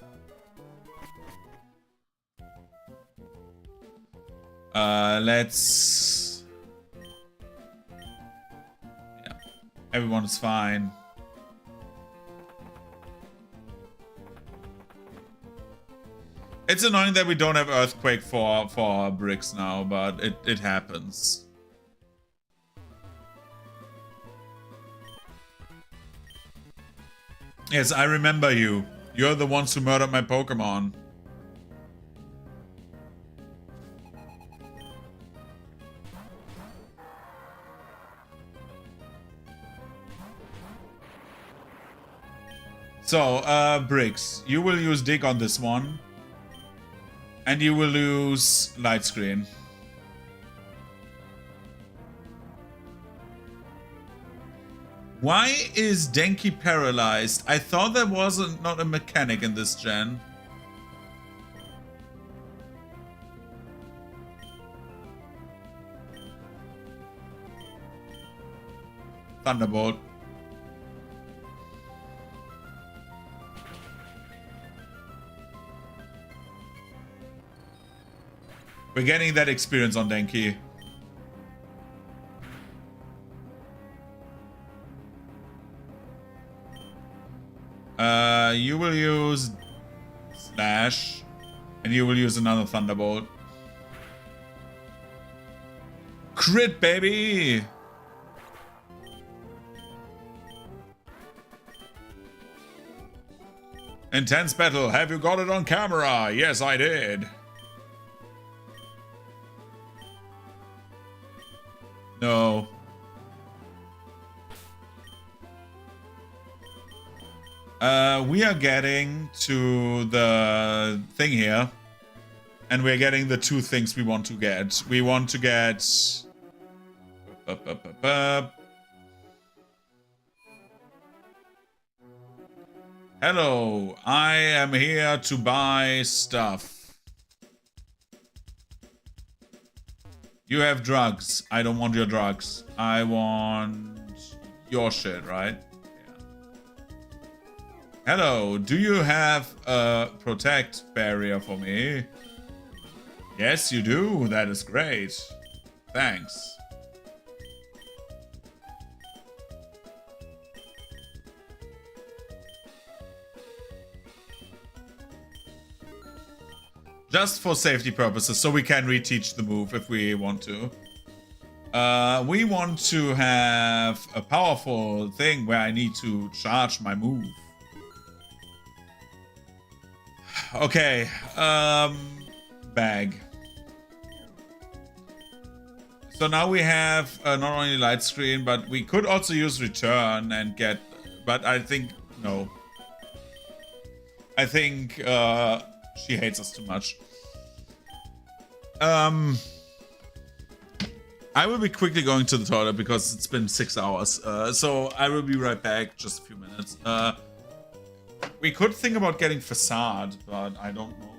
Let's... Yeah. Everyone is fine. It's annoying that we don't have Earthquake for our bricks now, but it happens. Yes, I remember you. You're the ones who murdered my Pokemon. So, Bricks, you will use Dig on this one. And you will lose Light Screen. Why is Denki paralyzed? I thought there was not a mechanic in this gen. Thunderbolt. We're getting that experience on Denki. You will use Slash, and you will use another Thunderbolt. Crit, baby! Intense battle. Have you got it on camera? Yes, I did. No. We are getting to the thing here. And we're getting the two things we want to get. We want to get... Hello, I am here to buy stuff. You have drugs. I don't want your drugs. I want your shit, right? Hello, do you have a protect barrier for me? Yes, you do. That is great. Thanks. Just for safety purposes, so we can reteach the move if we want to. We want to have a powerful thing where I need to charge my move. Okay, bag. So now we have not only light screen, but we could also use return and get, but I think, no. I think she hates us too much. I will be quickly going to the toilet because it's been 6 hours. So I will be right back, just a few minutes. We could think about getting Facade, but I don't know.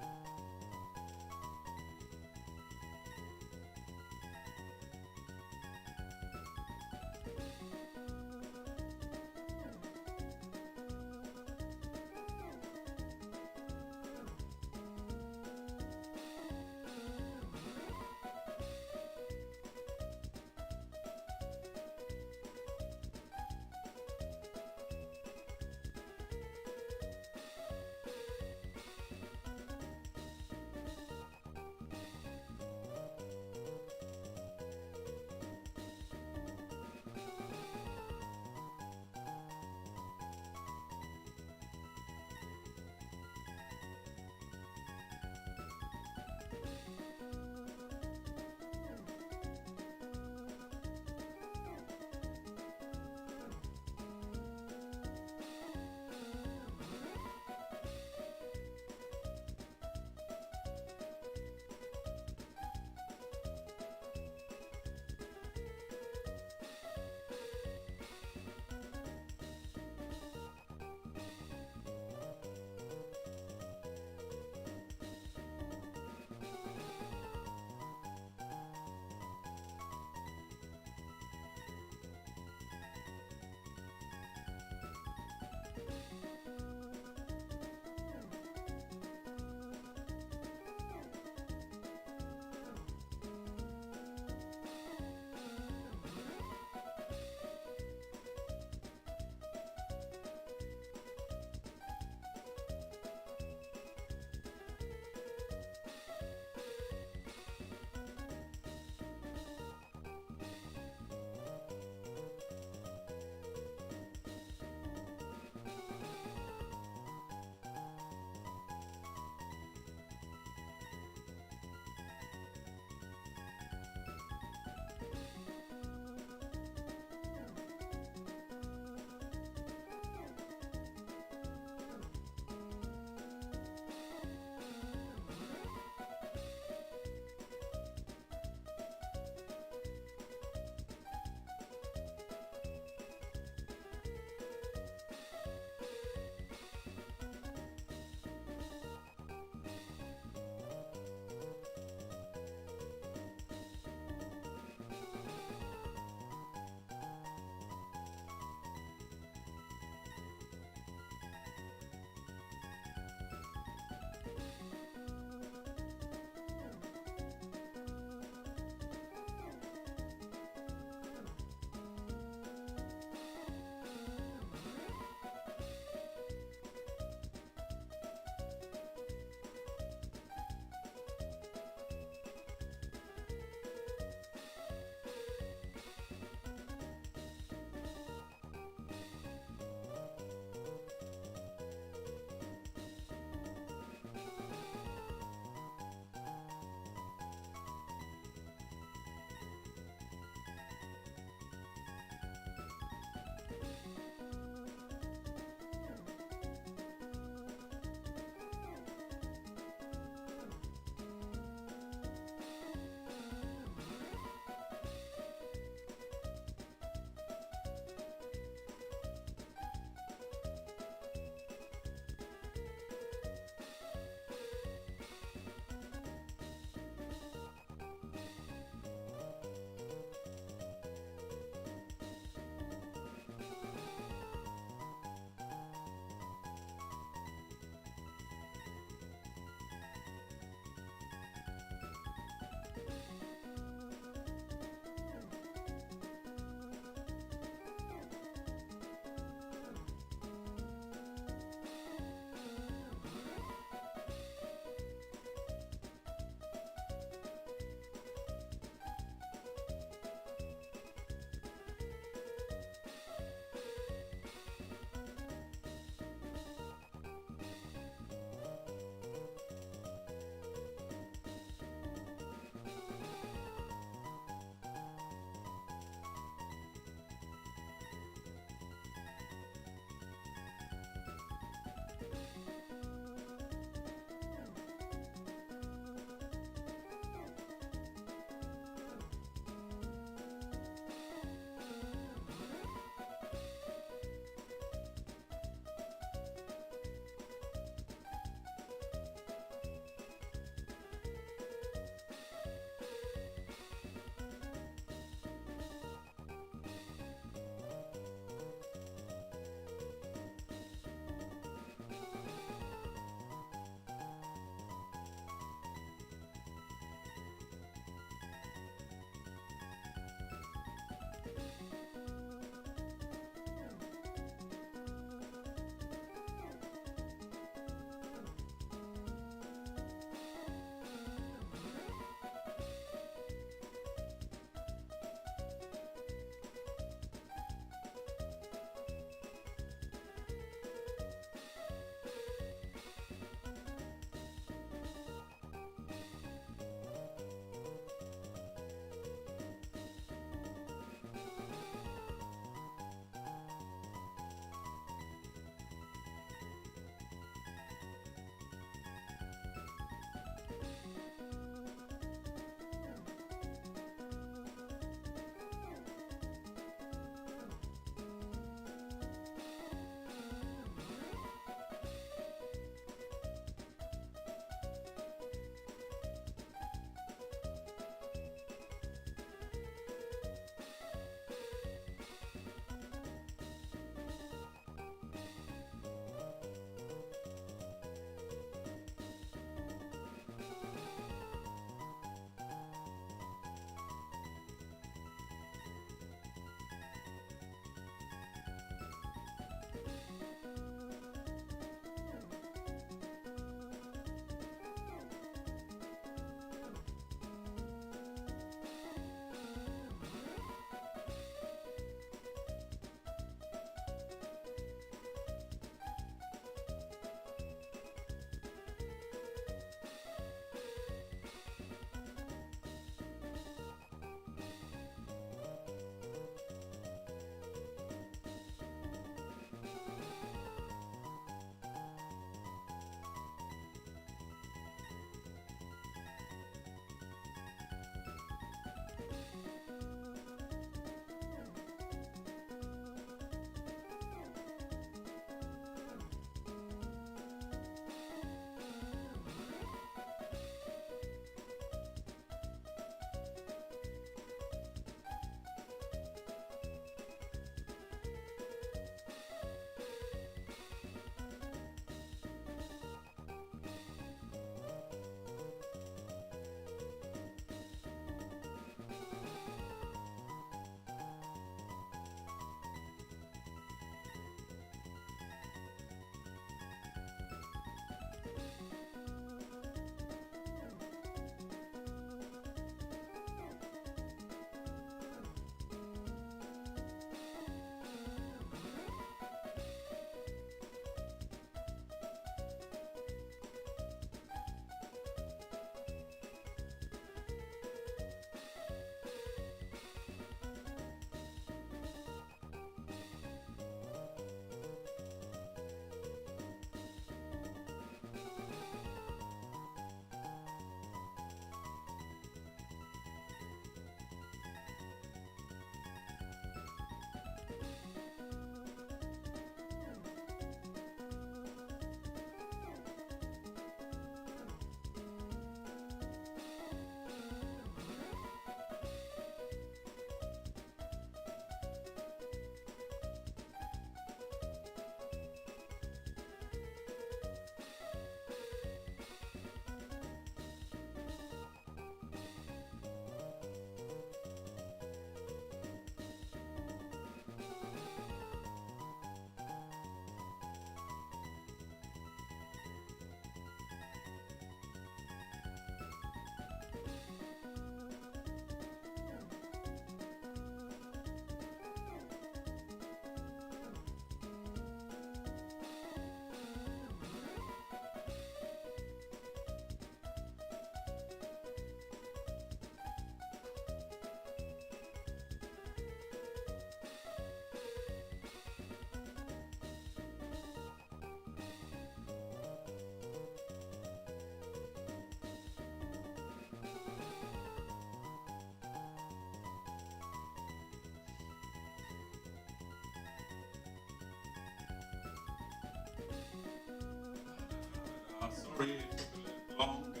sorry it took a little longer,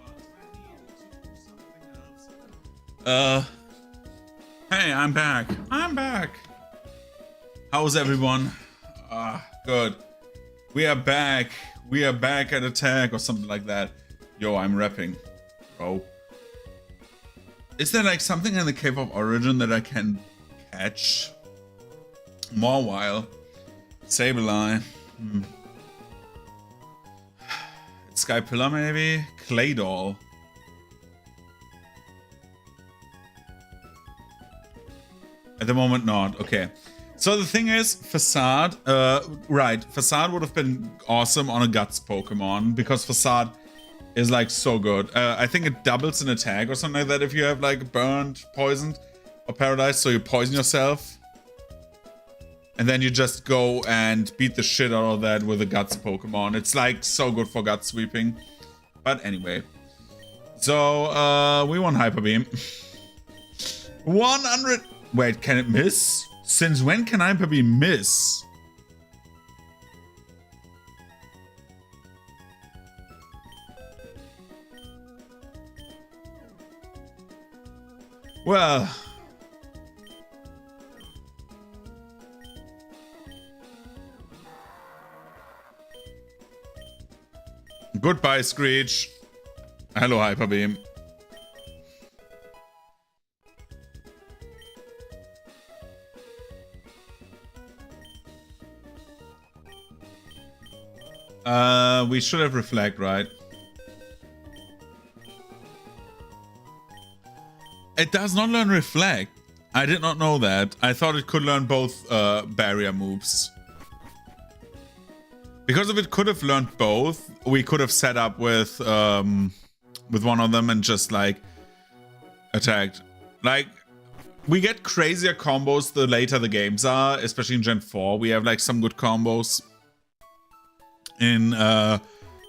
but I needed to do something else. Hey, I'm back. I'm back. How's everyone? Good. We are back. We are back at attack or something like that. Yo, I'm rapping. Bro. Is there like something in the Cave of Origin that I can catch? More while. Sableye. Sky Pillar maybe? Claydol. At the moment not. Okay. So the thing is, Facade, right, Facade would have been awesome on a Guts Pokemon because Facade is like so good. I think it doubles in attack or something like that if you have like burned, poisoned, or paralyzed, so you poison yourself. And then you just go and beat the shit out of that with a Guts Pokemon. It's like so good for Guts Sweeping. But anyway. So, we want Hyper Beam. 100... Wait, can it miss? Since when can Hyper Beam miss? Well... Goodbye, Screech. Hello, Hyper Beam. We should have Reflect, right? It does not learn Reflect. I did not know that. I thought it could learn both barrier moves. Because if it could have learned both, we could have set up with one of them and just like attacked. Like, we get crazier combos the later the games are, especially in Gen 4. We have like some good combos. In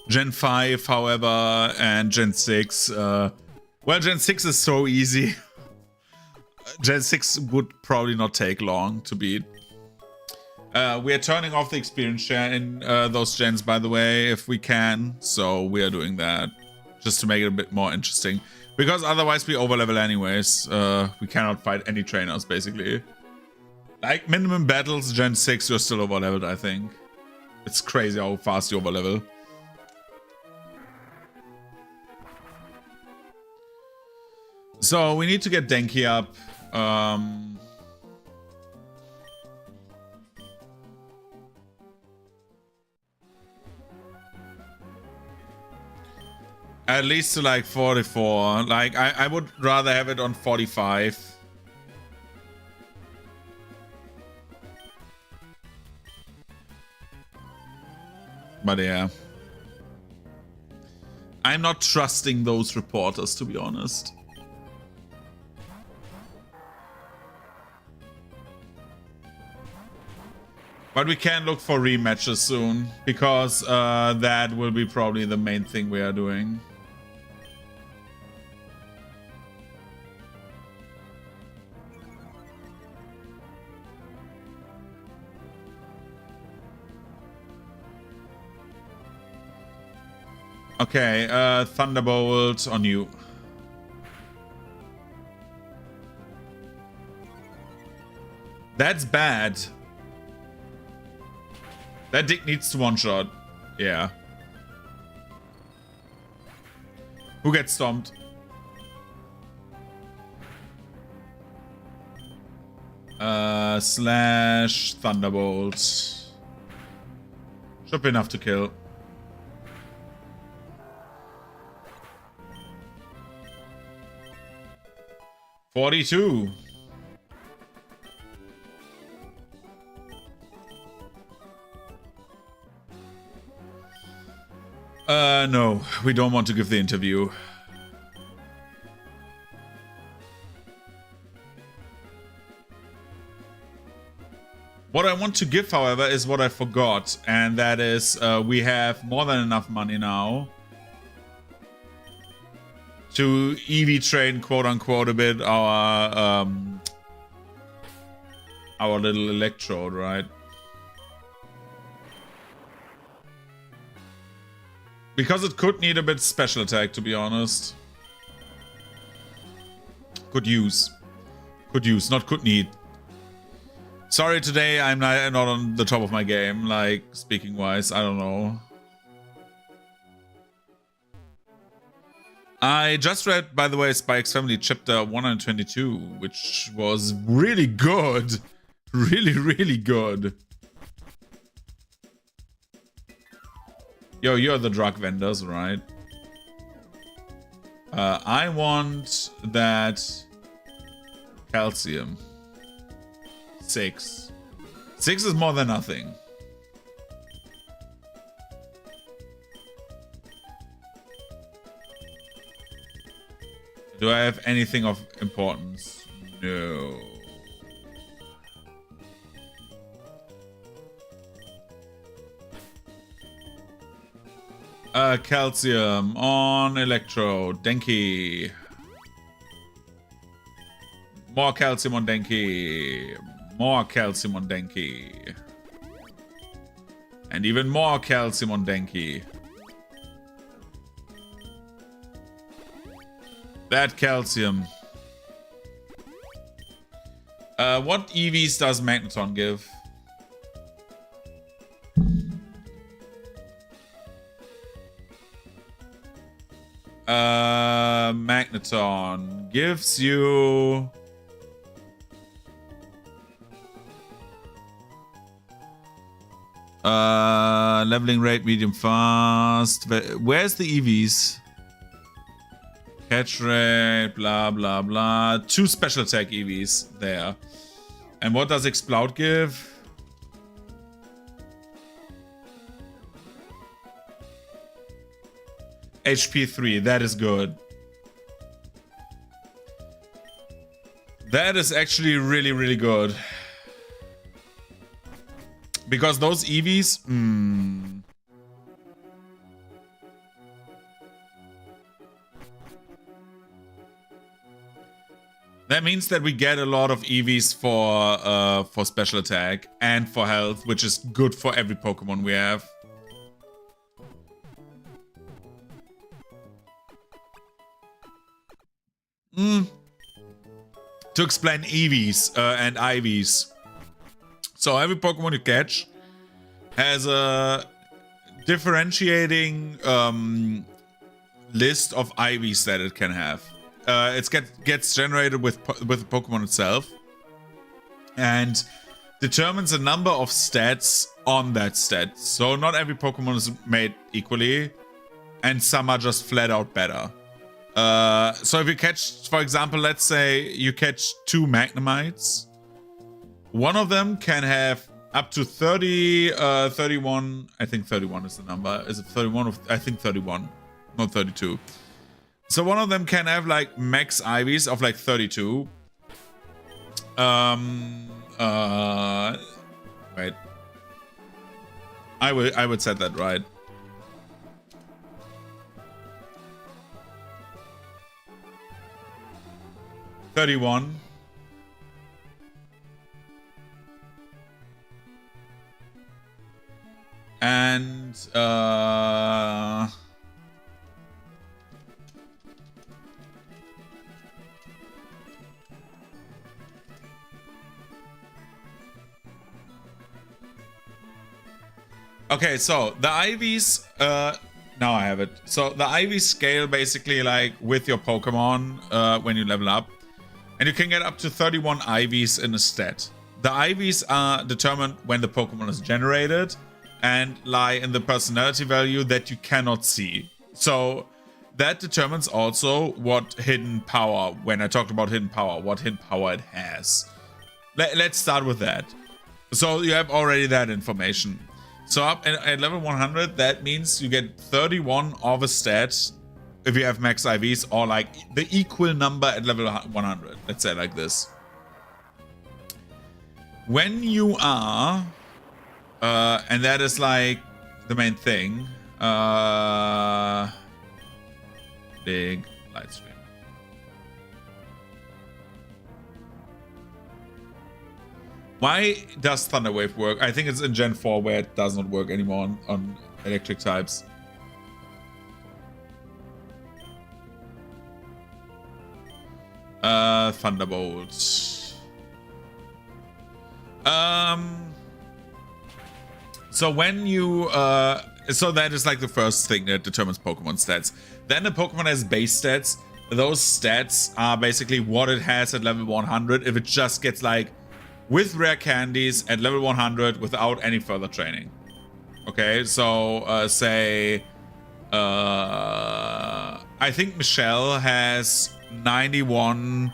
Gen 5, however, and Gen 6. Well, Gen 6 is so easy. Gen 6 would probably not take long to beat. We are turning off the experience share in those gens, by the way, if we can. So we are doing that just to make it a bit more interesting. Because otherwise we overlevel anyways. We cannot fight any trainers, basically. Like, minimum battles, Gen 6, you're still overleveled, I think. It's crazy how fast you overlevel. So we need to get Denki up. At least to like 44. Like, I would rather have it on 45. But yeah. I'm not trusting those reporters, to be honest. But we can look for rematches soon, because that will be probably the main thing we are doing. Okay, Thunderbolt on you. That's bad. That dick needs to one-shot. Yeah. Who gets stomped? Slash Thunderbolt. Should be enough to kill. $42. No, we don't want to give the interview. What I want to give, however, is what I forgot, and that is we have more than enough money now to EV train, quote unquote, a bit our little electrode, right? Because it could need a bit special attack, to be honest. Could use. Could use, not could need. Sorry, today I'm not on the top of my game, like, speaking-wise. I don't know. I just read, by the way, Spy X Family chapter 122, which was really good. Really, really good. Yo, you're the drug vendors, right? I want that calcium. 6. 6 is more than nothing. Do I have anything of importance? No. Calcium on Electro. Denki. More calcium on Denki. More calcium on Denki. And even more calcium on Denki. That calcium. What EVs does Magneton give? Magneton gives you... leveling rate, medium fast. Where's the EVs? Catch rate, blah, blah, blah. 2 special attack EVs there. And what does Explode give? HP 3, that is good. That is actually really, really good. Because those EVs... That means that we get a lot of EVs for special attack and for health, which is good for every Pokemon we have. To explain EVs and IVs. So every Pokemon you catch has a differentiating list of IVs that it can have. It gets generated with the Pokemon itself and determines a number of stats on that stat. So not every Pokemon is made equally, and some are just flat out better. So if you catch, for example, let's say you catch 2 Magnemites. One of them can have up to 31. I think 31 is the number. Is it 31? I think 31, not 32. So one of them can have like max IVs of like 32. Wait. I would set that right. $31. And okay, so the IVs, now I have it. So the IVs scale basically like with your Pokemon when you level up. And you can get up to 31 IVs in a stat. The IVs are determined when the Pokemon is generated and lie in the personality value that you cannot see. So that determines also what hidden power, when I talked about hidden power, what hidden power it has. Let's start with that. So you have already that information. So up at level 100, that means you get 31 of a stat if you have max IVs, or like the equal number at level 100. Let's say like this. When you are, and that is like the main thing, big light stream. Why does Thunder Wave work? I think it's in Gen 4 where it does not work anymore on electric types. Thunderbolt. So when you so that is like the first thing that determines Pokemon stats. Then the Pokemon has base stats. Those stats are basically what it has at level 100 if it just gets like with rare candies at level 100 without any further training. Okay, so say I think Michelle has 91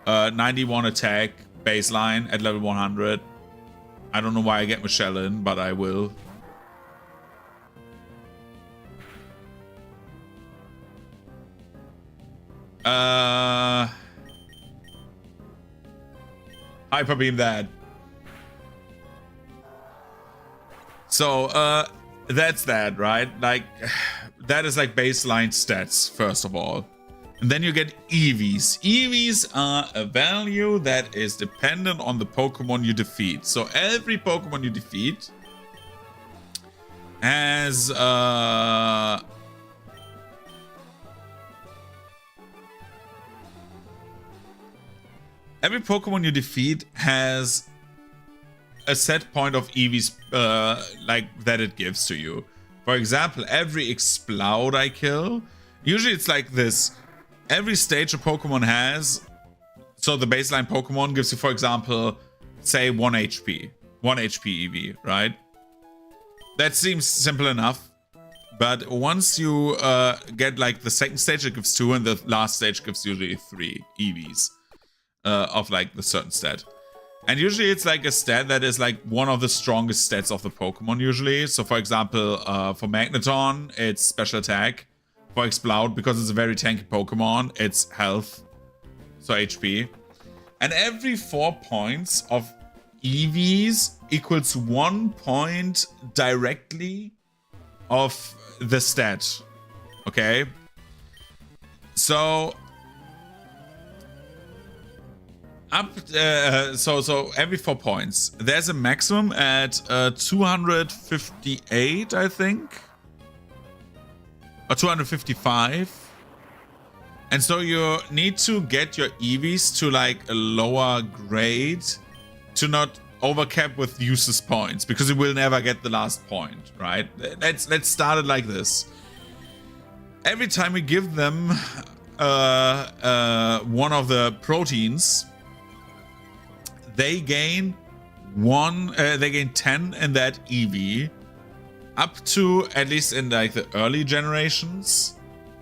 attack baseline at level 100. I don't know why I get Michelle in, but I will. Hyper Beam that. So, that's that, right? Like, that is like baseline stats, first of all. And then you get EVs. EVs are a value that is dependent on the Pokemon you defeat. So every Pokemon you defeat has every Pokemon you defeat has a set point of EVs like that it gives to you. For example, every Explode I kill, usually it's like this. Every stage a Pokemon has, so the baseline Pokemon gives you, for example, say 1 HP. 1 HP EV, right? That seems simple enough. But once you get like the second stage, it gives 2, and the last stage gives usually 3 EVs of like the certain stat. And usually it's like a stat that is like one of the strongest stats of the Pokemon usually. So for example, for Magneton, it's special attack. For Explode, because it's a very tanky Pokemon, it's health, so HP. And every 4 points of EVs equals 1 point directly of the stat. Okay? So so every 4 points. There's a maximum at 258, I think. Or 255. And so you need to get your EVs to like a lower grade to not overcap with useless points, because you will never get the last point, right? Let's start it like this. Every time we give them one of the proteins, they gain 10 in that EV. Up to, at least in like the early generations,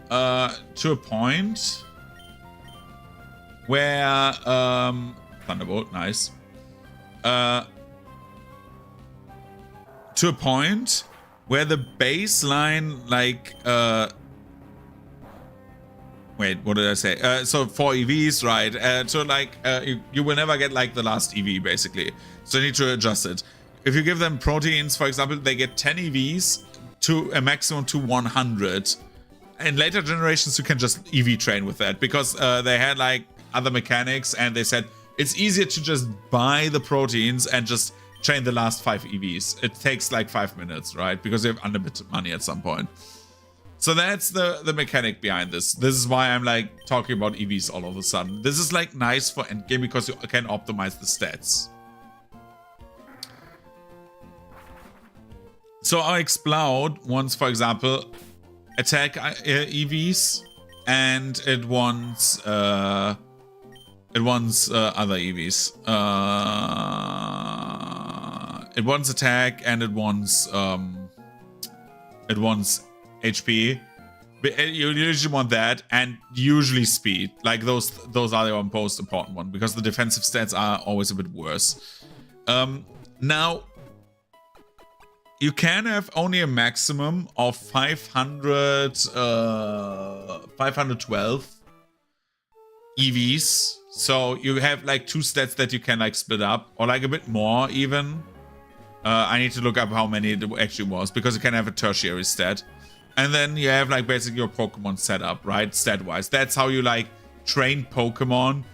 to a point where Thunderbolt, nice. To a point where the baseline, like wait, what did I say? So 4 EVs, right? So like you will never get like the last EV basically. So you need to adjust it. If you give them proteins, for example, they get 10 EVs to a maximum to 100. In later generations, you can just EV train with that, because they had like other mechanics, and they said it's easier to just buy the proteins and just train the last 5 EVs. It takes like 5 minutes, right? Because you have unlimited money at some point. So that's the mechanic behind this. This is why I'm like talking about EVs all of a sudden. This is like nice for endgame because you can optimize the stats. So our Explode wants, for example, attack EVs, and it wants other EVs. It wants attack, and it wants HP. But you usually want that, and usually speed. Like those are the most important one, because the defensive stats are always a bit worse. Now, you can have only a maximum of 512 EVs. So you have like 2 stats that you can like split up, or like a bit more even. I need to look up how many it actually was, because you can have a tertiary stat. And then you have like basically your Pokemon setup, right? Stat-wise. That's how you like train Pokemon.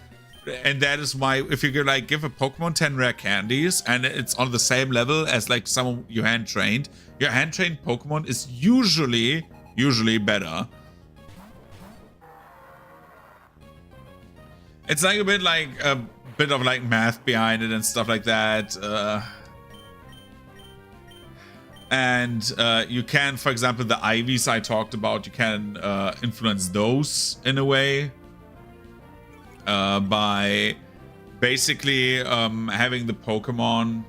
And that is why if you could like give a Pokemon 10 rare candies and it's on the same level as like some you hand trained, your hand trained Pokemon is usually better. It's like a bit of like math behind it and stuff like that. And you can, for example, the IVs I talked about, you can influence those in a way by basically having the Pokemon.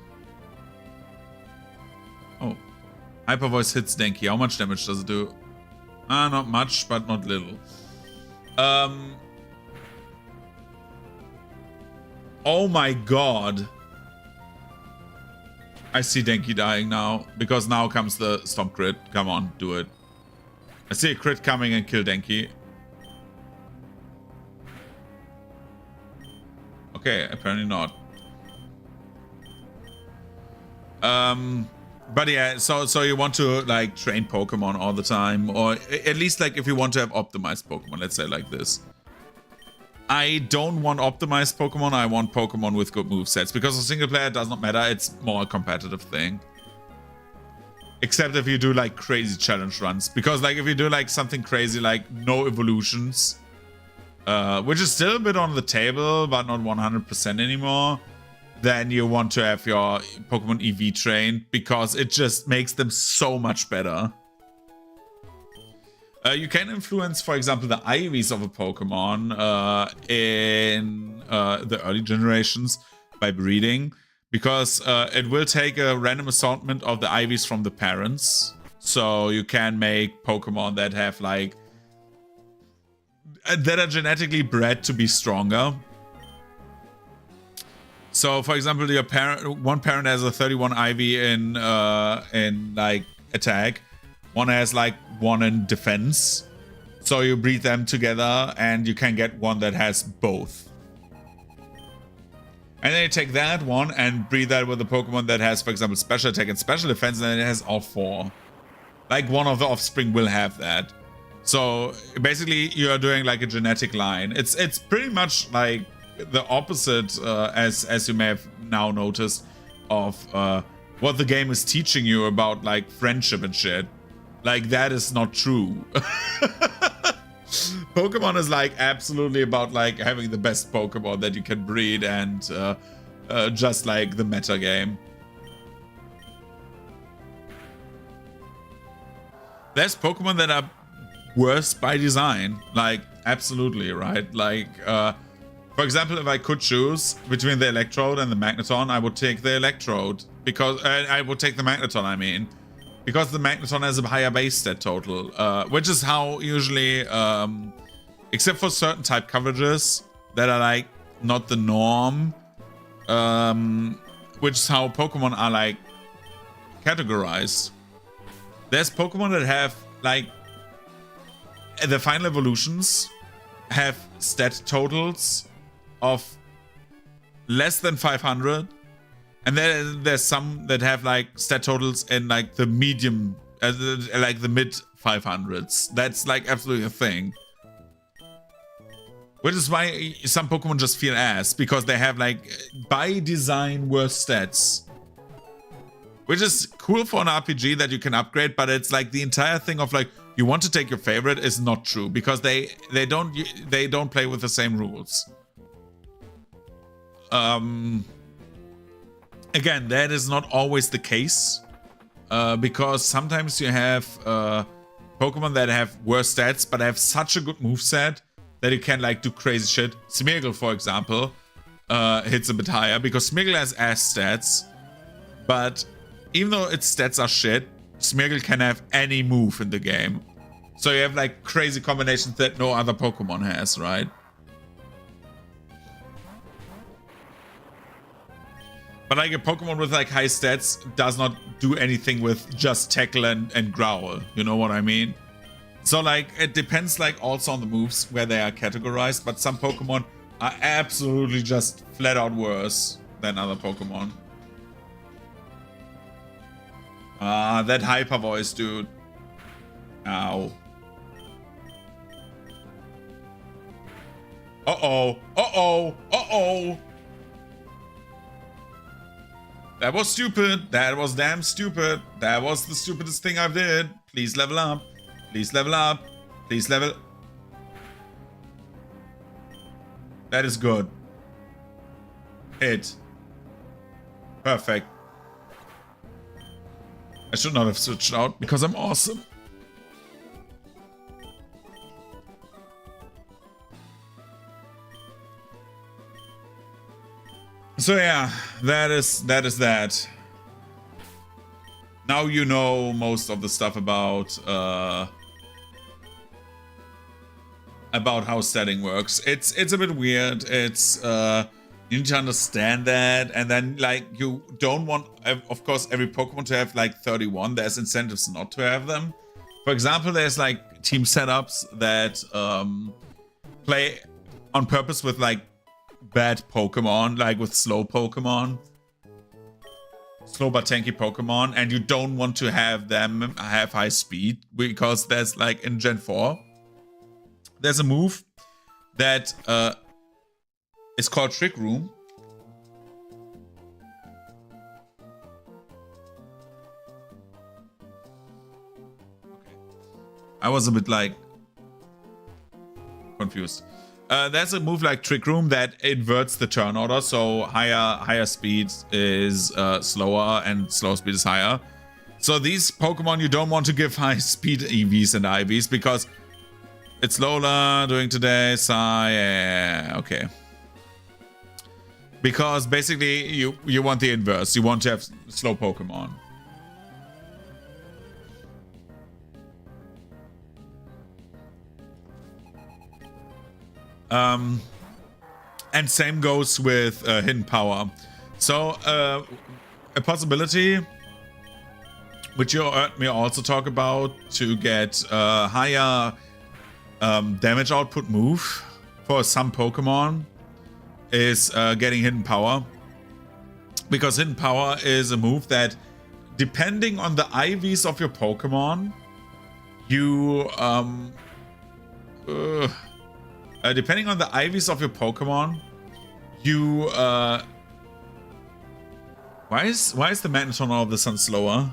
Oh, Hyper Voice hits Denki. How much damage does it do? Not much, but not little. Oh my god. I see Denki dying now, because now comes the Stomp crit. Come on, do it. I see a crit coming and kill Denki. Okay, apparently not. But yeah, so you want to like train Pokemon all the time, or at least like if you want to have optimized Pokemon, let's say like this. I don't want optimized Pokemon, I want Pokemon with good movesets, because a single player does not matter, it's more a competitive thing. Except if you do like crazy challenge runs, because like if you do like something crazy like no evolutions, which is still a bit on the table, but not 100% anymore, then you want to have your Pokemon EV trained, because it just makes them so much better. You can influence, for example, the IVs of a Pokemon in the early generations by breeding, because it will take a random assortment of the IVs from the parents. So you can make Pokemon that have like that are genetically bred to be stronger. So, for example, your one parent has a 31 IV in like attack. One has like 1 in defense. So you breed them together and you can get one that has both. And then you take that one and breed that with a Pokemon that has, for example, special attack and special defense, and then it has all 4. Like one of the offspring will have that. So basically you are doing like a genetic line. It's pretty much like the opposite, as you may have now noticed, of what the game is teaching you about like friendship and shit. Like that is not true. Pokemon is like absolutely about like having the best Pokemon that you can breed, and just like the meta game. There's Pokemon that are worse by design, like absolutely, right? Like for example, if I could choose between the Electrode and the Magneton, I would take the Electrode, because I would take the Magneton, I mean, because the Magneton has a higher base stat total, which is how usually, except for certain type coverages that are like not the norm, which is how Pokemon are like categorized. There's Pokemon that have like the final evolutions have stat totals of less than 500, and then there's some that have like stat totals in like the medium, like the mid 500s. That's like absolutely a thing, which is why some Pokemon just feel ass, because they have like by design worse stats, which is cool for an RPG that you can upgrade, but it's like the entire thing of like you want to take your favorite is not true, because they don't play with the same rules. Again, that is not always the case, because sometimes you have Pokemon that have worse stats but have such a good moveset that you can like do crazy shit. Smeargle, for example, hits a bit higher because Smeargle has ass stats, but even though its stats are shit, Smeargle can have any move in the game. So you have like crazy combinations that no other Pokemon has, right? But like a Pokemon with like high stats does not do anything with just tackle and growl. You know what I mean? So like it depends like also on the moves where they are categorized, but some Pokemon are absolutely just flat out worse than other Pokemon. That hyper voice, dude. Ow. Uh-oh. Uh-oh. Uh-oh. That was stupid. That was damn stupid. That was the stupidest thing I did. Please level up. Please level up. Please level. That is good. Hit. Perfect. I should not have switched out because I'm awesome. So yeah, that is that. Now you know most of the stuff about how setting works. It's a bit weird. It's you need to understand that, and then like you don't want, of course, every Pokemon to have like 31. There's incentives not to have them. For example, there's like team setups that play on purpose with like bad Pokemon, like with slow Pokemon, slow but tanky Pokemon, and you don't want to have them have high speed because there's like in Gen 4, there's a move that is called Trick Room. I was a bit like confused. There's a move like Trick Room that inverts the turn order, so higher speed is slower and slower speed is higher. So these Pokemon you don't want to give high speed EVs and IVs because it's Lola doing today, Sai, yeah, okay. Because basically you want the inverse, you want to have slow Pokemon. And same goes with hidden power. So a possibility which you heard me also talk about to get higher damage output move for some Pokemon is getting hidden power, because hidden power is a move that, depending on the IVs of your Pokemon, you depending on the IVs of your Pokemon, you why is the Magneton all of a sudden slower?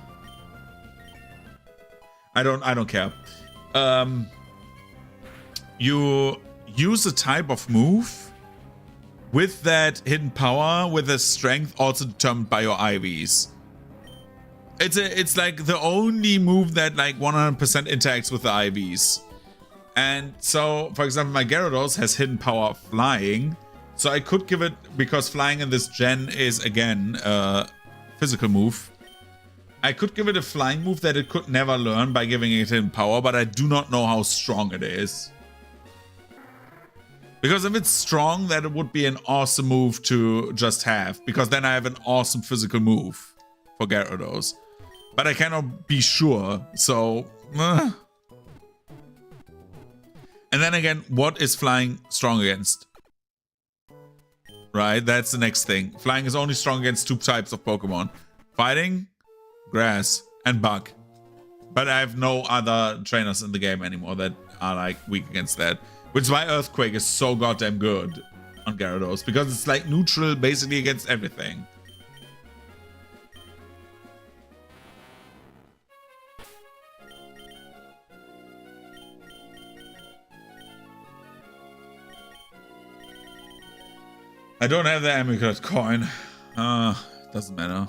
I don't care. You use a type of move with that hidden power, with a strength also determined by your IVs. It's like the only move that like 100% interacts with the IVs. And so, for example, my Gyarados has hidden power flying, so I could give it, because flying in this gen is again a physical move, I could give it a flying move that it could never learn by giving it hidden power, but I do not know how strong it is. Because if it's strong, that it would be an awesome move to just have, because then I have an awesome physical move for Gyarados. But I cannot be sure, so... And then again, what is flying strong against? Right, that's the next thing. Flying is only strong against 2 types of Pokemon. Fighting, grass, and bug. But I have no other trainers in the game anymore that are like weak against that. Which is why Earthquake is so goddamn good on Gyarados, because it's like neutral basically against everything. I don't have the Amulet coin. Doesn't matter.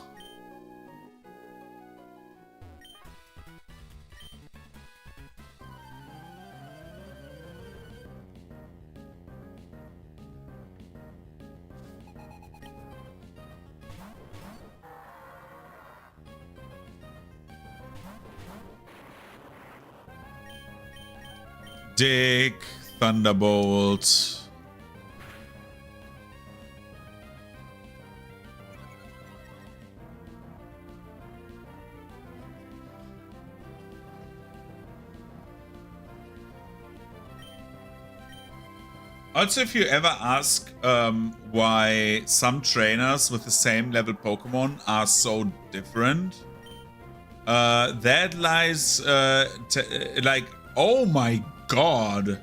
Dig, Thunderbolt. Also, if you ever ask why some trainers with the same level Pokemon are so different, that lies like, oh my god.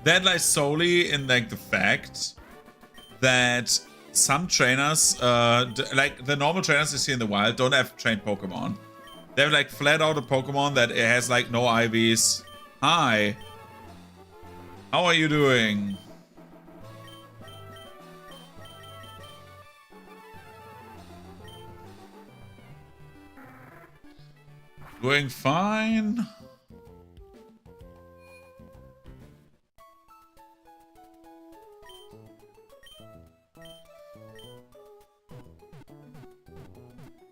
That lies solely in like the fact that some trainers, like the normal trainers you see in the wild, don't have trained Pokemon. They have like flat out a Pokemon that it has like no IVs. Hi. How are you doing? Doing fine.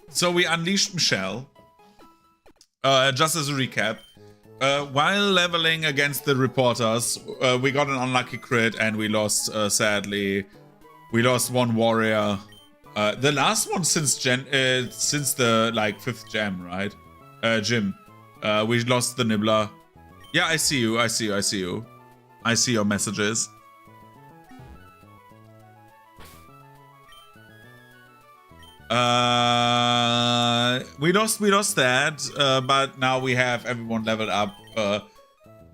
So we unleashed Michelle. Just as a recap, while leveling against the reporters, we got an unlucky crit and we lost, sadly. We lost one warrior. The last one since the like 5th gem, right? Gym. We lost the Nibbler. Yeah, I see you. I see you. I see you. I see your messages. We lost that, but now we have everyone leveled up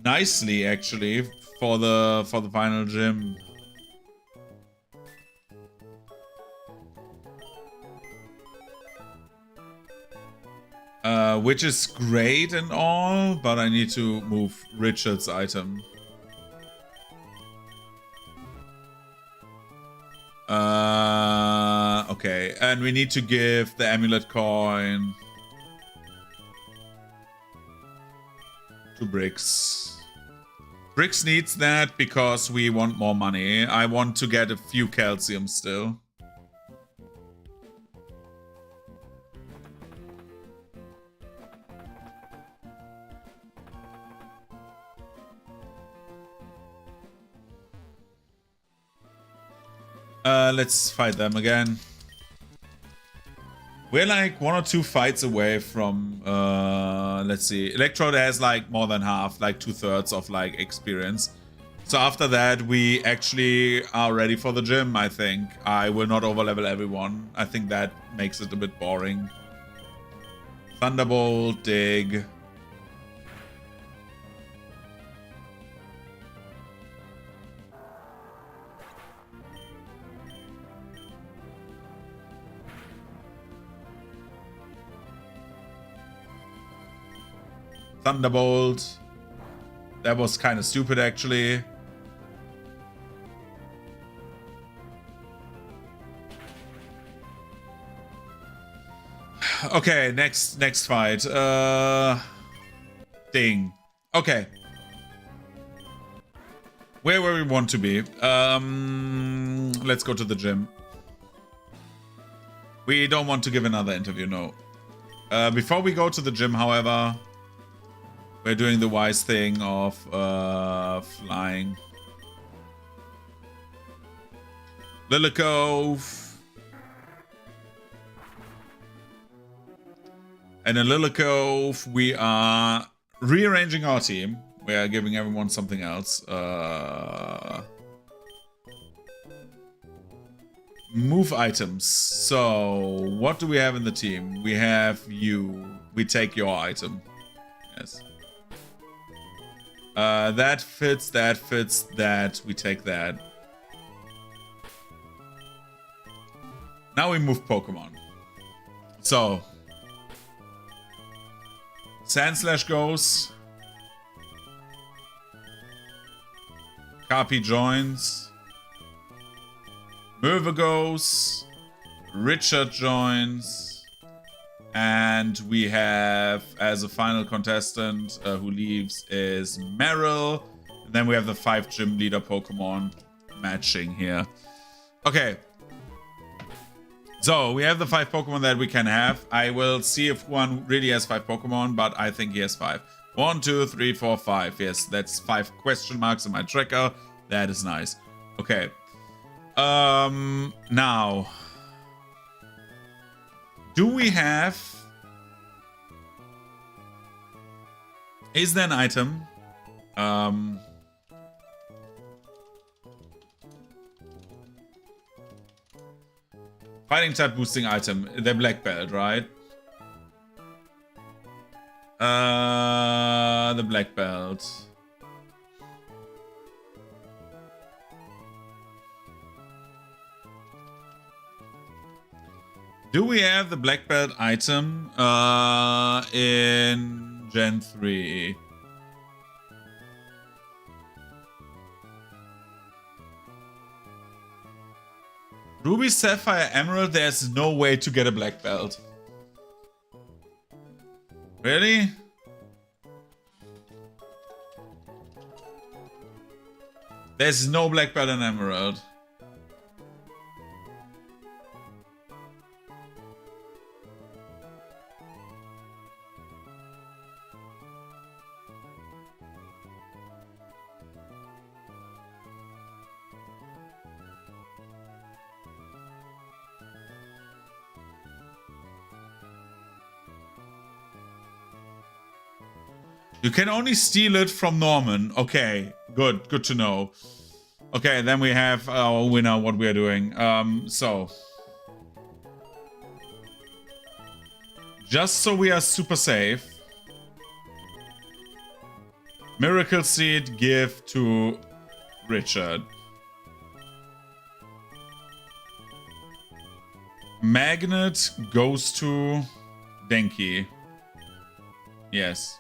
nicely, actually, for the final gym. Which is great and all, but I need to move Richard's item. Okay, and we need to give the amulet coin to Brix. Brix needs that because we want more money. I want to get a few calcium still. Let's fight them again. We're like 1 or 2 fights away from, let's see. Electrode has like more than half, like 2/3 of like experience. So after that, we actually are ready for the gym, I think. I will not overlevel everyone. I think that makes it a bit boring. Thunderbolt, dig. Thunderbolt. That was kind of stupid, actually. Okay, next fight. Ding. Okay. Where we want to be. Let's go to the gym. We don't want to give another interview, no. Before we go to the gym, however, we're doing the wise thing of flying. Lilycove. And in Lilycove, we are rearranging our team. We are giving everyone something else. Move items. So, what do we have in the team? We have you. We take your item. Yes. That fits, that fits, that. We take that. Now we move Pokemon. So, Sandslash goes. Carpi joins. Merva goes. Richard joins. And we have, as a final contestant who leaves, is Meryl. And then we have the 5 gym leader Pokemon matching here. Okay. So, we have the 5 Pokemon that we can have. I will see if one really has 5 Pokemon, but I think he has 5. 1, 2, 3, 4, 5. Yes, that's 5 question marks in my tracker. That is nice. Okay. Now... do we have... is there an item? Fighting type boosting item. The black belt, right? The black belt. Do we have the black belt item in Gen 3? Ruby, Sapphire, Emerald, there's no way to get a black belt. Really? There's no black belt in Emerald. You can only steal it from Norman. Okay, good to know. Okay, then we have our winner, what we are doing. So. Just so we are super safe. Miracle Seed give to Richard. Magnet goes to Denki. Yes.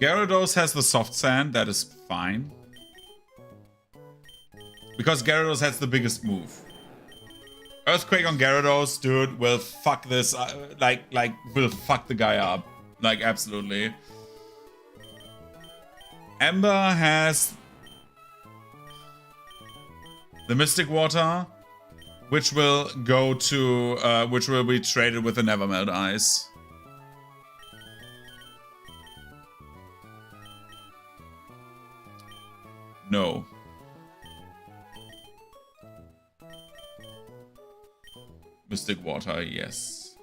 Gyarados has the soft sand, that is fine. Because Gyarados has the biggest move. Earthquake on Gyarados, dude, will fuck this, will fuck the guy up. Like, absolutely. Ember has the Mystic Water, which will go to, which will be traded with the Nevermelt Ice. No. Mystic Water, yes.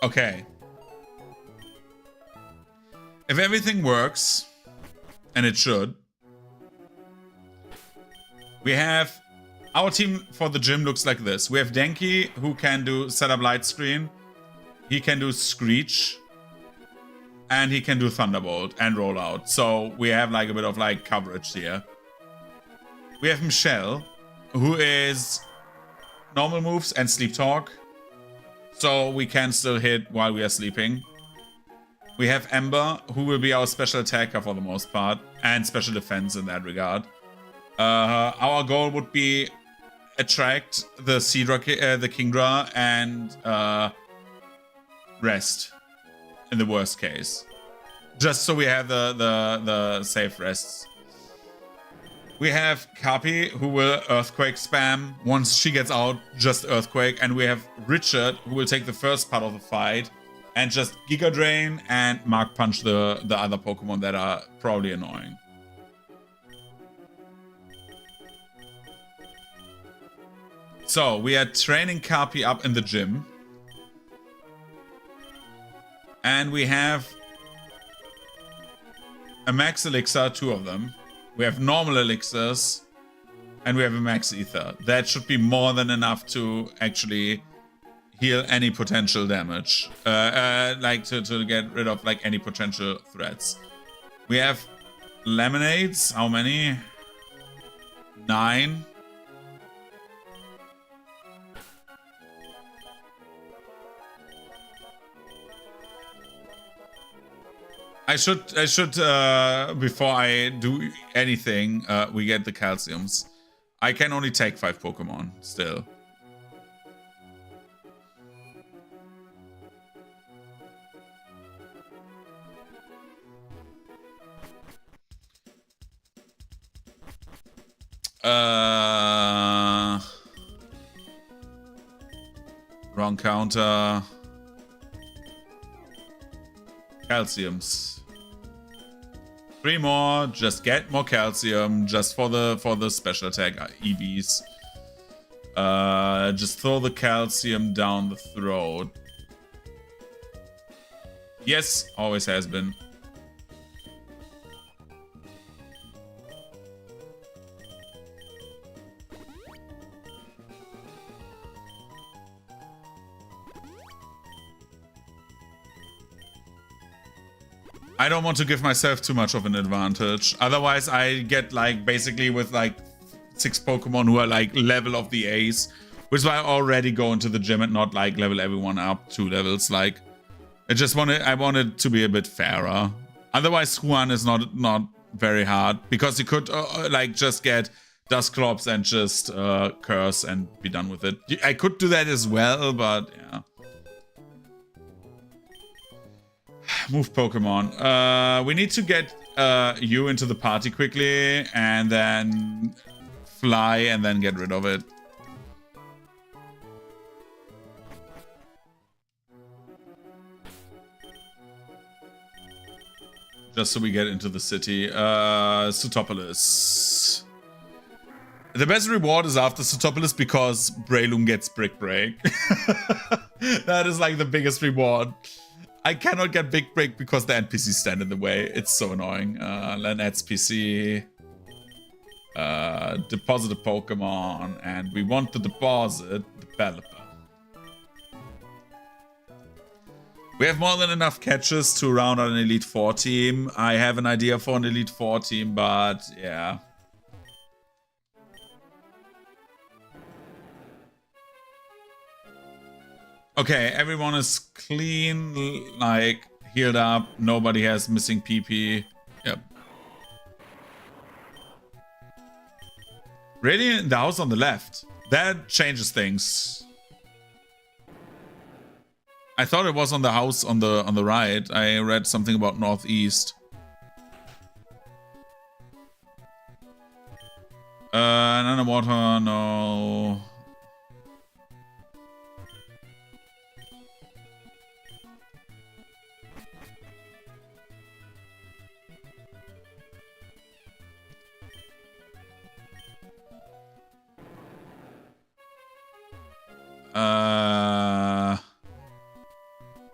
Okay. If everything works, and it should, we have... Our team for the gym looks like this. We have Denki, who can do Setup Light Screen. He can do Screech. And he can do Thunderbolt and Rollout. So we have like a bit of like coverage here. We have Michelle, who is normal moves and Sleep Talk. So we can still hit while we are sleeping. We have Ember, who will be our special attacker for the most part. And special defense in that regard. Our goal would be attract the Seadra, the Kingdra, and rest. In the worst case. Just so we have the safe rests. We have Kapi, who will Earthquake spam. Once she gets out, just Earthquake. And we have Richard, who will take the first part of the fight and just Giga Drain and Mark Punch the other Pokemon that are probably annoying. So, we are training Kapi up in the gym. And we have a max elixir, 2 of them. We have normal elixirs, and we have a max ether. That should be more than enough to actually heal any potential damage. Like to get rid of like any potential threats. We have lemonades. How many? 9. I should, before I do anything, we get the calciums. I can only take 5 Pokemon, still. Wrong counter. Calciums. 3 more, just get more calcium, just for the special attack EVs. Just throw the calcium down the throat. Yes, always has been. I don't want to give myself too much of an advantage. Otherwise, I get like basically with like 6 Pokemon who are like level of the ace, which is why I already go into the gym and not like level everyone up 2 levels. Like, I wanted to be a bit fairer. Otherwise, Huan is not very hard because you could like just get Dusclops and just curse and be done with it. I could do that as well, but yeah. Move Pokemon. We need to get you into the party quickly and then fly and then get rid of it. Just so we get into the city. Sutopolis. The best reward is after Sutopolis because Breloom gets Brick Break. That is like the biggest reward. I cannot get Big Break because the NPCs stand in the way. It's so annoying. Lanette's PC. Deposit a Pokemon. And we want to deposit the Pelipper. We have more than enough catches to round out an Elite 4 team. I have an idea for an Elite 4 team, but yeah. Okay, everyone is clean, like, healed up. Nobody has missing PP. Yep. Radiant, the house on the left. That changes things. I thought it was on the house on the right. I read something about northeast. None of water, no.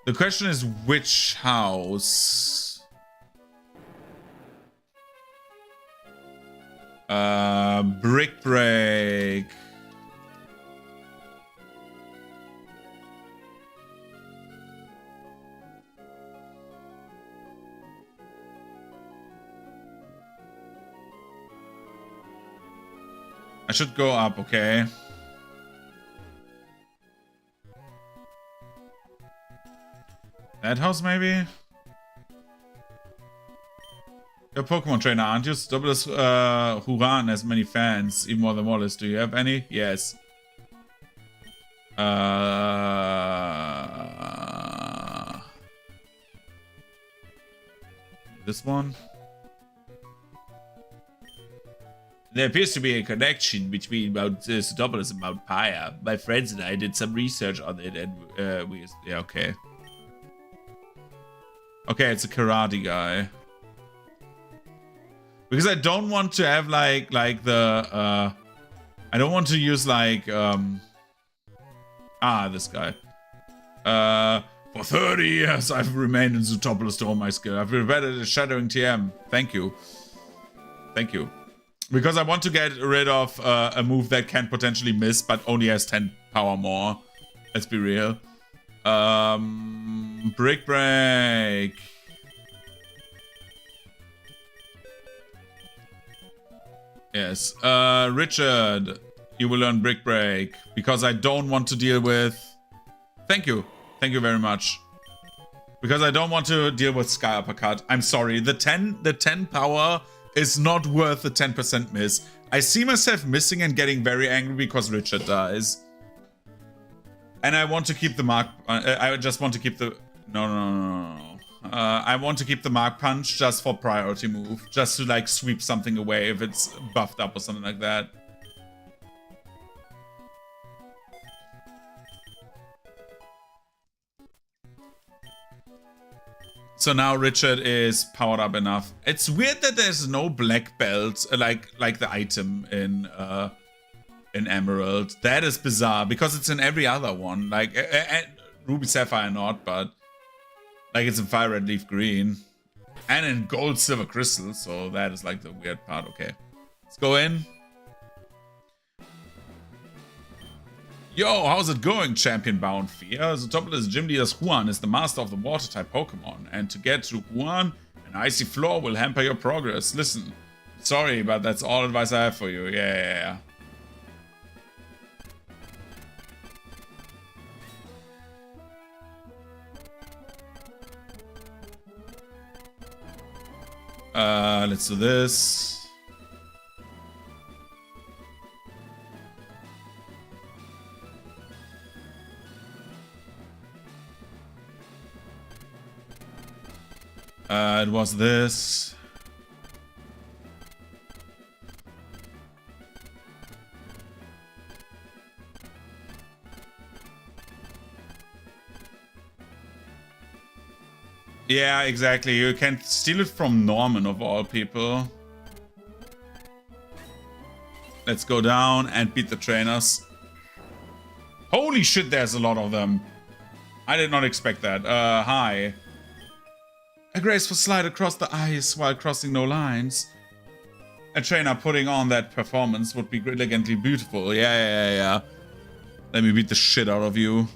The question is which house? Brick Break. I should go up, okay? That house, maybe? You're a Pokemon trainer, aren't you? Double's Huran has many fans, even more than Wallace. Do you have any? Yes. This one? There appears to be a connection between Mount Sutopolis and Mount Pyre. My friends and I did some research on it, and yeah, okay. Okay, it's a karate guy. Because I don't want to have like the I don't want to use like this guy. For 30 years I've remained in Sutopolis to hone my skill. I've prevented a shadowing TM. Thank you. Thank you. Because I want to get rid of a move that can potentially miss but only has 10 power more. Let's be real. Brick Break. Yes. Richard, you will learn Brick Break because I don't want to deal with... Thank you. Thank you very much. Because I don't want to deal with Sky Uppercut. I'm sorry. The 10 power is not worth the 10% miss. I see myself missing and getting very angry because Richard dies. And I want to keep the mark... I just want to keep the... No. I want to keep the Mark Punch just for priority move. Just to, like, sweep something away if it's buffed up or something like that. So now Richard is powered up enough. It's weird that there's no black belt, like the item in Emerald. That is bizarre because it's in every other one. Like Ruby Sapphire not, but like it's in Fire Red Leaf Green and in Gold Silver Crystal. So that is like the weird part. Okay, let's go in. Yo, how's it going, Champion Bound Fear? Sutopolis Gym Leader's Huan is the master of the Water-type Pokemon, and to get to Huan, An icy floor will hamper your progress. Listen, sorry, but that's all advice I have for you. Yeah. Let's do this. It was this. Yeah, exactly. You can steal it from Norman, of all people. Let's go down and beat the trainers. Holy shit, there's a lot of them. I did not expect that. Hi. A graceful slide across the ice while crossing no lines. A trainer putting on that performance would be elegantly beautiful. Yeah. Let me beat the shit out of you.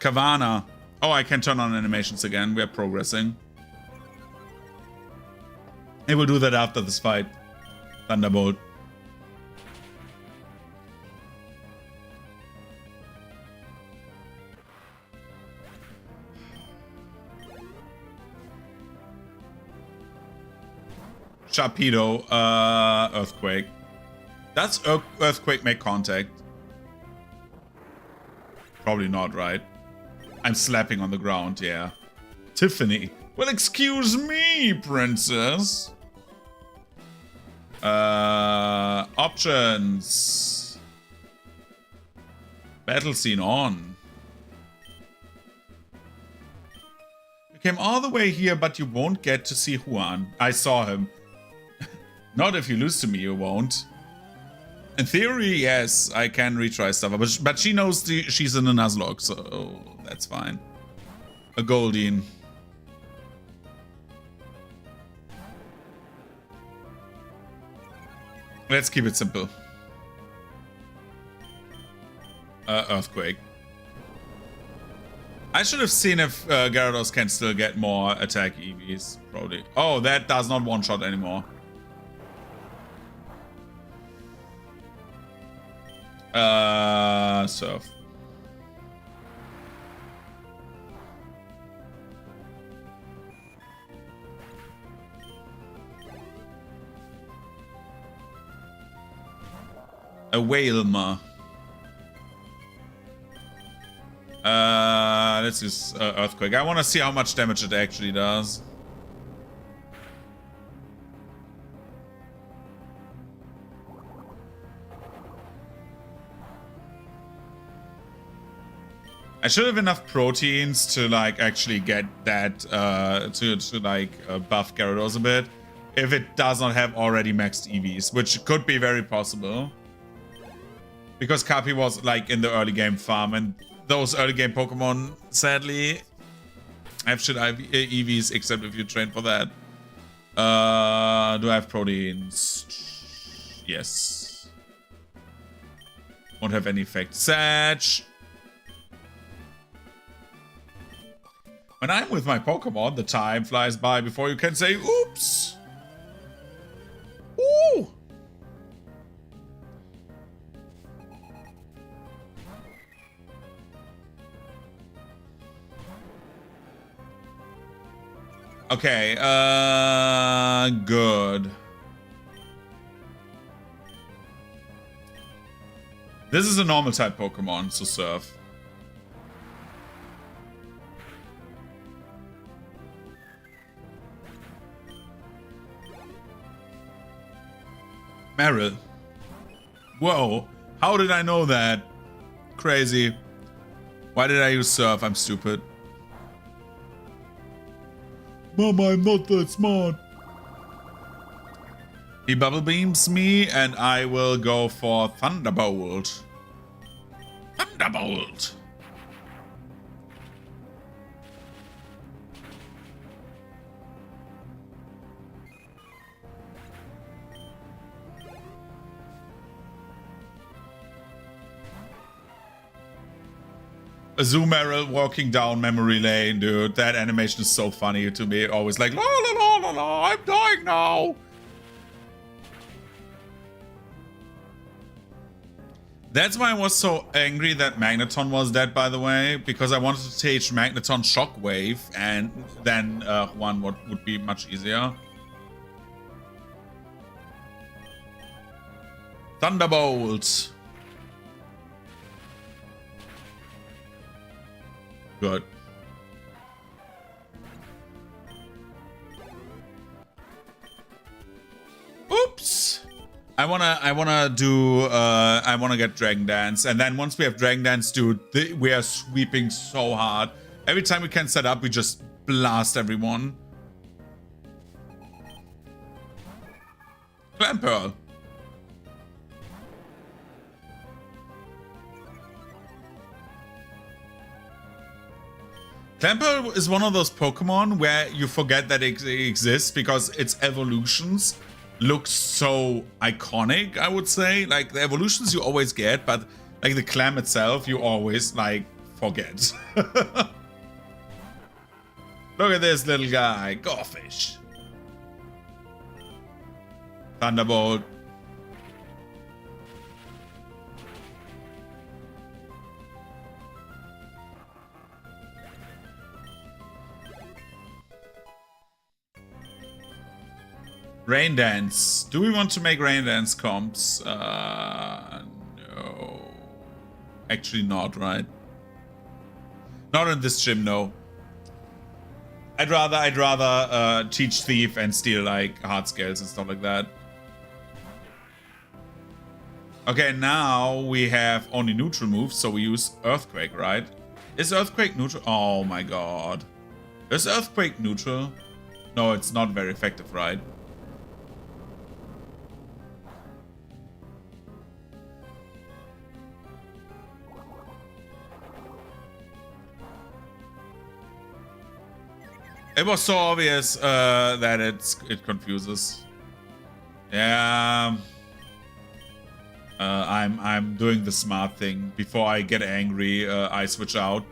Kavana. Oh, I can turn on animations again. We're progressing. I will do that after this fight. Thunderbolt. Sharpedo. Earthquake. Does Earthquake make contact? Probably not, right? I'm slapping on the ground, yeah. Tiffany. Well, excuse me, princess. Options. Battle scene on. You came all the way here, but you won't get to see Juan. I saw him. Not if you lose to me, you won't. In theory, yes, I can retry stuff, but she knows she's in a Nuzlocke, so that's fine. A Goldeen. Let's keep it simple. Earthquake. I should have seen if Gyarados can still get more attack EVs, probably. Oh, that does not one-shot anymore. Surf. A Whalema. Let's use Earthquake. I want to see how much damage it actually does. I should have enough proteins to like actually get that to like buff Gyarados a bit if it does not have already maxed EVs, which could be very possible because Cappy was like in the early game farm and those early game Pokemon sadly have shit EVs except if you train for that. Do I have proteins? Yes. Won't have any effect. Satch. When I'm with my Pokemon, the time flies by before you can say, oops! Ooh! Okay, good. This is a normal type Pokemon, so Surf. Meryl. Whoa. How did I know that? Crazy. Why did I use Surf? I'm stupid. Mama, I'm not that smart. He bubble beams me and I will go for Thunderbolt. Thunderbolt. Azumarill walking down memory lane, dude. That animation is so funny to me. Always like, la la la la la, I'm dying now. That's why I was so angry that Magneton was dead, by the way, because I wanted to teach Magneton Shockwave, and then one would be much easier. Thunderbolt. Good. Oops. I wanna get Dragon Dance, and then once we have Dragon Dance, dude, we are sweeping so hard. Every time we can set up, we just blast everyone. Clamperl. Clamperl is one of those Pokemon where you forget that it exists because its evolutions look so iconic, I would say. Like, the evolutions you always get, but like the clam itself, you always like forget. Look at this little guy, Gorefish. Thunderbolt. Rain Dance. Do we want to make Rain Dance comps? No. Actually not, right? Not in this gym, no. I'd rather teach Thief and steal like hard scales and stuff like that. Okay, now we have only neutral moves, so we use Earthquake, right? Is Earthquake neutral? Oh my god. Is Earthquake neutral? No, it's not very effective, right? It was so obvious that it confuses. Yeah. I'm doing the smart thing. Before I get angry, I switch out.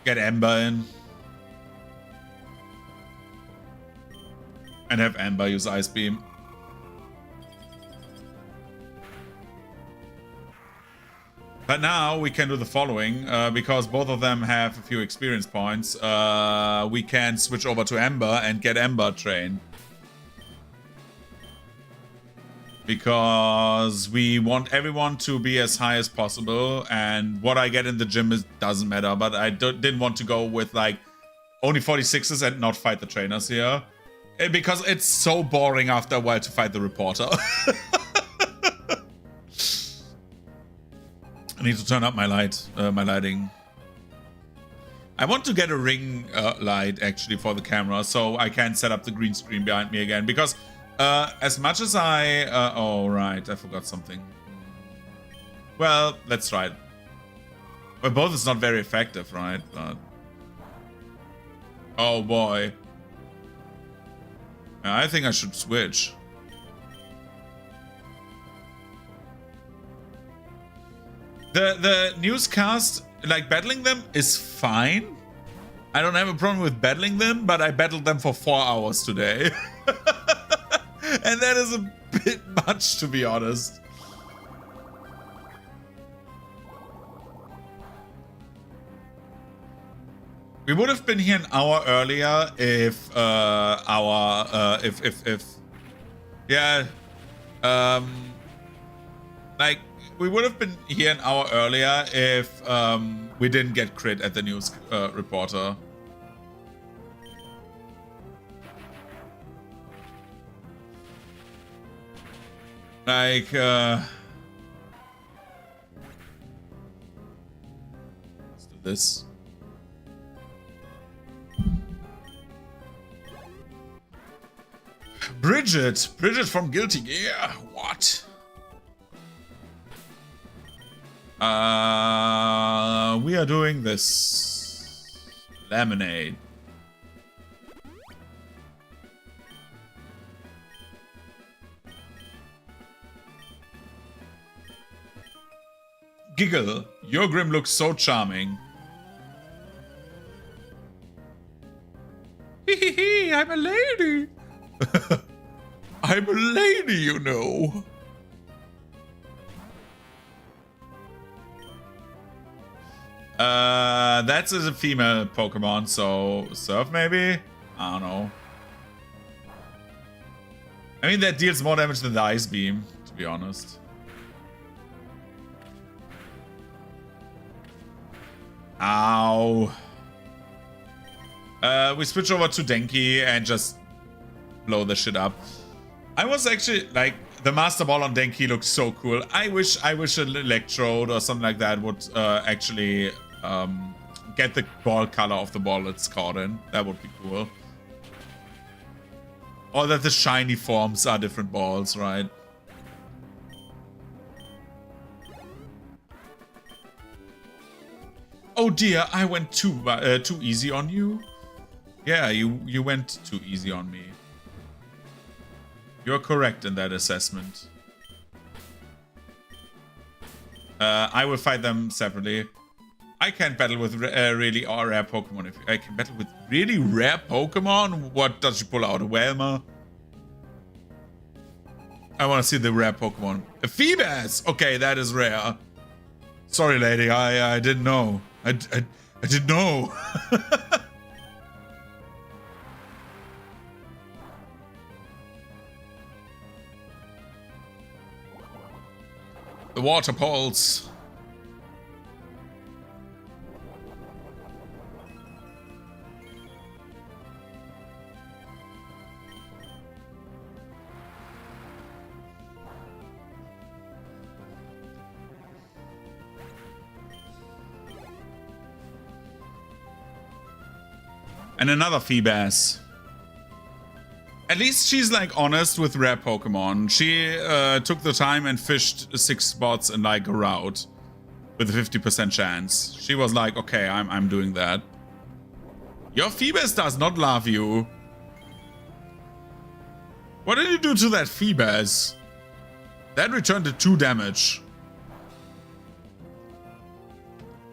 Get Ember in. And have Ember use Ice Beam. But now we can do the following, because both of them have a few experience points. We can switch over to Ember and get Ember trained. Because we want everyone to be as high as possible, and what I get in the gym doesn't matter. But I didn't want to go with like only 46s and not fight the trainers here. Because it's so boring after a while to fight the reporter. I need to turn up my lighting. I want to get a ring light actually for the camera, so I can set up the green screen behind me again. Because as much as oh right, I forgot something. Well, let's try it. Well, both is not very effective, right? But oh boy, I think I should switch. The newscast, like, battling them is fine. I don't have a problem with battling them, but I battled them for 4 hours today. And that is a bit much, to be honest. We would have been here an hour earlier if yeah, like, we would have been here an hour earlier if we didn't get crit at the news reporter. Like, let's do this. Bridget from Guilty Gear. What? We are doing this. Lemonade. Giggle. Your Grim looks so charming. Hee, I'm a lady. I'm a lady, you know. That's a female Pokemon, so Surf maybe? I don't know. I mean, that deals more damage than the Ice Beam, to be honest. Ow. We switch over to Denki and just blow the shit up. I was actually, like, the Master Ball on Denki looks so cool. I wish an Electrode or something like that would actually get the ball color of the ball it's caught in. That would be cool. Or that the shiny forms are different balls, right? Oh dear, I went too easy on you. Yeah, you went too easy on me. You're correct in that assessment. I will fight them separately. I can't battle with really rare Pokemon. If I can battle with really rare Pokemon, what does she pull out? A Whelmer? I want to see the rare Pokemon. A Feebas! Okay, that is rare. Sorry, lady, I didn't know. I didn't know. The Water Pulse. And another Feebas. At least she's like honest with rare Pokemon. She took the time and fished 6 spots in like a route with a 50% chance. She was like, okay, I'm doing that. Your Feebas does not love you. What did you do to that Feebas? That returned to 2 damage.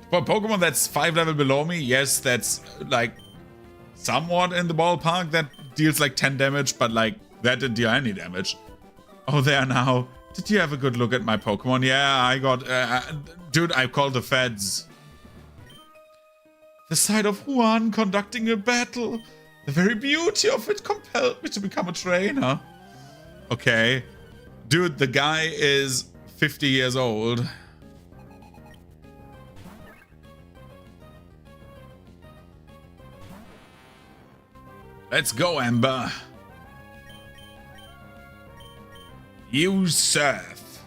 For a Pokemon that's 5 level below me, yes, that's like somewhat in the ballpark. That deals like 10 damage, but like that didn't deal any damage. Oh, there now. Did you have a good look at my Pokemon? Yeah, I got... dude, I called the feds. The sight of Juan conducting a battle. The very beauty of it compelled me to become a trainer. Okay. Dude, the guy is 50 years old. Let's go, Amber. You surf.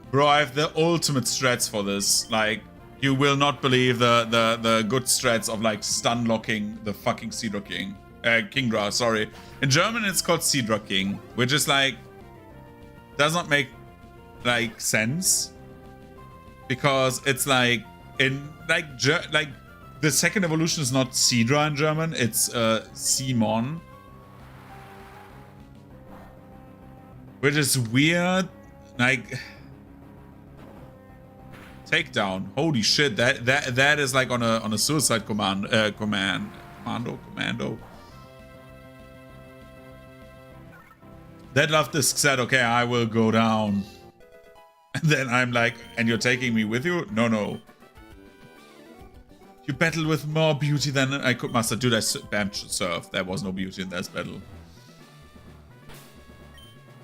Bro, I have the ultimate strats for this. Like, you will not believe the good strats of like stun locking the fucking Seadra King. Kingdra, sorry. In German it's called Seadra King, which is like does not make like sense, because it's like in like the second evolution is not Seadra in German, it's Simon, which is weird. Like takedown, holy shit, that is like on a suicide commando. That love disc said, okay, I will go down. And then I'm like, and you're taking me with you? No. You battle with more beauty than I could master. Dude, I bam surf. There was no beauty in that battle.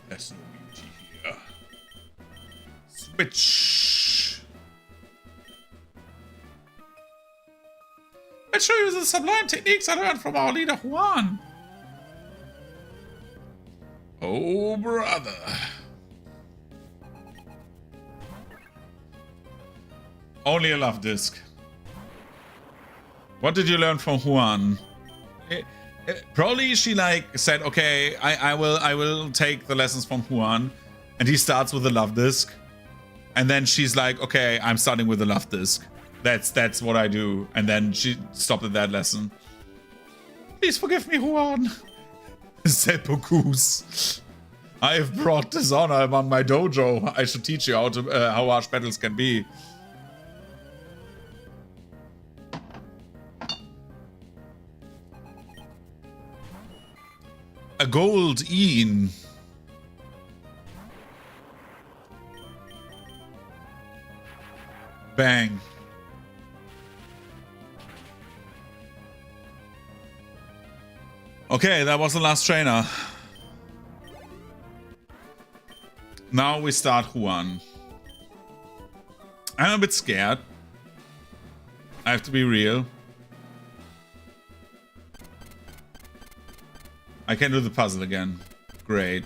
There's no beauty here. Switch. Let's show you the sublime techniques I learned from our leader Juan. Oh, brother. Only a love disc. What did you learn from Juan? Probably she like said, okay, I will take the lessons from Juan, and he starts with a love disc, and then she's like, okay, I'm starting with a love disc. That's what I do, and then she stopped at that lesson. Please forgive me, Juan. Seppukus. I have brought dishonor among my dojo. I should teach you how harsh battles can be. A gold in. Bang. Okay, that was the last trainer. Now we start Juan. I'm a bit scared. I have to be real. I can do the puzzle again. Great.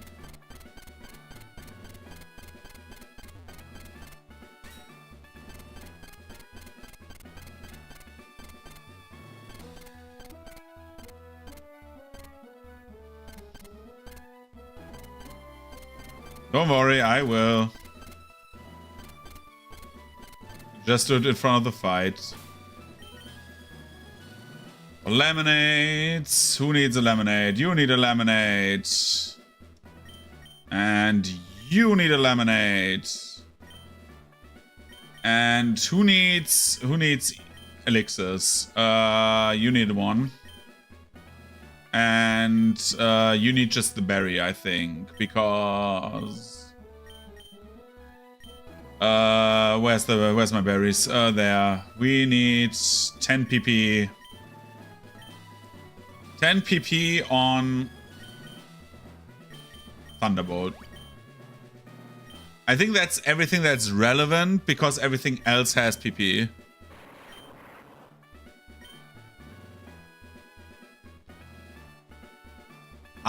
Don't worry, I will. Just do it in front of the fight. Lemonades. Who needs a lemonade? You need a lemonade. And you need a lemonade. And who needs elixirs? You need one. And you need just the berry, I think, because where's my berries? There. We need 10 PP. 10 PP on Thunderbolt. I think that's everything that's relevant because everything else has PP.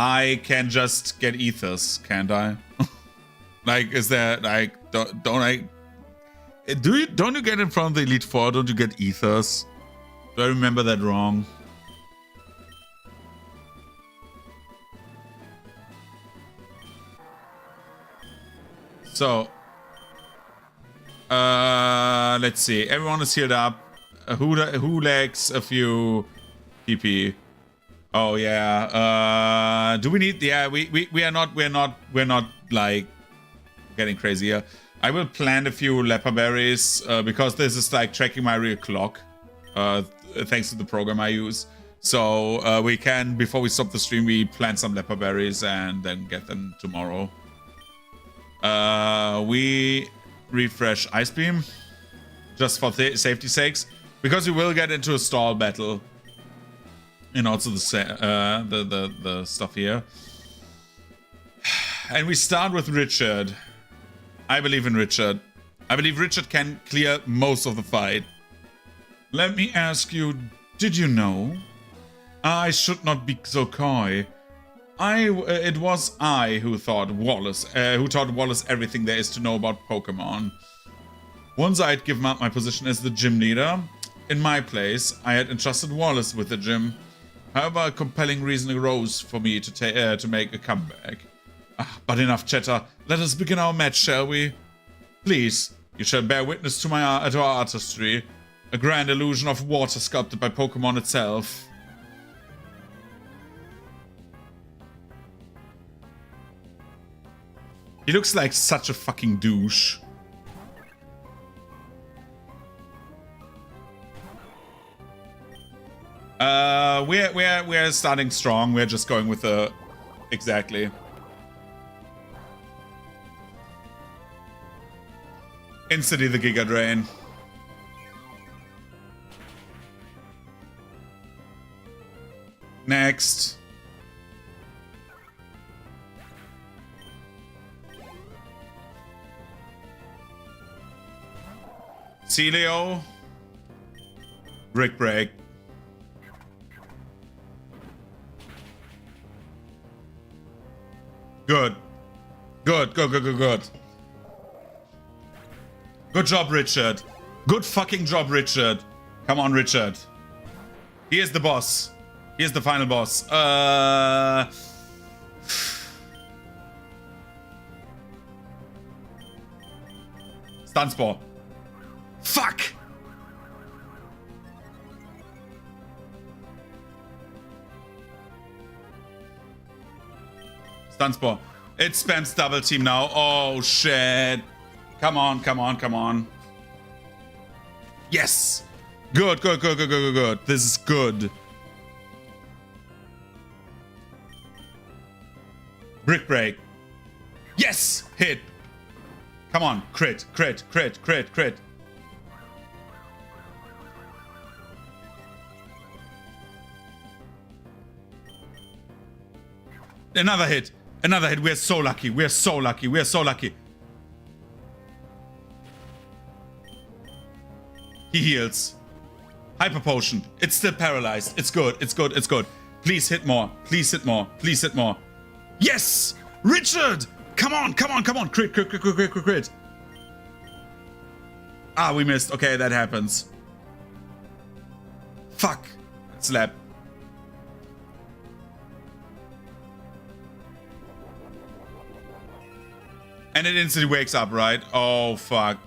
I can just get ethers, can't I? Like, is there like don't you get in front of the Elite Four? Don't you get ethers? Do I remember that wrong? So, let's see. Everyone is healed up. Who lacks a few PP? Oh yeah. Do we need? Yeah, we're not like getting crazy here. I will plant a few leper berries because this is like tracking my real clock. Thanks to the program I use. So we can, before we stop the stream, we plant some leper berries and then get them tomorrow. We refresh Ice Beam just for safety's sakes because we will get into a stall battle. And also the stuff here. And we start with Richard. I believe in Richard. I believe Richard can clear most of the fight. Let me ask you, did you know? I should not be so coy. It was I who taught Wallace everything there is to know about Pokemon. Once I had given up my position as the gym leader, in my place, I had entrusted Wallace with the gym. However, a compelling reason arose for me to make a comeback. But enough chatter. Let us begin our match, shall we? Please, you shall bear witness to our artistry, a grand illusion of water sculpted by Pokemon itself. He looks like such a fucking douche. We're starting strong. We're just going with the exactly. Instantly the Giga Drain. Next. Celio. Brick Break. Good. Good. Good job, Richard. Good fucking job, Richard. Come on, Richard. He is the boss. He is the final boss. Stun Spore. Fuck! Sunspore. It spams double team now. Oh, shit. Come on, come on, come on. Yes. Good, good, good, good, good, good, good. This is good. Brick break. Yes. Hit. Come on. Crit, crit, crit, crit, crit. Another hit. Another hit. We're so lucky. We're so lucky. We're so lucky. He heals. Hyper potion. It's still paralyzed. It's good. It's good. It's good. Please hit more. Please hit more. Please hit more. Yes! Richard! Come on, come on, come on. Crit, crit, crit, crit, crit, crit, crit. Ah, we missed. Okay, that happens. Fuck. Slap. And it instantly wakes up, right? Oh, fuck.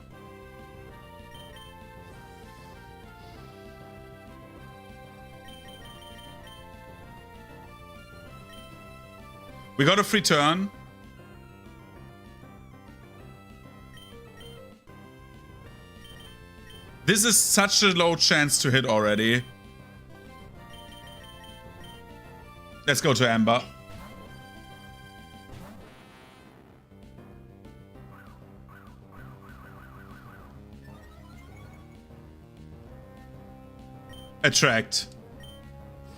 We got a free turn. This is such a low chance to hit already. Let's go to Amber. Attract.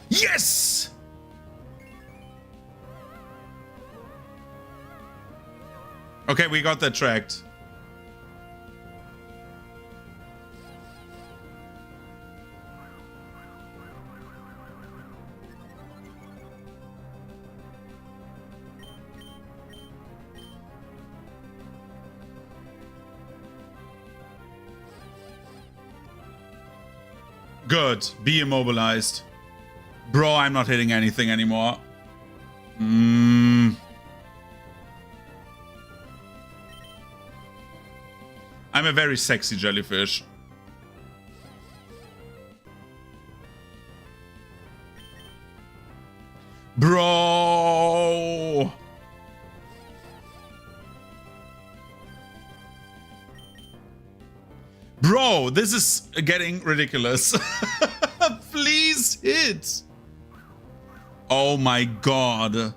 Yes! Okay, we got the attract. Good. Be immobilized. Bro, I'm not hitting anything anymore. I'm a very sexy jellyfish. Bro! Bro, this is getting ridiculous. Please hit. Oh my god.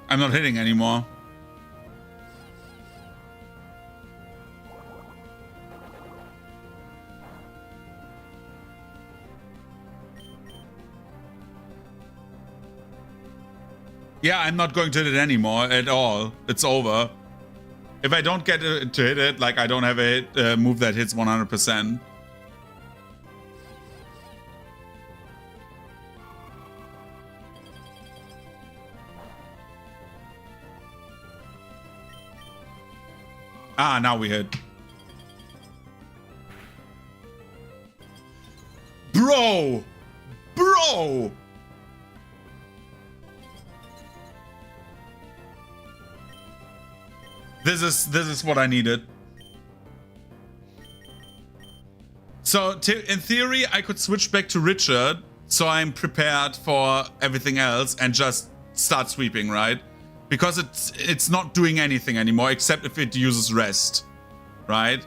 I'm not hitting anymore. Yeah, I'm not going to hit it anymore at all. It's over. If I don't get to hit it, like I don't have a hit, move that hits 100%. Ah, now we hit. Bro! Bro! This is what I needed. So in theory, I could switch back to Richard, so I'm prepared for everything else and just start sweeping, right? Because it's not doing anything anymore except if it uses rest, right?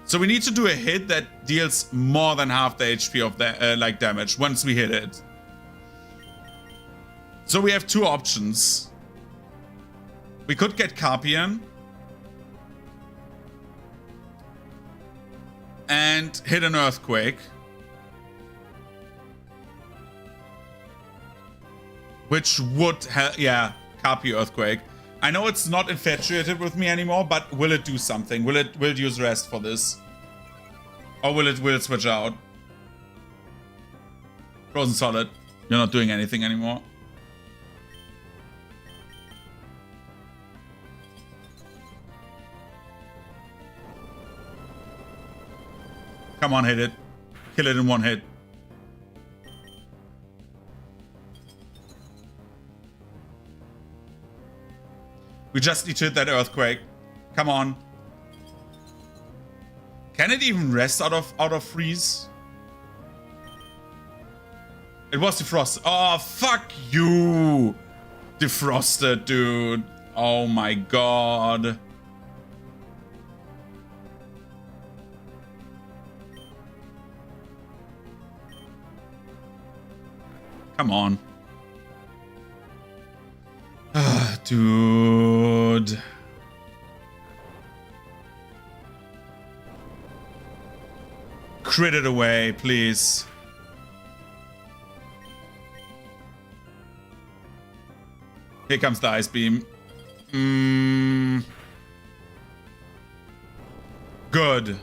So we need to do a hit that deals more than half the HP of the like damage once we hit it. So we have two options. We could get Carpian and hit an earthquake, which would have, yeah, Carpi earthquake. I know it's not infatuated with me anymore, but will it do something? Will it use rest for this, or will it switch out? Frozen Solid, you're not doing anything anymore. Come on, hit it. Kill it in one hit. We just need to hit that earthquake. Come on. Can it even rest out of freeze? It was defrosted. Oh, fuck you. Defrosted, dude. Oh my god. Come on. Dude. Crit it away, please. Here comes the ice beam. Good.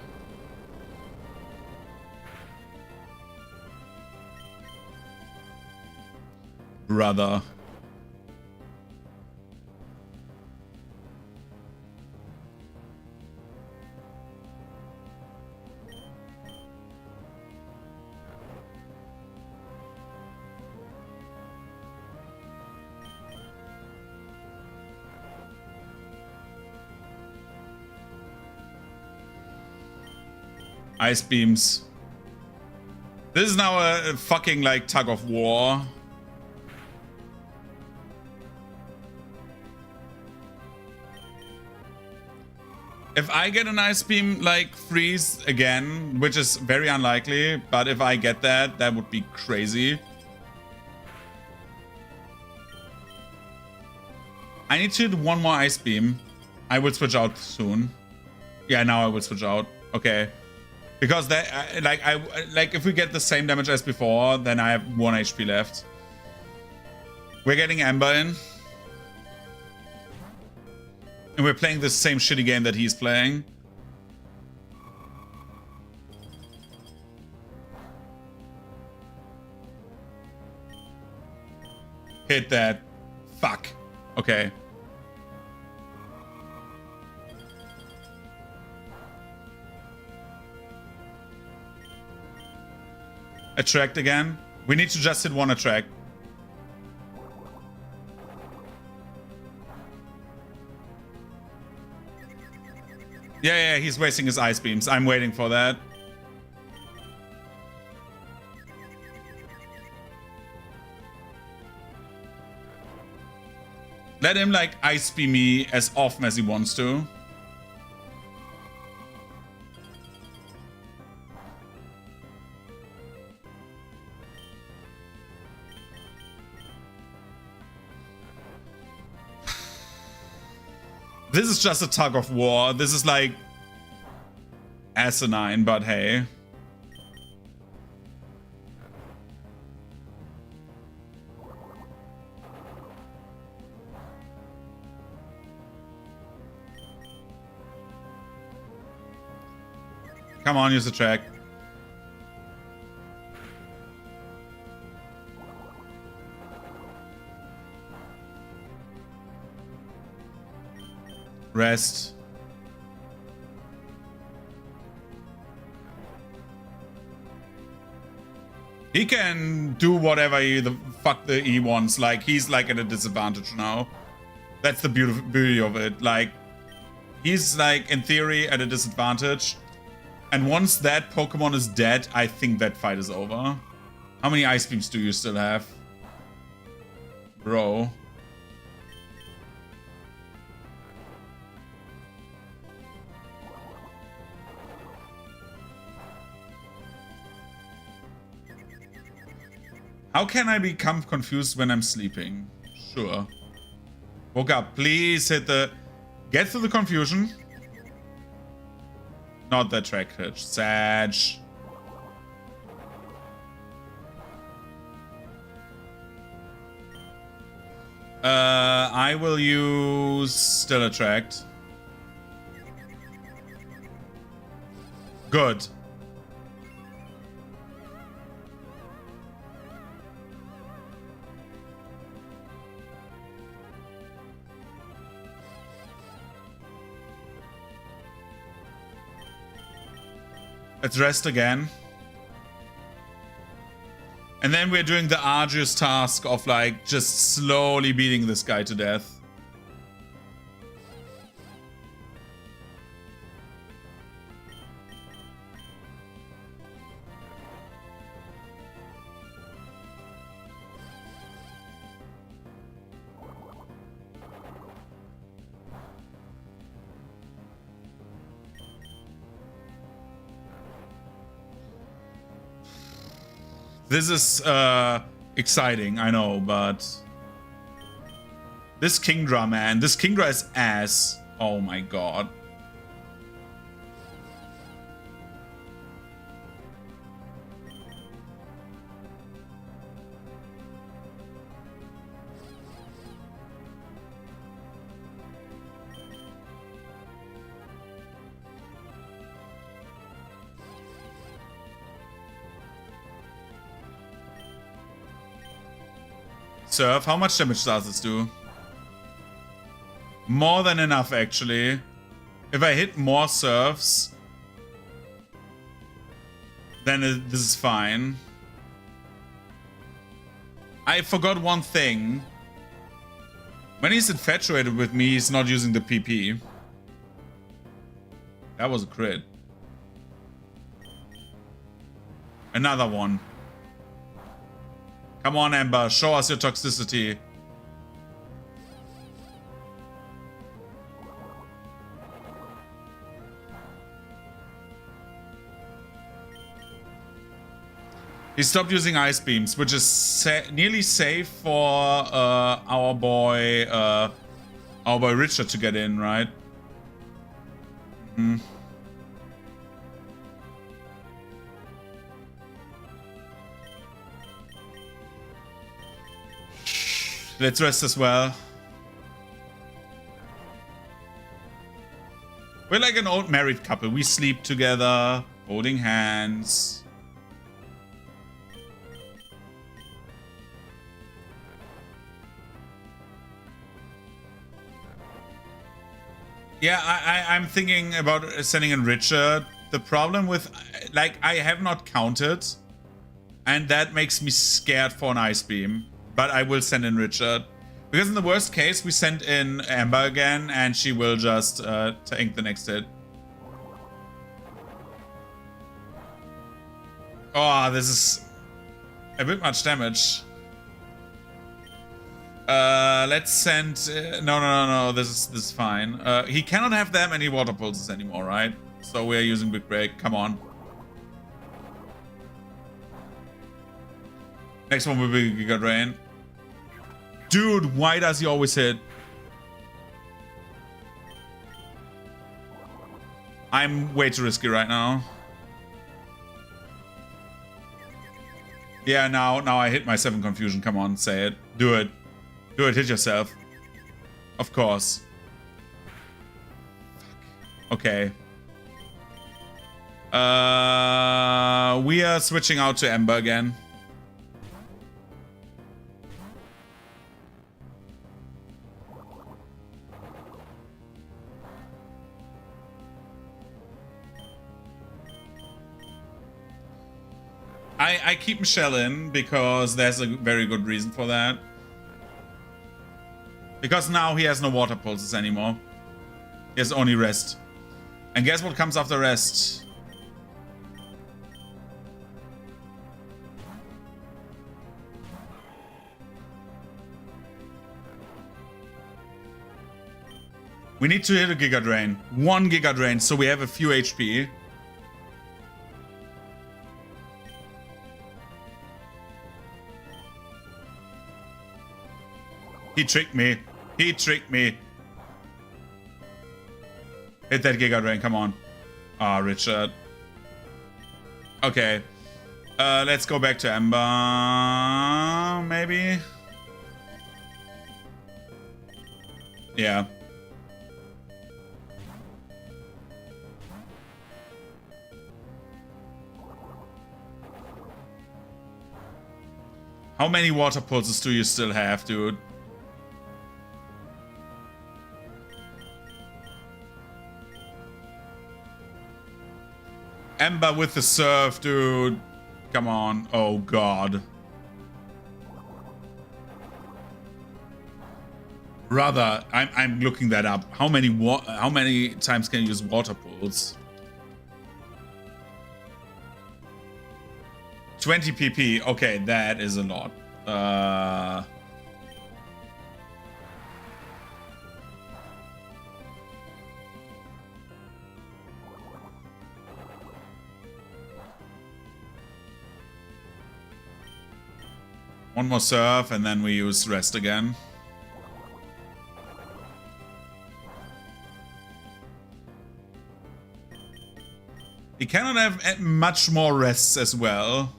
Brother. Ice beams. This is now a fucking like tug of war. If I get an ice beam like freeze again, which is very unlikely, but if I get that, that would be crazy. I need to do one more ice beam. I will switch out soon. Yeah, now I will switch out. Okay. Because that, like, if we get the same damage as before, then I have 1 HP left. We're getting Ember in. And we're playing the same shitty game that he's playing. Hit that. Fuck. Okay. Attract again. We need to just hit 1 attract. Yeah, he's wasting his ice beams. I'm waiting for that. Let him like ice beam me as often as he wants to. This is just a tug of war. This is like asinine, but hey. Come on, use the track. Rest. He can do whatever the fuck he wants. Like, he's like at a disadvantage now. That's the beauty of it. Like, he's like, in theory, at a disadvantage. And once that Pokemon is dead, I think that fight is over. How many Ice Beams do you still have? Bro. How can I become confused when I'm sleeping? Sure. Woke up. Please hit the... Get through the confusion. Not that track hitch. Sag. I will use still attract. Good. Let's rest again. And then we're doing the arduous task of like just slowly beating this guy to death. This is exciting, I know, but this Kingdra, man, this Kingdra is ass. Oh my god. Surf, how much damage does this do? More than enough, actually. If I hit more surfs, then this is fine. I forgot one thing. When he's infatuated with me, he's not using the PP. That was a crit. Another one. Come on, Ember, show us your toxicity. He stopped using ice beams, which is nearly safe for our boy Richard to get in, right? Mm-hmm. Let's rest as well. We're like an old married couple. We sleep together, holding hands. Yeah, I'm thinking about sending in Richard. The problem with, like, I have not counted, and that makes me scared for an ice beam. But I will send in Richard. Because in the worst case, we send in Amber again, and she will just tank the next hit. Oh, this is a bit much damage. Let's send... No. This is fine. He cannot have that many water pulses anymore, right? So we are using Big Break. Come on. Next one will be Giga Drain. Dude, why does he always hit? I'm way too risky right now. Yeah, now I hit my 7 confusion. Come on, say it. Do it. Do it, hit yourself. Of course. Okay. We are switching out to Ember again. I keep Michelle in because there's a very good reason for that. Because now he has no water pulses anymore. He has only rest. And guess what comes after rest? We need to hit a Giga Drain. 1 Giga Drain, so we have a few HP. He tricked me. He tricked me. Hit that Giga Drain, come on. Ah, Richard. Okay. Let's go back to Ember, maybe? Yeah. How many water pulses do you still have, dude? Ember with the surf, dude. Come on. Oh, God. Rather, I'm looking that up. How many times can you use water pools? 20 PP. Okay, that is a lot. One more surf, and then we use rest again. He cannot have much more rests as well.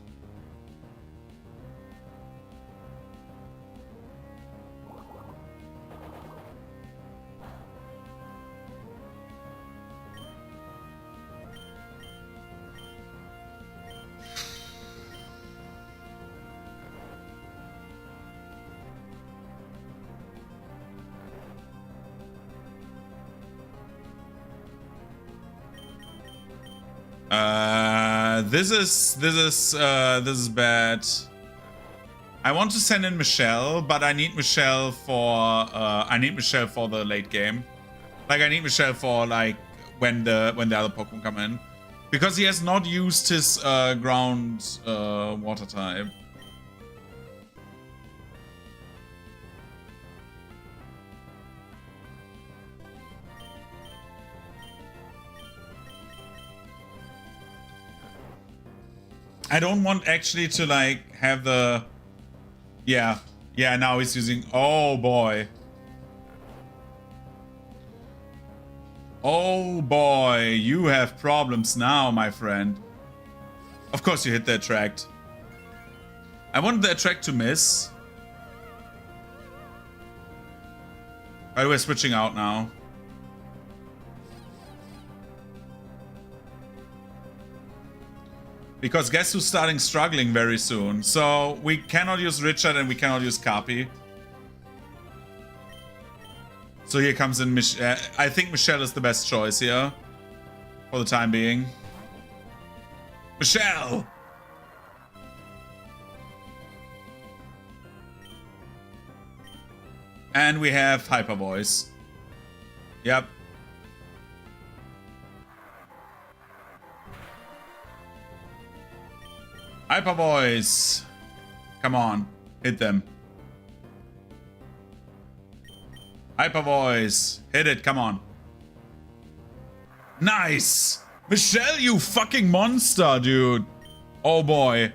This is bad. I want to send in Michelle, but I need Michelle for the late game. Like I need Michelle for like when the other Pokemon come in, because he has not used his ground water type. I don't want actually to like have the... Yeah, now he's using... Oh boy. Oh boy, you have problems now, my friend. Of course you hit the attract. I wanted the attract to miss. By the way, switching out now. Because guess who's starting struggling very soon? So we cannot use Richard and we cannot use Cappy. So here comes in Michelle. I think Michelle is the best choice here. For the time being. Michelle! And we have Hyper Voice. Yep. Hyper Voice! Come on, hit them. Hyper Voice! Hit it, come on. Nice! Michelle, you fucking monster, dude! Oh boy.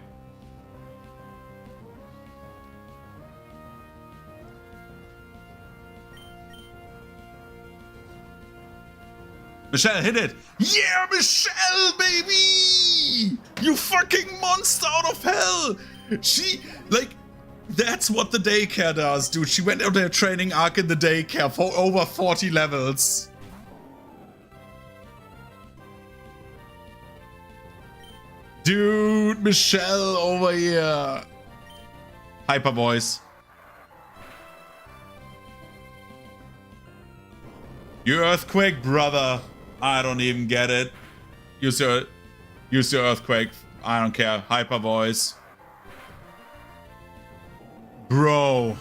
Michelle, hit it! Yeah, Michelle, baby! You fucking monster out of hell! She, like, that's what the daycare does, dude. She went on their training arc in the daycare for over 40 levels. Dude, Michelle over here. Hyper Voice. You Earthquake, brother. I don't even get it. Use your Earthquake. I don't care. Hyper Voice. Bro.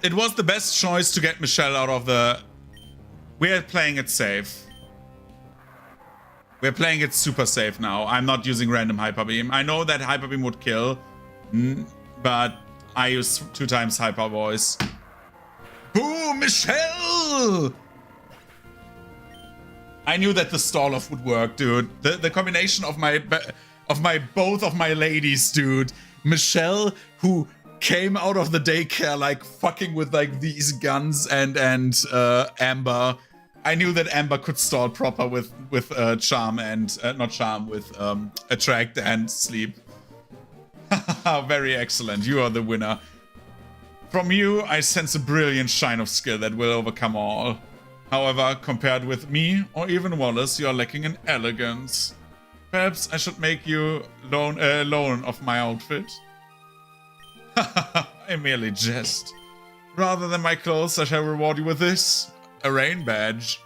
It was the best choice to get Michelle out of the... We're playing it safe. We're playing it super safe now. I'm not using random Hyper Beam. I know that Hyper Beam would kill, but I use 2 times Hyper Voice. Boom, Michelle! I knew that the stall off would work, dude. The combination of both of my ladies, dude. Michelle, who came out of the daycare like fucking with like these guns, and Amber. I knew that Amber could stall proper with charm and not charm, with attract and sleep. Very excellent. You are the winner. From you, I sense a brilliant shine of skill that will overcome all. However, compared with me, or even Wallace, you are lacking in elegance. Perhaps I should make you loan of my outfit. I merely jest. Rather than my clothes, I shall reward you with this. A rain badge.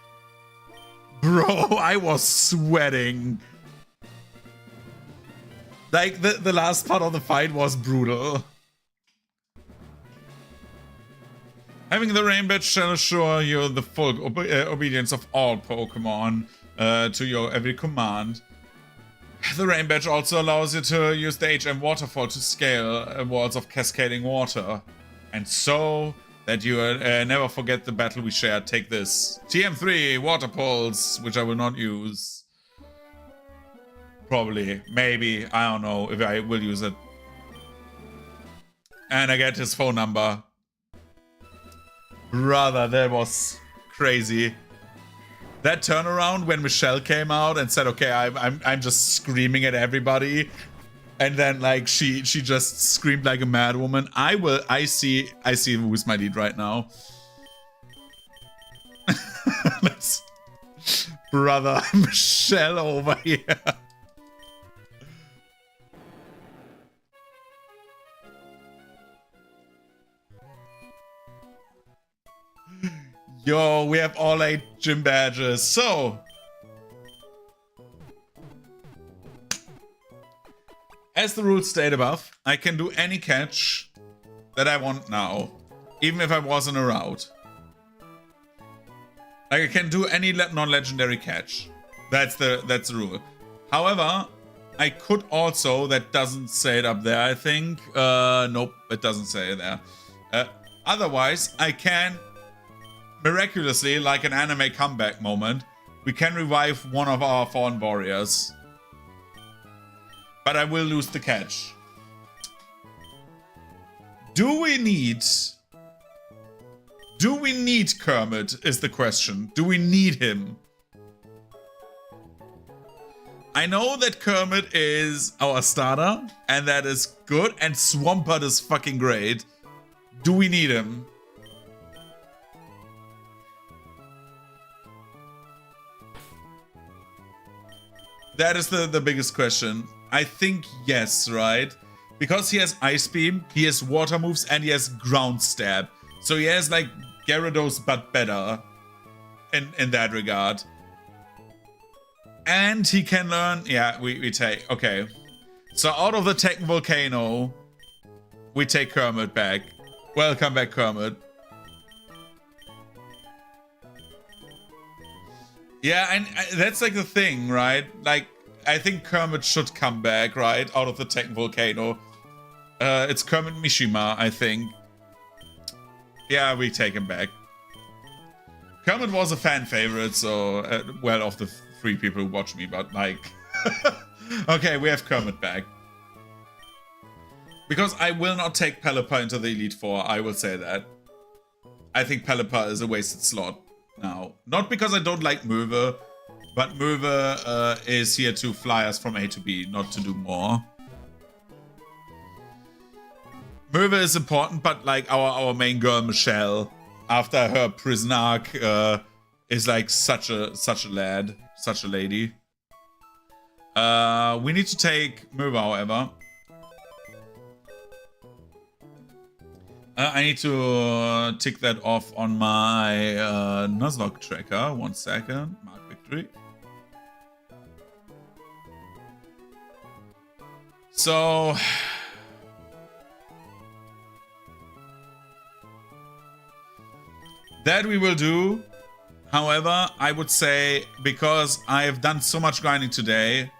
Bro, I was sweating. Like, the last part of the fight was brutal. Having the rain badge shall assure you the full obedience of all Pokemon to your every command. The rain badge also allows you to use the HM waterfall to scale walls of cascading water. And so that you never forget the battle we shared, take this. TM3 water pulse, which I will not use. Probably. Maybe. I don't know if I will use it. And I get his phone number. Brother, that was crazy. That turnaround when Michelle came out and said, okay, I'm just screaming at everybody. And then like she just screamed like a mad woman. I see who's my lead right now. Let's brother Michelle over here. Yo, we have all 8 gym badges. So, as the rules state above, I can do any catch that I want now, even if I was in a route. Like I can do any non-legendary catch. That's the rule. However, I could also, that doesn't say it up there, I think. Nope, it doesn't say it there. Otherwise, I can miraculously, like an anime comeback moment, we can revive one of our fallen warriors. But I will lose the catch. Do we need Kermit is the question. Do we need him? I know that Kermit is our starter, and that is good, and Swampert is fucking great. Do we need him? That is the biggest question. I think yes, right? Because he has Ice Beam, he has Water Moves, and he has Ground Stab. So he has like Gyarados but better in that regard. And he can learn... Yeah, we take... Okay. So out of the Tekken Volcano, we take Kermit back. Welcome back, Kermit. Yeah, and that's like the thing, right? Like, I think Kermit should come back, right? Out of the Tekken Volcano. It's Kermit Mishima, I think. Yeah, we take him back. Kermit was a fan favorite, so... well, of the 3 people who watch me, but like... Okay, we have Kermit back. Because I will not take Pelipper into the Elite Four, I will say that. I think Pelipper is a wasted slot now. Not because I don't like Möwe, but Möwe is here to fly us from A to B, not to do more. Möwe is important, but like our main girl Michelle, after her prison arc, is like such a lad, such a lady. We need to take Möwe, however. I need to tick that off on my Nuzlocke tracker. 1 second. Mark victory. So... that we will do. However, I would say, because I have done so much grinding today...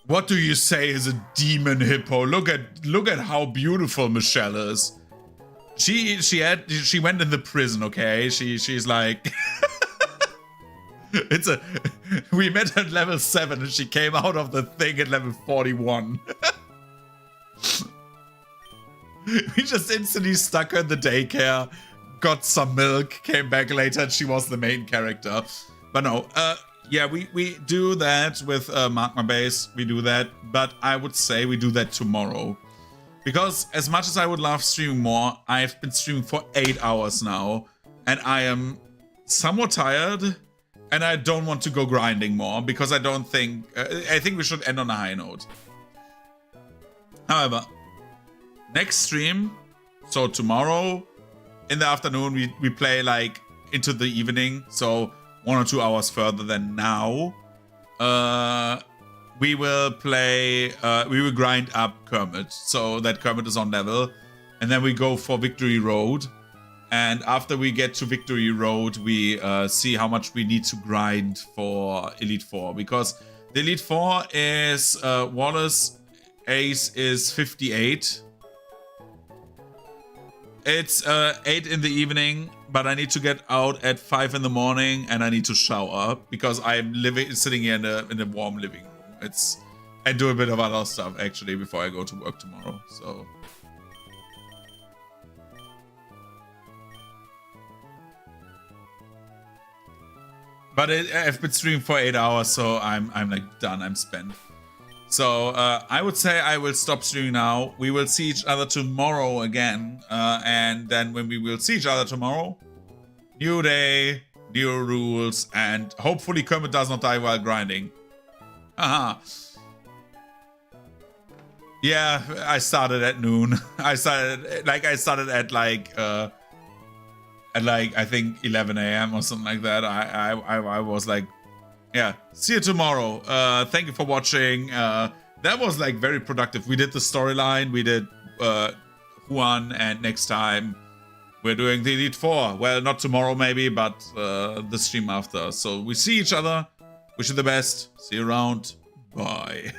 What do you say is a demon hippo? Look at how beautiful Michelle is. She went in the prison, okay? She's like we met at level 7 and she came out of the thing at level 41. We just instantly stuck her in the daycare, got some milk, came back later, and she was the main character. But no, yeah, we do that with Magma Base, we do that, but I would say we do that tomorrow. Because as much as I would love streaming more, I've been streaming for 8 hours now, and I am somewhat tired, and I don't want to go grinding more, because I don't think... I think we should end on a high note. However, next stream, so tomorrow, in the afternoon, we play like into the evening, so 1 or 2 hours further than now. We will play, we will grind up Kermit, so that Kermit is on level. And then we go for Victory Road. And after we get to Victory Road, we see how much we need to grind for Elite Four. Because the Elite Four is, Wallace Ace is 58. It's 8 in the evening, but I need to get out at 5 in the morning, and I need to shower because I'm sitting here in a warm living room. I do a bit of other stuff actually before I go to work tomorrow. So. But I've been streaming for 8 hours, so I'm like done. I'm spent. So I would say I will stop streaming now. We will see each other tomorrow again. And then when we will see each other tomorrow, new day, new rules, and hopefully Kermit does not die while grinding. Haha. Yeah, I started at noon. I started at I think 11 a.m. or something like that. I was like, yeah, see you tomorrow. Thank you for watching. That was like very productive. We did the storyline, we did Juan, and next time we're doing the Elite Four. Well, not tomorrow maybe, but the stream after. So we see each other. Wish you the best. See you around. Bye.